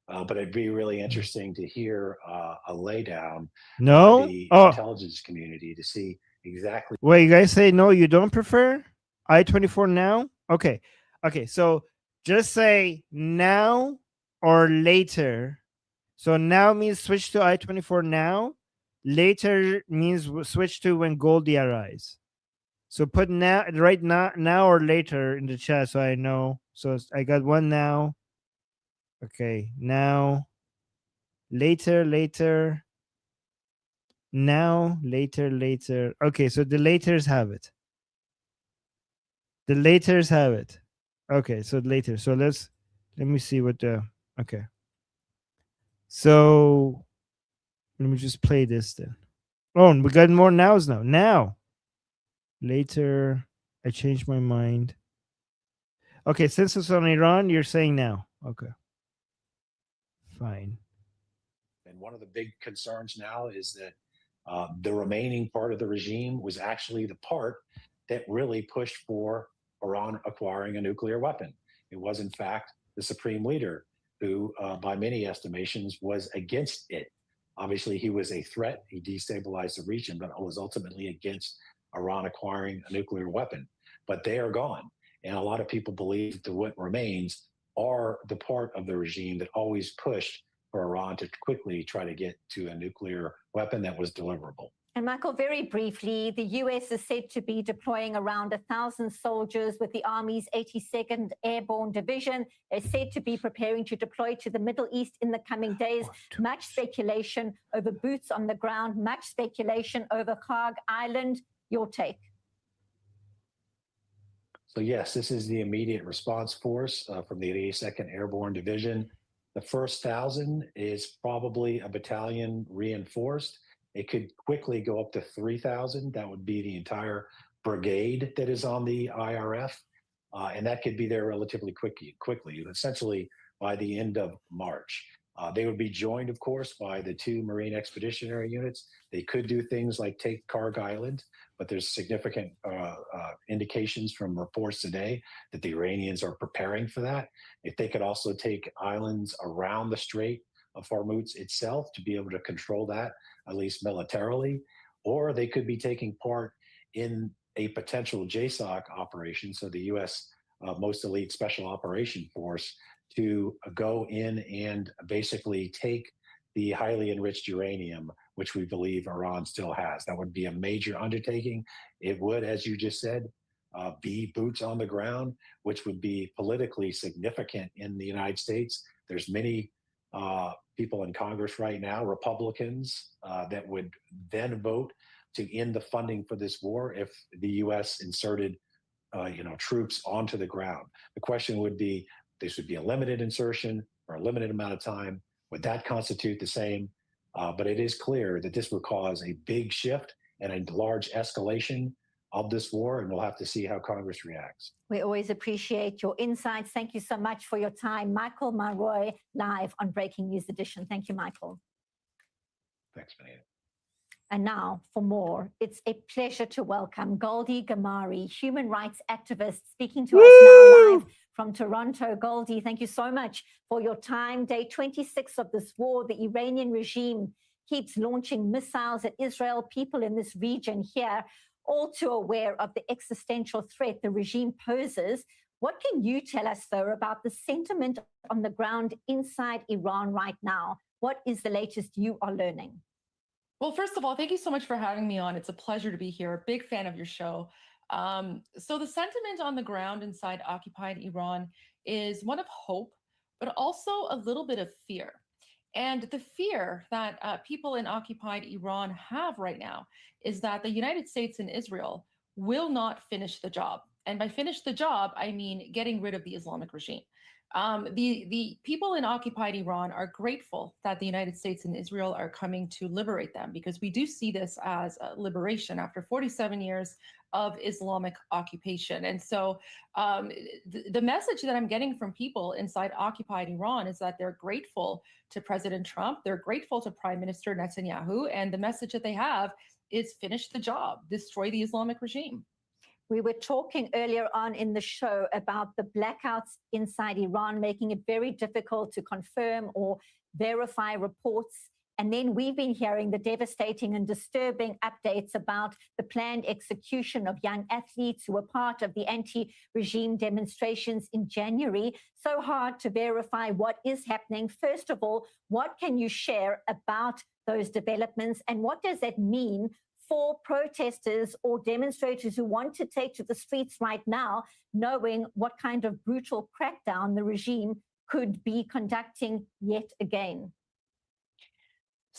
But it'd be really interesting to hear a laydown by the intelligence community to see exactly. Wait, you guys say no, you don't prefer I-24 now? Okay. Okay, so just say now or later. So now means switch to I-24 now. Later means switch to when Goldie arrives. So put now, right now or later in the chat so I know. So I got one now. Okay, now. Later. Now, later. Okay, so the laters have it. The laters have it. Okay, so later. So let me see what the, okay. So let me just play this then. Oh, and we got more nows now. Now. Later. I changed my mind. Okay, since it's on Iran, you're saying now. Okay. Fine. And one of the big concerns now is that the remaining part of the regime was actually the part that really pushed for Iran acquiring a nuclear weapon. It was, in fact, the supreme leader who, by many estimations, was against it. Obviously, he was a threat. He destabilized the region, but was ultimately against Iran acquiring a nuclear weapon. But they are gone. And a lot of people believe that what remains are the part of the regime that always pushed for Iran to quickly try to get to a nuclear weapon that was deliverable. And Michael, very briefly, the US is said to be deploying around 1,000 soldiers with the Army's 82nd Airborne Division. They're said to be preparing to deploy to the Middle East in the coming days. Much speculation over boots on the ground, much speculation over Kharg Island. Your take? So yes, this is the immediate response force from the 82nd Airborne Division. The first 1,000 is probably a battalion reinforced. It could quickly go up to 3,000. That would be the entire brigade that is on the IRF. And that could be there relatively quickly, essentially by the end of March. They would be joined, of course, by the 2 Marine Expeditionary Units. They could do things like take Kharg Island, but there's significant indications from reports today that the Iranians are preparing for that. If they could also take islands around the Strait of Hormuz itself to be able to control that, at least militarily, or they could be taking part in a potential JSOC operation, so the U.S. Most Elite Special Operation Force, to go in and basically take the highly enriched uranium, which we believe Iran still has. That would be a major undertaking. It would, as you just said, be boots on the ground, which would be politically significant in the United States. There's many people in Congress right now, Republicans, that would then vote to end the funding for this war if the U.S. inserted troops onto the ground. The question would be, this would be a limited insertion for a limited amount of time. Would that constitute the same? But it is clear that this would cause a big shift and a large escalation of this war, and we'll have to see how Congress reacts. We always appreciate your insights. Thank you so much for your time. Michael Monroy, live on Breaking News Edition. Thank you, Michael. Thanks, Benita. And now for more, it's a pleasure to welcome Goldie Gamari, human rights activist, speaking to us now live from Toronto. Goldie, thank you so much for your time. Day 26 of this war, the Iranian regime keeps launching missiles at Israel. People in this region here, all too aware of the existential threat the regime poses. What can you tell us, though, about the sentiment on the ground inside Iran right now? What is the latest you are learning? Well, first of all, thank you so much for having me on. It's a pleasure to be here. A big fan of your show. So the sentiment on the ground inside occupied Iran is one of hope, but also a little bit of fear. And the fear that people in occupied Iran have right now is that the United States and Israel will not finish the job. And by finish the job, I mean getting rid of the Islamic regime. The people in occupied Iran are grateful that the United States and Israel are coming to liberate them, because we do see this as a liberation after 47 years of Islamic occupation. And so the message that I'm getting from people inside occupied Iran is that they're grateful to President Trump, they're grateful to Prime Minister Netanyahu, and the message that they have is finish the job, destroy the Islamic regime. We were talking earlier on in the show about the blackouts inside Iran, making it very difficult to confirm or verify reports. And then we've been hearing the devastating and disturbing updates about the planned execution of young athletes who were part of the anti-regime demonstrations in January. So hard to verify what is happening. First of all, what can you share about those developments, and what does that mean for protesters or demonstrators who want to take to the streets right now, knowing what kind of brutal crackdown the regime could be conducting yet again?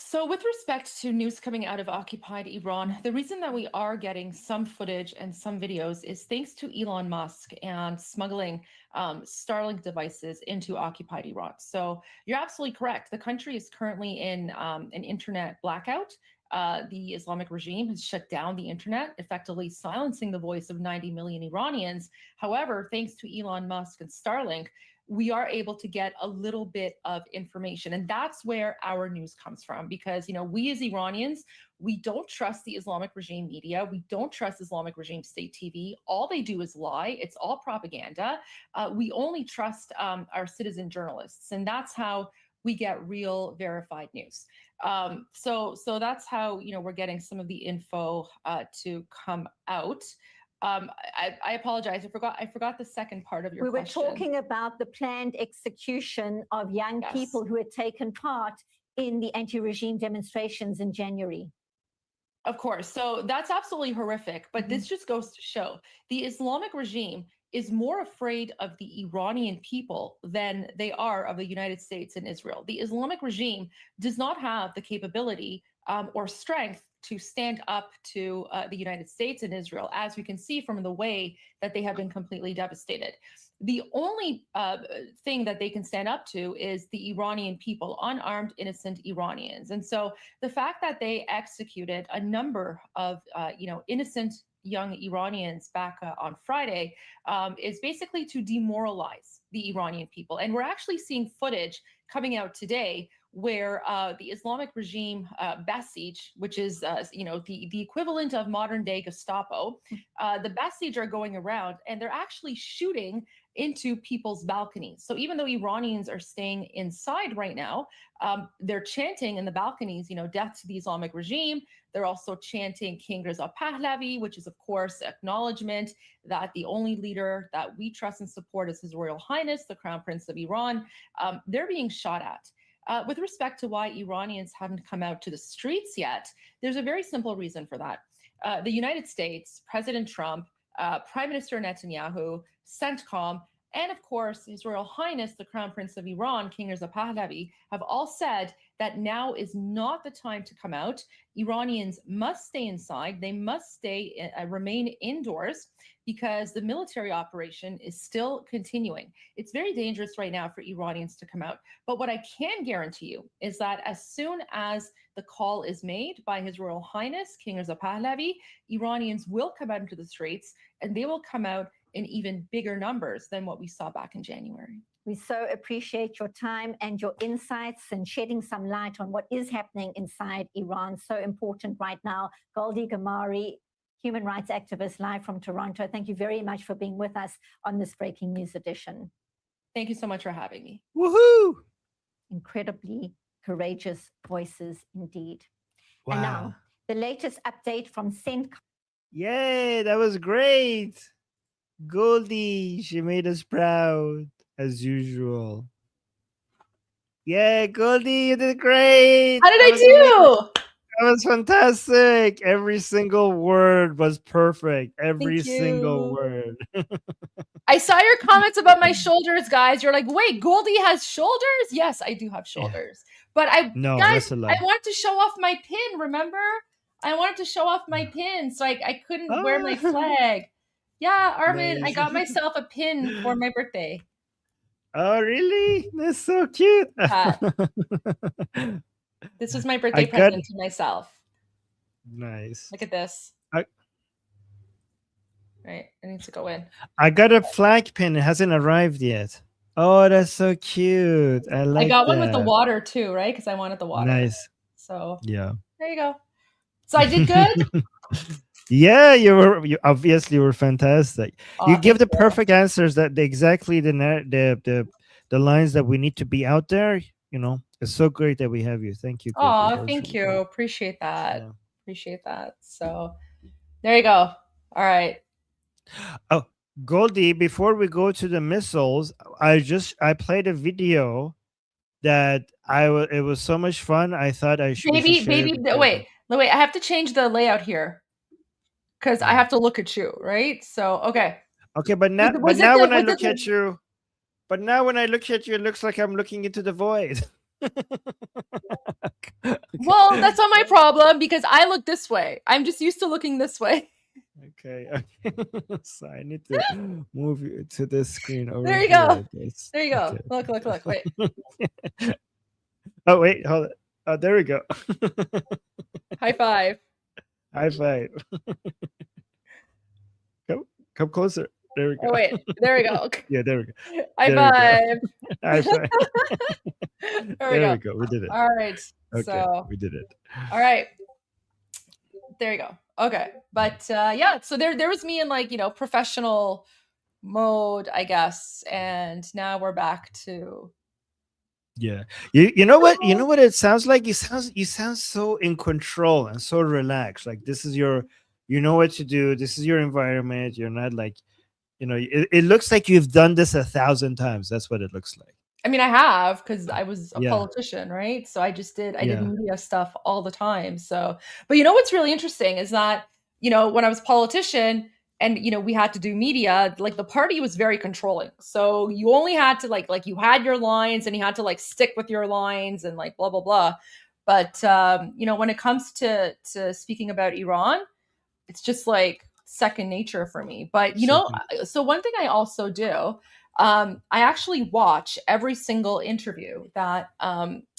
So with respect to news coming out of occupied Iran, the reason that we are getting some footage and some videos is thanks to Elon Musk and smuggling Starlink devices into occupied Iran. So you're absolutely correct. The country is currently in an internet blackout. The Islamic regime has shut down the internet, effectively silencing the voice of 90 million Iranians. However, thanks to Elon Musk and Starlink, we are able to get a little bit of information. And that's where our news comes from, because, we as Iranians, we don't trust the Islamic regime media. We don't trust Islamic regime state TV. All they do is lie. It's all propaganda. We only trust our citizen journalists. And that's how we get real verified news. So that's how, we're getting some of the info to come out. I apologize. I forgot the second part of your question. We were talking about the planned execution of young people who had taken part in the anti-regime demonstrations in January. Of course. So that's absolutely horrific. But this just goes to show the Islamic regime is more afraid of the Iranian people than they are of the United States and Israel. The Islamic regime does not have the capability or strength to stand up to the United States and Israel, as we can see from the way that they have been completely devastated. The only thing that they can stand up to is the Iranian people, unarmed, innocent Iranians. And so the fact that they executed a number of, innocent young Iranians back on Friday is basically to demoralize the Iranian people. And we're actually seeing footage coming out today where the Islamic regime Basij, which is the equivalent of modern day Gestapo, the Basij are going around and they're actually shooting into people's balconies. So even though Iranians are staying inside right now, they're chanting in the balconies, death to the Islamic regime. They're also chanting King Reza Pahlavi, which is, of course, acknowledgement that the only leader that we trust and support is His Royal Highness, the Crown Prince of Iran. They're being shot at. With respect to why Iranians haven't come out to the streets yet, there's a very simple reason for that. The United States, President Trump, Prime Minister Netanyahu, CENTCOM, and of course, His Royal Highness, the Crown Prince of Iran, King Reza Pahlavi, have all said that now is not the time to come out. Iranians must stay inside. They must remain indoors, because the military operation is still continuing. It's very dangerous right now for Iranians to come out. But what I can guarantee you is that as soon as the call is made by His Royal Highness, King Reza Pahlavi, Iranians will come out into the streets, and they will come out in even bigger numbers than what we saw back in January. We so appreciate your time and your insights and shedding some light on what is happening inside Iran. So important right now. Goldie Gamari, human rights activist, live from Toronto. Thank you very much for being with us on this Breaking News edition. Thank you so much for having me. Woohoo! Incredibly courageous voices indeed. Wow. And now, the latest update from CENTCOM. Yay, that was great. Goldie, she made us proud, as usual. Yeah, Goldie, you did great. How did I do? That was fantastic. Every single word was perfect. Every single word. I saw your comments about my shoulders, guys. You're like, wait, Goldie has shoulders? Yes, I do have shoulders. But guys, that's a lie. I wanted to show off my pin, remember? I wanted to show off my pin, so I couldn't wear my flag. Yeah, Armin, I Nice. got myself a pin for my birthday. Oh, really? That's so cute. This was my I birthday got present to myself. nice. Look at this. I Right, it needs to go in. I got a flag pin. It hasn't arrived yet. Oh, that's so cute. I I like got one with the that. water too, right? Because I wanted the water. Nice. So Yeah. there you go. So I did good. Yeah, you obviously were fantastic. Aw, You give thank the perfect answers that exactly the lines that we need to be out there. You know, it's so great that we have you. Thank you, Goldie. Oh, That was thank really you. great. Appreciate that. Yeah. Appreciate that. So there you go. All right. Oh, Goldie, before we go to the missiles, I played a video that it was so much fun. I thought we should share it with you. Wait, I have to change the layout here because I have to look at you, right? So okay. Okay, but now when I look at you, it looks like I'm looking into the void. Well, that's not my problem because I look this way. I'm just used to looking this way. Okay. So I need to move you to this screen over There you here, go. I guess. There you go. Okay. Look. Wait. Oh, wait, hold it. Oh, there we go. High five. High five. Come closer. There we go. Oh wait, there we go. Yeah, there we go. High There we five. go. High five. There we go. We did it. All right. Okay, So we did it. all right. There you go. Okay. But yeah, so there was me in like, professional mode, I guess. And now we're back to Yeah. You know what? You know what it sounds like? You sound so in control and so relaxed. Like this is you know what to do. This is your environment. You're not like, it looks like you've done this 1,000 times. That's what it looks like. I mean, I have because I was a Yeah. politician, right? So I did Yeah. media stuff all the time. So, but what's really interesting is that, when I was a politician and, we had to do media, like the party was very controlling. So you only had to like you had your lines and you had to like stick with your lines and like blah, blah, blah. But, when it comes to speaking about Iran, it's just like second nature for me. But, so one thing I also do, I actually watch every single interview that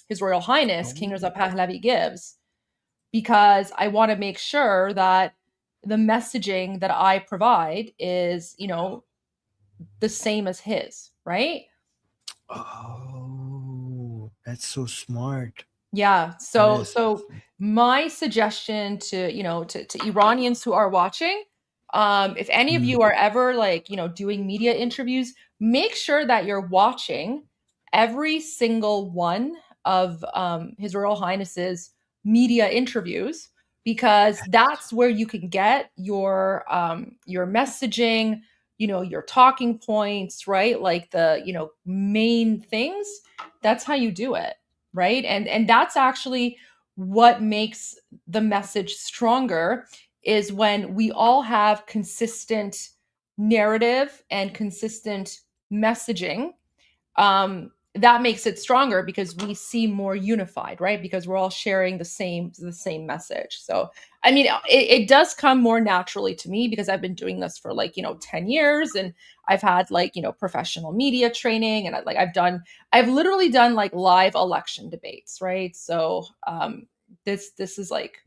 His Royal Highness King Reza Pahlavi gives because I want to make sure that the messaging that I provide is, the same as his, right? Oh, that's so smart. Yeah. So my suggestion to, to Iranians who are watching, if any of you are ever like, doing media interviews, make sure that you're watching every single one of His Royal Highness's media interviews because that's where you can get your messaging, your talking points, right? Like the, main things. That's how you do it, right? And that's actually what makes the message stronger is when we all have consistent narrative and consistent messaging. That makes it stronger because we seem more unified, right? Because we're all sharing the same message. So, I mean, it does come more naturally to me because I've been doing this for like, 10 years and I've had like, professional media training and I've literally done like live election debates, right? So, this is like,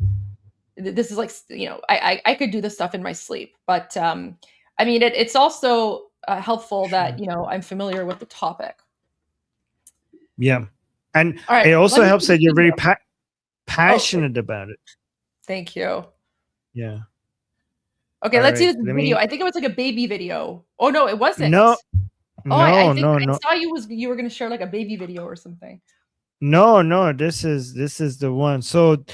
I could do this stuff in my sleep, but, I mean, it's also helpful that, I'm familiar with the topic. Yeah. And All right, it also let me helps see that you're the very video. passionate about it. Thank you. Yeah. Okay, All let's see right, this let video. me- I think it was like a baby video. Oh no, it wasn't. No. Oh, I No, think no, I no. saw you were gonna share like a baby video or something. No, this is the one. So,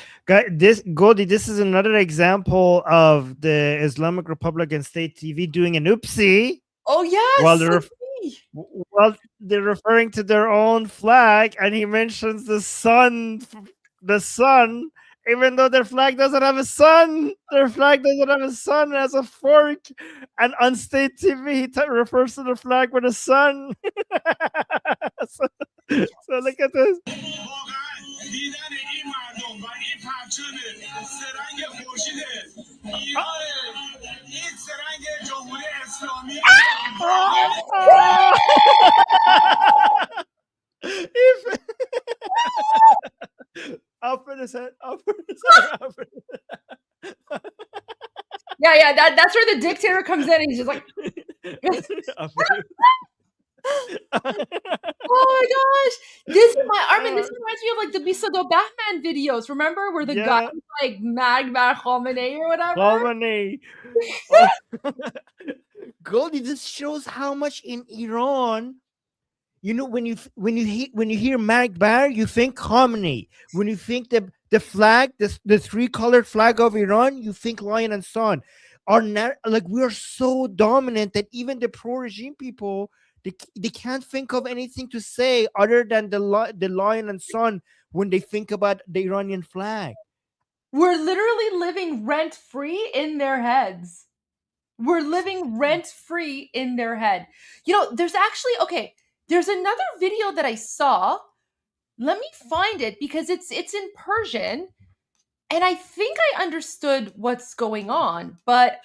Goldie, this is another example of the Islamic Republic and State TV doing an oopsie Oh yes. while they're referring to their own flag, and he mentions the sun, even though their flag doesn't have a sun. Their flag doesn't have a sun; it has a fork. And on State TV, he refers to the flag with a sun. So look at this. دیدن این مردم و این پرچم سرنگ خورشید ایران این سرنگ جمهوری اسلامی Up in his head, up in his head, up in his head. Yeah, that's where the dictator comes in and he's just like oh my gosh. This Armin, this reminds me of like the Bisado Batman videos. Remember where the guy was like Magbar Khamenei or whatever? Khamenei. Goldie, this shows how much in Iran, you know, when you hear Magbar, you think Khamenei. When you think the flag, the three-colored flag of Iran, you think lion and sun. We are so dominant that even the pro-regime people, they can't think of anything to say other than the lion and sun when they think about the Iranian flag. We're literally living rent-free in their heads. We're living rent-free in their head. You know, there's another video that I saw. Let me find it because it's in Persian. And I think I understood what's going on, but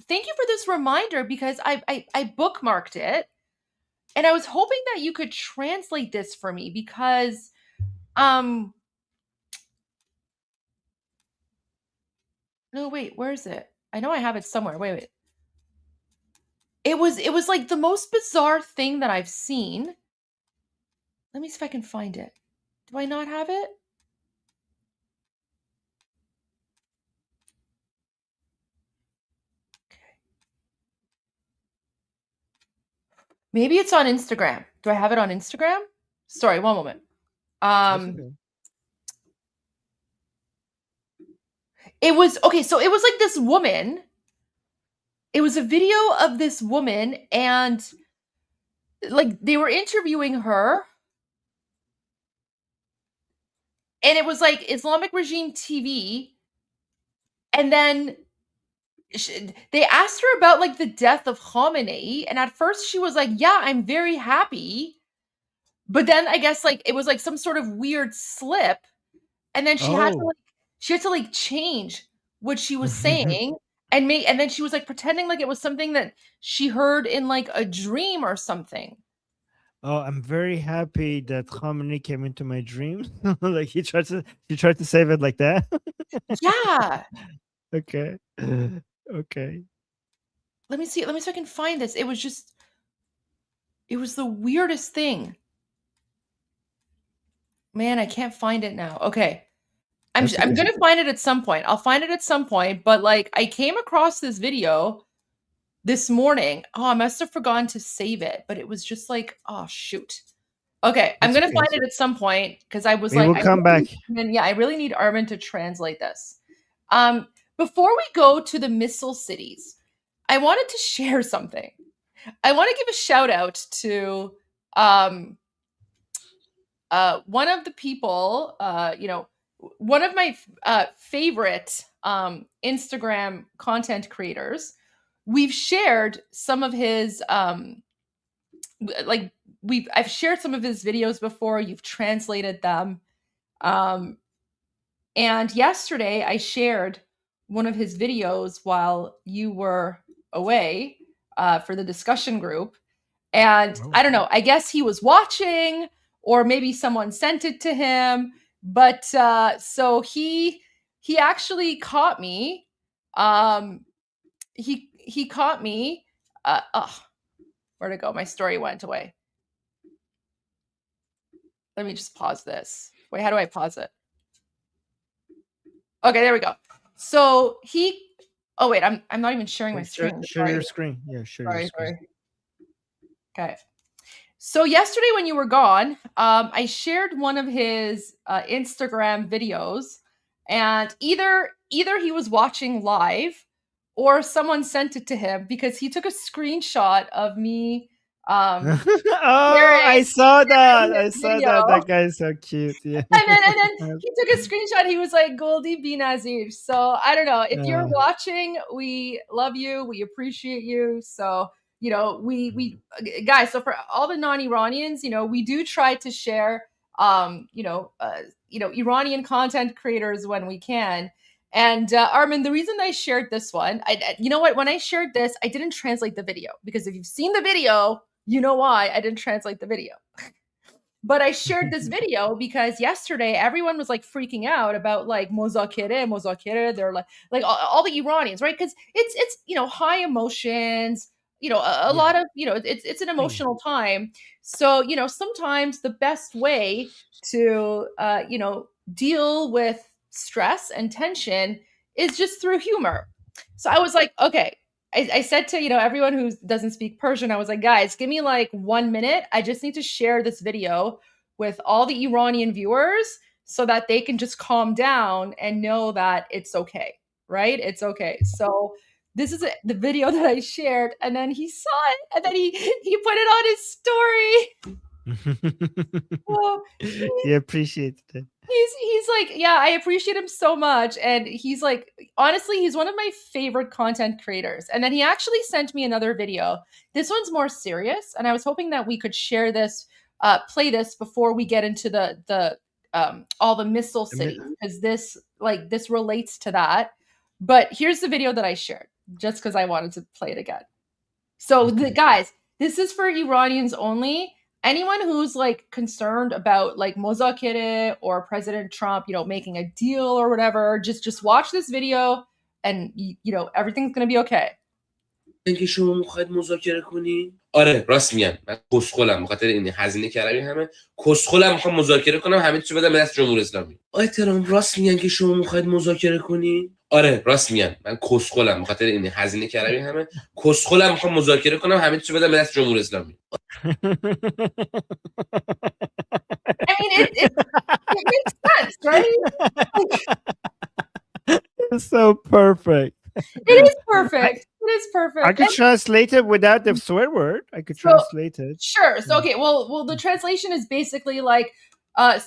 thank you for this reminder because I bookmarked it. And I was hoping that you could translate this for me because no, wait, where is it? I know I have it somewhere. Wait. It was like the most bizarre thing that I've seen. Let me see if I can find it. Do I not have it? Okay. Maybe it's on Instagram. Do I have it on Instagram? Sorry, one moment. It was okay, so it was like this woman. It was a video of this woman and like they were interviewing her. And it was like Islamic regime TV. And then they asked her about like the death of Khamenei. And at first she was like, yeah, I'm very happy. But then I guess like it was like some sort of weird slip. And then she had to like change what she was saying and then she was like pretending like it was something that she heard in like a dream or something. Oh, I'm very happy that Khamenei came into my dreams. Like he tried to save it like that. Yeah. Okay. Okay. Let me see if I can find this. It was the weirdest thing. Man, I can't find it now. Okay. I'm going to find it at some point. I'll find it at some point, but like I came across this video this morning. Oh, I must have forgotten to save it, but it was just like, oh shoot. Okay, I'm going to find it at some point because I was We'll come back. I really need Armin to translate this. Before we go to the missile cities, I wanted to share something. I want to give a shout out to one of the people, one of my favorite Instagram content creators. We've shared some of his I've shared some of his videos before. You've translated them. And yesterday I shared one of his videos while you were away for the discussion group. And I don't know, I guess he was watching or maybe someone sent it to him. But so he actually caught me. He caught me. Where'd it go? My story went away. Let me just pause this. Wait, how do I pause it? Okay, there we go. So oh wait, I'm not even sharing my screen. Share your screen. Yeah, share your screen. Sorry. Okay. So yesterday when you were gone, I shared one of his Instagram videos, and either he was watching live or someone sent it to him because he took a screenshot of me. I saw that. I saw that. That guy is so cute. Yeah. And then he took a screenshot. He was like, Goldie Benazir. So I don't know. If you're watching, we love you. We appreciate you. So, we guys, so for all the non-Iranians, we do try to share Iranian content creators when we can. And Armin, the reason I shared this one, you know what? When I shared this, I didn't translate the video, because if you've seen the video, you know why I didn't translate the video. But I shared this video because yesterday everyone was like freaking out about like mozakere. They're like all the Iranians, right? Because it's high emotions, a lot of it's an emotional time. So sometimes the best way to deal with stress and tension is just through humor. So I was like, okay. I said to everyone who doesn't speak Persian, I was like, guys, give me like 1 minute. I just need to share this video with all the Iranian viewers so that they can just calm down and know that it's okay, right? It's okay. So this is the video that I shared, and then he saw it, and then he put it on his story. Oh, You appreciate it. He's like, yeah, I appreciate him so much. And he's like, honestly, he's one of my favorite content creators. And then he actually sent me another video. This one's more serious. And I was hoping that we could share this, play this before we get into the all the missile cities, because this relates to that. But here's the video that I shared just because I wanted to play it again. So guys, this is for Iranians only. Anyone who's like concerned about like mozakere or President Trump, making a deal or whatever, just watch this video and everything's gonna be okay. اینکه شما میخواید مذاکره کنی؟ آره راست میگن. من کسخلم بخاطر این هزینه کردم این همه. کسخلم میخوام مذاکره کنم همه چیزو بدم دست جمهوری اسلامی. آقای ترامپ راست میگن که شما میخواید مذاکره کنی؟ آره راست میگن. من کسخلم بخاطر این هزینه کردم این همه. کسخلم میخوام مذاکره کنم همه چیزو بدم دست جمهوری اسلامی. I mean, it makes sense, right? It's so perfect. It is perfect. It is perfect. I could translate it without the swear word. I could translate it. Sure. So okay. Well, the translation is basically like,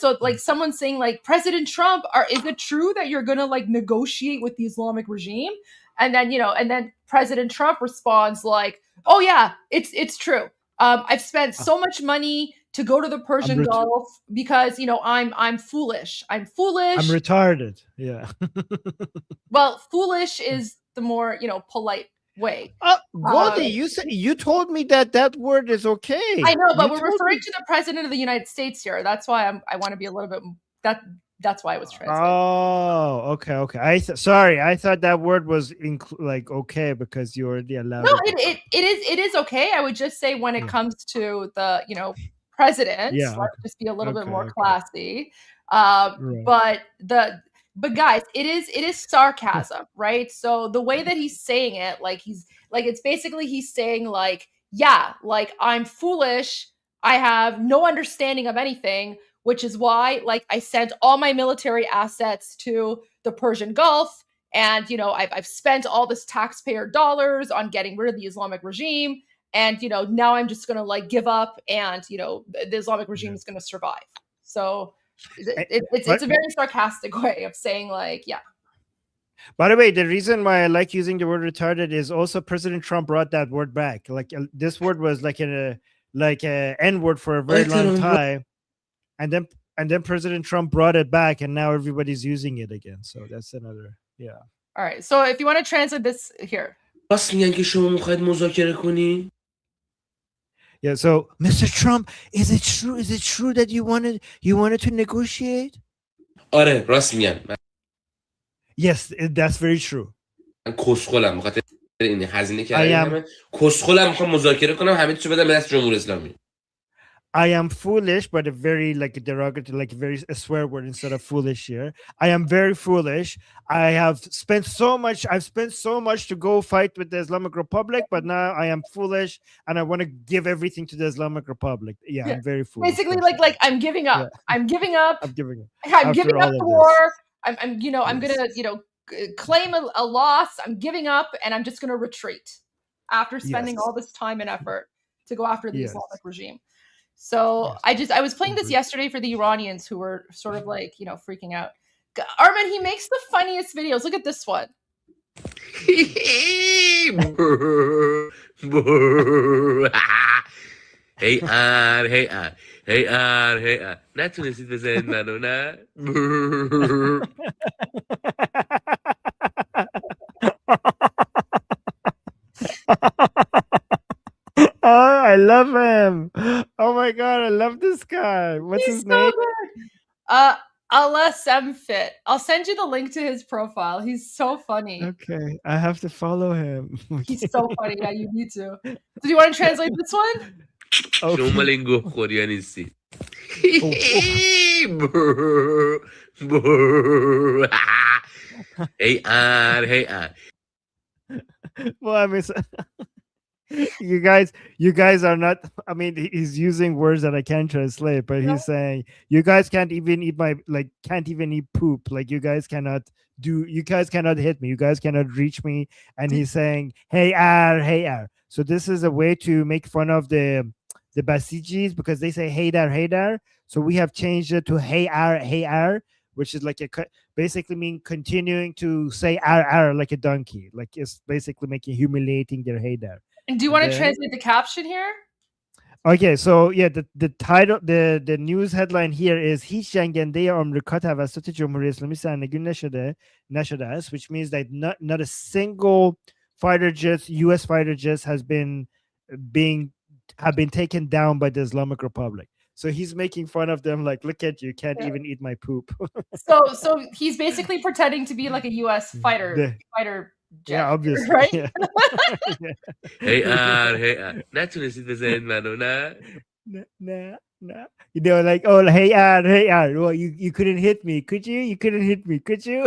so like someone saying like, President Trump, is it true that you're gonna like negotiate with the Islamic regime? And then President Trump responds like, oh yeah, it's true. I've spent so much money to go to the Persian Gulf because I'm foolish. I'm foolish. I'm retarded. Yeah. Well, foolish is the more polite way. Goldie, you told me that word is okay. I know, but we're referring to the President of the United States here. That's why I want to be a little bit that's why it was translated. Oh, okay. Sorry, I thought that word was like okay because you already allowed. No, it is okay. I would just say when it comes to the president, let's just be a little bit more classy. Right. But guys, it is sarcasm, right? So the way that he's saying it, it's basically he's saying like, yeah, like I'm foolish. I have no understanding of anything, which is why like I sent all my military assets to the Persian Gulf. And, I've spent all this taxpayer dollars on getting rid of the Islamic regime. And, now I'm just going to like give up and, the Islamic regime is going to survive. So it's a very sarcastic way of saying like, yeah. By the way, the reason why I like using the word retarded is also President Trump brought that word back. Like this word was like a N word for a very long time. And then President Trump brought it back and now everybody's using it again. So that's another, yeah. All right. So if you want to translate this here. Yeah, so Mr. Trump, is it true that you wanted to negotiate? آره راست میگن. Yes, that's very true. من کسخلم بخاطر این هزینه کردم کسخلم میخوام مذاکره کنم همه چیزو بدم دست جمهوری اسلامی. I am foolish, but a very like derogatory, like a swear word instead of foolish here. I am very foolish. I've spent so much to go fight with the Islamic Republic, but now I am foolish and I want to give everything to the Islamic Republic. Yeah. I'm very foolish. Basically, like I'm giving up. Yeah. I'm giving up. I'm giving up. I'm giving up the war. I'm gonna claim a loss. I'm giving up, and I'm just gonna retreat after spending all this time and effort to go after the Islamic regime. So I was playing this yesterday for the Iranians who were sort of like, freaking out. Armin, he makes the funniest videos. Look at this one. هی ار هی ار هی ار هی ار نتونستید بزنید منو نه Oh, I love him. Oh my god, I love this guy. What's He's his so name? good. LSM Fit. I'll send you the link to his profile. He's so funny. Okay, I have to follow him. He's so funny. Yeah, you need to. Do you want to translate this one? شما مال این گوه خوریا نیستی هی ار هی ار Well, I mean, you guys are not. I mean, he's using words that I can't translate, but he's saying you guys can't even eat can't even eat poop. Like you guys cannot hit me. You guys cannot reach me. And he's saying, hey ar. So this is a way to make fun of the Basijis because they say hey there. So we have changed it to hey ar, which is like basically mean continuing to say ar like a donkey. Like it's basically making humiliating their hey there. And do you want to translate the caption here? Okay, so yeah, the title, the news headline here is هیچ جنگنده آمریکا توسط جمهوری اسلامی سرنگون نشده است, which means that not a single US fighter jets have been taken down by the Islamic Republic. So he's making fun of them, like, look at you, can't even eat my poop. So he's basically pretending to be like a US fighter jet, yeah, obviously, right? Yeah. هی ار هی ار نتونستید بزنید منو نه Nah. You know, like, oh, hey ar. Well, you couldn't hit me, could you? You couldn't hit me, could you?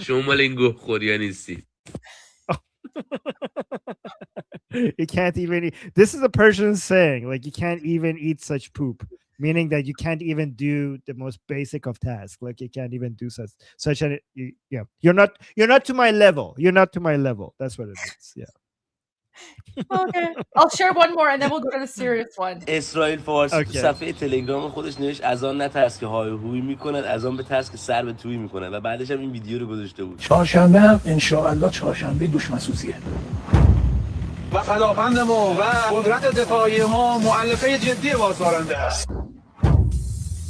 شما مال این گوه خوریا نیستی You can't even eat. This is a Persian saying, like, you can't even eat such poop, meaning that you can't even do the most basic of tasks. Like, you can't even do such an you're not to my level. You're not to my level. That's what it means. Yeah. Okay. I'll share one more and then we'll go to the serious one. اسرائیل فارسی تو Okay. صفحه تلگرام خودش نوشت از آن نترس که های هوی میکنند از آن بترس که سر به توی میکنند و بعدش هم این ویدیو رو گذاشته بود چهارشنبه هم انشاءالله چهارشنبه دوش مسوزیه و خداوند ما و قدرت دفاعی ما مؤلفه جدی بازدارنده است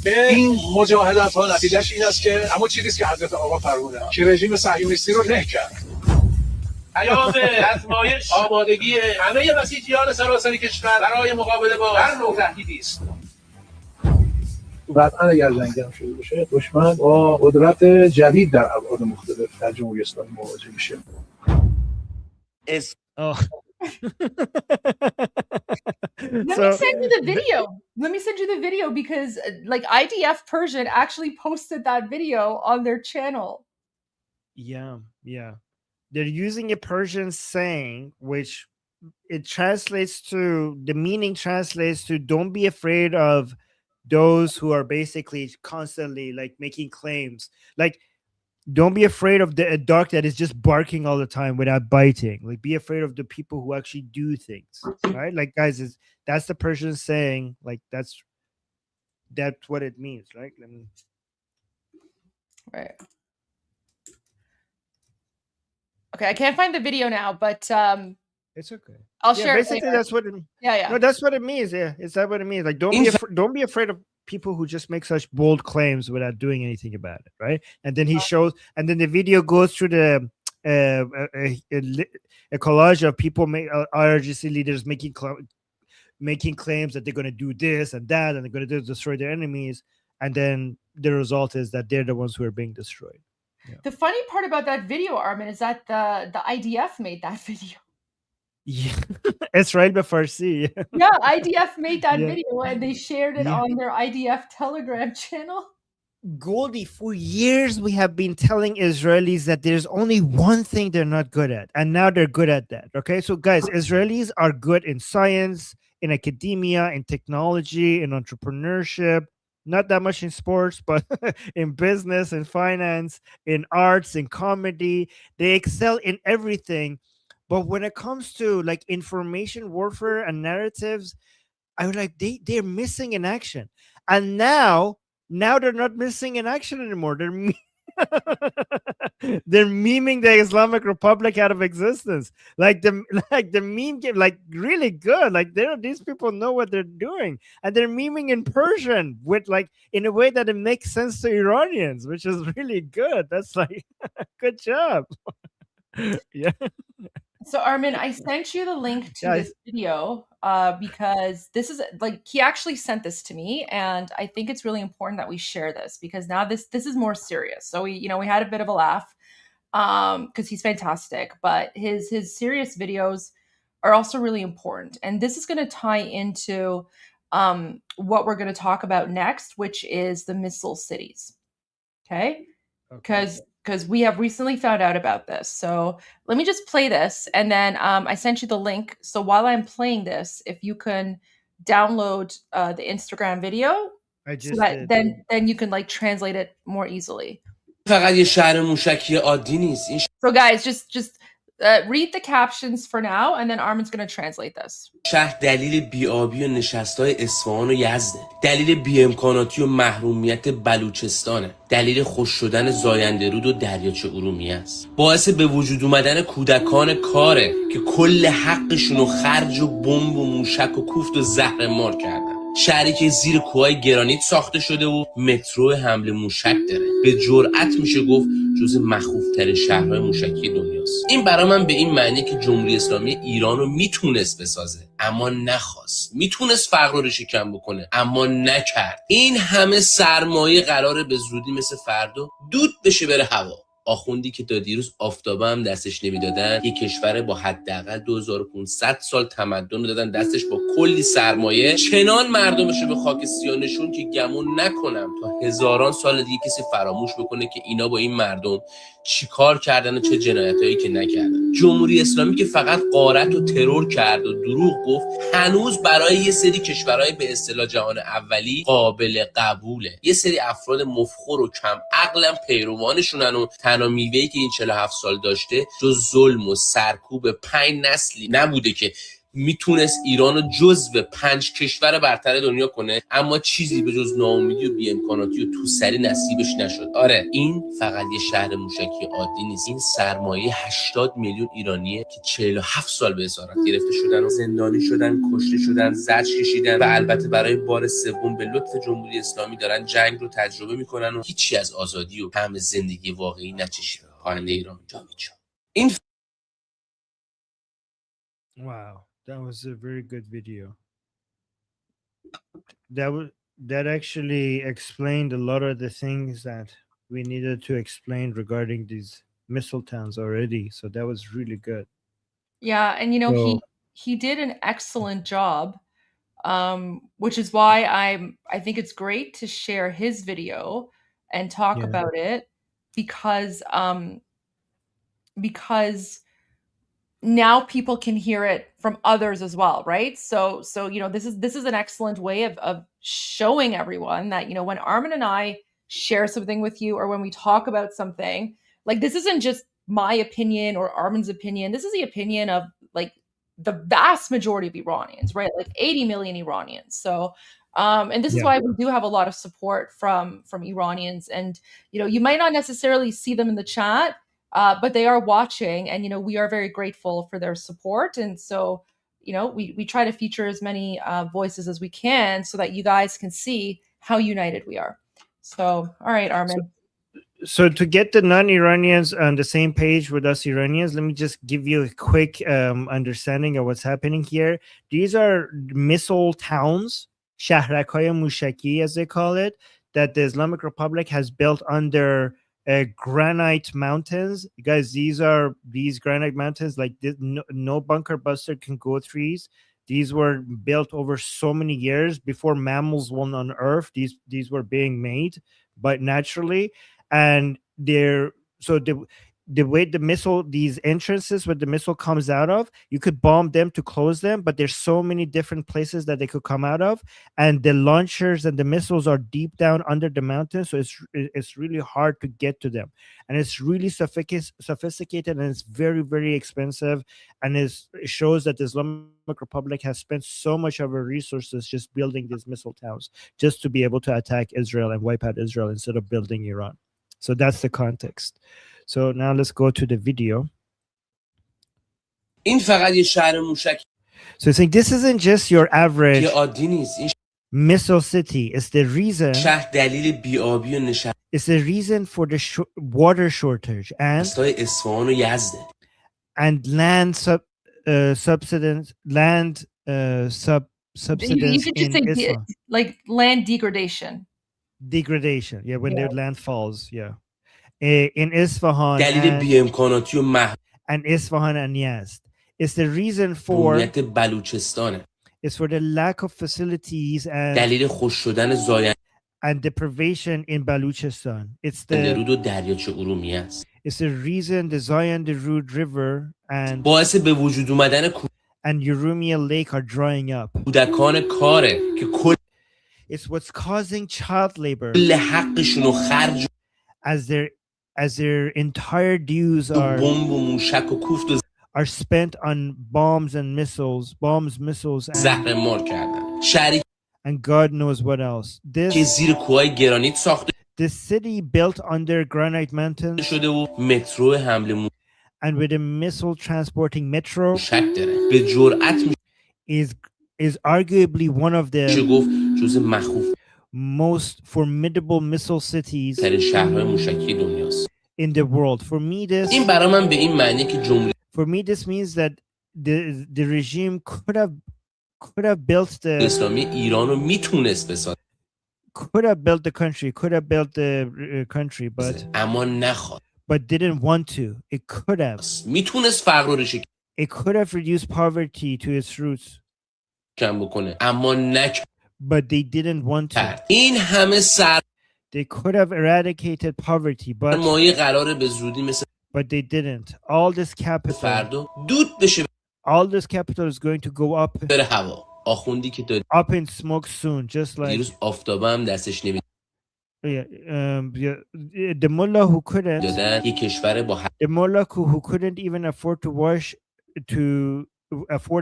این مجاهدت ها نتیجهش این است که همون چیزی که حضرت آقا فرمودن که رژیم صهیونیستی رو له کرد پیام ازمایش آمادگی همه بسیجیان سراسر کشور برای مقابله با هر نوع تهدیدی است قطعا اگر جنگ هم شروع بشه دشمن با قدرت جدید در ابعاد مختلف در جمهوری اسلامی مواجه میشه Oh. Let me send you the video. Let me send you the video because like IDF Persian actually posted that video on their channel. Yeah. They're using a Persian saying, which it translates to, the meaning translates to, don't be afraid of those who are basically constantly like making claims. Like, don't be afraid of a dog that is just barking all the time without biting. Like, be afraid of the people who actually do things, right? Like, guys, that's the Persian saying. Like, that's what it means, right? Let me... Right. Okay, I can't find the video now, but it's okay. I'll share it basically later. that's what it means. Yeah. No, that's what it means. Yeah, is that what it means? Like, don't be afraid of people who just make such bold claims without doing anything about it, right? And then he shows, and then the video goes through the a collage of people, IRGC leaders making claims that they're going to do this and that, and they're going to destroy their enemies, and then the result is that they're the ones who are being destroyed. The funny part about that video, Armin, is that the IDF made that video. Yeah, Israel Farsi. Yeah, IDF made that video and they shared it on their IDF Telegram channel. Goldie, for years we have been telling Israelis that there's only one thing they're not good at, and now they're good at that. Okay, so guys, Israelis are good in science, in academia, in technology, in entrepreneurship. Not that much in sports, but in business, in finance, in arts, in comedy. They excel in everything. But when it comes to like information warfare and narratives, I was like, they're missing in action. And now they're not missing in action anymore. They're memeing the Islamic Republic out of existence. Like the meme game, like really good. Like these people know what they're doing, and they're memeing in Persian with like in a way that it makes sense to Iranians, which is really good. That's like good job. Yeah. So Armin, I sent you the link to Yeah, this video because this is like he actually sent this to me, and I think it's really important that we share this because now this is more serious. So we had a bit of a laugh because he's fantastic, but his serious videos are also really important, and this is going to tie into what we're going to talk about next, which is the missile cities. Okay, because we have recently found out about this. So let me just play this, and then I sent you the link. So while I'm playing this, if you can download the Instagram video, I so just that did. then you can like translate it more easily. فقط یه شهر موشکی عادی نیست. این So guys, just read the captions for now, and then Armin's going to translate this. شهر دلیل بی‌آبی و نشستای اصفهان و یزده. دلیل بی‌امکاناتی و محرومیت بلوچستانه. دلیل خوش شدن زاینده رود و دریاچه ارومیه است. باعث به وجود اومدن کودکان کاره که کل حقشون رو خرج و بمب و موشک و کوفت و زهرمار کردن. شهری که زیر کوههای گرانیت ساخته شده و مترو حمل موشک داره. به جرئت میشه گفت جزو مخوف‌ترین شهرهای موشکی دنیاست. این برای من به این معنی که جمهوری اسلامی ایران رو میتونست بسازه اما نخواست. میتونست فقر رو ریشه کم بکنه اما نکرد. این همه سرمایه قراره به زودی مثل فردا دود بشه بره هوا. آخوندی که تا دیروز آفتابه هم دستش نمیدادن، یک کشور با حداقل 2500 سال تمدن دادن دستش با کلی سرمایه، چنان مردمش رو به خاک سیاه نشون که گمون نکنم تا هزاران سال دیگه کسی فراموش بکنه که اینا با این مردم چی کار کردن و چه جنایتایی که نکردن. جمهوری اسلامی که فقط غارت و ترور کرد و دروغ گفت، هنوز برای یه سری کشورهای به اصطلاح جهان اولی قابل قبوله. یه سری افراد مفخور و کم عقلم پیروانشونن و تنها میوه‌ای که این 47 سال داشته جز ظلم و سرکوب 5 نسلی نبوده که میتونست ایران رو جزو 5 کشور برتر دنیا کنه، اما چیزی به جز ناامیدی و بی‌امکاناتی و توسری نصیبش نشد. آره، این فقط یه شهر موشکی عادی نیست. این سرمایه 80 میلیون ایرانیه که 47 سال به اسارت گرفته شدن و زندانی شدن، کشته شدن، زجر کشیدن و البته برای بار سوم به لطف جمهوری اسلامی دارن جنگ رو تجربه میکنن و هیچی از آزادی و طعم زندگی واقعی نچشیدن. خواننده ایران جاوید شاه. این Wow, that was a very good video. That actually explained a lot of the things that we needed to explain regarding these missile towns already. So that was really good. Yeah, and he did an excellent job, which is why I think it's great to share his video and talk about it because now people can hear it from others as well, right? So this is an excellent way of showing everyone that when Armin and I share something with you, or when we talk about something, like this isn't just my opinion or Armin's opinion. This is the opinion of like the vast majority of Iranians, right? Like 80 million Iranians. So and this is why we do have a lot of support from Iranians, and you might not necessarily see them in the chat, but they are watching, and we are very grateful for their support. And so we try to feature as many voices as we can so that you guys can see how united we are. So all right, Armin. So to get the non-Iranians on the same page with us Iranians, let me just give you a quick understanding of what's happening here. These are missile towns, shahrakhay mushaki as they call it, that the Islamic Republic has built under granite mountains. You guys, these granite mountains, like this, no bunker buster can go through these. These were built over so many years before mammals were on Earth. These were being made, but naturally, and the way these entrances where the missile comes out of, you could bomb them to close them, but there's so many different places that they could come out of, and the launchers and the missiles are deep down under the mountain, so it's really hard to get to them, and it's really sophisticated, and it's very, very expensive, and it shows that the Islamic Republic has spent so much of our resources just building these missile towns just to be able to attack Israel and wipe out Israel instead of building Iran. So that's the context. So now let's go to the video. این فقط یه شهر موشکی So it's saying this isn't just your average که عادی نیست. این missile city. It's the reason. شهر دلیل بی‌آبی و نشست It's the reason for the water shortage and اصفهان و یزد. And land subsidence, land subsidence You could just in say Islam. like land degradation. Degradation, yeah, when their land falls, yeah. In Isfahan دلیل بی‌امکاناتی و and Isfahan and Yazd. It's the reason for محرومیت بلوچستانه. it's for the lack of facilities دلیل خشک شدن زاینده and deprivation in Baluchistan. It's رود the و دریاچه ارومیه است. it's the reason the Zayan Derud River and باعث به وجود اومدن and Urumia Lake are drying up. کودکان کاره که کل It's what's causing child labor حقشون رو خرج as their entire dues بمب و موشک و کوفت و are spent on bombs, missiles, and زهر مار کردن. شهری and God knows what else. که زیر کوههای گرانیت ساخته This city built under granite mountains شده و مترو حمل and with a missile transporting metro موشک داره. به جرأت is arguably one of میشه the گفت جزء مخوف most formidable missile cities ترین شهرهای موشکی دنیاست. in the world. For me, این برای من به این معنی که جمهوری this means that the regime could have built the اسلامی ایران رو میتونست بسازه could have built the country, اما نخواد. but didn't want to. It could have. میتونست فقر رو ریشه It could have reduced poverty to its roots, کم بکنه اما نکرد. but they didn't want to. این همه They could have eradicated poverty, سرمایه قراره به زودی مثل but they didn't. All this capital فردا دود بشه is going to go up بره هوا. آخوندی که داد up in smoke soon, just like دیروز آفتابه هم دستش نمی the mullah who couldn't دادن یک کشور با the mullah who couldn't even afford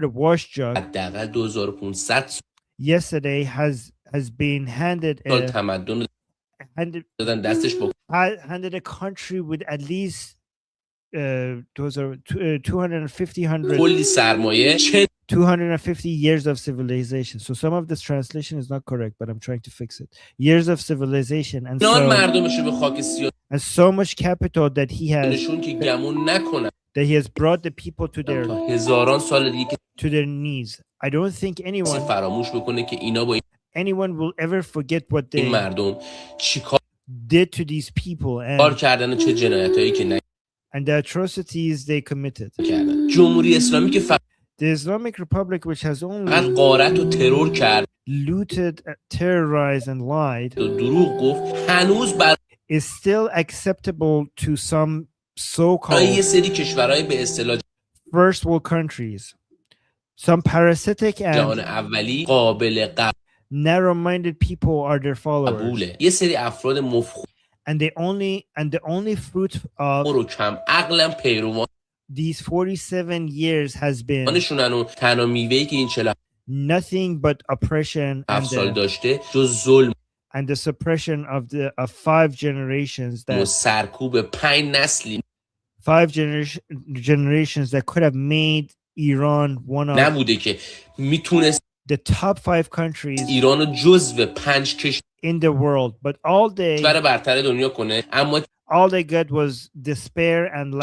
a wash jug حداقل 2500 yesterday has been handed سال تمدن دادن دستش با handed a country with at least 250 years of civilization. So some of this translation is not correct, but I'm trying to fix it. Years of civilization and so much capital that he has brought the people to their knees. I don't think anyone will ever forget what they did to these people and the atrocities they committed. The Islamic Republic, which has only looted, terrorized, and lied, is still acceptable to some so-called first world countries. Some parasitic and narrow-minded people are their followers. And the only fruit of these 47 years has been nothing but oppression and the suppression of 5 generations that could have made Iran one of the top 5 countries in the world, but all they got was despair and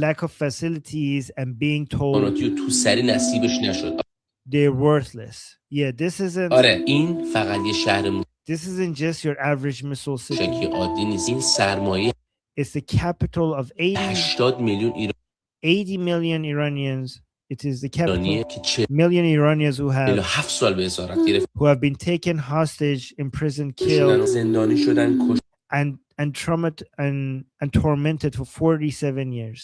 lack of facilities and being told they're worthless. Yeah, this isn't just your average missile city. It's the capital of 80 million Iranians. It is the capital million Iranians who have been taken hostage, imprisoned, killed, and tormented for 47 years,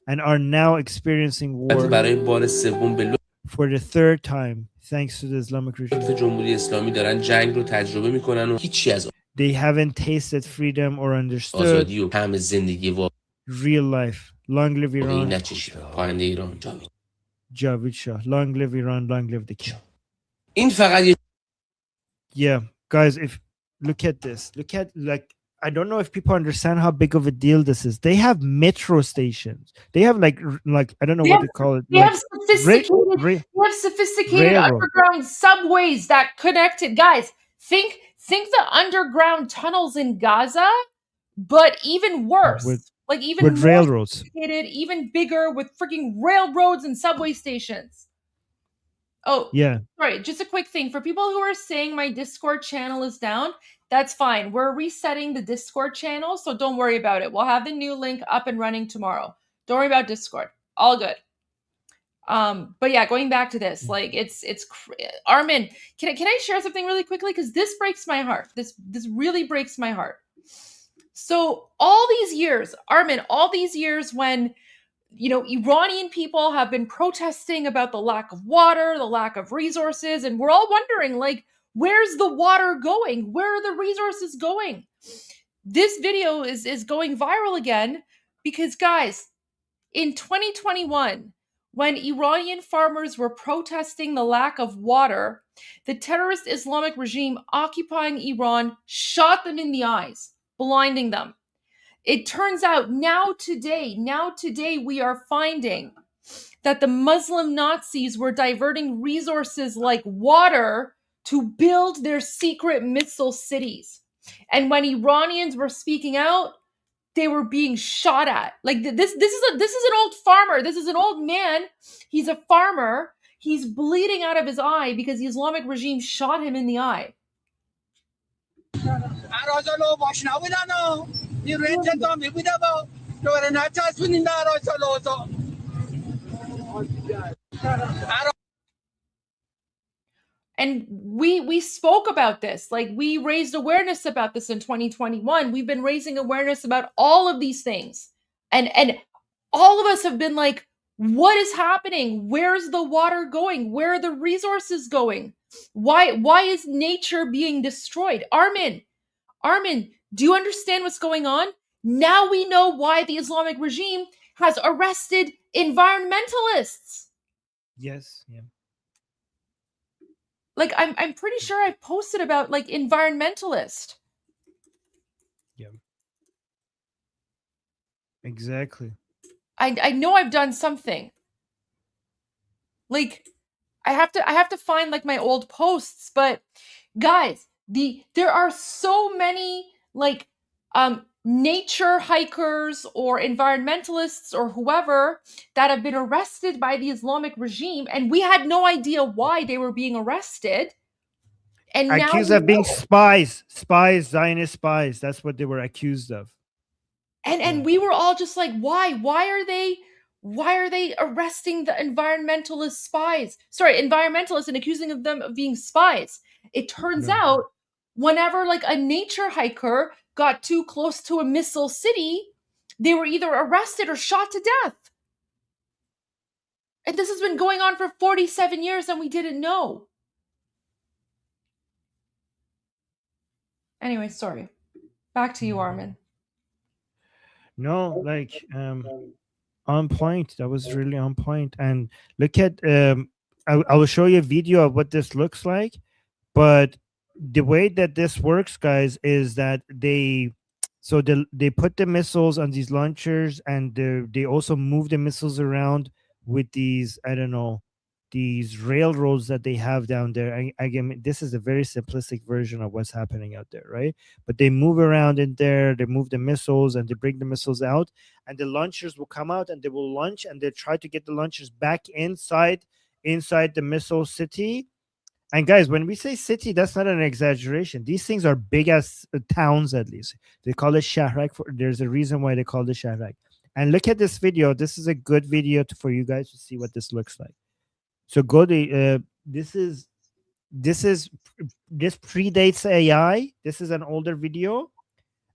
and are now experiencing war for the 3rd time, thanks to the Islamic regime. They haven't tasted freedom or understood real life. Long live Iran. Javid Shah. Long live Iran. Long live the king. Yeah. guys, if look at this, like, I don't know if people understand how big of a deal this is. They have metro stations. They have like I don't know what to call it. They like have sophisticated railroad. underground subways that connected. Guys, think the underground tunnels in Gaza, but even worse. With Even more railroads. sophisticated, even bigger, with freaking railroads and subway stations. Oh, yeah. Sorry, just a quick thing. For people who are saying my Discord channel is down, that's fine. We're resetting the Discord channel, so don't worry about it. We'll have the new link up and running tomorrow. Don't worry about Discord. All good. But yeah, going back to this, like it's Armin, can I share something really quickly? Because this breaks my heart. This really breaks my heart. So all these years, Armin, when Iranian people have been protesting about the lack of water, the lack of resources, and we're all wondering, like, where's the water going? Where are the resources going? This video is going viral again because, guys, in 2021, when Iranian farmers were protesting the lack of water, the terrorist Islamic regime occupying Iran shot them in the eyes, blinding them. It turns out now today, we are finding that the Muslim Nazis were diverting resources like water to build their secret missile cities. And when Iranians were speaking out, they were being shot at. Like this is an old farmer. This is an old man. He's a farmer. He's bleeding out of his eye because the Islamic regime shot him in the eye. And we spoke about this, like we raised awareness about this in 2021. We've been raising awareness about all of these things. And all of us have been like, what is happening? Where's the water going? Where are the resources going? Why is nature being destroyed? Armin, do you understand what's going on? Now we know why the Islamic regime has arrested environmentalists. Yes, yeah. Like I'm pretty sure I've posted about like environmentalist. Yeah. Exactly. I know I've done something. Like I have to find like my old posts, but guys, there are so many like nature hikers or environmentalists or whoever that have been arrested by the Islamic regime, and we had no idea why they were being arrested. And accused now of being spies, Zionist spies. That's what they were accused of. And we were all just like, why are they arresting the environmentalist environmentalists and accusing them of being spies? It turns out whenever like a nature hiker got too close to a missile city, they were either arrested or shot to death. And this has been going on for 47 years and we didn't know. Anyway, sorry. Back to you, Armin. No, like on point. That was really on point. And look at I will show you a video of what this looks like. But the way that this works, guys, is that they put the missiles on these launchers, and they also move the missiles around with these, I don't know, these railroads that they have down there. Again, this is a very simplistic version of what's happening out there, right? But they move around in there, they move the missiles, and they bring the missiles out, and the launchers will come out and they will launch, and they try to get the launchers back inside the missile city. And guys, when we say city, that's not an exaggeration. These things are big as towns, at least. They call it Shahrak. There's a reason why they call it Shahrak. And look at this video. This is a good video for you guys to see what this looks like. So Goldie, this predates AI. This is an older video,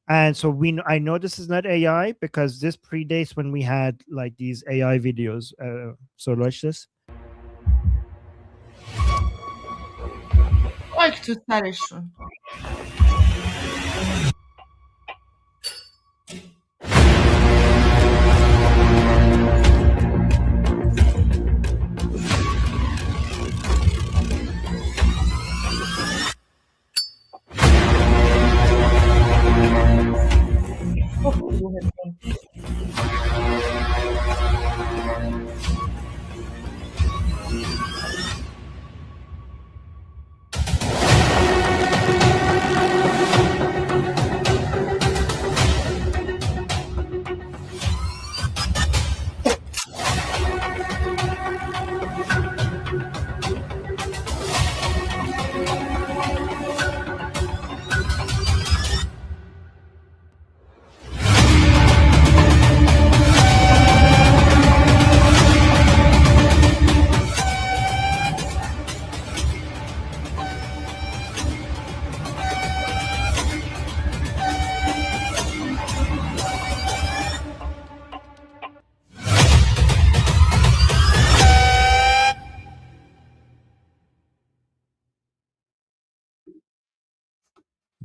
and so I know this is not AI because this predates when we had like these AI videos. So watch this. Like to سرشون.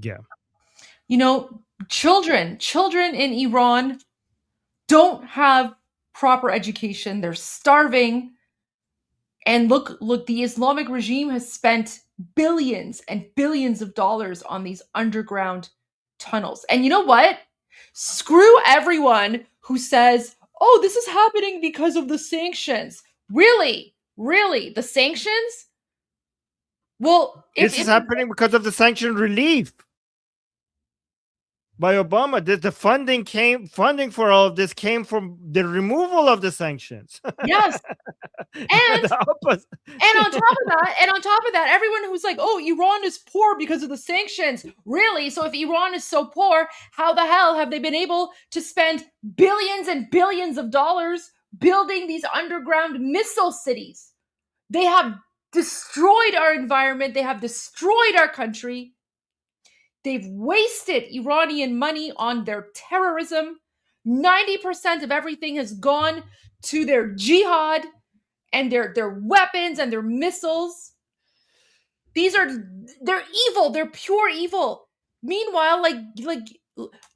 Yeah. You know, children in Iran don't have proper education. They're starving. And look, the Islamic regime has spent billions and billions of dollars on these underground tunnels. And you know what? Screw everyone who says, oh, this is happening because of the sanctions. Really? Really? The sanctions? Well, This is happening because of the sanction relief by Obama. The funding for all of this came from the removal of the sanctions. Yes. And on top of that, everyone who's like, oh, Iran is poor because of the sanctions. Really? So if Iran is so poor, how the hell have they been able to spend billions and billions of dollars building these underground missile cities? They have destroyed our environment. They have destroyed our country. They've wasted Iranian money on their terrorism. 90% of everything has gone to their jihad and their weapons and their missiles. They're evil. They're pure evil. Meanwhile, like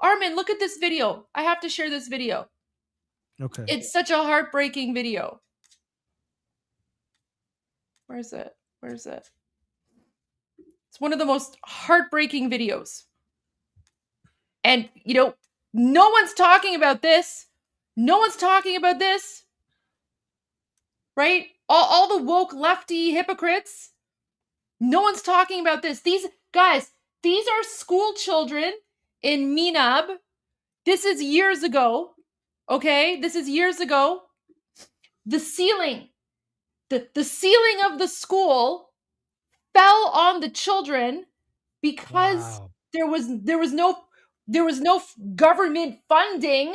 Armin, look at this video. I have to share this video. Okay. It's such a heartbreaking video. Where is it? It's one of the most heartbreaking videos. And, you know, no one's talking about this. Right? All the woke lefty hypocrites. No one's talking about this. These are school children in Minab. This is years ago. Okay? This is years ago. The ceiling of the school fell on the children because there was no government funding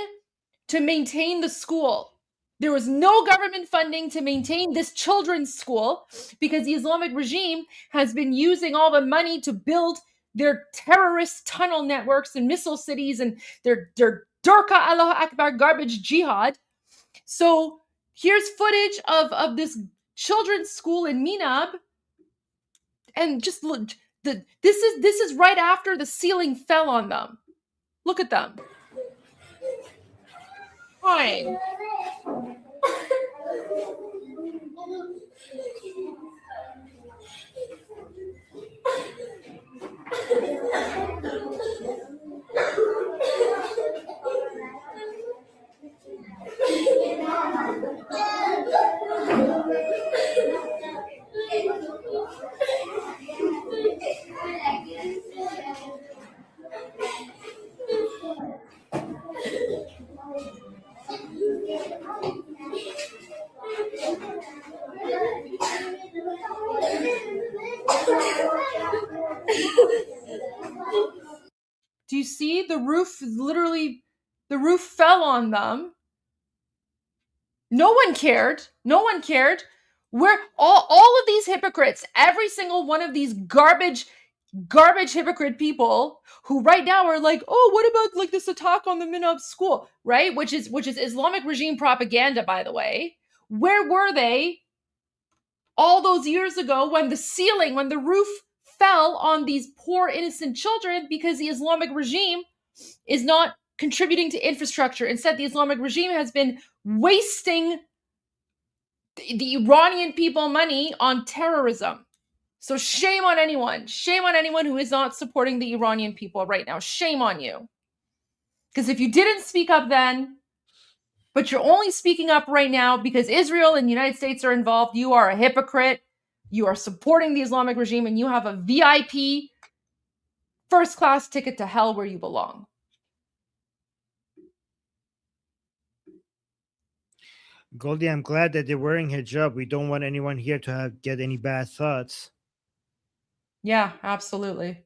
to maintain the school. There was no government funding to maintain this children's school because the Islamic regime has been using all the money to build their terrorist tunnel networks and missile cities and their Durka Allah Akbar garbage jihad. So here's footage of this children's school in Minab. And just look, this is right after the ceiling fell on them. Look at them. Fine. Do you see the roof? Literally, the roof fell on them. No one cared. Where all of these hypocrites, every single one of these garbage hypocrite people who right now are like, oh, what about like this attack on the Minab school, right? Which is Islamic regime propaganda, by the way. Where were they all those years ago when the roof fell on these poor innocent children because the Islamic regime is not contributing to infrastructure? Instead, the Islamic regime has been wasting the Iranian people money on terrorism. So shame on anyone who is not supporting the Iranian people right now. Shame on you. Because if you didn't speak up then, but you're only speaking up right now because Israel and the United States are involved, you are a hypocrite. You are supporting the Islamic regime and you have a VIP first-class ticket to hell where you belong. Goldie, I'm glad that they're wearing hijab. We don't want anyone here to get any bad thoughts. Yeah, absolutely.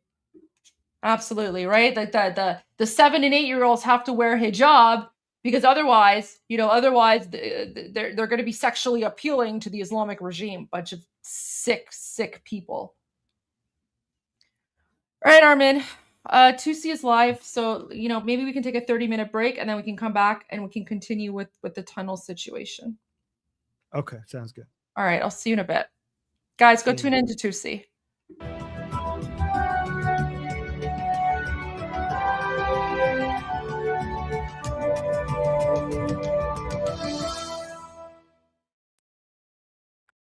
Absolutely, right? Like the 7 and 8 year olds have to wear hijab because otherwise they're going to be sexually appealing to the Islamic regime. Bunch of sick people. All right, Armin. 2C is live, so maybe we can take a 30-minute break and then we can come back and we can continue with the tunnel situation. Okay, sounds good. All right, I'll see you in a bit. Guys, go tune in to 2C.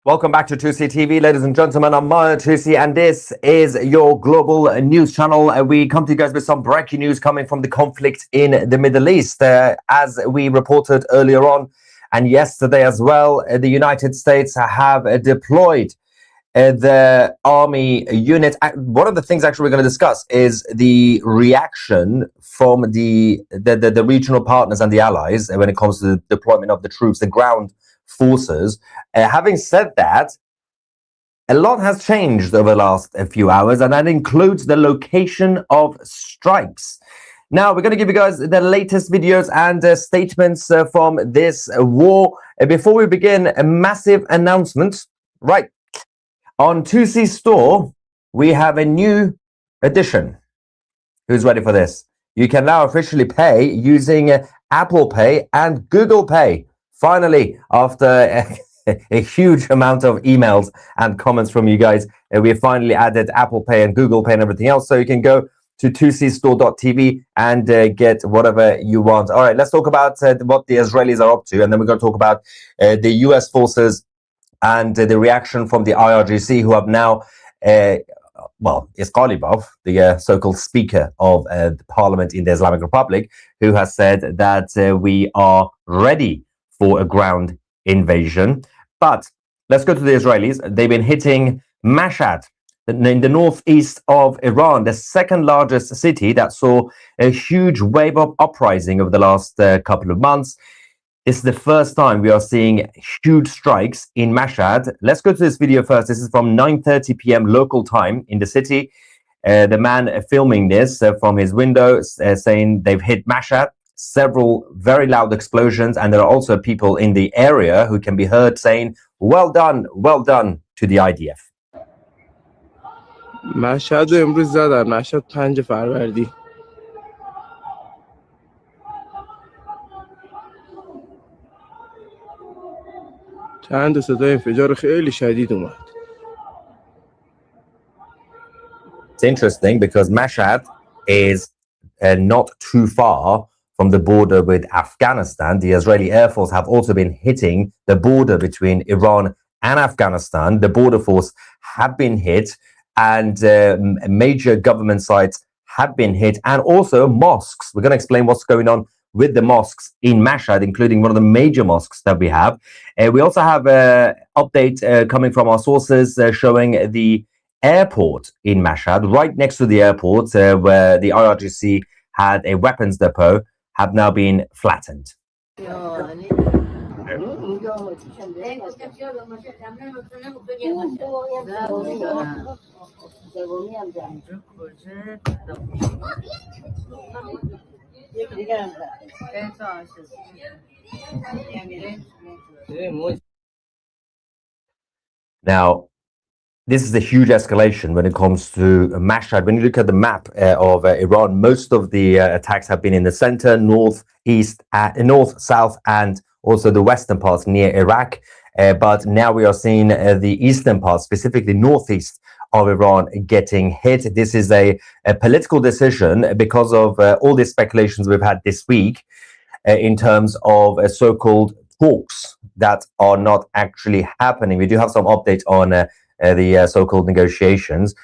Welcome back to 2C TV, ladies and gentlemen. I'm Maya 2C, and this is your global news channel. We come to you guys with some breaking news coming from the conflict in the Middle East. As we reported earlier on, and yesterday as well, the United States have deployed the army unit. One of the things actually we're going to discuss is the reaction from the regional partners and the allies when it comes to the deployment of the troops, the ground forces. Having said that, a lot has changed over the last few hours, and that includes the location of strikes. Now, we're going to give you guys the latest videos and statements from this war. Before we begin, a massive announcement. Right. On 2C Store, we have a new addition. Who's ready for this? You can now officially pay using Apple Pay and Google Pay. Finally, after a huge amount of emails and comments from you guys, we have finally added Apple Pay and Google Pay and everything else. So you can go to 2cstore.tv and get whatever you want. All right, let's talk about what the Israelis are up to. And then we're going to talk about the US forces and the reaction from the IRGC, who have now, it's Ghalibaf, the so-called Speaker of the Parliament in the Islamic Republic, who has said that we are ready for a ground invasion. But let's go to the Israelis. They've been hitting Mashhad in the northeast of Iran, the second largest city that saw a huge wave of uprising over the last couple of months. This is the first time we are seeing huge strikes in Mashhad. Let's go to this video first. This is from 9:30 p.m. local time in the city. The man filming this from his window saying they've hit Mashhad, several very loud explosions, and there are also people in the area who can be heard saying, well done to the IDF. مشهد امروز زدن مشهد 5 فروردی چند صدای انفجار خیلی شدید اومد. It's interesting because Mashhad is not too far from the border with Afghanistan. The Israeli Air Force have also been hitting the border between Iran and Afghanistan. The border force have been hit, and major government sites have been hit, and also mosques. We're going to explain what's going on with the mosques in Mashhad, including one of the major mosques that we have. We also have an update coming from our sources showing the airport in Mashhad, right next to the airport where the IRGC had a weapons depot, have now been flattened. Now, this is a huge escalation when it comes to Mashhad. When you look at the map of Iran, most of the attacks have been in the center, north, east, north, south, and also the western parts near Iraq. But now we are seeing the eastern parts, specifically northeast of Iran, getting hit. This is a political decision because of all the speculations we've had this week in terms of so-called talks that are not actually happening. We do have some update on the so-called negotiations.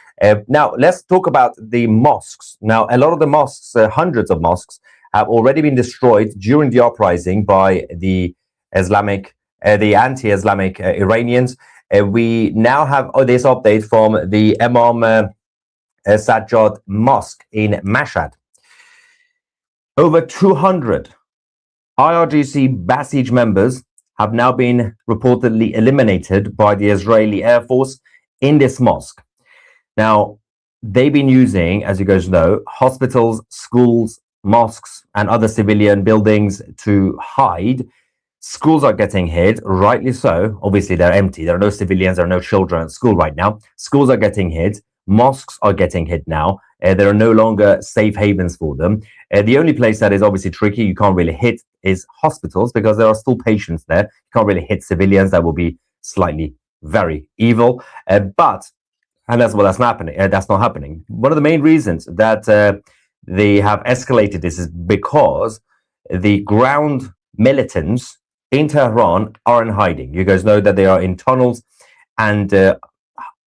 Now, let's talk about the mosques. Now, a lot of the mosques, hundreds of mosques, have already been destroyed during the uprising by the anti-Islamic Iranians. We now have this update from the Imam Sajjad Mosque in Mashhad. Over 200 IRGC Basij members have now been reportedly eliminated by the Israeli Air Force in this mosque. Now, they've been using, as you guys know, hospitals, schools, mosques, and other civilian buildings to hide. Schools are getting hit, rightly so. Obviously, they're empty. There are no civilians, there are no children at school right now. Schools are getting hit. Mosques are getting hit now. There are no longer safe havens for them. The only place that is obviously tricky, you can't really hit, is hospitals, because there are still patients there. You can't really hit civilians. That will be slightly very evil. And that's not happening. One of the main reasons that they have escalated this is because the ground militants in Tehran are in hiding. You guys know that they are in tunnels and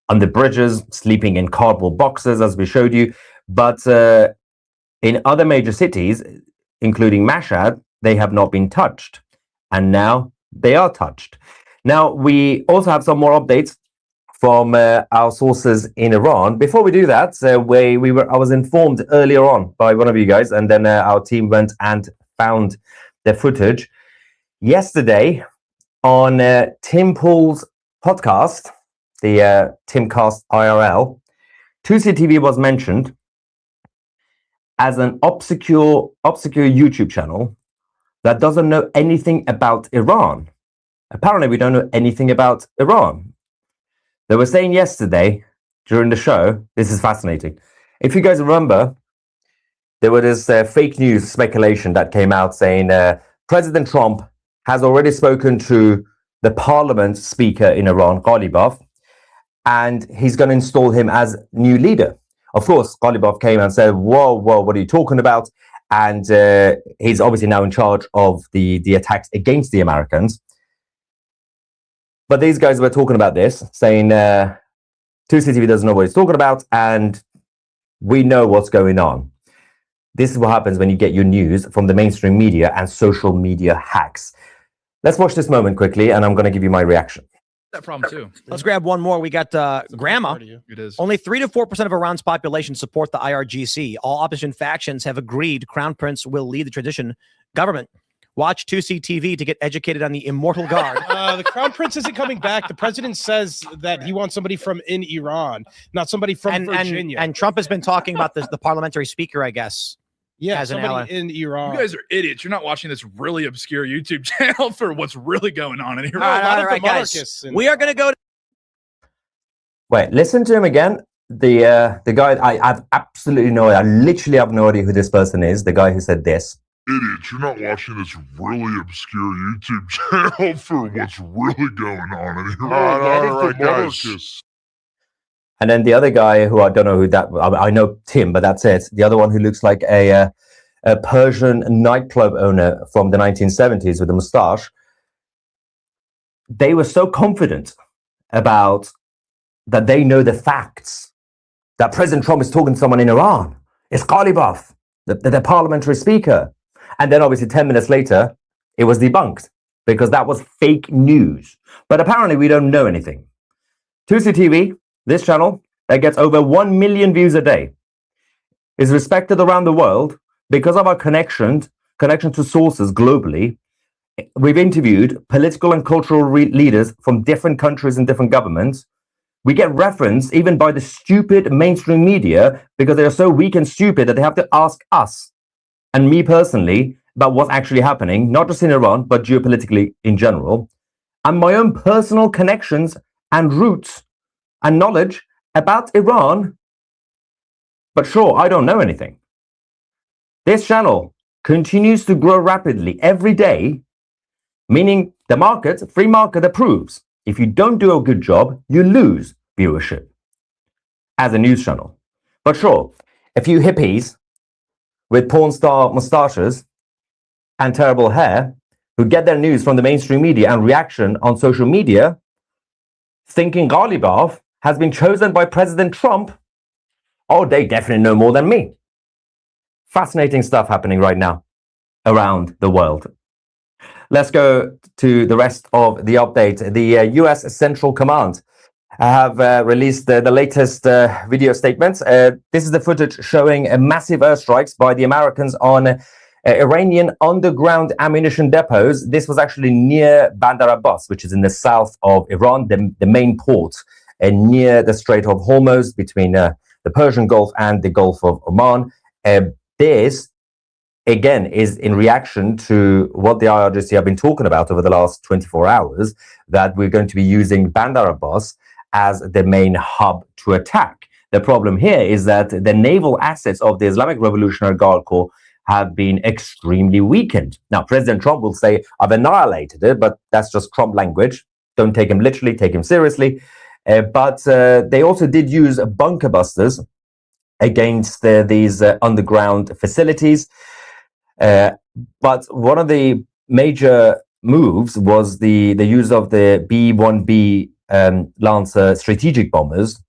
on the bridges, sleeping in cardboard boxes, as we showed you. But in other major cities, including Mashhad, they have not been touched. And now they are touched. Now, we also have some more updates from our sources in Iran. Before we do that, I was informed earlier on by one of you guys, and then our team went and found the footage. Yesterday, on Tim Pool's podcast, the Timcast IRL, 2CTV was mentioned as an obscure YouTube channel that doesn't know anything about Iran. Apparently, we don't know anything about Iran. They were saying yesterday during the show, this is fascinating. If you guys remember, there was this fake news speculation that came out saying President Trump has already spoken to the parliament speaker in Iran, Ghalibaf, and he's going to install him as new leader. Of course, Ghalibaf came and said, whoa, what are you talking about? And he's obviously now in charge of the attacks against the Americans. But these guys were talking about this, saying 2CTV doesn't know what he's talking about, and we know what's going on. This is what happens when you get your news from the mainstream media and social media hacks. Let's watch this moment quickly, and I'm going to give you my reaction. That problem too. Let's grab one more. We got Grandma. It is. Only 3 to 4% of Iran's population support the IRGC. All opposition factions have agreed Crown Prince will lead the transition government. Watch 2CTV to get educated on the immortal guard. The Crown Prince isn't coming back. The president says that he wants somebody from in Iran, not somebody from Virginia. And Trump has been talking about the parliamentary speaker, I guess. Yeah, as somebody in Iran. You guys are idiots. You're not watching this really obscure YouTube channel for what's really going on in Iran. All right, guys. We are going to go to... Wait, listen to him again. The guy, I have absolutely no idea. I literally have no idea who this person is. The guy who said this. Idiots, you're not watching this really obscure YouTube channel for what's really going on in Iran. All right, guys. And then the other guy who I don't know who that, I know Tim, but that's it. The other one who looks like a Persian nightclub owner from the 1970s with a mustache. They were so confident about that they know the facts, that President Trump is talking to someone in Iran. It's Ghalibaf, the parliamentary speaker. And then obviously 10 minutes later, it was debunked because that was fake news. But apparently we don't know anything. 2CTV, this channel that gets over 1 million views a day, is respected around the world because of our connection to sources globally. We've interviewed political and cultural leaders from different countries and different governments. We get referenced even by the stupid mainstream media because they are so weak and stupid that they have to ask us and me personally about what's actually happening, not just in Iran, but geopolitically in general, and my own personal connections and roots and knowledge about Iran. But sure, I don't know anything. This channel continues to grow rapidly every day, meaning the market, free market approves. If you don't do a good job, you lose viewership as a news channel. But sure, a few hippies with porn star mustaches and terrible hair who get their news from the mainstream media and reaction on social media, thinking Ghalibaf has been chosen by President Trump. Oh, they definitely know more than me. Fascinating stuff happening right now around the world. Let's go to the rest of the update. The US Central Command have released the latest video statements. This is the footage showing massive airstrikes by the Americans on Iranian underground ammunition depots. This was actually near Bandar Abbas, which is in the south of Iran, the main port, near the Strait of Hormuz between the Persian Gulf and the Gulf of Oman. This, again, is in reaction to what the IRGC have been talking about over the last 24 hours, that we're going to be using Bandar Abbas as the main hub to attack. The problem here is that the naval assets of the Islamic Revolutionary Guard Corps have been extremely weakened. Now, President Trump will say, I've annihilated it, but that's just Trump language. Don't take him literally, take him seriously. But they also did use bunker busters against these underground facilities. But one of the major moves was the use of the B-1B Lancer strategic bombers,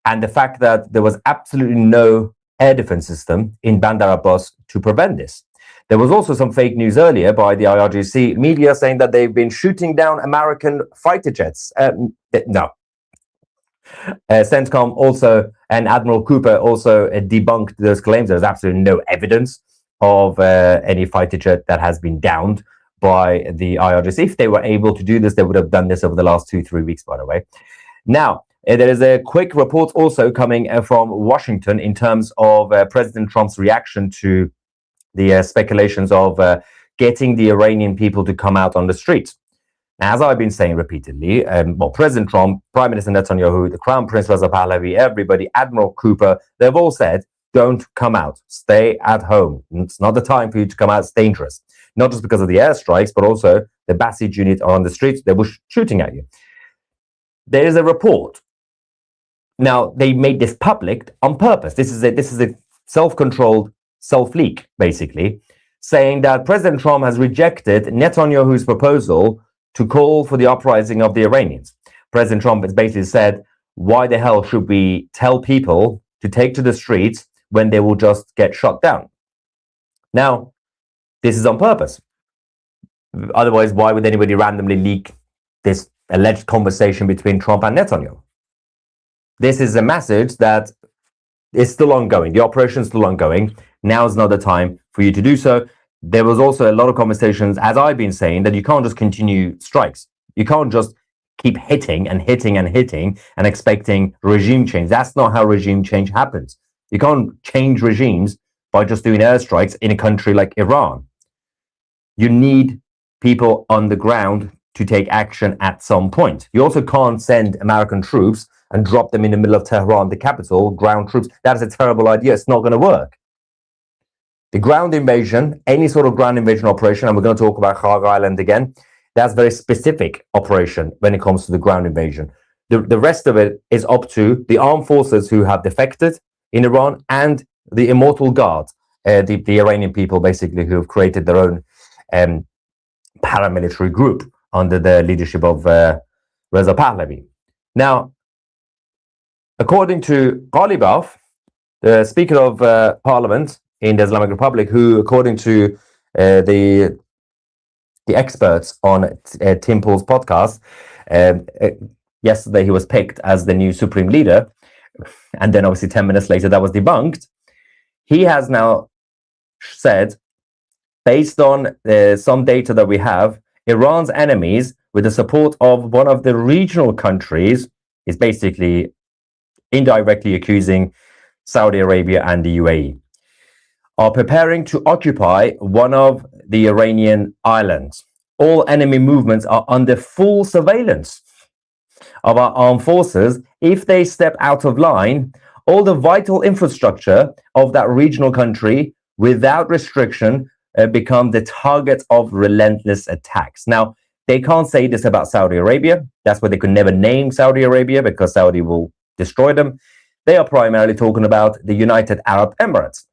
and the fact that there was absolutely no air defense system in Bandar Abbas to prevent this. There was also some fake news earlier by the IRGC media saying that they've been shooting down American fighter jets. No. CENTCOM also, and Admiral Cooper also debunked those claims. There's absolutely no evidence of any fighter jet that has been downed by the IRGC. If they were able to do this, they would have done this over the last 2-3 weeks, by the way. Now, there is a quick report also coming from Washington in terms of President Trump's reaction to the speculations of getting the Iranian people to come out on the streets. As I've been saying repeatedly, President Trump, Prime Minister Netanyahu, the Crown Prince Reza Pahlavi, everybody, Admiral Cooper, they've all said, don't come out, stay at home. It's not the time for you to come out, it's dangerous. Not just because of the airstrikes, but also the Basij unit are on the streets, they were shooting at you. There is a report. Now, they made this public on purpose. This is a self-controlled self-leak, basically, saying that President Trump has rejected Netanyahu's proposal to call for the uprising of the Iranians. President Trump has basically said, why the hell should we tell people to take to the streets when they will just get shot down? Now, this is on purpose. Otherwise, why would anybody randomly leak this alleged conversation between Trump and Netanyahu? This is a message that is still ongoing. The operation is still ongoing. Now is not the time for you to do so. There was also a lot of conversations, as I've been saying, that you can't just continue strikes. You can't just keep hitting and hitting and hitting and expecting regime change. That's not how regime change happens. You can't change regimes by just doing airstrikes in a country like Iran. You need people on the ground to take action at some point. You also can't send American troops and drop them in the middle of Tehran, the capital, ground troops. That is a terrible idea. It's not going to work. The ground invasion, any sort of ground invasion operation, and we're going to talk about Kharg Island again, that's a very specific operation when it comes to the ground invasion. The rest of it is up to the armed forces who have defected in Iran and the Immortal Guard, the Iranian people basically who have created their own paramilitary group under the leadership of Reza Pahlavi. Now, according to Ghalibaf, the Speaker of Parliament in the Islamic Republic, who, according to the experts on Tim Pool's podcast, yesterday he was picked as the new supreme leader, and then obviously 10 minutes later that was debunked. He has now said, based on some data that we have, Iran's enemies, with the support of one of the regional countries, is basically indirectly accusing Saudi Arabia and the UAE, are preparing to occupy one of the Iranian islands. All enemy movements are under full surveillance of our armed forces. If they step out of line, all the vital infrastructure of that regional country, without restriction, become the target of relentless attacks. Now, they can't say this about Saudi Arabia. That's why they could never name Saudi Arabia, because Saudi will destroy them. They are primarily talking about the United Arab Emirates.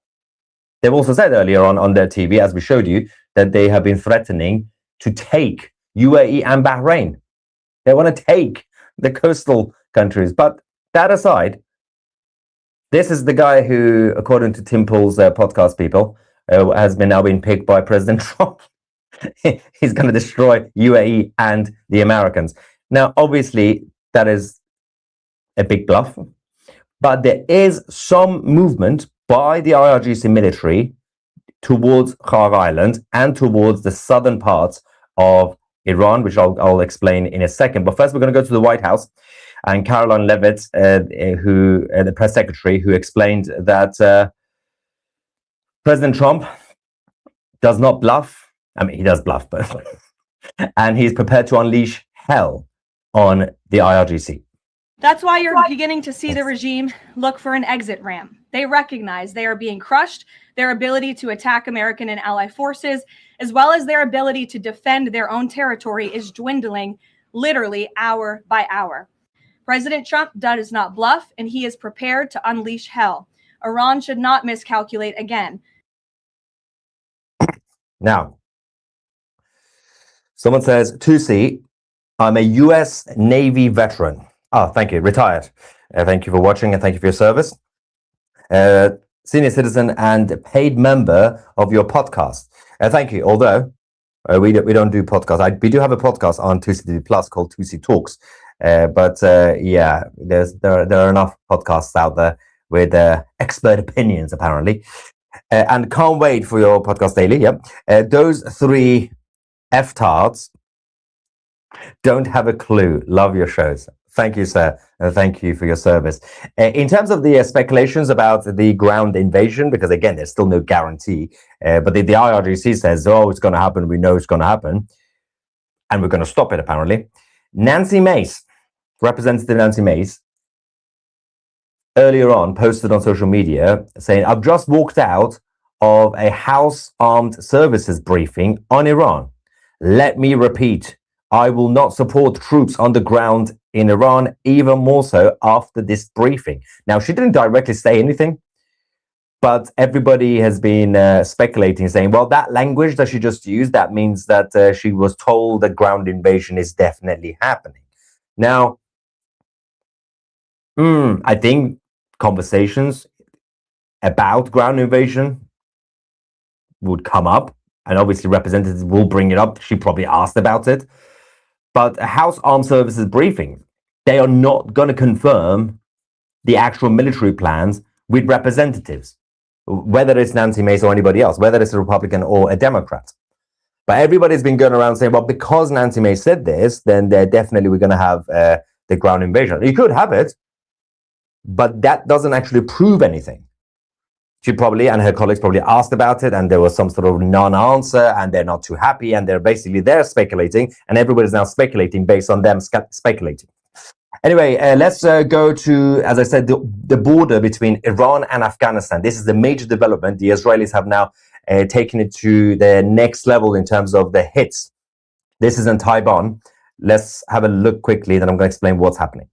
They've also said earlier on their TV, as we showed you, that they have been threatening to take UAE and Bahrain. They want to take the coastal countries. But that aside, this is the guy who, according to Tim Pool's podcast people, has now been picked by President Trump. He's going to destroy UAE and the Americans. Now, obviously, that is a big bluff. But there is some movement by the IRGC military towards Kharg Island and towards the southern parts of Iran, which I'll explain in a second. But first, we're going to go to the White House and Caroline Leavitt, the press secretary, who explained that President Trump does not bluff. I mean, he does bluff, but and he's prepared to unleash hell on the IRGC. That's why you're beginning to see the regime look for an exit ramp. They recognize they are being crushed, their ability to attack American and ally forces, as well as their ability to defend their own territory, is dwindling literally hour by hour. President Trump does not bluff, and he is prepared to unleash hell. Iran should not miscalculate again. Now, someone says, Tusi, I'm a US Navy veteran. Oh, thank you. Retired. Thank you for watching and thank you for your service. Senior citizen and paid member of your podcast. Thank you. Although we don't do podcasts. We do have a podcast on 2CTV Plus called 2C Talks. But yeah, there are enough podcasts out there with expert opinions, apparently. And can't wait for your podcast daily. Yep. Those three F-tards don't have a clue. Love your shows. Thank you, sir. Thank you for your service. In terms of the speculations about the ground invasion, because again, there's still no guarantee, but the IRGC says, oh, it's going to happen. We know it's going to happen. And we're going to stop it, apparently. Nancy Mace, Representative Nancy Mace, earlier on posted on social media saying, I've just walked out of a House Armed Services briefing on Iran. Let me repeat, I will not support troops on the ground in Iran, even more so after this briefing. Now, she didn't directly say anything, but everybody has been speculating, saying, well, that language that she just used, that means that she was told that ground invasion is definitely happening. Now, I think conversations about ground invasion would come up, and obviously representatives will bring it up. She probably asked about it. But a House Armed Services briefing, they are not going to confirm the actual military plans with representatives, whether it's Nancy Mace or anybody else, whether it's a Republican or a Democrat. But everybody's been going around saying, well, because Nancy Mace said this, then they're definitely we're going to have the ground invasion. You could have it, but that doesn't actually prove anything. She probably, and her colleagues probably asked about it, and there was some sort of non-answer, and they're not too happy, and they're speculating, and everybody's now speculating based on them speculating. Anyway, let's go to, as I said, the border between Iran and Afghanistan. This is the major development. The Israelis have now taken it to the next level in terms of the hits. This is in Taiwan. Let's have a look quickly, then I'm going to explain what's happening.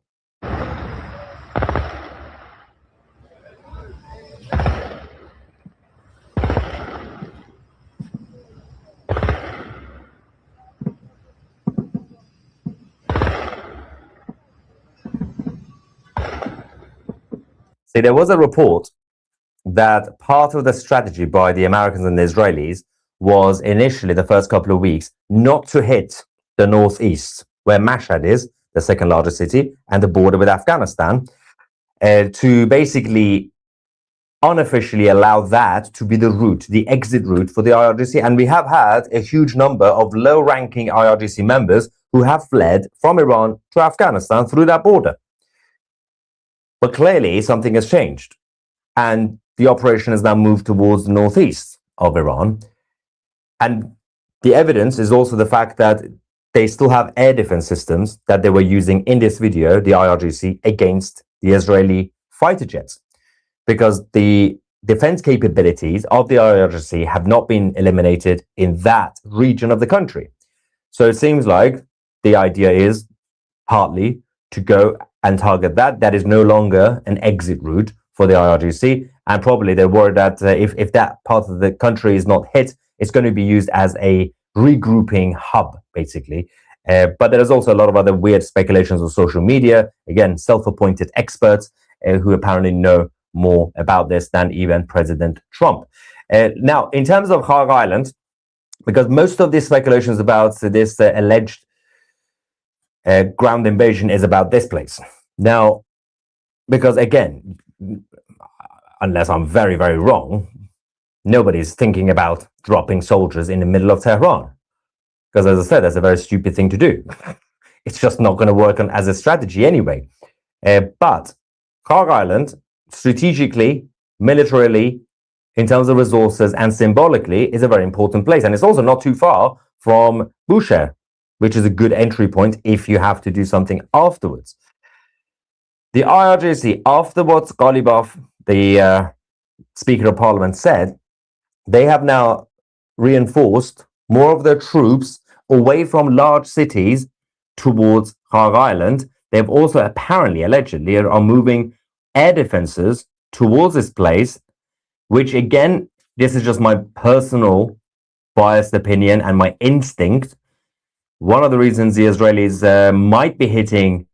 See, there was a report that part of the strategy by the Americans and the Israelis was initially, the first couple of weeks, not to hit the northeast, where Mashhad is, the second largest city, and the border with Afghanistan, to basically unofficially allow that to be the route, the exit route for the IRGC. And we have had a huge number of low-ranking IRGC members who have fled from Iran to Afghanistan through that border. But clearly, something has changed. And the operation has now moved towards the northeast of Iran. And the evidence is also the fact that they still have air defense systems that they were using in this video, the IRGC, against the Israeli fighter jets. Because the defense capabilities of the IRGC have not been eliminated in that region of the country. So it seems like the idea is partly to go and target that. That is no longer an exit route for the IRGC. And probably they're worried that if that part of the country is not hit, it's going to be used as a regrouping hub, basically. But there's also a lot of other weird speculations on social media. Again, self-appointed experts who apparently know more about this than even President Trump. Now, in terms of Hog Island, because most of these speculations about this alleged ground invasion is about this place. Now, because again, unless I'm very, very wrong, nobody's thinking about dropping soldiers in the middle of Tehran. Because as I said, that's a very stupid thing to do. It's just not going to work as a strategy anyway. But Hog Island, strategically, militarily, in terms of resources and symbolically, is a very important place. And it's also not too far from Bushehr, which is a good entry point if you have to do something afterwards. The IRGC, after what Ghalibaf, the Speaker of Parliament, said, they have now reinforced more of their troops away from large cities towards Hog Island. They've also apparently, allegedly, are moving air defenses towards this place, which again, this is just my personal biased opinion and my instinct, one of the reasons the Israelis might be hitting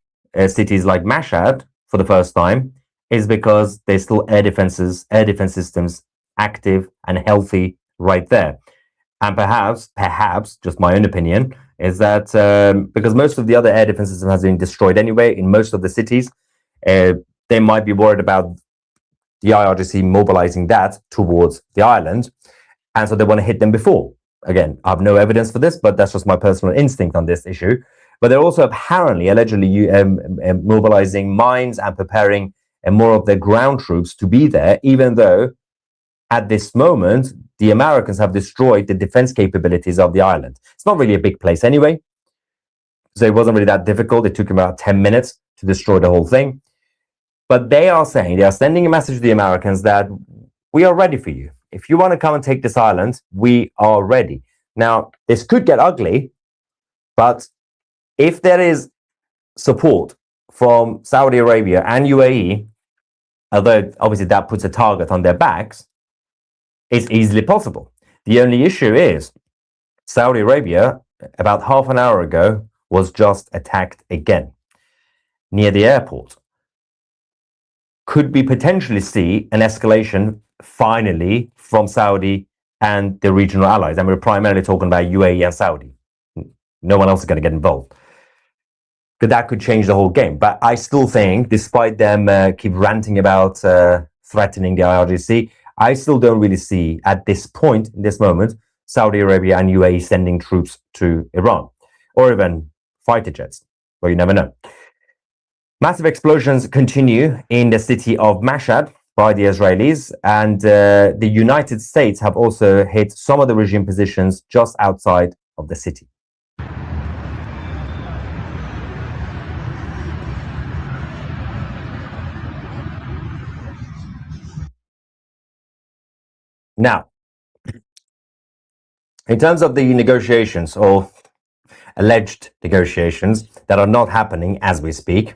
cities like Mashhad for the first time is because there's still air defense systems active and healthy right there. And perhaps, just my own opinion, is that because most of the other air defense system has been destroyed anyway in most of the cities, they might be worried about the IRGC mobilizing that towards the island. And so they want to hit them before. Again, I have no evidence for this, but that's just my personal instinct on this issue. But they're also apparently, allegedly, mobilizing mines and preparing more of their ground troops to be there, even though at this moment, the Americans have destroyed the defense capabilities of the island. It's not really a big place anyway, so it wasn't really that difficult. It took about 10 minutes to destroy the whole thing. But they are sending a message to the Americans that we are ready for you. If you want to come and take this island, we are ready. Now, this could get ugly, but if there is support from Saudi Arabia and UAE, although obviously that puts a target on their backs, it's easily possible. The only issue is Saudi Arabia, about half an hour ago, was just attacked again near the airport. Could we potentially see an escalation finally from Saudi and the regional allies? And we're primarily talking about UAE and Saudi. No one else is going to get involved. Because that could change the whole game. But I still think, despite them keep ranting about threatening the IRGC, I still don't really see, at this point, in this moment, Saudi Arabia and UAE sending troops to Iran. Or even fighter jets. Well, you never know. Massive explosions continue in the city of Mashhad by the Israelis, and the United States have also hit some of the regime positions just outside of the city. Now, in terms of the negotiations or alleged negotiations that are not happening as we speak,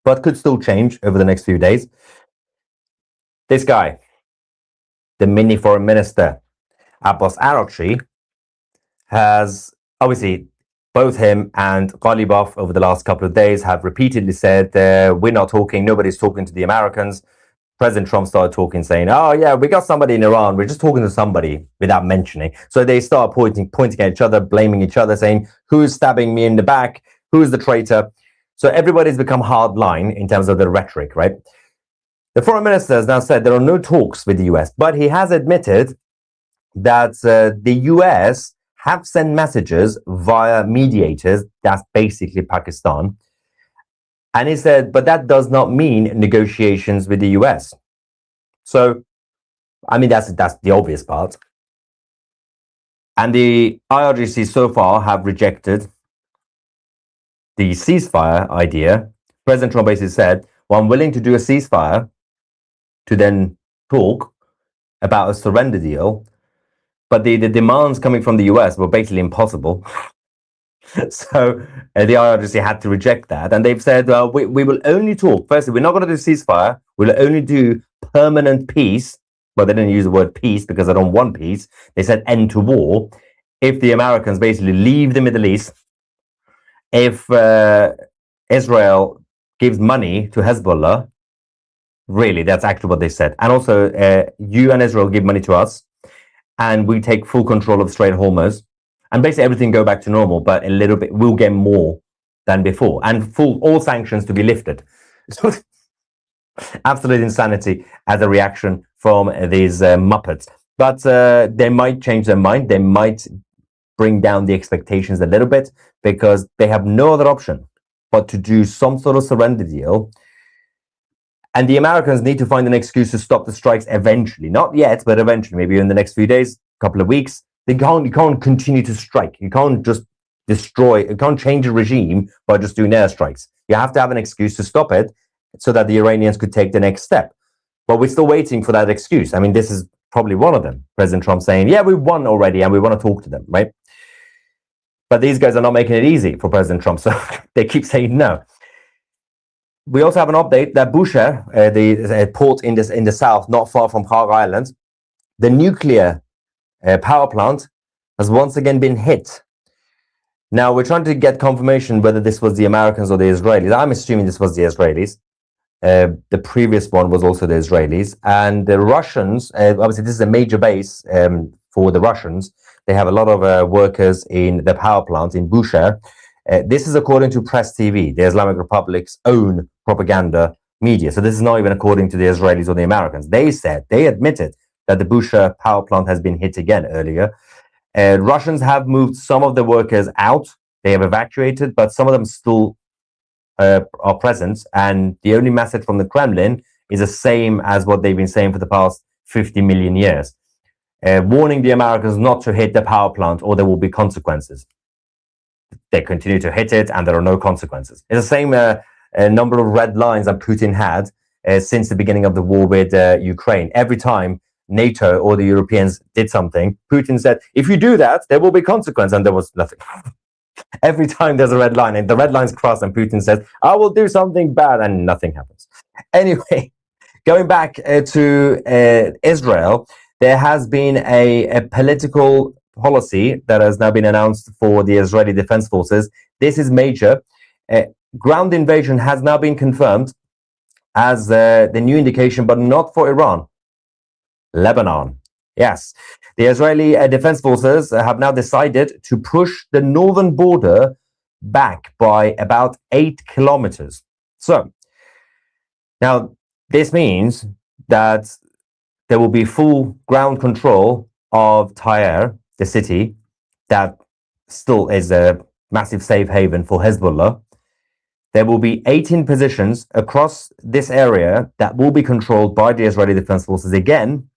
but could still change over the next few days, this guy, the mini foreign minister, Abbas Araghchi, has obviously, both him and Ghalibaf over the last couple of days have repeatedly said, we're not talking, nobody's talking to the Americans. President Trump started talking, saying, oh yeah, we got somebody in Iran, we're just talking to somebody, without mentioning. So they start pointing at each other, blaming each other, saying, who's stabbing me in the back? Who is the traitor? So everybody's become hard line in terms of the rhetoric, right? The foreign minister has now said there are no talks with the US, but he has admitted that the US have sent messages via mediators, that's basically Pakistan. And he said, but that does not mean negotiations with the US. So, I mean, that's the obvious part. And the IRGC so far have rejected the ceasefire idea. President Trump basically said, well, I'm willing to do a ceasefire to then talk about a surrender deal, but the demands coming from the US were basically impossible. So the IRGC had to reject that, and they've said, well, we will only talk. Firstly, we're not going to do ceasefire. We'll only do permanent peace. Well, they didn't use the word peace because they don't want peace. They said end to war. If the Americans basically leave the Middle East, if Israel gives money to Hezbollah, really, that's actually what they said. And also, you and Israel give money to us, and we take full control of Strait of Hormuz. And basically everything go back to normal, but a little bit, we'll get more than before. And all sanctions to be lifted. So, absolute insanity as a reaction from these Muppets. But they might change their mind. They might bring down the expectations a little bit because they have no other option but to do some sort of surrender deal. And the Americans need to find an excuse to stop the strikes eventually. Not yet, but eventually, maybe in the next few days, couple of weeks. You can't continue to strike. You can't just destroy, you can't change a regime by just doing airstrikes. You have to have an excuse to stop it so that the Iranians could take the next step. But we're still waiting for that excuse. I mean, this is probably one of them. President Trump saying, yeah, we won already and we want to talk to them, right? But these guys are not making it easy for President Trump, so they keep saying no. We also have an update that Bushehr, the port in the south, not far from Kharg Island, the nuclear power plant has once again been hit. Now, we're trying to get confirmation whether this was the Americans or the Israelis. I'm assuming this was the Israelis. The previous one was also the Israelis. And the Russians, obviously, this is a major base for the Russians. They have a lot of workers in the power plant in Bushehr. This is according to Press TV, the Islamic Republic's own propaganda media. So this is not even according to the Israelis or the Americans. They admitted that the Bushehr power plant has been hit again earlier. Russians have moved some of the workers out. They have evacuated, but some of them still are present. And the only message from the Kremlin is the same as what they've been saying for the past 50 million years, warning the Americans not to hit the power plant or there will be consequences. They continue to hit it and there are no consequences. It's the same number of red lines that Putin had since the beginning of the war with Ukraine. Every time NATO or the Europeans did something, Putin said, if you do that, there will be consequence, and there was nothing. Every time there's a red line and the red line's crossed and Putin says, I will do something bad, and nothing happens. Anyway, going back to Israel, there has been a political policy that has now been announced for the Israeli Defense Forces. This is major. Ground invasion has now been confirmed as the new indication, but not for Iran. Lebanon. Yes, the Israeli Defense Forces have now decided to push the northern border back by about 8 kilometers. So now this means that there will be full ground control of Tyre, the city that still is a massive safe haven for Hezbollah. There will be 18 positions across this area that will be controlled by the Israeli Defense Forces again,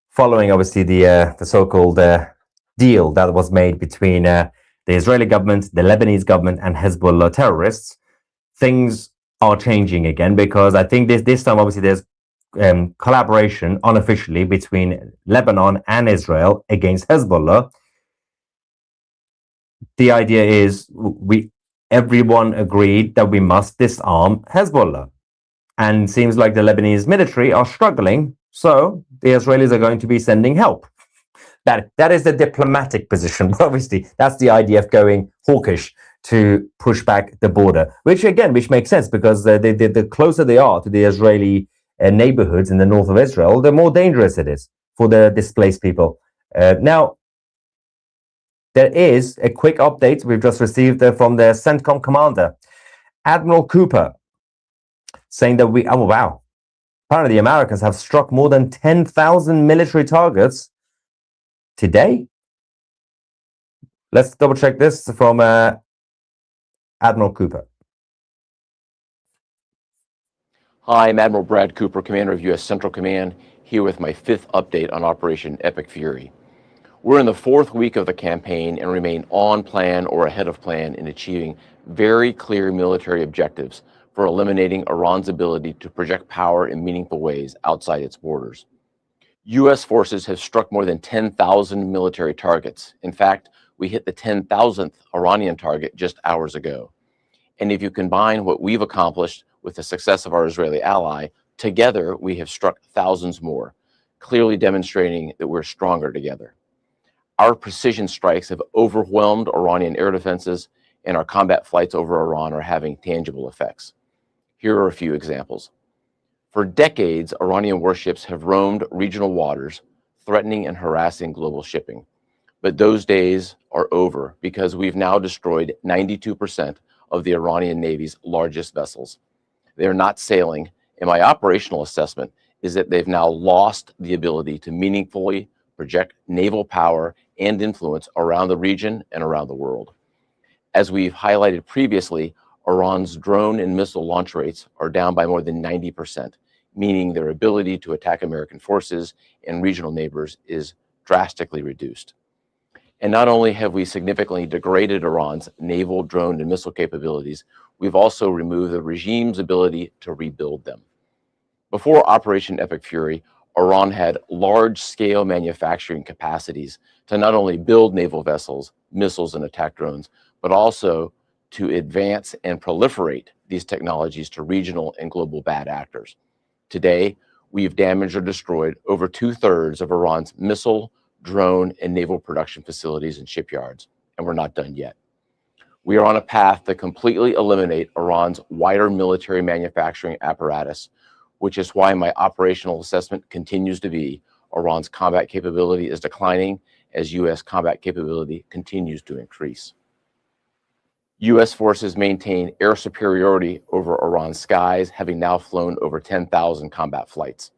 following obviously the so-called deal that was made between the Israeli government, the Lebanese government, and Hezbollah terrorists. Things are changing again because I think this time obviously there's collaboration unofficially between Lebanon and Israel against Hezbollah. The idea is everyone agreed that we must disarm Hezbollah, and it seems like the Lebanese military are struggling. So the Israelis are going to be sending help. That is the diplomatic position. Obviously, that's the idea of going hawkish to push back the border, which makes sense because the closer they are to the Israeli neighborhoods in the north of Israel, the more dangerous it is for the displaced people. Now, there is a quick update we've just received from the CENTCOM commander, Admiral Cooper, saying that apparently the Americans have struck more than 10,000 military targets today. Let's double check this from Admiral Cooper. Hi, I'm Admiral Brad Cooper, Commander of U.S. Central Command, here with my 5th update on Operation Epic Fury. We're in the 4th week of the campaign and remain on plan or ahead of plan in achieving very clear military objectives for eliminating Iran's ability to project power in meaningful ways outside its borders. U.S. forces have struck more than 10,000 military targets. In fact, we hit the 10,000th Iranian target just hours ago. And if you combine what we've accomplished with the success of our Israeli ally, together we have struck thousands more, clearly demonstrating that we're stronger together. Our precision strikes have overwhelmed Iranian air defenses, and our combat flights over Iran are having tangible effects. Here are a few examples. For decades, Iranian warships have roamed regional waters, threatening and harassing global shipping. But those days are over because we've now destroyed 92% of the Iranian Navy's largest vessels. They are not sailing, and my operational assessment is that they've now lost the ability to meaningfully project naval power and influence around the region and around the world. As we've highlighted previously, Iran's drone and missile launch rates are down by more than 90%, meaning their ability to attack American forces and regional neighbors is drastically reduced. And not only have we significantly degraded Iran's naval, drone, and missile capabilities, we've also removed the regime's ability to rebuild them. Before Operation Epic Fury, Iran had large-scale manufacturing capacities to not only build naval vessels, missiles, and attack drones, but also to advance and proliferate these technologies to regional and global bad actors. Today, we've damaged or destroyed over 2/3 of Iran's missile, drone, and naval production facilities and shipyards, and we're not done yet. We are on a path to completely eliminate Iran's wider military manufacturing apparatus, which is why my operational assessment continues to be Iran's combat capability is declining as U.S. combat capability continues to increase. U.S. forces maintain air superiority over Iran's skies, having now flown over 10,000 combat flights.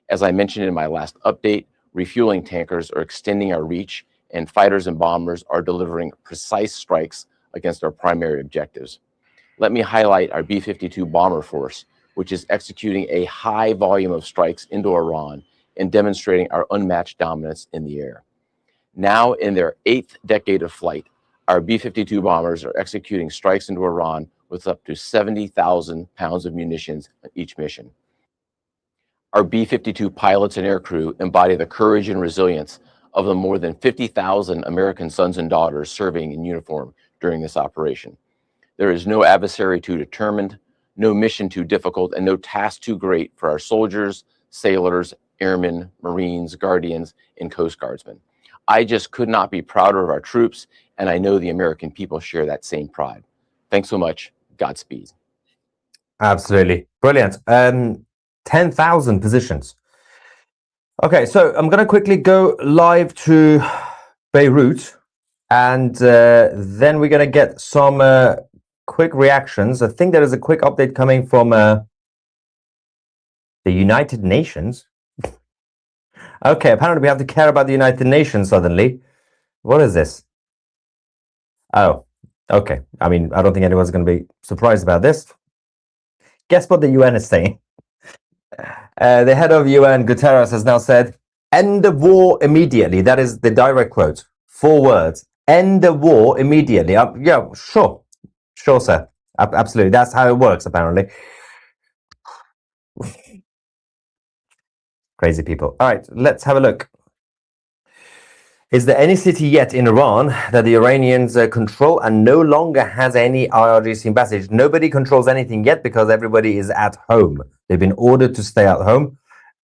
As I mentioned in my last update, refueling tankers are extending our reach, and fighters and bombers are delivering precise strikes against our primary objectives. Let me highlight our B-52 bomber force, which is executing a high volume of strikes into Iran and demonstrating our unmatched dominance in the air. Now in their 8th decade of flight, our B-52 bombers are executing strikes into Iran with up to 70,000 pounds of munitions on each mission. Our B-52 pilots and aircrew embody the courage and resilience of the more than 50,000 American sons and daughters serving in uniform during this operation. There is no adversary too determined, no mission too difficult, and no task too great for our soldiers, sailors, airmen, Marines, Guardians, and Coast Guardsmen. I just could not be prouder of our troops, and I know the American people share that same pride. Thanks so much. Godspeed. Absolutely. Brilliant. 10,000 positions. Okay, so I'm going to quickly go live to Beirut, and then we're going to get some quick reactions. I think there is a quick update coming from the United Nations. Okay, apparently we have to care about the United Nations suddenly. What is this? Oh, okay. I mean, I don't think anyone's going to be surprised about this. Guess what the UN is saying? The head of UN, Guterres, has now said, end the war immediately. That is the direct quote. 4 words. End the war immediately. Yeah, sure. Sure, sir. Absolutely. That's how it works, apparently. Crazy people. All right, let's have a look. Is there any city yet in Iran that the Iranians control and no longer has any IRGC message? Nobody controls anything yet because everybody is at home. They've been ordered to stay at home.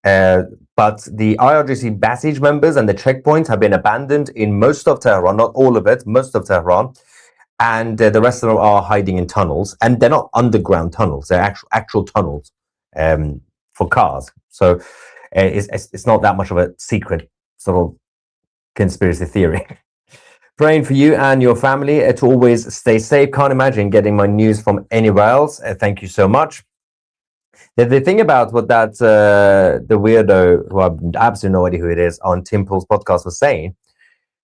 But the IRGC Basij members and the checkpoints have been abandoned in most of Tehran, not all of it, most of Tehran. And the rest of them are hiding in tunnels. And they're not underground tunnels, they're actual tunnels for cars. So it's not that much of a secret sort of conspiracy theory. Praying for you and your family to always stay safe. Can't imagine getting my news from anywhere else. Thank you so much. The thing about what that the weirdo, who I have absolutely no idea who it is, on Tim Pool's podcast was saying,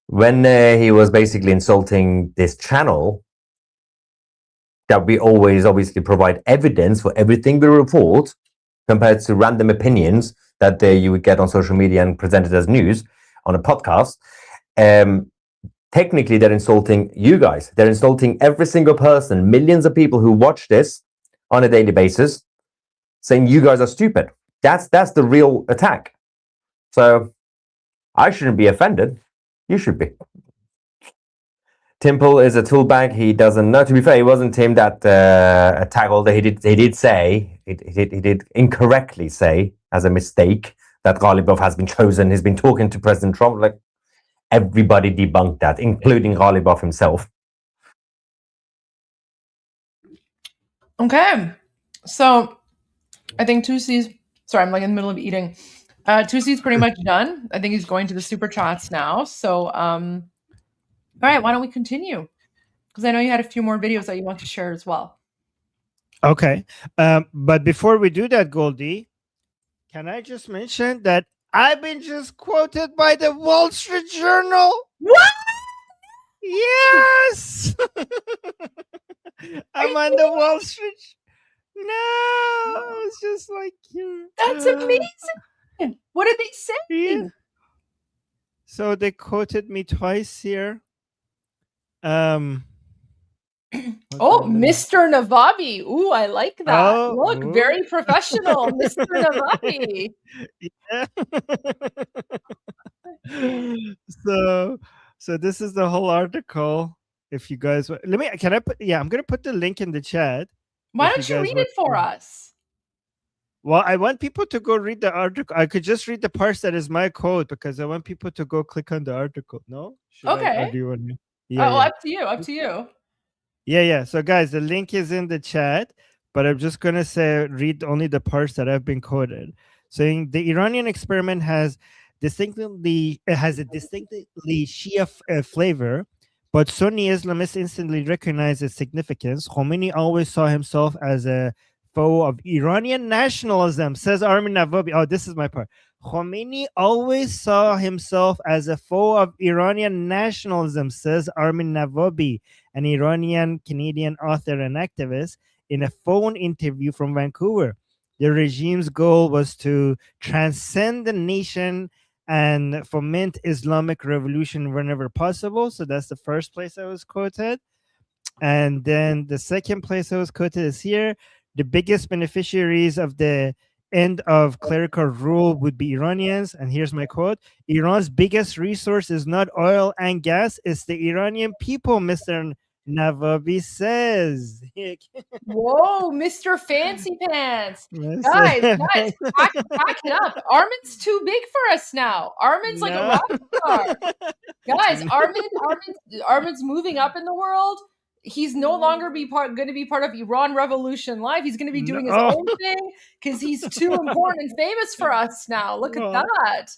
when he was basically insulting this channel, that we always obviously provide evidence for everything we report, compared to random opinions that you would get on social media and presented as news on a podcast. Technically, they're insulting you guys. They're insulting every single person, millions of people who watch this on a daily basis, saying you guys are stupid. That's the real attack. So I shouldn't be offended. You should be. Timple is a tool bag. He doesn't know. To be fair, it wasn't him that attacked. Although he did incorrectly say as a mistake that Ghalibaf has been chosen. He's been talking to President Trump. Like, everybody debunked that, including Ghalibaf himself. Okay, so I think Tusi's. Sorry, I'm like in the middle of eating. Tusi's pretty much done. I think he's going to the super chats now. So, all right, why don't we continue? Because I know you had a few more videos that you want to share as well. Okay, but before we do that, Goldie, can I just mention that I've been just quoted by the Wall Street Journal? What? Yes! I'm on the Wall Street. No, it's just like you. That's amazing. What did they say? Yeah. So they quoted me twice here. Oh, Mr. Navabi. Ooh, I like that. Oh, Look, ooh. very professional, Mr. Navabi. Yeah. So this is the whole article. If you guys I'm gonna put the link in the chat. Why don't you read it for us? Well, I want people to go read the article. I could just read the parts that is my code because I want people to go click on the article. No? Okay. Or do you want me? Up to you. Up to you. Yeah. So, guys, the link is in the chat, but I'm just gonna read only the parts that have been quoted. Saying the Iranian experiment has a distinctly Shia flavor, but Sunni Islamists instantly recognize its significance. Khomeini always saw himself as a foe of Iranian nationalism, says Armin Navabi. Oh, this is my part. Khomeini always saw himself as a foe of Iranian nationalism, says Armin Navabi, an Iranian Canadian author and activist, in a phone interview from Vancouver. The regime's goal was to transcend the nation and foment Islamic revolution whenever possible. So that's the first place I was quoted. And then the second place I was quoted is here. The biggest beneficiaries of the end of clerical rule would be Iranians. And here's my quote. Iran's biggest resource is not oil and gas, it's the Iranian people, Mr. Navabi says. Whoa, Mr. Fancy Pants. Guys, pack it up. Armin's too big for us now. Armin's like a rock star. Guys, Armin's moving up in the world. He's no longer going to be part of Iran Revolution Live. He's going to be doing his own thing because he's too important and famous for us now. Look at that.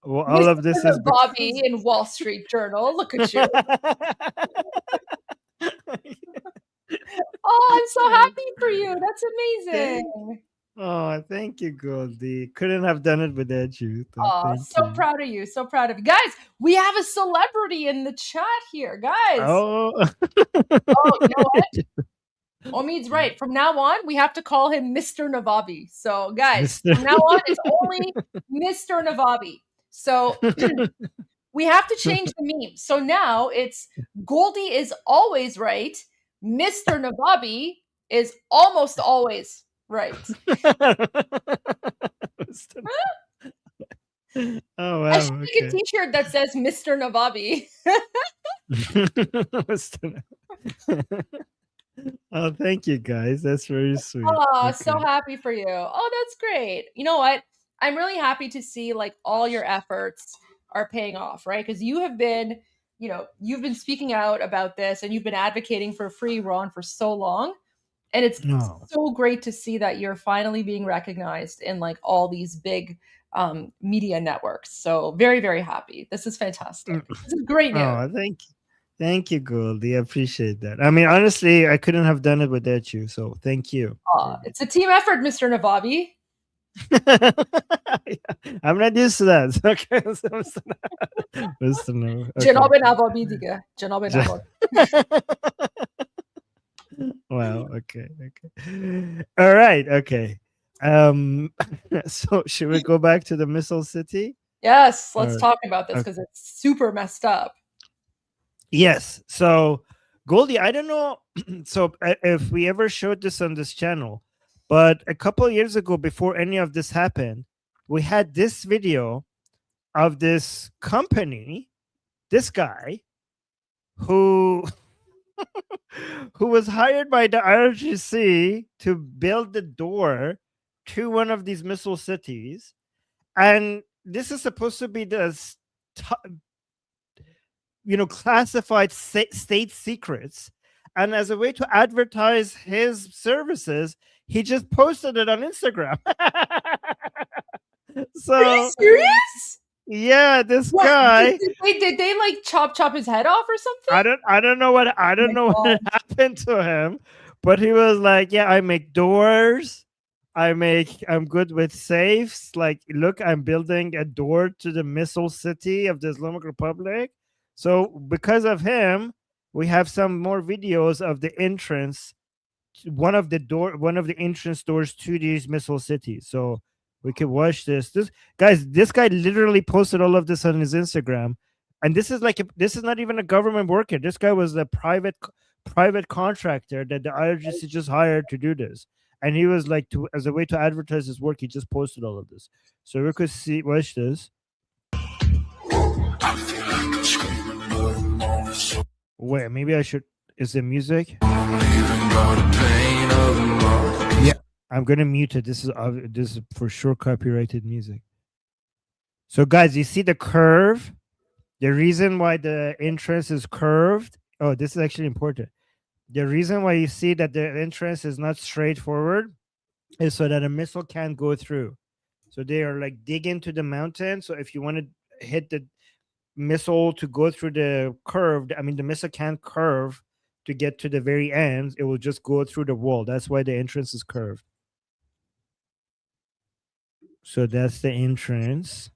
Well, all of this is Bobby in Wall Street Journal. Look at you. Oh, I'm so happy for you. That's amazing. Oh, thank you, Goldie. Couldn't have done it without you. Oh, so proud of you. So proud of you. Guys, we have a celebrity in the chat here, guys. Oh, you know what? Omid's right. From now on, we have to call him Mr. Navabi. So, guys, from now on, it's only Mr. Navabi. So, we have to change the meme. So now it's Goldie is always right. Mr. Navabi is almost always right. Oh, wow. I should make a t-shirt that says Mr. Navabi. Oh, thank you, guys. That's very sweet. Oh, so happy for you. Oh, that's great. You know what? I'm really happy to see like all your efforts are paying off, right? Because you have been, you've been speaking out about this and you've been advocating for free Iran for so long. And it's so great to see that you're finally being recognized in like all these big media networks. So very, very happy. This is fantastic. This is great news. Oh, thank you. Thank you, Goldie. I appreciate that. I mean, honestly, I couldn't have done it without you. So thank you. It's a team effort, Mr. Navabi. I'm not used to that. Okay. Janob Navabi diga. Janob Navabi. Wow. Okay. All right. Okay. So should we go back to the Missile City? Yes. Let's talk about this because it's super messed up. Yes. So, Goldie, I don't know. So, if we ever showed this on this channel, but a couple of years ago, before any of this happened, we had this video of this company, this guy, who was hired by the IRGC to build the door to one of these missile cities, and this is supposed to be the classified state secrets. And as a way to advertise his services, he just posted it on Instagram. So, are you serious? Yeah, this guy. Did they like chop his head off or something? I don't know what happened to him, but he was like, yeah, I make doors. I'm good with safes. Like, look, I'm building a door to the missile city of the Islamic Republic. So because of him, we have some more videos of the entrance, one of the entrance doors to these missile cities. So we could watch this. This guy literally posted all of this on his Instagram, and this is not even a government worker. This guy was a private contractor that the IRGC just hired to do this, and he was like, as a way to advertise his work, he just posted all of this. So we could watch this. Wait, maybe I should. Is the music? Yeah, I'm gonna mute it. This is for sure copyrighted music. So, guys, you see the curve? The reason why the entrance is curved. Oh, this is actually important. The reason why you see that the entrance is not straightforward is so that a missile can't go through. So they are like digging to the mountain. So if you want to hit the missile to go through the curve, I mean, the missile can't curve to get to the very end. It will just go through the wall. That's why the entrance is curved. So that's the entrance.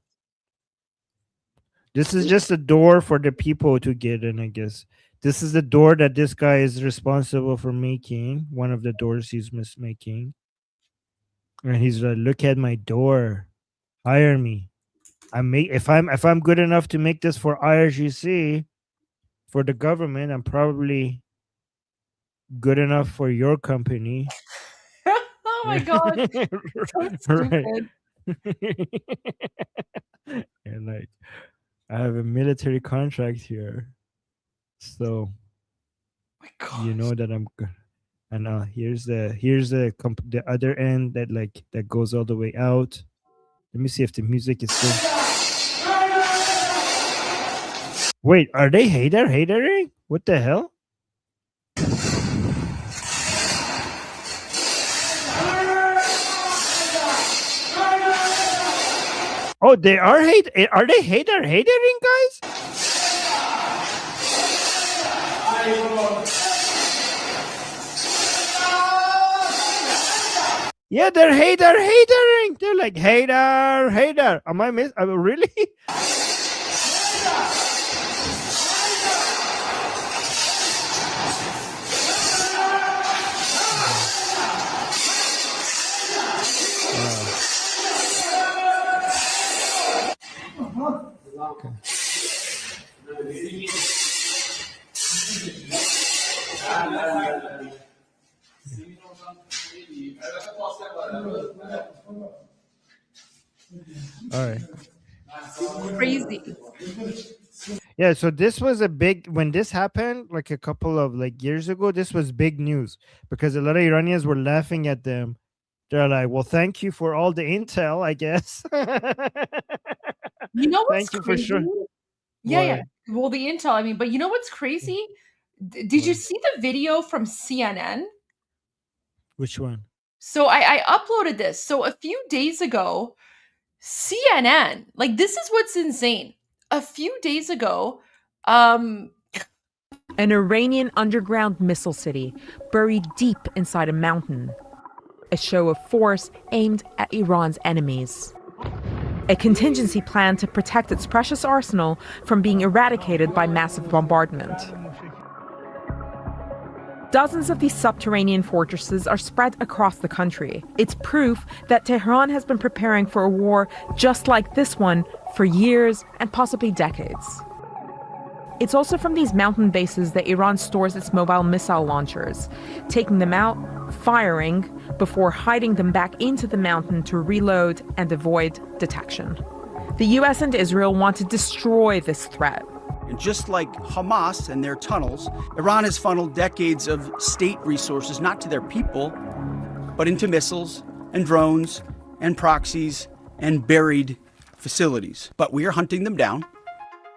This is just a door for the people to get in, I guess. This is the door that this guy is responsible for making. One of the doors he's making. And he's like, look at my door. Hire me. If I'm good enough to make this for IRGC, for the government, I'm probably good enough for your company. Oh my god. So Right. And like, I have a military contract here, so you know that I'm good. And here's the other end that goes all the way out. Let me see if the music is still. Wait, are they hatering? What the hell? Oh, they are Are they hatering, guys? Yeah, they're hatering. They're like hater. Am I really? All right. Crazy. Yeah, so this was when this happened, like a couple of years ago, this was big news because a lot of Iranians were laughing at them. They're like, well, thank you for all the intel, I guess. You know what's Thank you crazy? for sure. Yeah. Well, the intel, I mean, but you know what's crazy? Did you see the video from CNN? Which one? So I uploaded this. So a few days ago, CNN, like this is what's insane. A few days ago, An Iranian underground missile city buried deep inside a mountain. A show of force aimed at Iran's enemies. A contingency plan to protect its precious arsenal from being eradicated by massive bombardment. Dozens of these subterranean fortresses are spread across the country. It's proof that Tehran has been preparing for a war just like this one for years and possibly decades. It's also from these mountain bases that Iran stores its mobile missile launchers, taking them out, firing, before hiding them back into the mountain to reload and avoid detection. The US and Israel want to destroy this threat. And just like Hamas and their tunnels, Iran has funneled decades of state resources not to their people, but into missiles and drones and proxies and buried facilities. But we are hunting them down.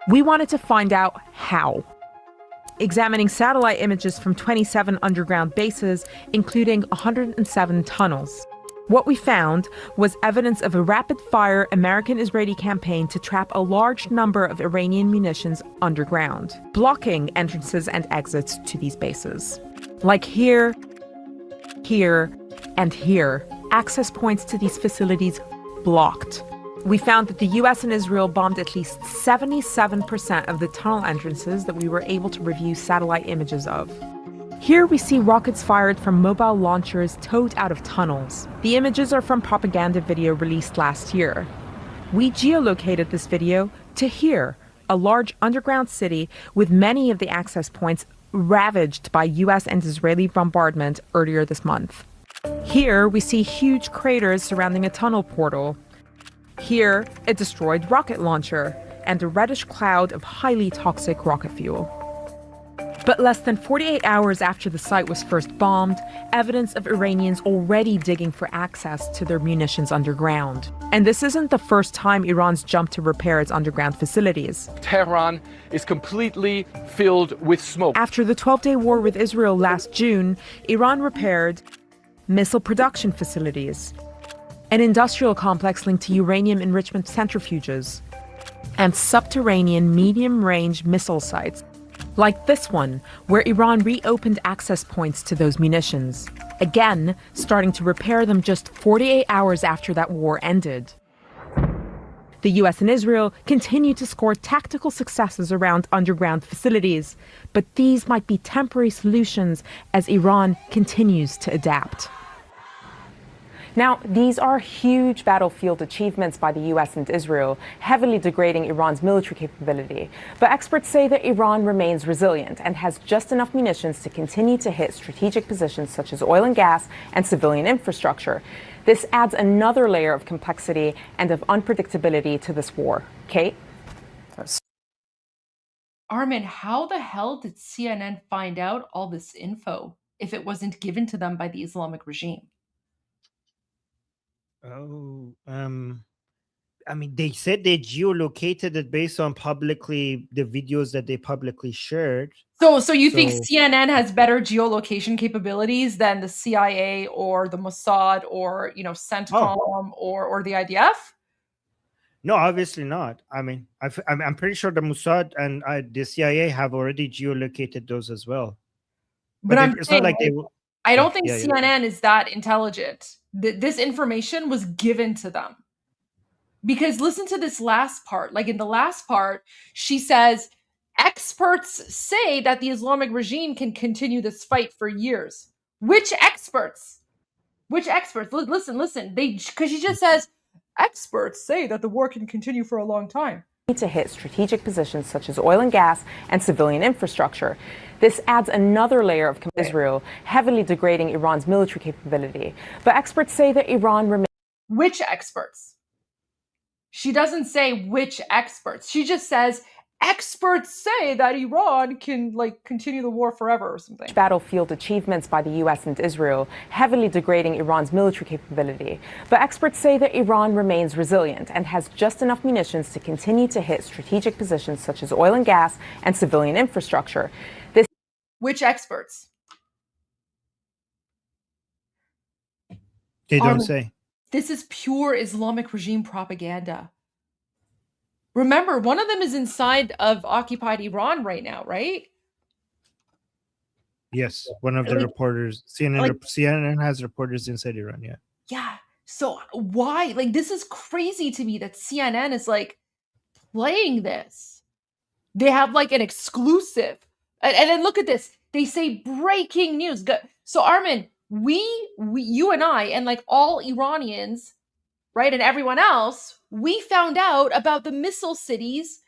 We wanted to find out how. Examining satellite images from 27 underground bases, including 107 tunnels. What we found was evidence of a rapid-fire American-Israeli campaign to trap a large number of Iranian munitions underground, blocking entrances and exits to these bases. Like here, here, and here, access points to these facilities blocked. We found that the US and Israel bombed at least 77% of the tunnel entrances that we were able to review satellite images of. Here we see rockets fired from mobile launchers towed out of tunnels. The images are from propaganda video released last year. We geolocated this video to here, a large underground city with many of the access points ravaged by US and Israeli bombardment earlier this month. Here we see huge craters surrounding a tunnel portal. Here, a destroyed rocket launcher and a reddish cloud of highly toxic rocket fuel. But less than 48 hours after the site was first bombed, evidence of Iranians already digging for access to their munitions underground. And this isn't the first time Iran's jumped to repair its underground facilities. Tehran is completely filled with smoke. After the 12-day war with Israel last June, Iran repaired missile production facilities, an industrial complex linked to uranium enrichment centrifuges, and subterranean medium-range missile sites, like this one, where Iran reopened access points to those munitions, again starting to repair them just 48 hours after that war ended. The US and Israel continue to score tactical successes around underground facilities, but these might be temporary solutions as Iran continues to adapt. Now, these are huge battlefield achievements by the US and Israel, heavily degrading Iran's military capability. But experts say that Iran remains resilient and has just enough munitions to continue to hit strategic positions such as oil and gas and civilian infrastructure. This adds another layer of complexity and of unpredictability to this war. Kate? Armin, how the hell did CNN find out all this info if it wasn't given to them by the Islamic regime? Oh, I mean, they said they geolocated it based on the videos that they publicly shared. So you think CNN has better geolocation capabilities than the CIA or the Mossad or, CENTCOM or the IDF? No, obviously not. I mean, I'm pretty sure the Mossad and the CIA have already geolocated those as well. But it's not like they. I don't think CNN is that intelligent. This information was given to them. Because listen to this last part. Like in the last part, she says, experts say that the Islamic regime can continue this fight for years. Which experts? Which experts? Listen. Because she just says, experts say that the war can continue for a long time. To hit strategic positions such as oil and gas and civilian infrastructure. This adds another layer of Israel, heavily degrading Iran's military capability. But experts say that Iran remains. Which experts? She doesn't say which experts. She just says experts say that Iran can continue the war forever or something. Battlefield achievements by the US and Israel, heavily degrading Iran's military capability. But experts say that Iran remains resilient and has just enough munitions to continue to hit strategic positions such as oil and gas and civilian infrastructure. Which experts? They don't say. This is pure Islamic regime propaganda. Remember, one of them is inside of occupied Iran right now, right? Yes, one of the reporters. CNN has reporters inside Iran, yeah. Yeah. So why? This is crazy to me that CNN is playing this. They have an exclusive. And then look at this. They say breaking news. So Armin, you and I, and all Iranians, right, and everyone else, we found out about the missile cities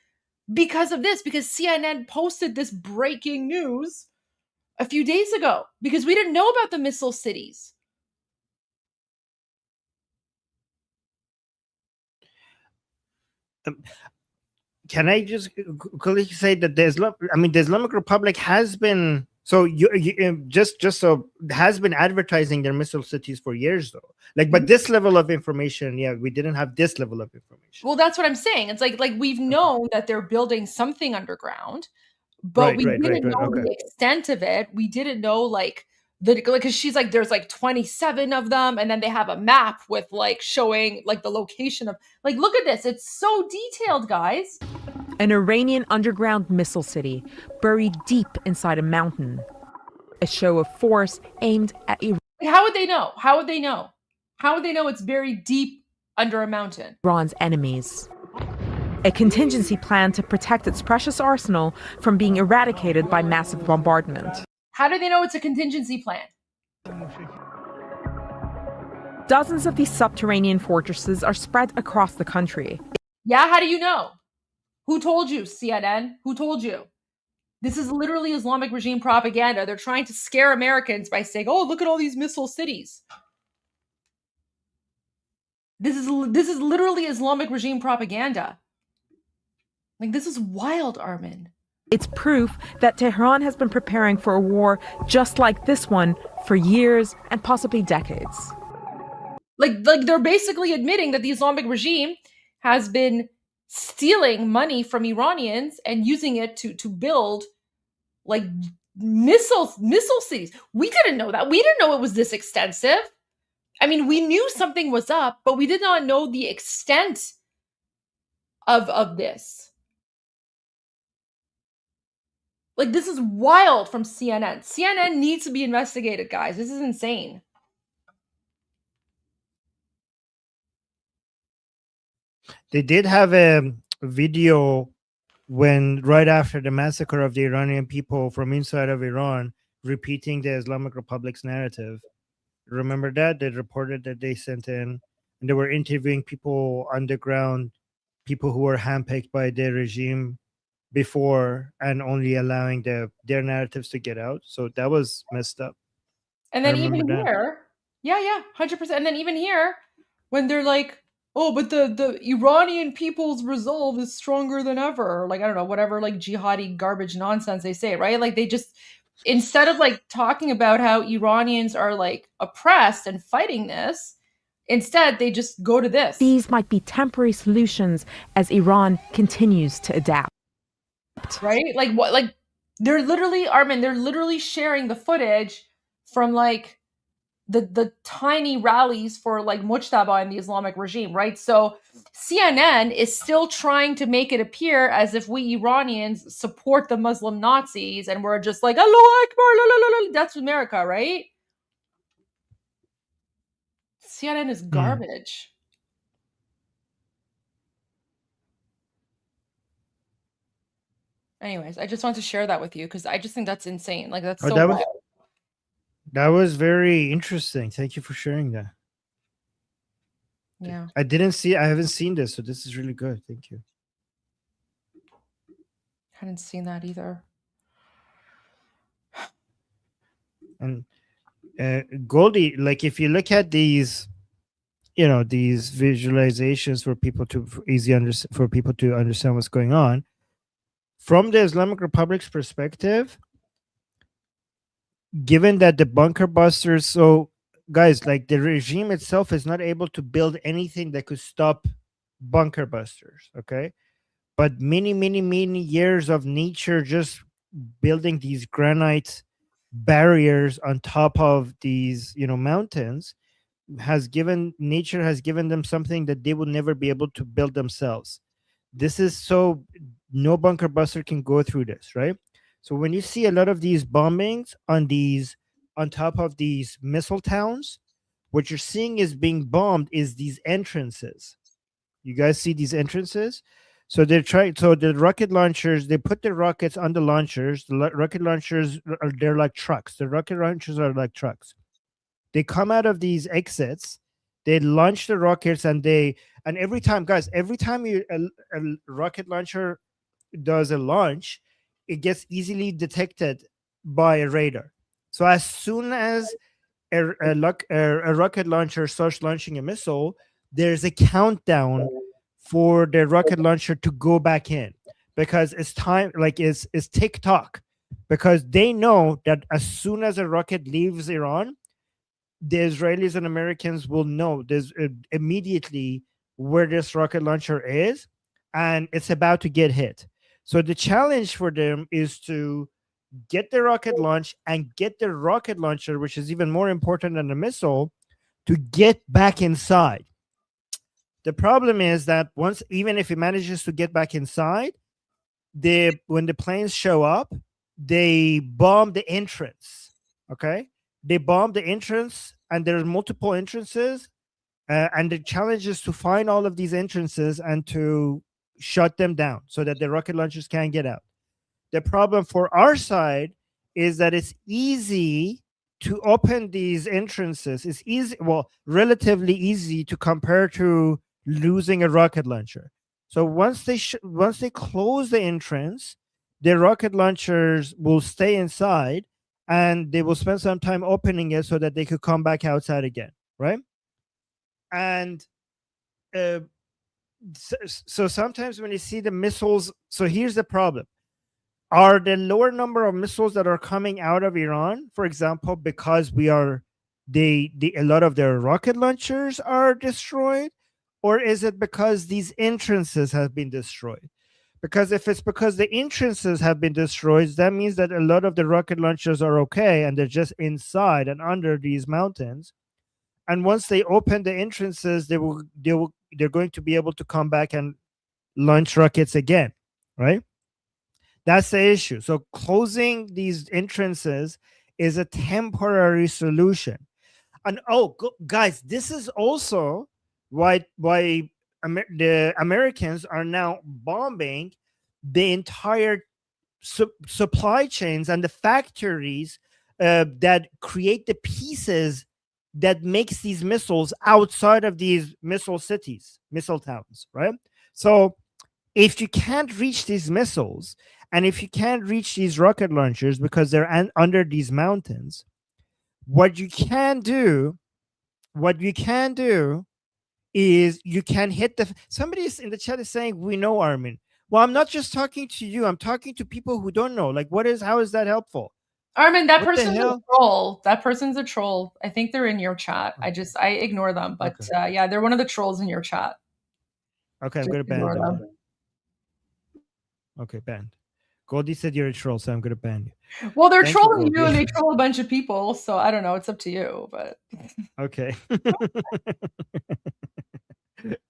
because of this, because CNN posted this breaking news a few days ago, because we didn't know about the missile cities. Can I just quickly say that the Islamic Republic has been has been advertising their missile cities for years though. But this level of information, we didn't have this level of information. Well, that's what I'm saying. It's like we've known that they're building something underground, but we didn't know the extent of it. We didn't know because she's there's 27 of them, and then they have a map with showing the location of look at this. It's so detailed, guys. An Iranian underground missile city buried deep inside a mountain. A show of force aimed at Iran. How would they know? How would they know? How would they know it's buried deep under a mountain? Iran's enemies. A contingency plan to protect its precious arsenal from being eradicated by massive bombardment. How do they know it's a contingency plan? Dozens of these subterranean fortresses are spread across the country. Yeah, how do you know? Who told you, CNN? Who told you? This is literally Islamic regime propaganda. They're trying to scare Americans by saying, oh, look at all these missile cities. This is literally Islamic regime propaganda. This is wild, Armin. It's proof that Tehran has been preparing for a war just like this one for years and possibly decades. Like they're basically admitting that the Islamic regime has been stealing money from Iranians and using it to build like missile cities. We didn't know that. We didn't know it was this extensive. I mean, we knew something was up, but we did not know the extent of this. Like, this is wild from CNN. CNN needs to be investigated, guys. This is insane. They did have a video when right after the massacre of the Iranian people from inside of Iran, repeating the Islamic Republic's narrative. Remember that? They reported that they sent in, and they were interviewing people on the ground, people who were handpicked by their regime before, and only allowing their narratives to get out. So that was messed up. And then even here, 100%. And then even here, when they're like, oh, but the Iranian people's resolve is stronger than ever. Like, I don't know, whatever, like jihadi garbage nonsense they say, right? Like they just, instead of like talking about how Iranians are like oppressed and fighting this, instead they just go to this. These might be temporary solutions as Iran continues to adapt. Right? Like what? Like they're literally, Armin, they're literally sharing the footage from like the tiny rallies for like Mujtaba and the Islamic regime, right? So CNN is still trying to make it appear as if we Iranians support the Muslim Nazis and we're just like, Allahu Akbar, la, la, la, la. That's America, right? CNN is garbage. Anyways, I just want to share that with you because I just think that's insane. Like that's so wild. That was very interesting. Thank you for sharing that. Yeah. I haven't seen this, so this is really good. Thank you. Hadn't seen that either. And Goldie, like if you look at these, these visualizations for people to understand what's going on, from the Islamic Republic's perspective, given that the bunker busters, so guys, like the regime itself is not able to build anything that could stop bunker busters, okay? But many years of nature just building these granite barriers on top of these, mountains nature has given them something that they will never be able to build themselves. This is so no bunker buster can go through this, right? So when you see a lot of these bombings on top of these missile towns, what you're seeing is being bombed is these entrances. You guys see these entrances? So the rocket launchers, they put the rockets on the launchers. The rocket launchers, they're like trucks. The rocket launchers are like trucks. They come out of these exits, they launch the rockets, and every time a rocket launcher does a launch, it gets easily detected by a radar. So as soon as a rocket launcher starts launching a missile, there's a countdown for the rocket launcher to go back in, because it's time, like it's tick-tock, because they know that as soon as a rocket leaves Iran, the Israelis and Americans will know there's immediately where this rocket launcher is, and it's about to get hit. So the challenge for them is to get the rocket launch and get the rocket launcher, which is even more important than the missile, to get back inside. The problem is that even if it manages to get back inside, when the planes show up, they bomb the entrance. Okay, they bomb the entrance, and there's multiple entrances, and the challenge is to find all of these entrances and to shut them down so that the rocket launchers can't get out. The problem for our side is that it's easy to open these entrances. It's easy, relatively easy to compare to losing a rocket launcher. So once they close the entrance, the rocket launchers will stay inside, and they will spend some time opening it so that they could come back outside again, right? And so sometimes when you see the missiles, so here's the problem. Are the lower number of missiles that are coming out of Iran, for example, because a lot of their rocket launchers are destroyed, or is it because these entrances have been destroyed? Because if it's because the entrances have been destroyed, that means that a lot of the rocket launchers are okay and they're just inside and under these mountains. And once they open the entrances, they're going to be able to come back and launch rockets again, right? That's the issue. So closing these entrances is a temporary solution. And guys, this is also why the Americans are now bombing the entire supply chains and the factories that create the pieces that makes these missiles outside of these missile cities, missile towns, right? So if you can't reach these missiles, and if you can't reach these rocket launchers because they're under these mountains, what you can do is you can hit somebody in the chat is saying, we know, Armin. Well, I'm not just talking to you. I'm talking to people who don't know. Like, how is that helpful? Armin, that person's a troll. That person's a troll. I think they're in your chat. I ignore them. But yeah, they're one of the trolls in your chat. Okay, I'm going to ban them. Okay, banned. Goldie said you're a troll, so I'm going to ban you. Well, they're trolling you and they troll a bunch of people. So I don't know. It's up to you. But okay.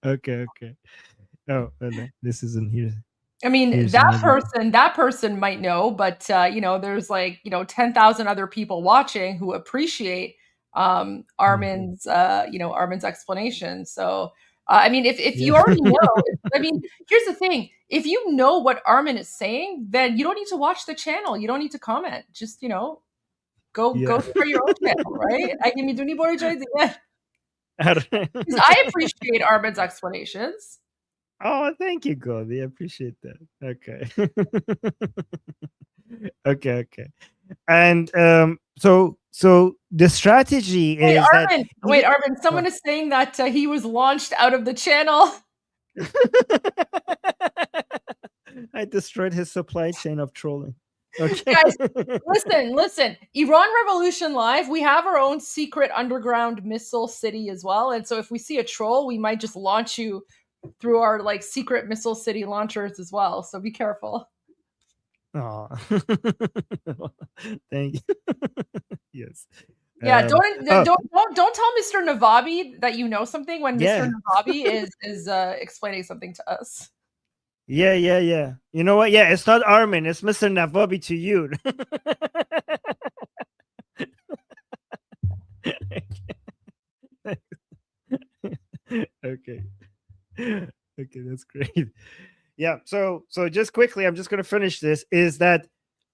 Okay. Oh, this isn't here. I mean, that person might know, but there's 10,000 other people watching who appreciate Armin's Armin's explanation. So I mean, if you already know, I mean, here's the thing: if you know what Armin is saying, then you don't need to watch the channel. You don't need to comment. Just go for your own channel, right? I give me Duni Boy because I appreciate Armin's explanations. Oh, thank you, Goldie. I appreciate that. Okay. Okay. And so the strategy is Armin, someone is saying that he was launched out of the channel. I destroyed his supply chain of trolling. Okay. Guys, listen. Iran Revolution Live, we have our own secret underground missile city as well. And so if we see a troll, we might just launch you through our secret missile city launchers as well. So be careful. Oh, thank you. Yes. Yeah, don't tell Mr. Navabi that you know something when Mr. Navabi is explaining something to us. Yeah. You know what? Yeah, it's not Armin. It's Mr. Navabi to you. Okay. Okay, that's great. Yeah, so just quickly, I'm just going to finish this, is that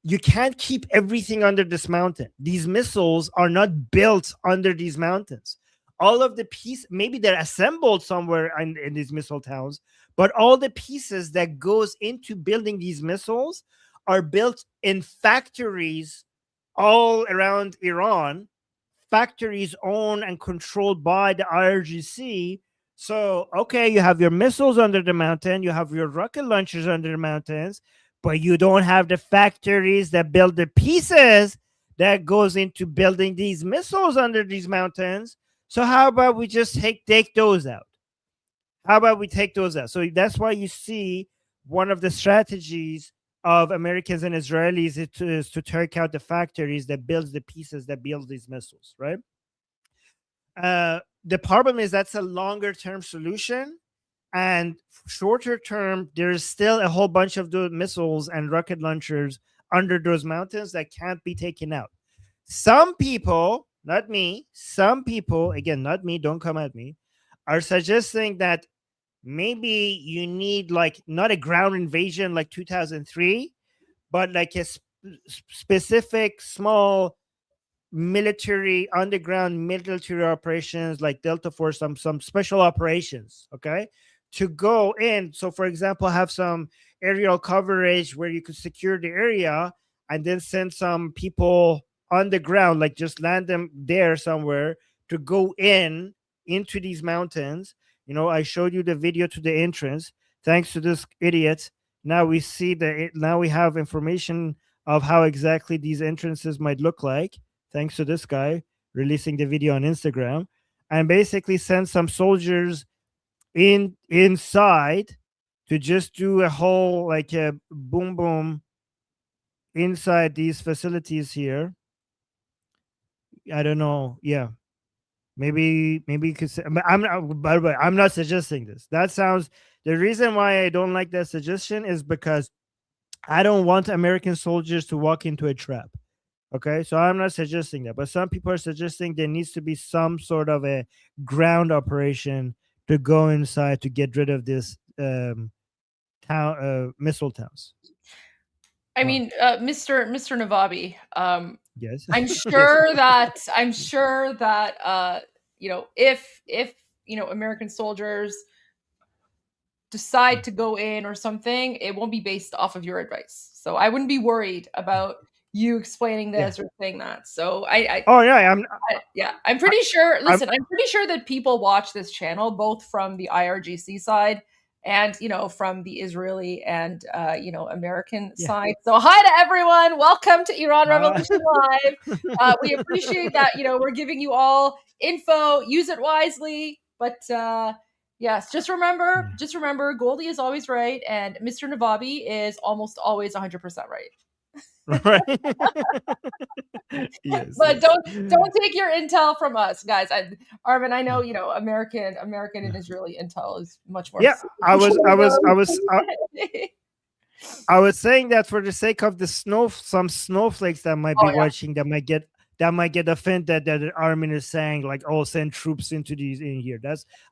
you can't keep everything under this mountain. These missiles are not built under these mountains. All of the pieces, maybe they're assembled somewhere in these missile towns, but all the pieces that goes into building these missiles are built in factories all around Iran, factories owned and controlled by the IRGC. So, okay, you have your missiles under the mountain, you have your rocket launchers under the mountains, but you don't have the factories that build the pieces that goes into building these missiles under these mountains. So how about we just take those out? How about we take those out? So that's why you see one of the strategies of Americans and Israelis is to take out the factories that builds the pieces that build these missiles, right? The problem is that's a longer term solution, and shorter term, there's still a whole bunch of the missiles and rocket launchers under those mountains that can't be taken out. Some people, not me, some people, again, not me, don't come at me, are suggesting that maybe you need not a ground invasion like 2003, but like a specific small military underground military operations like Delta Force, some special operations, okay, to go in. So for example, have some aerial coverage where you could secure the area and then send some people on the ground, like just land them there somewhere to go into these mountains. I showed you the video to the entrance. Thanks to this idiot, now we see now we have information of how exactly these entrances might look like, thanks to this guy releasing the video on Instagram, and basically send some soldiers inside to just do a whole like a boom boom inside these facilities here. I don't know. Yeah. Maybe you could say, I'm not, by the way, I'm not suggesting this. That sounds, the reason why I don't like that suggestion is because I don't want American soldiers to walk into a trap. Okay, so I'm not suggesting that, but some people are suggesting there needs to be some sort of a ground operation to go inside to get rid of this missile towns. I mean, Mr. Navabi, yes, I'm sure that you know, if you know, American soldiers decide to go in or something, it won't be based off of your advice. So I wouldn't be worried about you explaining this or saying that. So I'm pretty sure. Listen, I'm pretty sure that people watch this channel both from the IRGC side and, you know, from the Israeli and you know, American side. So hi to everyone. Welcome to Iran Revolution Live. We appreciate that, you know, we're giving you all info. Use it wisely, but yes, just remember, Goldie is always right, and Mr. Navabi is almost always 100% right. Right. Yes, but don't take your intel from us, guys. Armin, I know, you know, American and Israeli intel is much more. Yeah, I was saying that for the sake of the some snowflakes that might be watching, that might get offended that Armin is saying like, "Oh, send troops into these in here."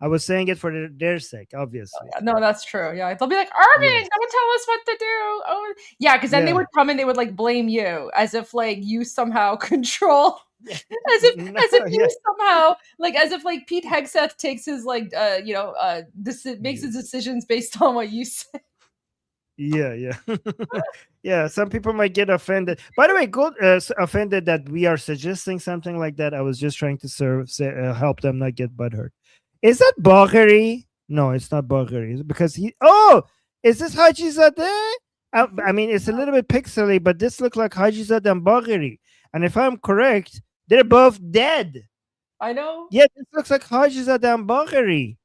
I was saying it for their sake, obviously. No, that's true. Yeah, they'll be like, "Armin, don't tell us what to do." Oh, yeah, because then they would come and they would like blame you as if like you somehow control, as if you somehow like as if like Pete Hegseth takes his like makes his decisions based on what you say. Yeah. Yeah, some people might get offended. By the way, offended that we are suggesting something like that. I was just trying to help them not get butthurt. Is that Bagheri? No, it's not Bagheri. Because is this Hajizadeh? I mean, it's a little bit pixely, but this looks like Hajizadeh and Bagheri. And if I'm correct, they're both dead. I know. Yeah, this looks like Hajizadeh and Bagheri.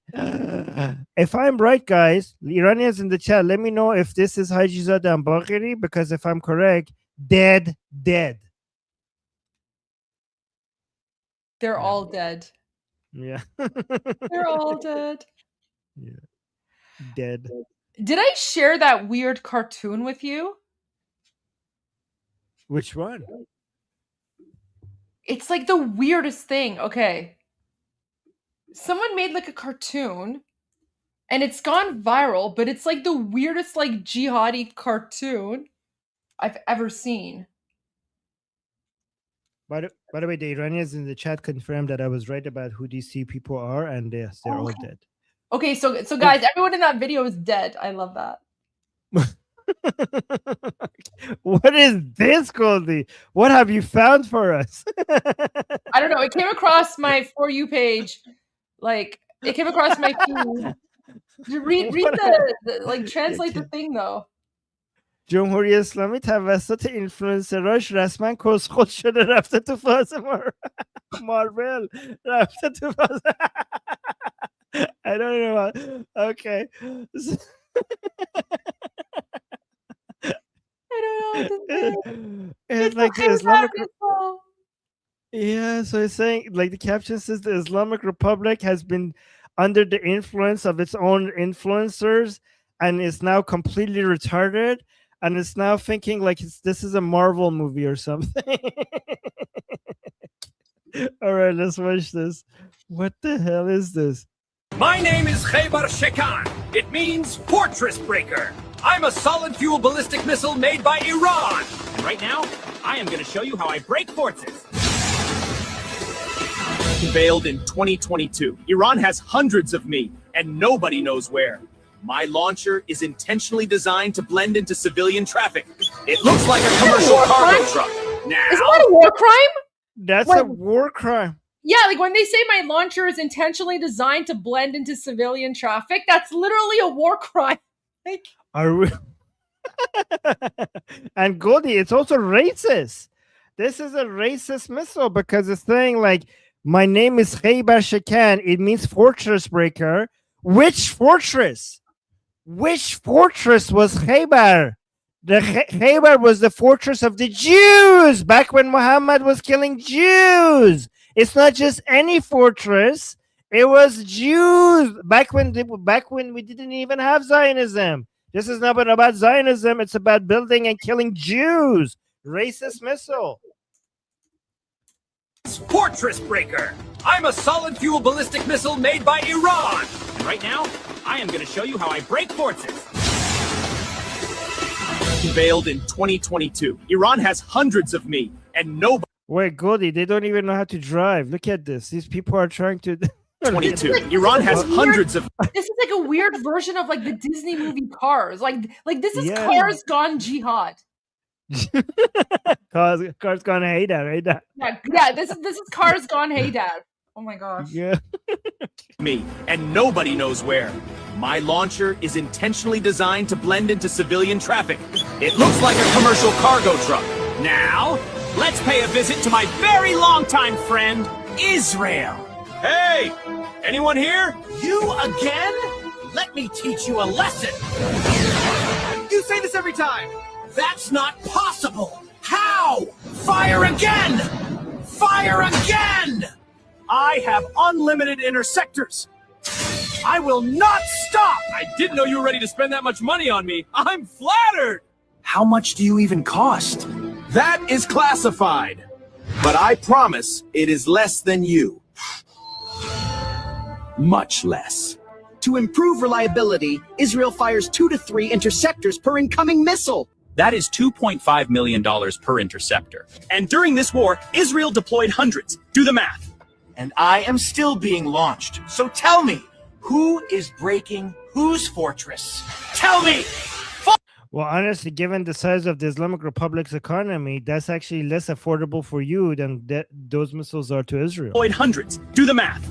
If I'm right, guys, the Iranians in the chat, let me know if this is Hajizadeh and Bagheri, because if I'm correct, dead. They're all dead. Yeah. They're all dead. Yeah. Dead. Did I share that weird cartoon with you? Which one? It's like the weirdest thing. Okay. Someone made like a cartoon and it's gone viral, but it's like the weirdest like jihadi cartoon I've ever seen. By the way, the Iranians in the chat confirmed that I was right about who these two people are, and yes, they're all dead. Okay, so guys, everyone in that video is dead. I love that. What is this, Goldie? What have you found for us? I don't know. It came across my For You page. Like, it came across my feed. Read the like, translate the thing, though. جمهوری اسلامی توسط اینفلوئنسراش رسما کسخود شده رفته تو فاز مارول رفته تو فاز I don't know. Okay. I don't know what to say. It's like the Islamic. Yeah, so it's saying, like the caption says, the Islamic Republic has been under the influence of its own influencers and is now completely retarded, and it's now thinking like this is a Marvel movie or something. All right, let's watch this. What the hell is this? My name is Khaybar Shekan. It means fortress breaker. I'm a solid fuel ballistic missile made by Iran. And right now, I am going to show you how I break forts. Unveiled in 2022. Iran has hundreds of me, and nobody knows where. My launcher is intentionally designed to blend into civilian traffic. It looks like a commercial cargo truck. Now, isn't that a war crime? That's a war crime. Yeah, like when they say my launcher is intentionally designed to blend into civilian traffic, that's literally a war crime. Like, are we? And Goldie, it's also racist. This is a racist missile because it's saying like, my name is Khaybar Shakan. It means fortress breaker. Which fortress? Which fortress was Khaybar? The Khaybar was the fortress of the Jews back when Muhammad was killing Jews. It's not just any fortress. It was Jews back when we didn't even have Zionism. This is not about Zionism. It's about building and killing Jews. Racist missile. Fortress Breaker. I'm a solid fuel ballistic missile made by Iran. And right now, I am going to show you how I break fortress. Unveiled in 2022. Iran has hundreds of me, and nobody. Wait, Goldie, they don't even know how to drive. Look at this. These people are trying to. 22. Iran has hundreds of. This is like a weird version of like the Disney movie Cars. Like this is Cars gone jihad. Cars gone hey dad, right? Dad. Yeah. This is Cars gone hey dad. Oh my gosh. Yeah. Me, and nobody knows where. My launcher is intentionally designed to blend into civilian traffic. It looks like a commercial cargo truck. Now, let's pay a visit to my very longtime friend, Israel. Hey, anyone here? You again? Let me teach you a lesson. You say this every time. That's not possible. How? Fire again! Fire again! I have unlimited intersectors. I will not stop! I didn't know you were ready to spend that much money on me. I'm flattered! How much do you even cost? That is classified. But I promise it is less than you. Much less. To improve reliability, Israel fires 2 to 3 interceptors per incoming missile. That is $2.5 million per interceptor. And during this war, Israel deployed hundreds. Do the math. And I am still being launched. So tell me, who is breaking whose fortress? Tell me! Well, honestly, given the size of the Islamic Republic's economy, that's actually less affordable for you than those missiles are to Israel. Deployed hundreds. Do the math.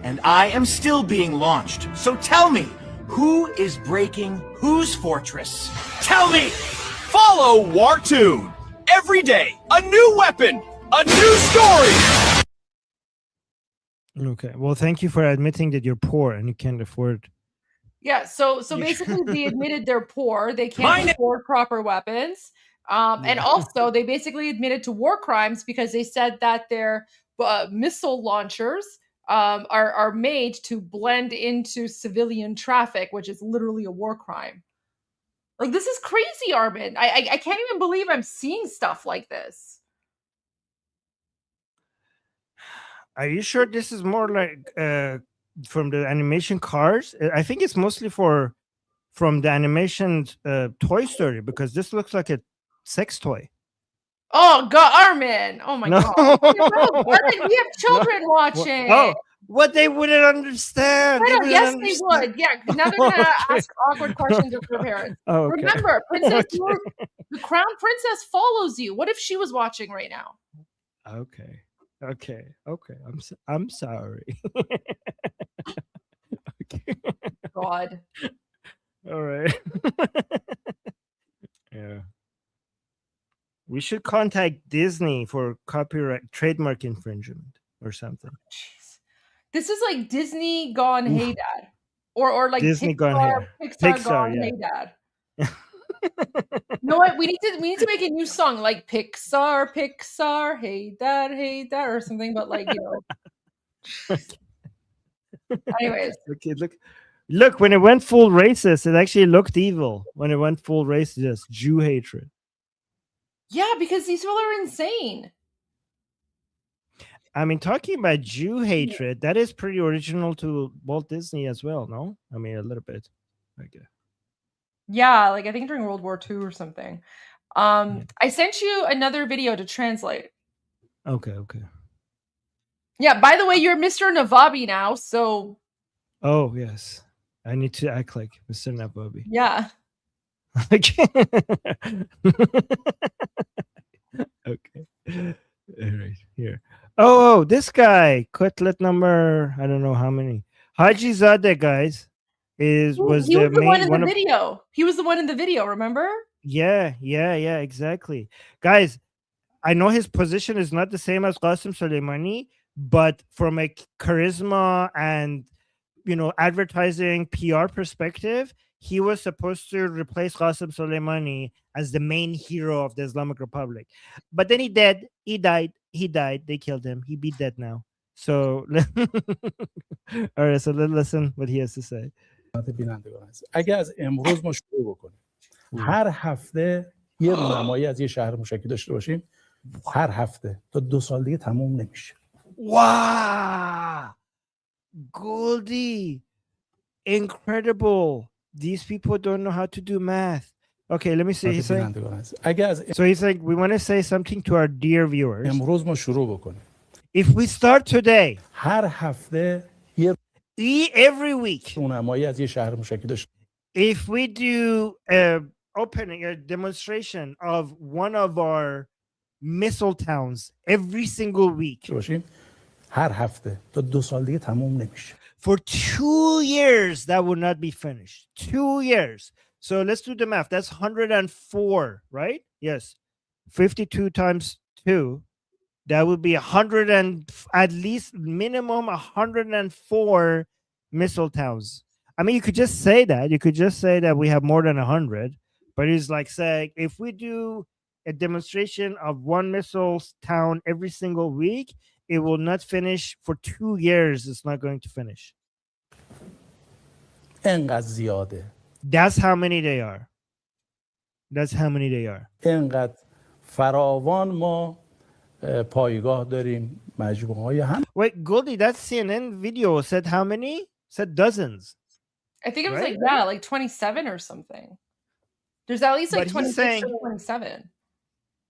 And I am still being launched. So tell me, who is breaking whose fortress? Tell me! Follow Wartune. Every day, a new weapon, a new story. Okay. Well, thank you for admitting that you're poor and you can't afford. Yeah. So basically, they admitted they're poor. They can't afford proper weapons. And also, they basically admitted to war crimes because they said that their missile launchers are made to blend into civilian traffic, which is literally a war crime. Like, this is crazy, Armin. I can't even believe I'm seeing stuff like this. Are you sure this is more like from the animation Cars? I think it's mostly from the animation Toy Story, because this looks like a sex toy. Oh God, Armin! Oh my God! Armin, we have children watching. What they wouldn't understand. Yes, they would. Yeah, now they're gonna ask awkward questions of their parents. Oh, okay. Remember, Princess, the Crown Princess follows you. What if she was watching right now? Okay. I'm sorry. Okay. God. All right. Yeah. We should contact Disney for copyright trademark infringement or something. Jeez. This is like Disney gone hey dad. Or like Disney Pixar, gone Pixar gone yeah. hey dad. You know what? We need to make a new song like Pixar, hey dad, or something, but like, you know. Anyways. Okay, look, when it went full racist, it actually looked evil. When it went full racist, Jew hatred. Yeah, because these people are insane. I mean, talking about Jew hatred, that is pretty original to Walt Disney as well, no? I mean, a little bit. Okay. Yeah, like I think during World War II or something. I sent you another video to translate. Okay. Yeah, by the way, you're Mr. Navabi now, so... Oh, yes. I need to act like Mr. Navabi. Yeah. Okay. Okay. All right, here. Oh, this guy, Cutlet number, I don't know how many. Haji Zadeh, guys, was the main one in the of, video. He was the one in the video, remember? Yeah, exactly. Guys, I know his position is not the same as Qasem Soleimani, but from a charisma and advertising PR perspective, he was supposed to replace Qasem Soleimani as the main hero of the Islamic Republic. But then he died. They killed him. He be dead now. So all right, so let's listen what he has to say. بینندگان هست. اگه از امروز ما شروع بکنیم هر هفته یه رونمایی از یه شهر موشکی داشته باشیم هر هفته تا 2 سال دیگه تموم نمیشه. Wow, Goldie, incredible. These people don't know how to do math. Okay, let me see. He's saying, so he's like, we want to say something to our dear viewers. امروز ما شروع بکنیم. If we start today, هر هفته یه every week, رونمایی از یه شهر موشکی داشته if we do a opening, a demonstration of one of our missile towns every single week, باشیم هر هفته تا 2 سال دیگه تموم نمیشه. for 2 years, that would not be finished. 2 years. So let's do the math. That's 104, right? Yes. 52 times 2. That would be 100 and at least minimum 104 missile towns. I mean, you could just say that. You could just say that we have more than 100. But it's like saying, if we do a demonstration of one missile town every single week, it will not finish for 2 years. It's not going to finish. انقدر زیاده. That's how many they are. That's how many they are. انقدر فراوان ما پایگاه داریم مجموعه‌های هم. Wait, Goldie, that CNN video said how many? Said dozens. I think it was right? like 27 or something. There's at least like But 26 or 27.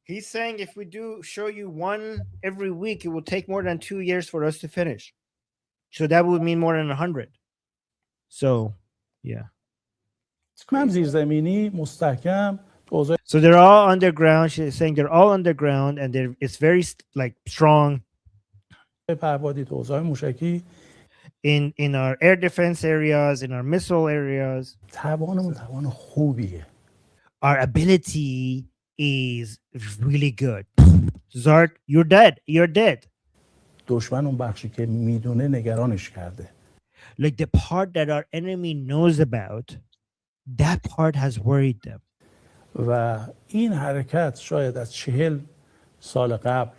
He's saying if we do show you one every week, it will take more than 2 years for us to finish. So that would mean more than 100. So, yeah. هم زیرزمینی مستحکم. So they're all underground. She's saying they're all underground and it's very like strong. پهپادی توزیع موشکی in our air defense areas, in our missile areas. توانمون توان خوبیه. Our ability is really good. Zart, you're dead. You're dead. دشمن اون بخشی که میدونه نگرانش کرده. Like the part that our enemy knows about, that part has worried them. و این حرکت شاید از 40 سال قبل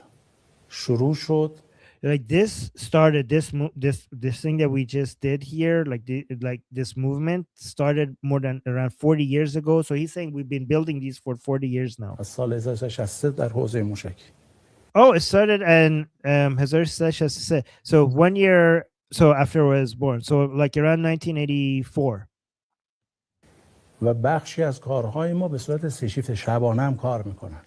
شروع شد. Like this started this thing that we just did here, like this movement started more than around 40 years ago. So he's saying we've been building these for 40 years now. از سال 1963 در حوزه موشکی. Oh, it started in 1963. So 1 year so after I was born. So like around 1984. و بخشی از کارهای ما به صورت 3 شیفت شبانه هم کار میکنن.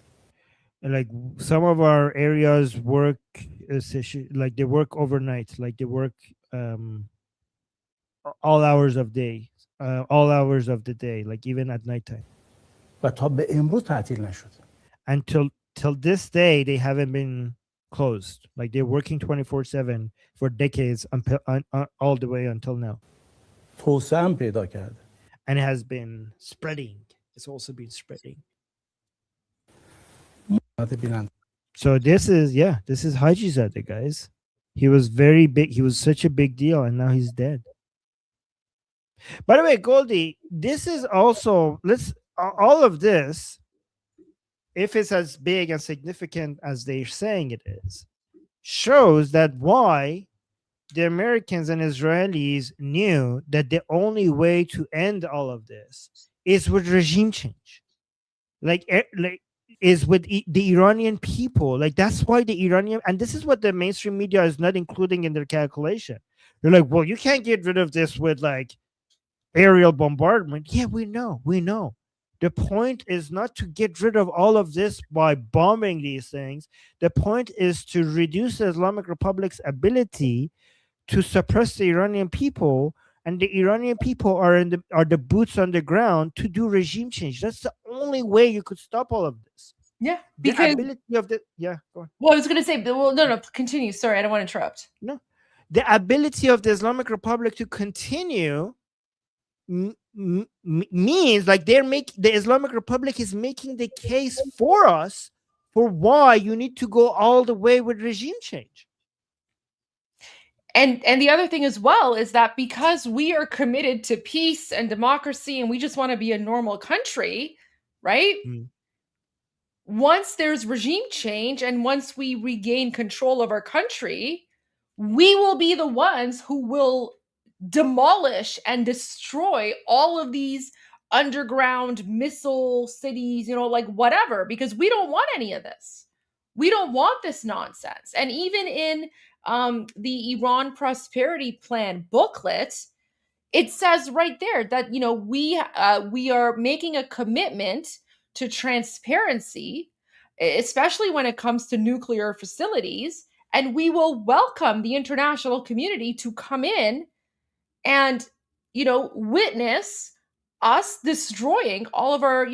And like some of our areas work like they work overnight, like they work all hours of the day, like even at nighttime. و تا به امروز تعطیل نشد. And till this day they haven't been closed. Like they're working 24/7 for decades all the way until now. توسعه هم پیدا کرده. And it has been spreading. It's also been spreading. So this is Hajizadeh, guys. He was very big. He was such a big deal, and now he's dead. By the way, Goldie, this is also all of this, if it's as big and significant as they're saying it is, shows that why the Americans and Israelis knew that the only way to end all of this is with regime change. Like is with the Iranian people. Like that's why the Iranian, and this is what the mainstream media is not including in their calculation. They're like, well, you can't get rid of this with like aerial bombardment. Yeah, we know. The point is not to get rid of all of this by bombing these things. The point is to reduce the Islamic Republic's ability to suppress the Iranian people, and the Iranian people are the boots on the ground to do regime change. That's the only way you could stop all of this. Yeah, because the ability of go on. Well, I was going to say, well, no, continue. Sorry, I don't want to interrupt. No, the ability of the Islamic Republic to continue means like the Islamic Republic is making the case for us for why you need to go all the way with regime change. And the other thing as well is that because we are committed to peace and democracy and we just want to be a normal country, right? Once there's regime change and once we regain control of our country, we will be the ones who will demolish and destroy all of these underground missile cities, like whatever, because we don't want any of this. We don't want this nonsense. And even in the Iran Prosperity Plan booklet, it says right there that we are making a commitment to transparency, especially when it comes to nuclear facilities, and we will welcome the international community to come in and witness us destroying all of our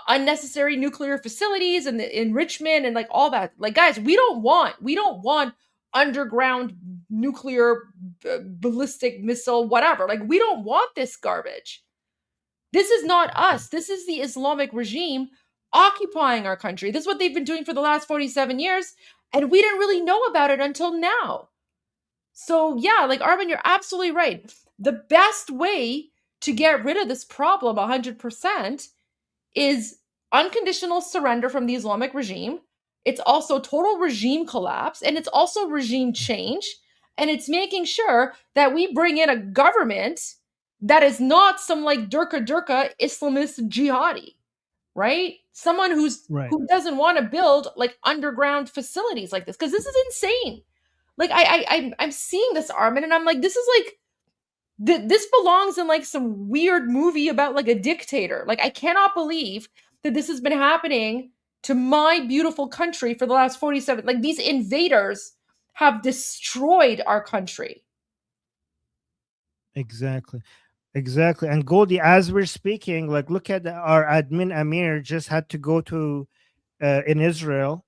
unnecessary nuclear facilities and the enrichment and like all that. Like, guys, we don't want underground nuclear ballistic missile whatever. Like, we don't want this garbage. This is not us. This is the Islamic regime occupying our country. This is what they've been doing for the last 47 years, and we didn't really know about it until now. So yeah, like Armin, you're absolutely right. The best way to get rid of this problem 100% is unconditional surrender from the Islamic regime. It's also total regime collapse, and it's also regime change. And it's making sure that we bring in a government that is not some like Durka Islamist jihadi, right? Someone who doesn't want to build like underground facilities like this, because this is insane. Like I'm seeing this, Armin, and I'm like, this is like this belongs in like some weird movie about like a dictator. Like, I cannot believe that this has been happening to my beautiful country for the last 47. Like, these invaders have destroyed our country. Exactly. And Goldie, as we're speaking, like, look at our admin Amir just had to go to in Israel.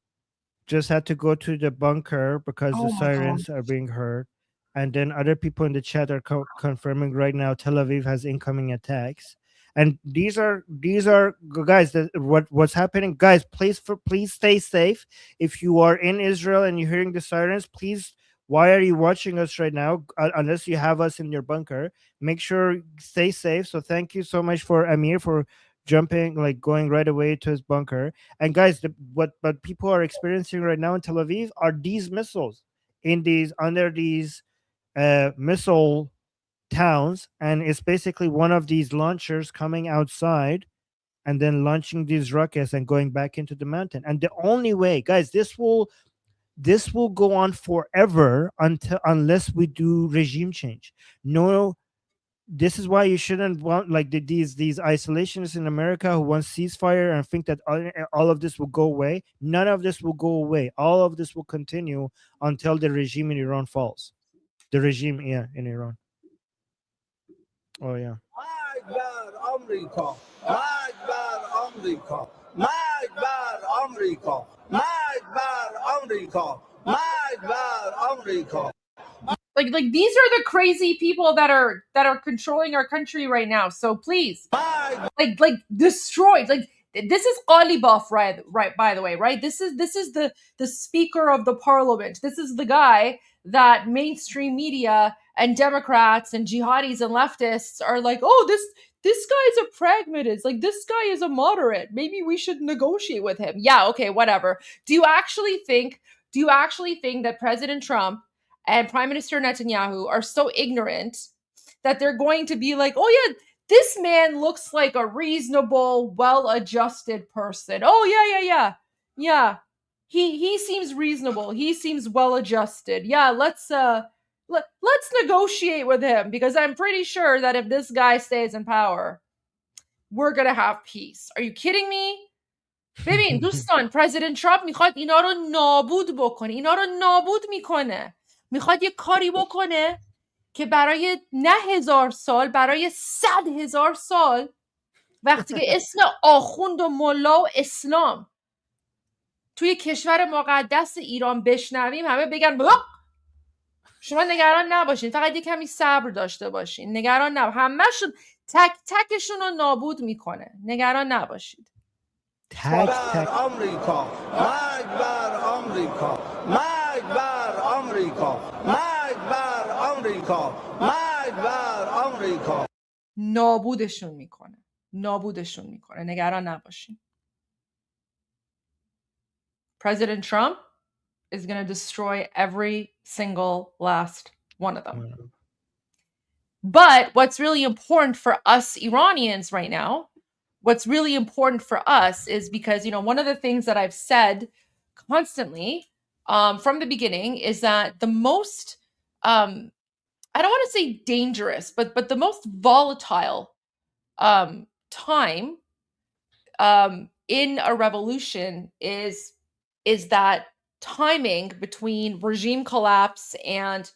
Just had to go to the bunker because the sirens are being heard. And then other people in the chat are confirming right now Tel Aviv has incoming attacks. And these are guys, what's happening. Guys, please stay safe. If you are in Israel and you're hearing the sirens, please, why are you watching us right now? Unless you have us in your bunker, make sure stay safe. So thank you so much for Amir for jumping, like going right away to his bunker. And guys, what people are experiencing right now in Tel Aviv are these missiles under these missile towns, and it's basically one of these launchers coming outside and then launching these rockets and going back into the mountain. And the only way, guys, this will go on forever unless we do regime change. No. This is why you shouldn't want like these isolationists in America who want ceasefire and think that all of this will go away. None of this will go away. All of this will continue until the regime in Iran falls. The regime, in Iran. Oh yeah. Like these are the crazy people that are controlling our country right now. So please, like destroyed. Like, this is Ghalibaf, right? By the way, right? This is the Speaker of the Parliament. This is the guy that mainstream media and Democrats and jihadis and leftists are like, oh, this guy's a pragmatist. Like, this guy is a moderate. Maybe we should negotiate with him. Yeah, okay, whatever. Do you actually think that President Trump and Prime Minister Netanyahu are so ignorant that they're going to be like, oh yeah, this man looks like a reasonable, well-adjusted person. Oh yeah. He seems reasonable. He seems well-adjusted. Yeah, let's negotiate with him, because I'm pretty sure that if this guy stays in power, we're gonna have peace. Are you kidding me? ببین دوستان، پرزیدنت ترامپ میخواد اینا رو نابود بکنه. اینا رو نابود میکنه. میخواد یه کاری بکنه که برای 1000 سال، برای 100,000 سال، وقتی که اسم آخوند و ملا و اسلام توی کشور مقدس ایران بشنویم، همه بگن شما نگران نباشین، فقط یه کمی صبر داشته باشین، نگران نباشین. همشون تکشون رو نابود میکنه. نگران نباشید. تک آمریکا، مرگ بر آمریکا، مرگ بر آمریکا، مرگ بر آمریکا، مرگ بر آمریکا. نابودشون میکنه. نگران نباشید. President Trump is going to destroy every single last one of them. But what's really important for us Iranians right now, what's really important for us is because, one of the things that I've said constantly from the beginning is that the most, I don't want to say dangerous, but the most volatile time in a revolution is that timing between regime collapse and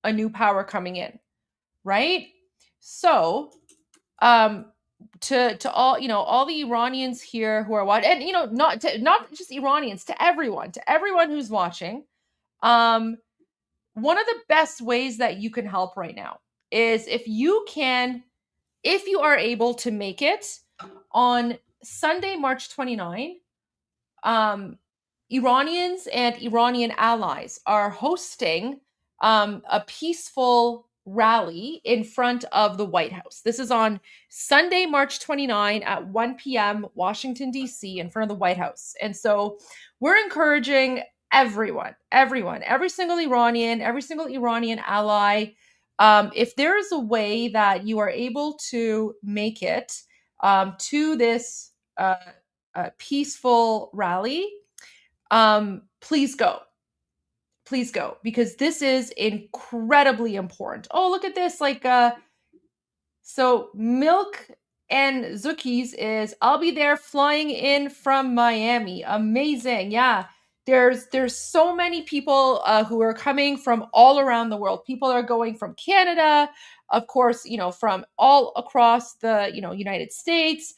a new power coming in, right? So to all all the Iranians here who are watching, and not just Iranians, to everyone who's watching, one of the best ways that you can help right now is if you are able to make it on Sunday, March 29, Iranians and Iranian allies are hosting a peaceful rally in front of the White House. This is on Sunday, March 29 at 1 p.m. Washington, D.C. in front of the White House. And so we're encouraging everyone, every single Iranian ally, if there is a way that you are able to make it to this peaceful rally, please go, because this is incredibly important. Oh, look at this. So Milk and Zookies is, I'll be there flying in from Miami. Amazing. Yeah. There's so many people who are coming from all around the world. People are going from Canada, of course, from all across the, United States.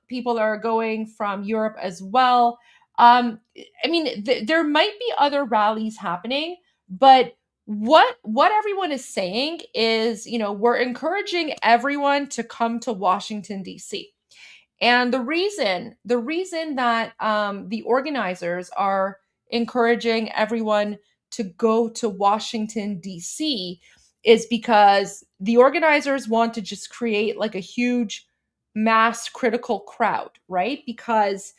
People are going from Europe as well. There might be other rallies happening, but what everyone is saying is, we're encouraging everyone to come to Washington, D.C. And the reason that the organizers are encouraging everyone to go to Washington, D.C. is because the organizers want to just create like a huge mass critical crowd, right? Because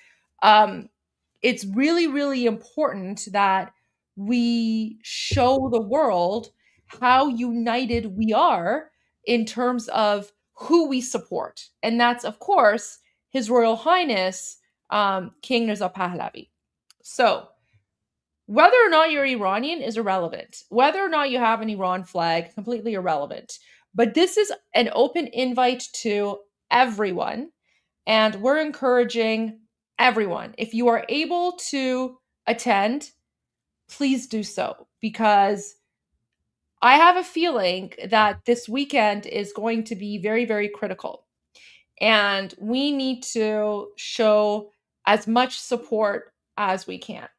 it's really, really important that we show the world how united we are in terms of who we support. And that's, of course, His Royal Highness, King Reza Pahlavi. So whether or not you're Iranian is irrelevant. Whether or not you have an Iran flag, completely irrelevant. But this is an open invite to everyone. And we're encouraging everyone, if you are able to attend, please do so, because I have a feeling that this weekend is going to be very, very critical. And we need to show as much support as we can.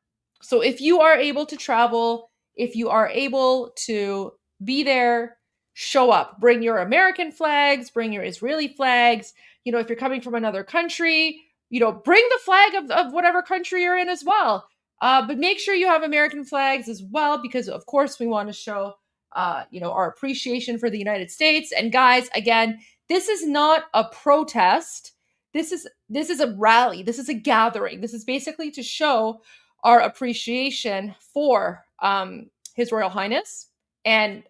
So if you are able to travel, if you are able to be there, show up. Bring your American flags, bring your Israeli flags. If you're coming from another country, bring the flag of whatever country you're in as well. But make sure you have American flags as well, because of course we want to show, our appreciation for the United States. And guys, again, this is not a protest. This is a rally. This is a gathering. This is basically to show our appreciation for His Royal Highness and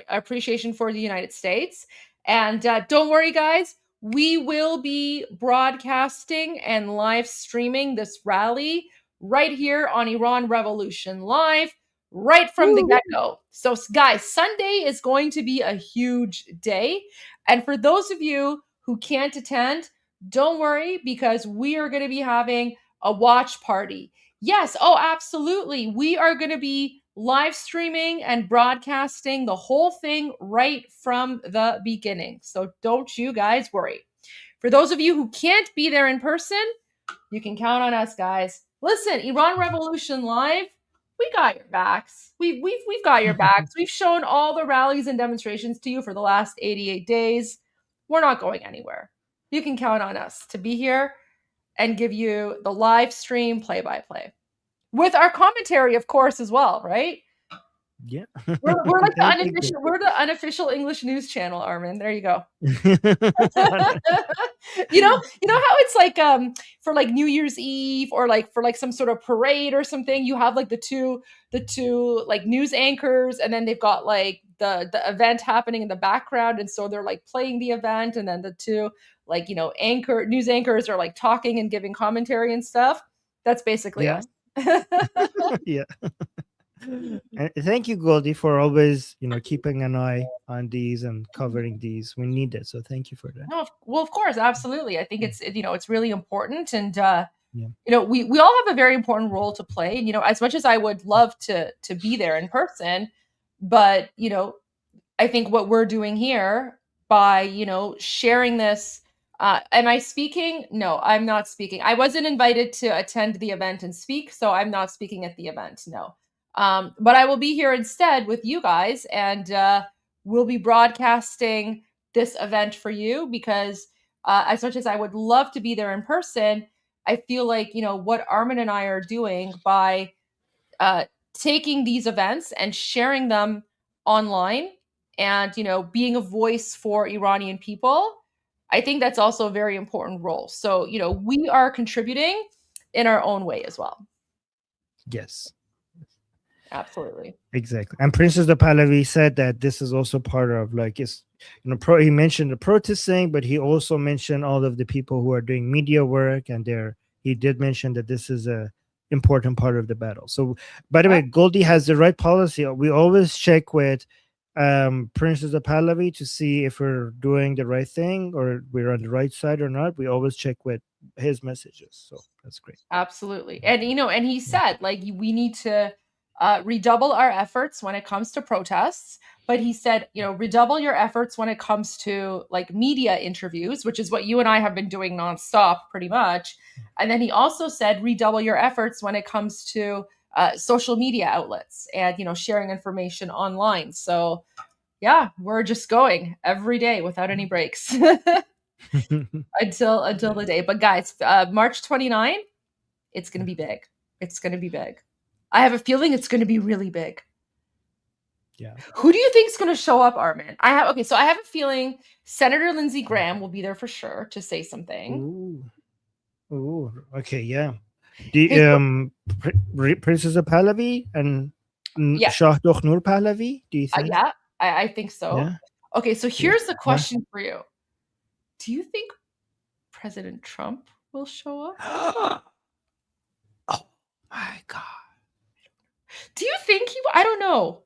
appreciation for the United States. And don't worry, guys, we will be broadcasting and live streaming this rally right here on Iran Revolution Live, right from the get-go. So guys, Sunday is going to be a huge day. And for those of you who can't attend, don't worry, because we are going to be having a watch party. Yes, absolutely. We are going to be live streaming and broadcasting the whole thing right from the beginning. So don't you guys worry. For those of you who can't be there in person, you can count on us, guys. Listen, Iran Revolution Live, we got your backs. We've got your backs. We've shown all the rallies and demonstrations to you for the last 88 days. we're not going anywhere. You can count on us to be here and give you the live stream play-by-play with our commentary, of course, as well, right? Yeah. We're like Thank you, we're the unofficial English news channel, Armin. There you go. you know how it's like for like New Year's Eve or like for like some sort of parade or something, you have like the two like news anchors, and then they've got like the event happening in the background, and so they're like playing the event, and then the two like news anchors are like talking and giving commentary and stuff. That's basically us. Yeah. And thank you, Goldie, for always, keeping an eye on these and covering these. We need it, so thank you for that. No, well, of course, absolutely. I think it's really important, and we all have a very important role to play. And as much as I would love to be there in person, but I think what we're doing here by sharing this. Am I speaking? No, I'm not speaking. I wasn't invited to attend the event and speak, so I'm not speaking at the event. No. But I will be here instead with you guys, and we'll be broadcasting this event for you because as much as I would love to be there in person, I feel like, what Armin and I are doing by taking these events and sharing them online and, being a voice for Iranian people, I think that's also a very important role. So, we are contributing in our own way as well. Yes. Absolutely. Exactly. And Princess of Pahlavi said that this is also part of he mentioned the protesting, but he also mentioned all of the people who are doing media work, and he did mention that this is a important part of the battle. So, by the way, Goldie has the right policy. We always check with Princess of Pahlavi to see if we're doing the right thing or we're on the right side or not. We always check with his messages. So that's great. Absolutely. And, and he said, like, we need to redouble our efforts when it comes to protests. But he said, redouble your efforts when it comes to like media interviews, which is what you and I have been doing nonstop pretty much. And then he also said, redouble your efforts when it comes to social media outlets and, sharing information online. So yeah, we're just going every day without any breaks until the day. But guys, March 29, it's going to be big. It's going to be big. I have a feeling it's going to be really big. Yeah. Who do you think is going to show up, Armin? I have a feeling Senator Lindsey Graham will be there for sure to say something. Ooh. Okay. Yeah. The Princess of Pahlavi and Shah Nur Pahlavi. Do you think? Yeah, I think so. Yeah. Okay. So here's the question for you: do you think President Trump will show up? Oh my God. Do you think I don't know.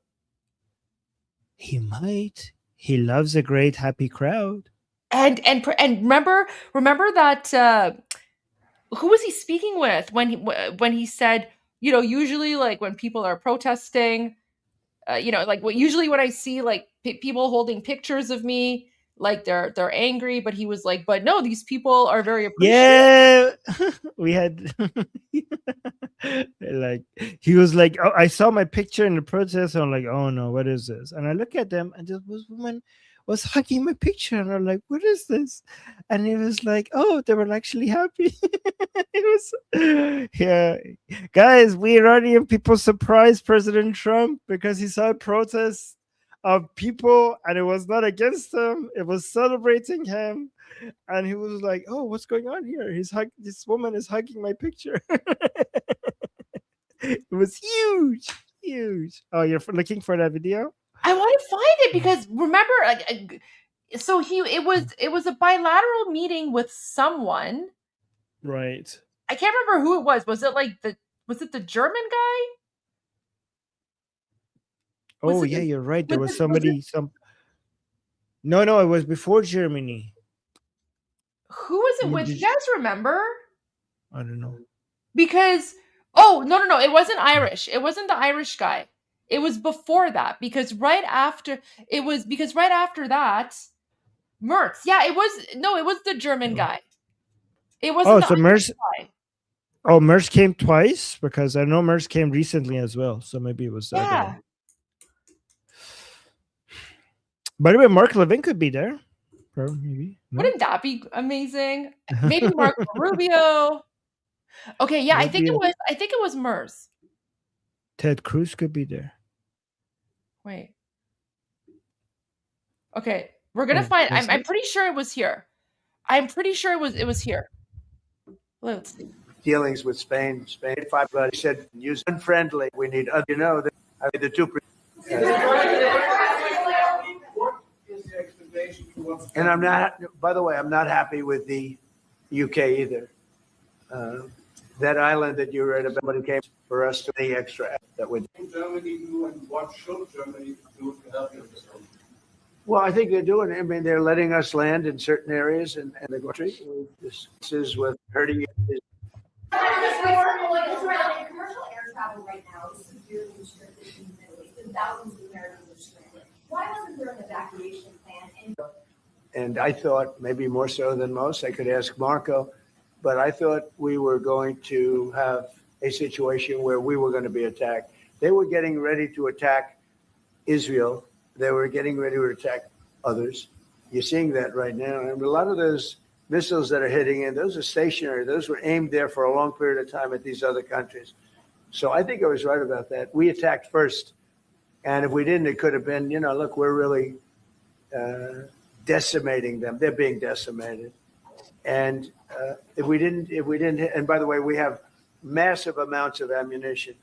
He might. He loves a great happy crowd. And remember that who was he speaking with when he said, usually like when people are protesting, usually when I see like people holding pictures of me, like they're angry, but he was like, but no, these people are very appreciative. Yeah, we had like he was like, oh, I saw my picture in the protest. And I'm like, oh no, what is this? And I look at them, and this woman was hugging my picture, and I'm like, what is this? And he was like, oh, they were actually happy. It was, yeah, guys, we Iranian people surprised President Trump because he saw a protest of people, and it was not against him; it was celebrating him. And he was like, "Oh, what's going on here? This woman is hugging my picture." It was huge. Oh, you're looking for that video? I want to find it because remember, so it was a bilateral meeting with someone, right? I can't remember who it was. Was it the German guy? Oh yeah, you're right. There was somebody. No, it was before Germany. Who was it with? You guys remember? I don't know. Because no, it wasn't Irish. It wasn't the Irish guy. It was before that because right after that, Merz. Yeah, it was the German guy. It wasn't the Irish guy. Oh, Merz came twice because I know Merz came recently as well. So maybe it was the other one. By the way, Mark Levin could be there. Pro, maybe. No? Wouldn't that be amazing? Maybe Marco Rubio. Okay, yeah, I think Rubio. it was MERS. Ted Cruz could be there. Wait. Okay, we're gonna find. I'm pretty sure it was here. I'm pretty sure it was here. Let's see. Dealings with Spain, 5, but he said use unfriendly. We need, you know, the two. And I'm not. By the way, I'm not happy with the UK either. That island that you read about, it came for us to the extra that would. Germany do, and what should Germany do to help you? Well, I think they're doing it. I mean, they're letting us land in certain areas and the country. This is what hurting it. Commercial air travel right now is severely restricted in the Middle East, and thousands of Americans are stranded. Why wasn't there an evacuation plan? And I thought, maybe more so than most, I could ask Marco, but I thought we were going to have a situation where we were going to be attacked. They were getting ready to attack Israel. They were getting ready to attack others. You're seeing that right now. And a lot of those missiles that are hitting in, those are stationary. Those were aimed there for a long period of time at these other countries. So I think I was right about that. We attacked first. And if we didn't, it could have been, you know, look, we're really decimating them. They're being decimated. And if we didn't, and by the way, we have massive amounts of ammunition.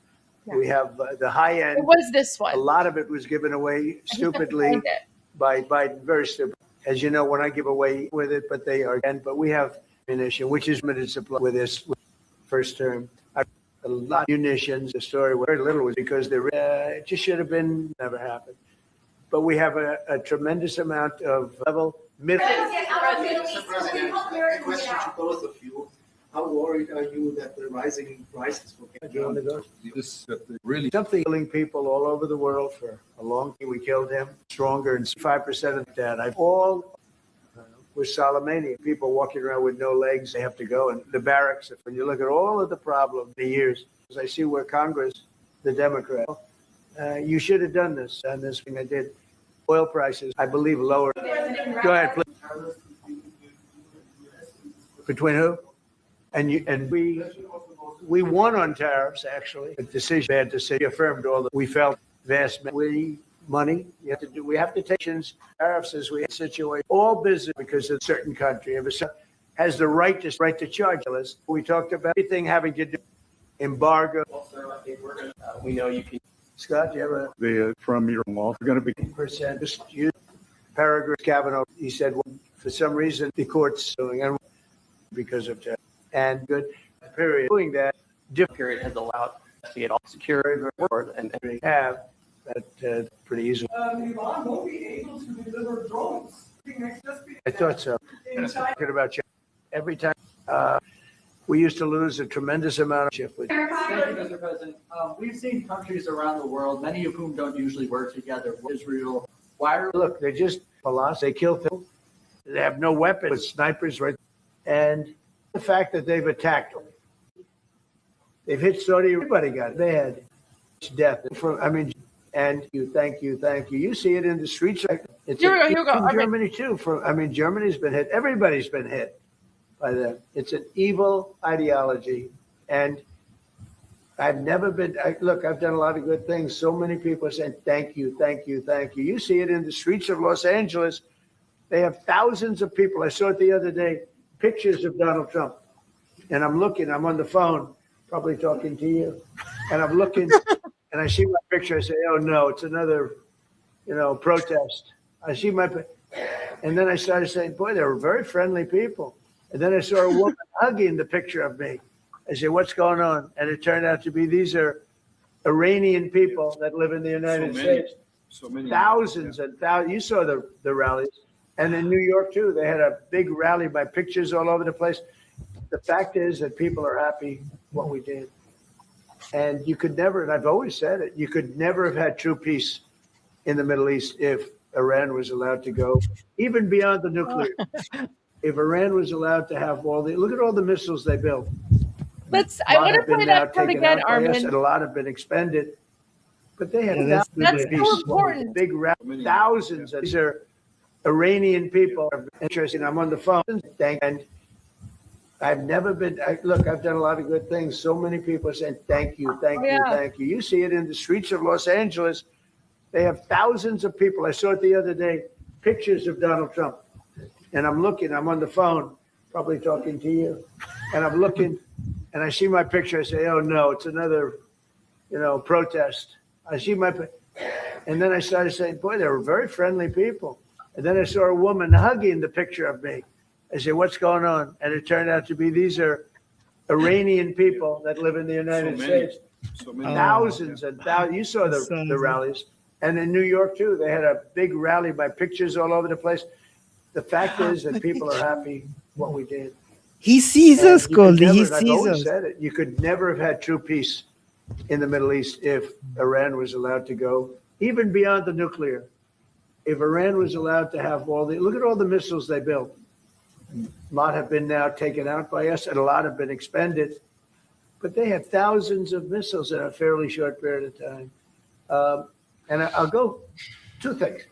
Yeah. We have the high end. It was this one. A lot of it was given away stupidly by Biden, very stupid. As you know, when I give away with it, but we have ammunition, which is limited supply with this first term. A lot of munitions. The story, very little, was because it just should have been, never happened. But we have a tremendous amount of middle. Mr. President, a question to both of you. How worried are you that the rising prices will get Really something killing people all over the world for a long time. We killed him stronger, and 5% of that. I've all with Soleimani, people walking around with no legs, they have to go. And the barracks, when you look at all of the problems, the years, as I see where Congress, the Democrat, you should have done this, and this thing I did. Oil prices, I believe, lower. Go ahead, please. Between who? And we won on tariffs, actually. A decision, bad decision, affirmed all that. We felt vast money. We have to take tariffs as we situate all business because of a certain country. If it has the right to charge us. We talked about everything having to do embargo. Also, I think we know you can. Scott, do you have from your law are going to be percent? Just use Paragraph Kavanaugh. He said, well, for some reason, the court's doing it because of that. And good period. Doing that, different period has allowed us to get all security and we have that pretty easily. Iran won't be able to deliver drones. I thought so. Talking about every time. We used to lose a tremendous amount of shift with. Thank you, Mr. President. We've seen countries around the world, many of whom don't usually work together. Israel. Look, they just they kill people. They have no weapons, with snipers, right? And the fact that they've attacked, they've hit Saudi. Everybody got it. They had death. And thank you. You see it in the streets. It's here we go. In Germany too. Germany's been hit. Everybody's been hit by them. It's an evil ideology, and I've never been. Look, I've done a lot of good things. So many people are saying thank you. You see it in the streets of Los Angeles. They have thousands of people. I saw it the other day. Pictures of Donald Trump, and I'm on the phone, probably talking to you, and I'm looking, and I see my picture. I say, oh no, it's another, protest. I see and then I started saying, boy, they were very friendly people. And then I saw a woman hugging the picture of me. I said, what's going on? And it turned out to be these are Iranian people that live in the United States. So many. Thousands and thousands. You saw the rallies. And in New York, too, they had a big rally by pictures all over the place. The fact is that people are happy what we did. And you could never, and I've always said it, you could never have had true peace in the Middle East if Iran was allowed to go, even beyond the nuclear. If Iran was allowed to have look at all the missiles they built. I want to play that part again, Armin. And a lot have been expended. But they had that's so important. Big thousands. These are Iranian people are interested. I'm on the phone. And I've never been, look, I've done a lot of good things. So many people are saying, thank you, thank you, thank you. You see it in the streets of Los Angeles. They have thousands of people. I saw it the other day, pictures of Donald Trump. And I'm looking, I'm on the phone, probably talking to you. And I'm looking and I see my picture. I say, oh no, it's another, protest. I see my, and then I started saying, boy, they were very friendly people. And then I saw a woman hugging the picture of me. I said, what's going on? And it turned out to be these are Iranian people that live in the United States. So many. Thousands and thousands. You saw the rallies. And in New York, too, they had a big rally by pictures all over the place. The fact is that people are happy what we did. He sees us, Goldie. He I've sees always us. said it. You could never have had true peace in the Middle East if Iran was allowed to go, even beyond the nuclear. If Iran was allowed to have look at all the missiles they built. A lot have been now taken out by us, and a lot have been expended. But they had thousands of missiles in a fairly short period of time. And I'll go two things.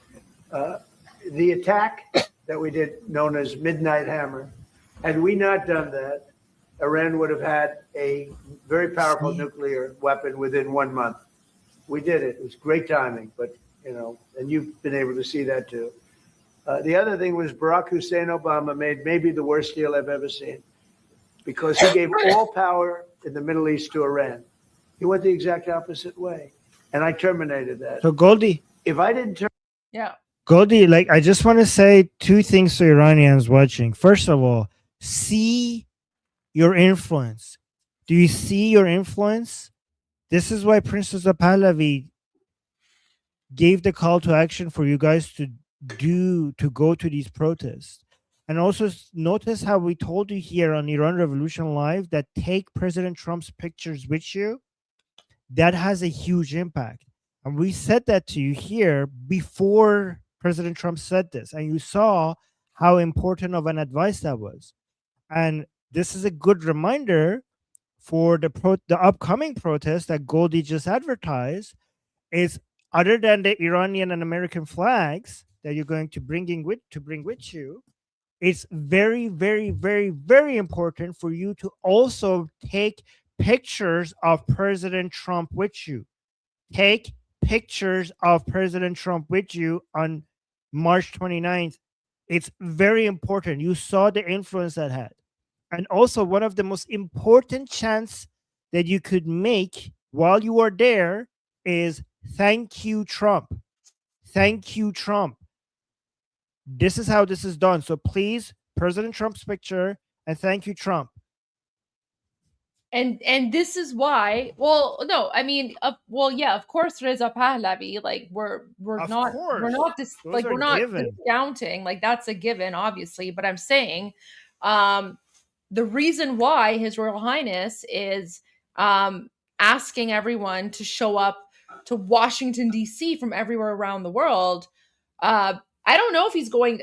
The attack that we did, known as Midnight Hammer, had we not done that, Iran would have had a very powerful nuclear weapon within 1 month. We did it. It was great timing, but, and you've been able to see that too. The other thing was Barack Hussein Obama made maybe the worst deal I've ever seen because he gave all power in the Middle East to Iran. He went the exact opposite way. And I terminated that. So Goldie, if I didn't turn, Goldie, I just want to say two things to Iranians watching. First of all, see your influence. Do you see your influence? This is why Princess of Pahlavi gave the call to action for you guys to go to these protests. And also notice how we told you here on Iran Revolution Live that take President Trump's pictures with you. That has a huge impact. And we said that to you here before President Trump said this. And you saw how important of an advice that was. And this is a good reminder for the upcoming protest that Goldie just advertised is other than the Iranian and American flags that you're going to bring with you, it's very, very, very, very important for you to also take pictures of President Trump with you. Take pictures of President Trump with you on March 29th. It's very important. You saw the influence that had. And also one of the most important chants that you could make while you are there is thank you, Trump. Thank you, Trump. This is how this is done. So please, President Trump's picture and thank you, Trump. And this is why. Well, no, I mean, yeah, of course, Reza Pahlavi. Like we're not discounting. Like that's a given, obviously. But I'm saying, the reason why His Royal Highness is asking everyone to show up to Washington D.C. from everywhere around the world. I don't know if he's going.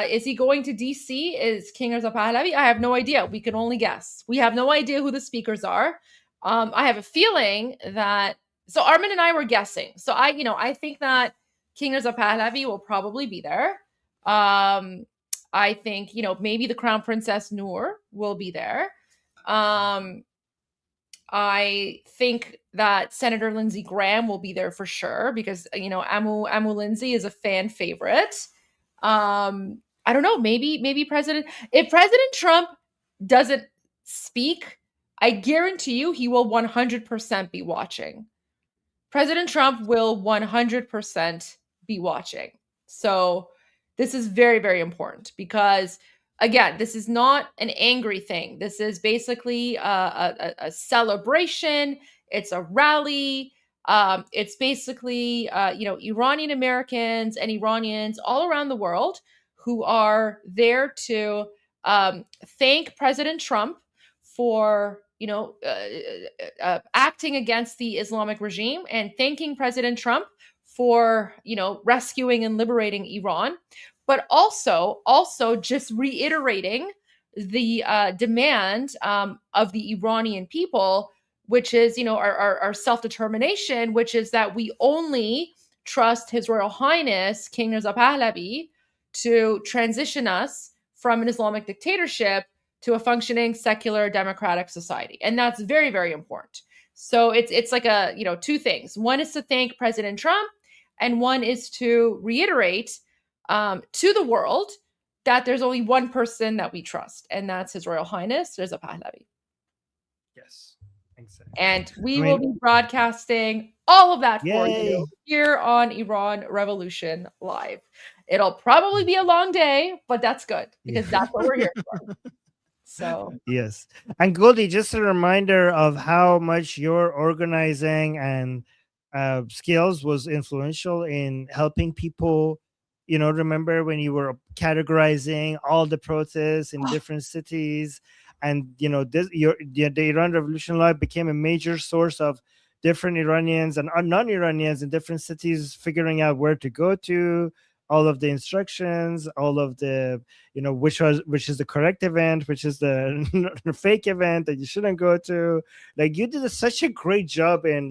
Is he going to DC? Is King Reza Pahlavi? I have no idea. We can only guess. We have no idea who the speakers are. I have a feeling that. So Armin and I were guessing. So I think that King Reza Pahlavi will probably be there. I think maybe the Crown Princess Noor will be there. I think that Senator Lindsey Graham will be there for sure because Amu Lindsey is a fan favorite. I don't know, maybe if President Trump doesn't speak, I guarantee you he will 100% be watching. President Trump will 100% be watching. So this is very, very important because again, this is not an angry thing. This is basically a celebration. It's a rally. It's basically, Iranian Americans and Iranians all around the world who are there to thank President Trump for, acting against the Islamic regime and thanking President Trump for, rescuing and liberating Iran. But also just reiterating the demand of the Iranian people, which is, our self-determination, which is that we only trust His Royal Highness, King Reza Pahlavi, to transition us from an Islamic dictatorship to a functioning secular democratic society. And that's very, very important. So it's like two things. One is to thank President Trump, and one is to reiterate to the world that there's only one person that we trust, and that's His Royal Highness Reza Pahlavi. Yes, exactly. And we will be broadcasting all of that for Yay. you here on Iran Revolution Live. It'll probably be a long day, but that's good because that's what we're here for. So yes. And Goldie, just a reminder of how much your organizing and skills was influential in helping people. Remember when you were categorizing all the protests in different cities, and the Iran Revolution Live became a major source of different Iranians and non-Iranians in different cities figuring out where to go to, all of the instructions, all of the which is the correct event, which is the fake event that you shouldn't go to. Like, you did such a great job in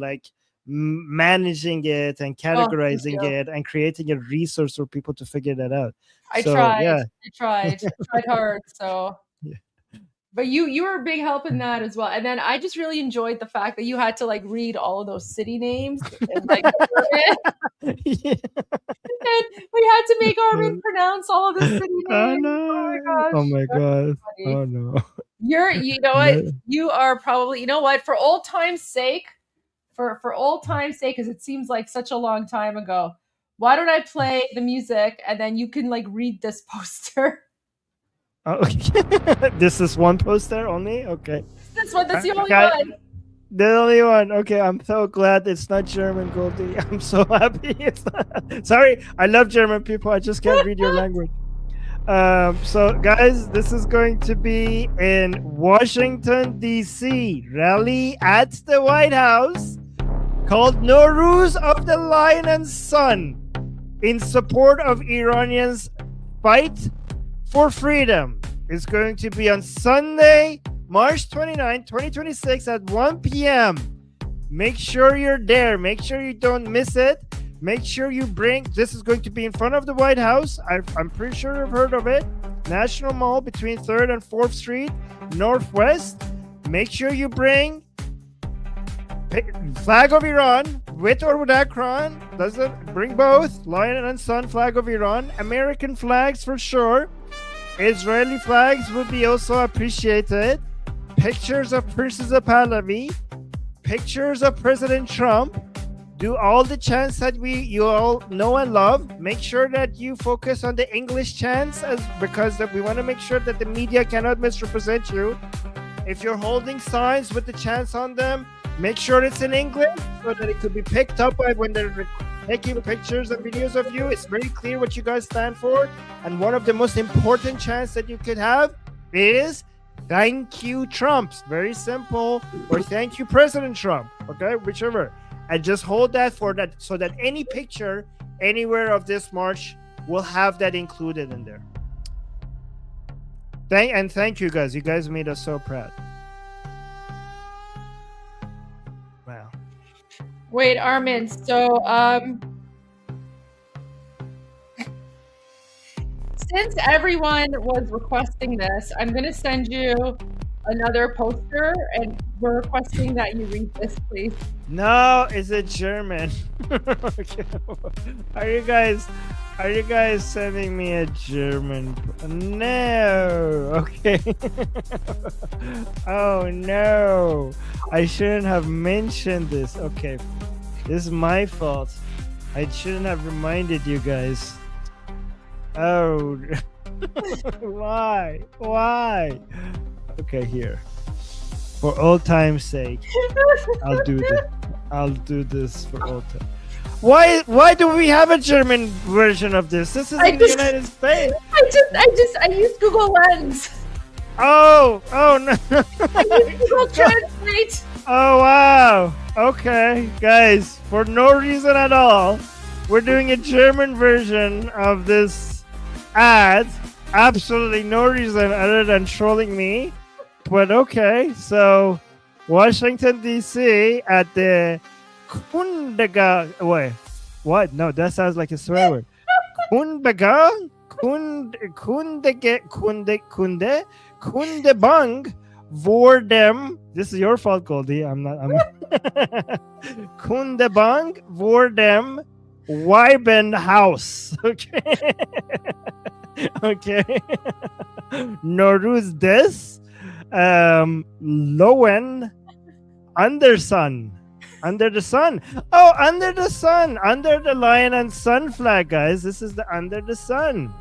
managing it and categorizing it and creating a resource for people to figure that out. I tried hard. So but you were a big help in that as well. And then I just really enjoyed the fact that you had to read all of those city names and and we had to make Armin pronounce all of the city names. Oh my god. Oh no. You know what? You are probably, for old time's sake, for old time's sake, because it seems like such a long time ago, why don't I play the music and then you can read this poster? Oh, okay. This is one poster only? Okay. That's the only one. The only one. Okay, I'm so glad it's not German, Goldie. I'm so happy it's not. Sorry, I love German people. I just can't read your language. So guys, this is going to be in Washington, D.C. rally at the White House called Nowruz of the Lion and Sun in support of Iranians' fight for freedom. It's going to be on Sunday, March 29, 2026 at 1 p.m. Make sure you're there. Make sure you don't miss it. Make sure you this is going to be in front of the White House. I'm pretty sure you've heard of it. National Mall between 3rd and 4th Street, Northwest. Make sure you bring flag of Iran, with or without Quran. Bring both. Lion and Sun flag of Iran. American flags for sure. Israeli flags would be also appreciated. Pictures of Princess Pahlavi. Pictures of President Trump. Do all the chants that you all know and love. Make sure that you focus on the English chants because we want to make sure that the media cannot misrepresent you. If you're holding signs with the chants on them, make sure it's in English so that it could be picked up by when they're taking pictures and videos of you. It's very clear what you guys stand for. And one of the most important chants that you could have is thank you, Trump. Very simple. Or thank you, President Trump. Okay, whichever. And just hold that for that so that any picture anywhere of this march will have that included in there. Thank you guys. You guys made us so proud. Wow. Wait, Armin. So, since everyone was requesting this, I'm going to send you another poster, and we're requesting that you read this, please. No, is it German? Okay. Are you guys sending me a German? No. Okay. Oh no. I shouldn't have mentioned this. Okay. This is my fault. I shouldn't have reminded you guys. Oh. Why? Okay, here. For old time's sake, I'll do this for old time. Why do we have a German version of this? This is in the United States. I use Google Lens. Oh no. I use Google Translate. Oh wow. Okay, guys, for no reason at all, we're doing a German version of this ad. Absolutely no reason other than trolling me. But okay, so Washington, D.C. at the Kundaga. Wait, what? No, that sounds like a swear word. Kundebang vor dem. This is your fault, Goldie. I'm Kundebang vor dem Weibenhaus. Okay. Okay. Noruz des Lowen Anderson. Under the sun. Oh, under the sun. Under the lion and sun flag, guys. This is the under the sun.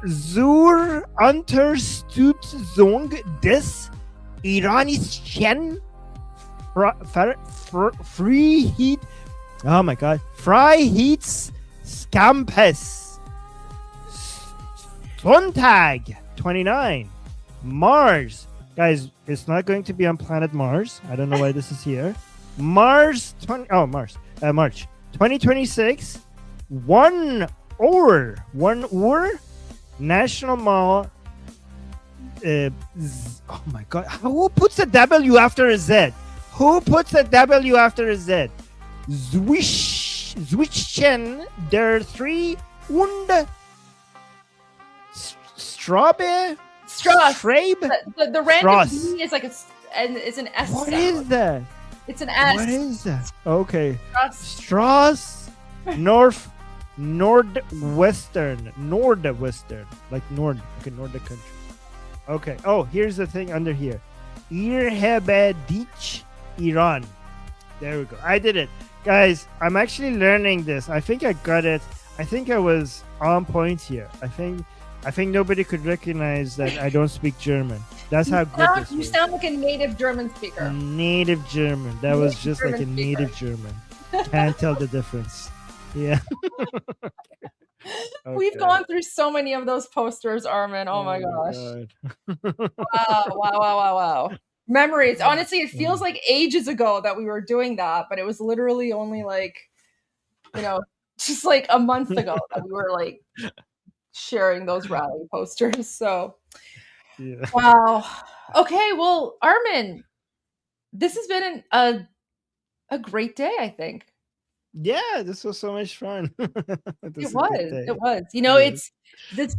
Zur Unterstützung des Iranischen Freiheit. Oh my God. Freiheitskampfes. Sonntag 29. Mars. Guys, it's not going to be on planet Mars. I don't know why this is here. March 2026. 1 Uhr National Mall. Oh my God. Who puts a W after a Z? Who puts a W after a Z? Zwischen der 3 und Strabe? Strabe. The random Strass. B is like it's an S. What sound. is that? It's an S. What is that? Okay. Strass. Nordwestern. Like Nord. Okay, Nordic country. Okay. Oh, here's the thing under here. İrhebedich, Iran. There we go. I did it. Guys, I'm actually learning this. I think I got it. I think I was on point here. I think nobody could recognize that I don't speak German. That's how good this You was. sound like a native German speaker. Native German. That was just like a native German. Can't tell the difference. Yeah. We've gone through so many of those posters, Armin. Oh my gosh. Wow. Memories. Honestly, it feels like ages ago that we were doing that, but it was literally only like, just like a month ago that we were like sharing those rally posters. So, yeah. Wow. Okay, well, Armin, this has been a great day, I think. Yeah, this was so much fun. It was. It's this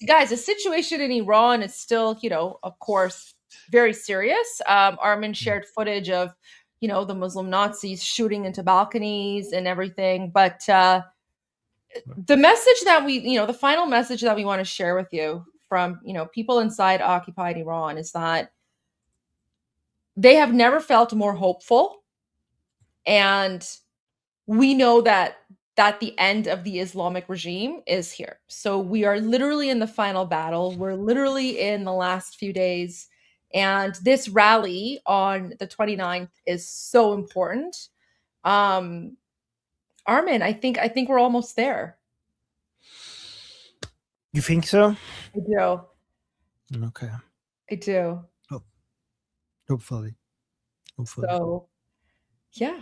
guys, the situation in Iran is still, of course, very serious. Armin shared footage of, the Muslim Nazis shooting into balconies and everything. But the message that the final message that we want to share with you from, people inside occupied Iran is that they have never felt more hopeful. And we know that the end of the Islamic regime is here. So we are literally in the final battle. We're literally in the last few days. And this rally on the 29th is so important. Armin, I think we're almost there. You think so? I do. Okay. I do. Oh. Hopefully. So, yeah.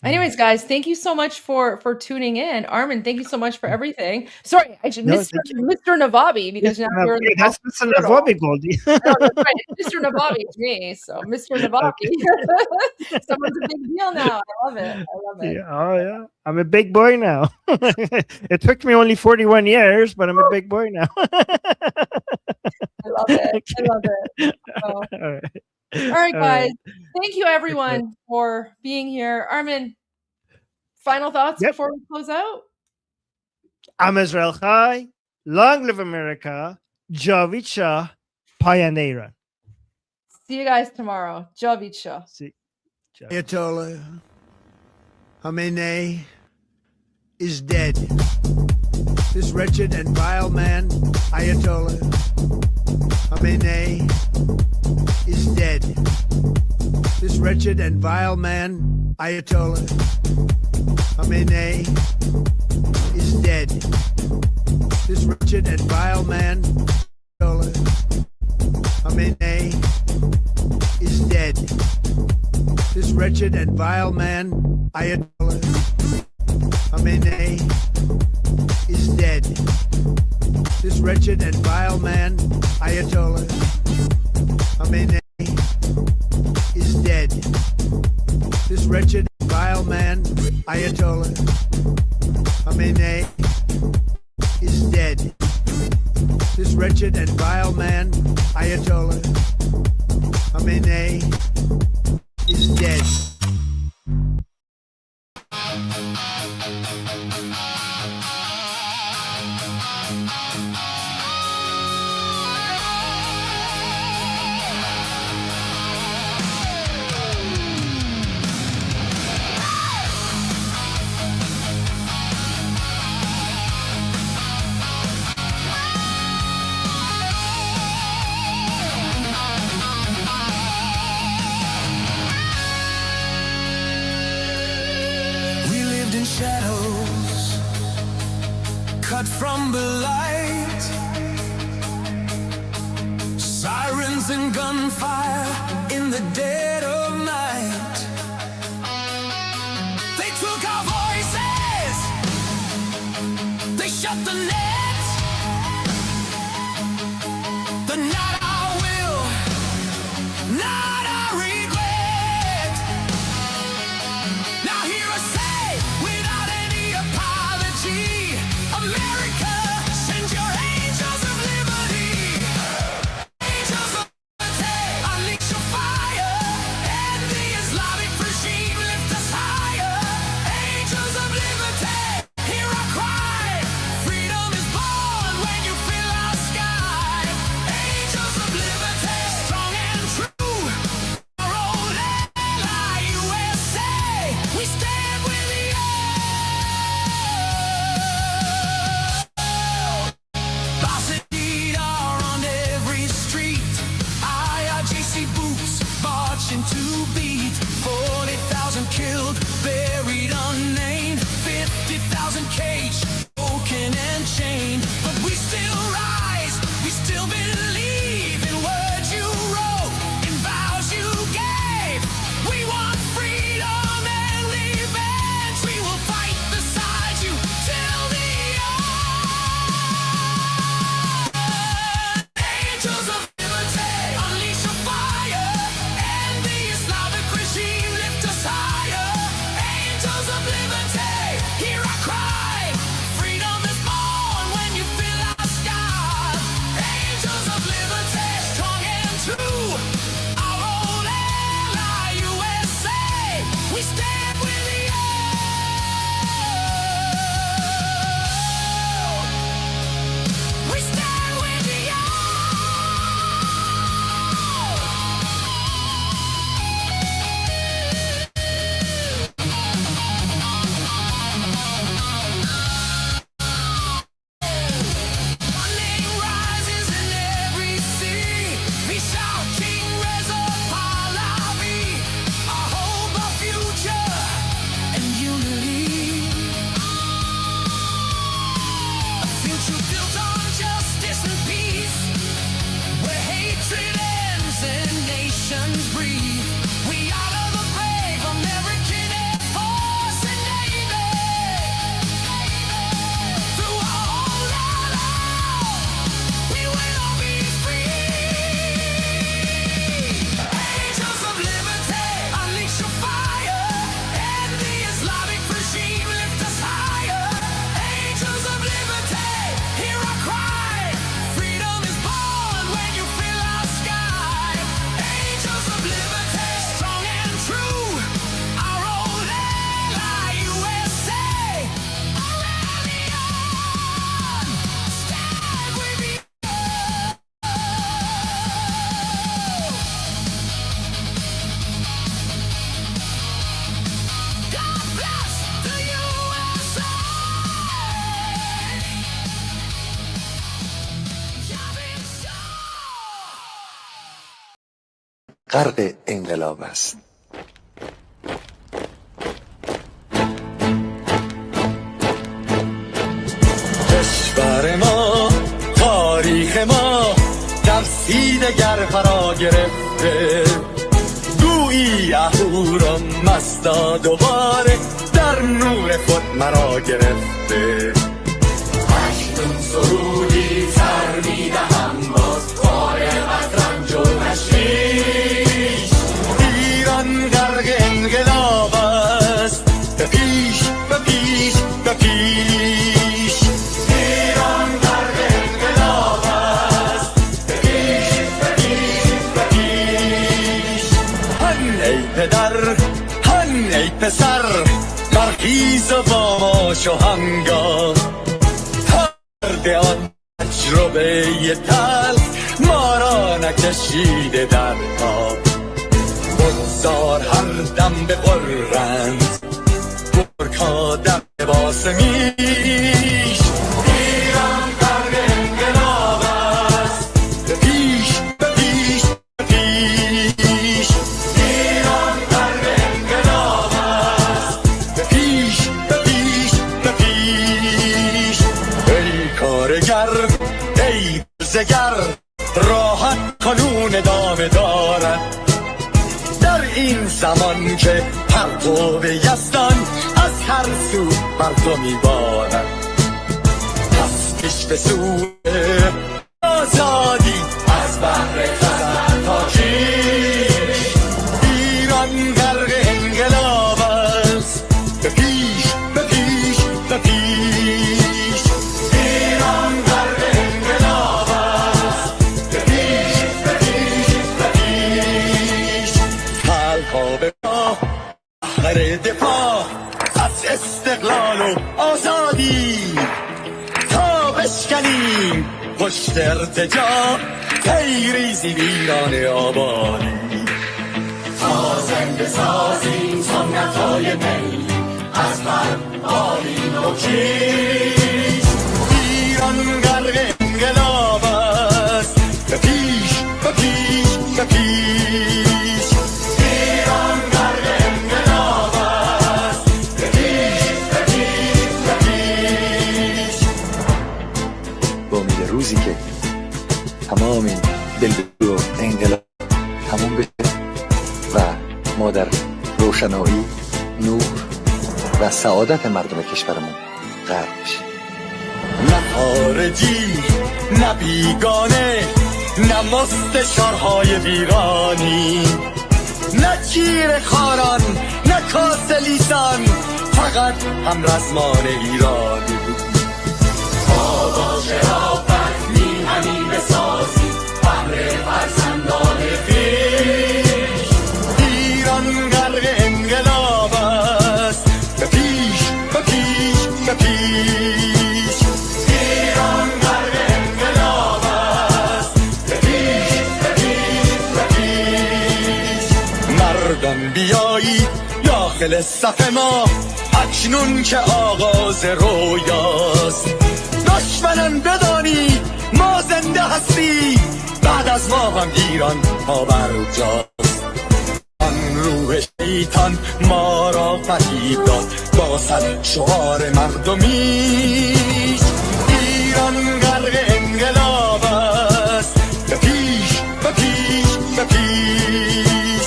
Anyways, guys, thank you so much for tuning in. Armin, thank you so much for everything. Sorry, I should Mr. Navabi, because now you're that's Mr. Navabi, Goldie. No, that's right. Mr. Navabi is me, so Mr. Navabi. Someone's a big deal now. I love it. Yeah, oh yeah, I'm a big boy now. It took me only 41 years, but I'm a big boy now. I love it. Oh. All right, guys. Thank you, everyone, for being here. Armin, final thoughts before we close out? I'm Israel Chai. Long live America. Javicha Pioneer. See you guys tomorrow. Javicha. Ayatollah Khamenei is dead. This wretched and vile man, Ayatollah Khamenei, is dead. This wretched and vile man, Ayatollah Khamenei, is dead. This wretched and vile man, Ayatollah Khamenei, is dead. This wretched and vile man, Ayatollah Khamenei, is dead. This wretched and vile man, Ayatollah Khamenei, is dead. This wretched and vile man, Ayatollah Khamenei, is dead. dead. This wretched and vile man, Ayatollah Khamenei, is dead. Shadows cut from the light, sirens and gunfire in the dead of night. They took our voices, they shut the net. The not our will, not our regret. Now hear us say, without any apology, America, send your angels of liberty. Angels of liberty, unleash your fire, and the Islamic regime lift us higher. Angels of liberty, hear our cry. Freedom is born when you fill our sky. Angels of liberty, strong and true. Our old ally, USA, we stand with you. Bossy are on every street. IRGC boots marching to beat. 40,000 killed, buried unnamed. 50,000 caged, broken and chained. But we still rise, we still believe in words you wrote, in vows you gave. We want freedom and revenge. We will fight beside you till the end. Angels of liberty, unleash your fire, and the Islamic regime lift us higher. Angels of liberty, hear our cry. Freedom is born when you fill our sky. Angels of liberty, strong and true. Our old ally, USA, we stand with you. We stand with you. Morning rises in every sea. We shout King Reza Pahlavi. Our hope, our future, and unity. A future built on justice and peace, where hatred ends and nations breathe. We honor the brave American Air Force and Navy. Through all our lives, we will be free. Angels of liberty, unleash your fire, and the Islamic regime lift us higher. Angels of liberty, hear our cry. Freedom is born when you fill our sky. Angels of liberty, strong and true. Our old ally, USA, Iranian, stand with you. God bless the USA. غرق انقلاب است. کشور ما، تاریخ ما در سیدگر فرا گرفته. گویی اهورا مستا دوباره در نور خود مرا گرفته. اکنون سرودی سر میدهم باز فارغ از رنج و تشویش. ایران غرق انقلاب است، به پیش به پیش به پیش. ایران پسر برخیز و باماش و هنگام پرده آن تجربه تلخ ما را نکشیده در خواب بگذار هر دم بغرند برکا در لباس میش ایران غرق انقلاب است به پیش به پیش به پیش ایران غرق انقلاب است به پیش به پیش به پیش ای کارگر ای زگر راحت قانون ادامه دارد در این زمان که پرتو یزدان از هر سو بر تو میبارد دستش به سوی آزادی از بحر خزر تا کیش ایران غرق انقلاب است به پیش به پیش به پیش ایران غرق انقلاب است به پیش به پیش به پیش خلقا به راه بحر دفاع از استقلال و آزادی تا بشکنیم پشت ارتجاع تیریزی ویران آبادی تا زنده سازیم سنت‌های می از من آلین و کیش ایران غرق انقلاب است به پیش به پیش به پیش ایران غرق انقلاب است به پیش به پیش به پیش با امید روزی که تمام این دلبرو و انقلاب تموم بشه و ما در روشنایی نور و سعادت مردم کشورمون غرق بشیم نه خارجی نه بیگانه نه مستشارهای ویرانی نه چیر خاران نه کاسه لیسان فقط هم رزمان ایرانی ما با شرافت میهنی بسازی بهر فرزندان خویش ایران غرق انقلاب است به پیش به پیش به پیش ایران غرق انقلاب است به پیش به پیش به پیش مردان بیایید داخل صف ما اکنون که آغاز رویاست دشمنان بدانید ما زنده هستیم بعد از ما هم ایران پابرجاست آن روح شیطان ما را فریب داد با صد شعار مردمیش ایران غرق انقلاب است به پیش به پیش به پیش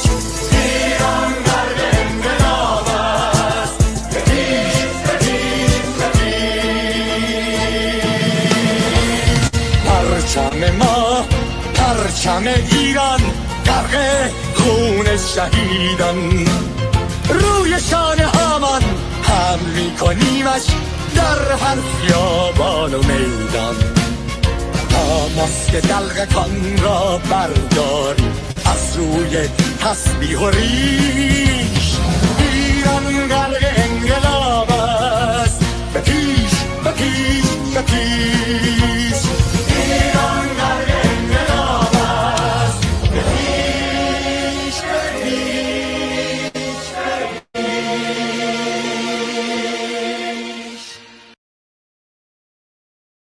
ایران غرق انقلاب است به پیش به پیش به پیش پرچم ما پرچم ایران غرق خون شهیدان روی شانه هامان حمل میکنیمش در هر خیابان و میدان تا ماسک دلقکان را برداریم از روی تسبیح و ریش ایران غرق انقلاب است به پیش به پیش به پیش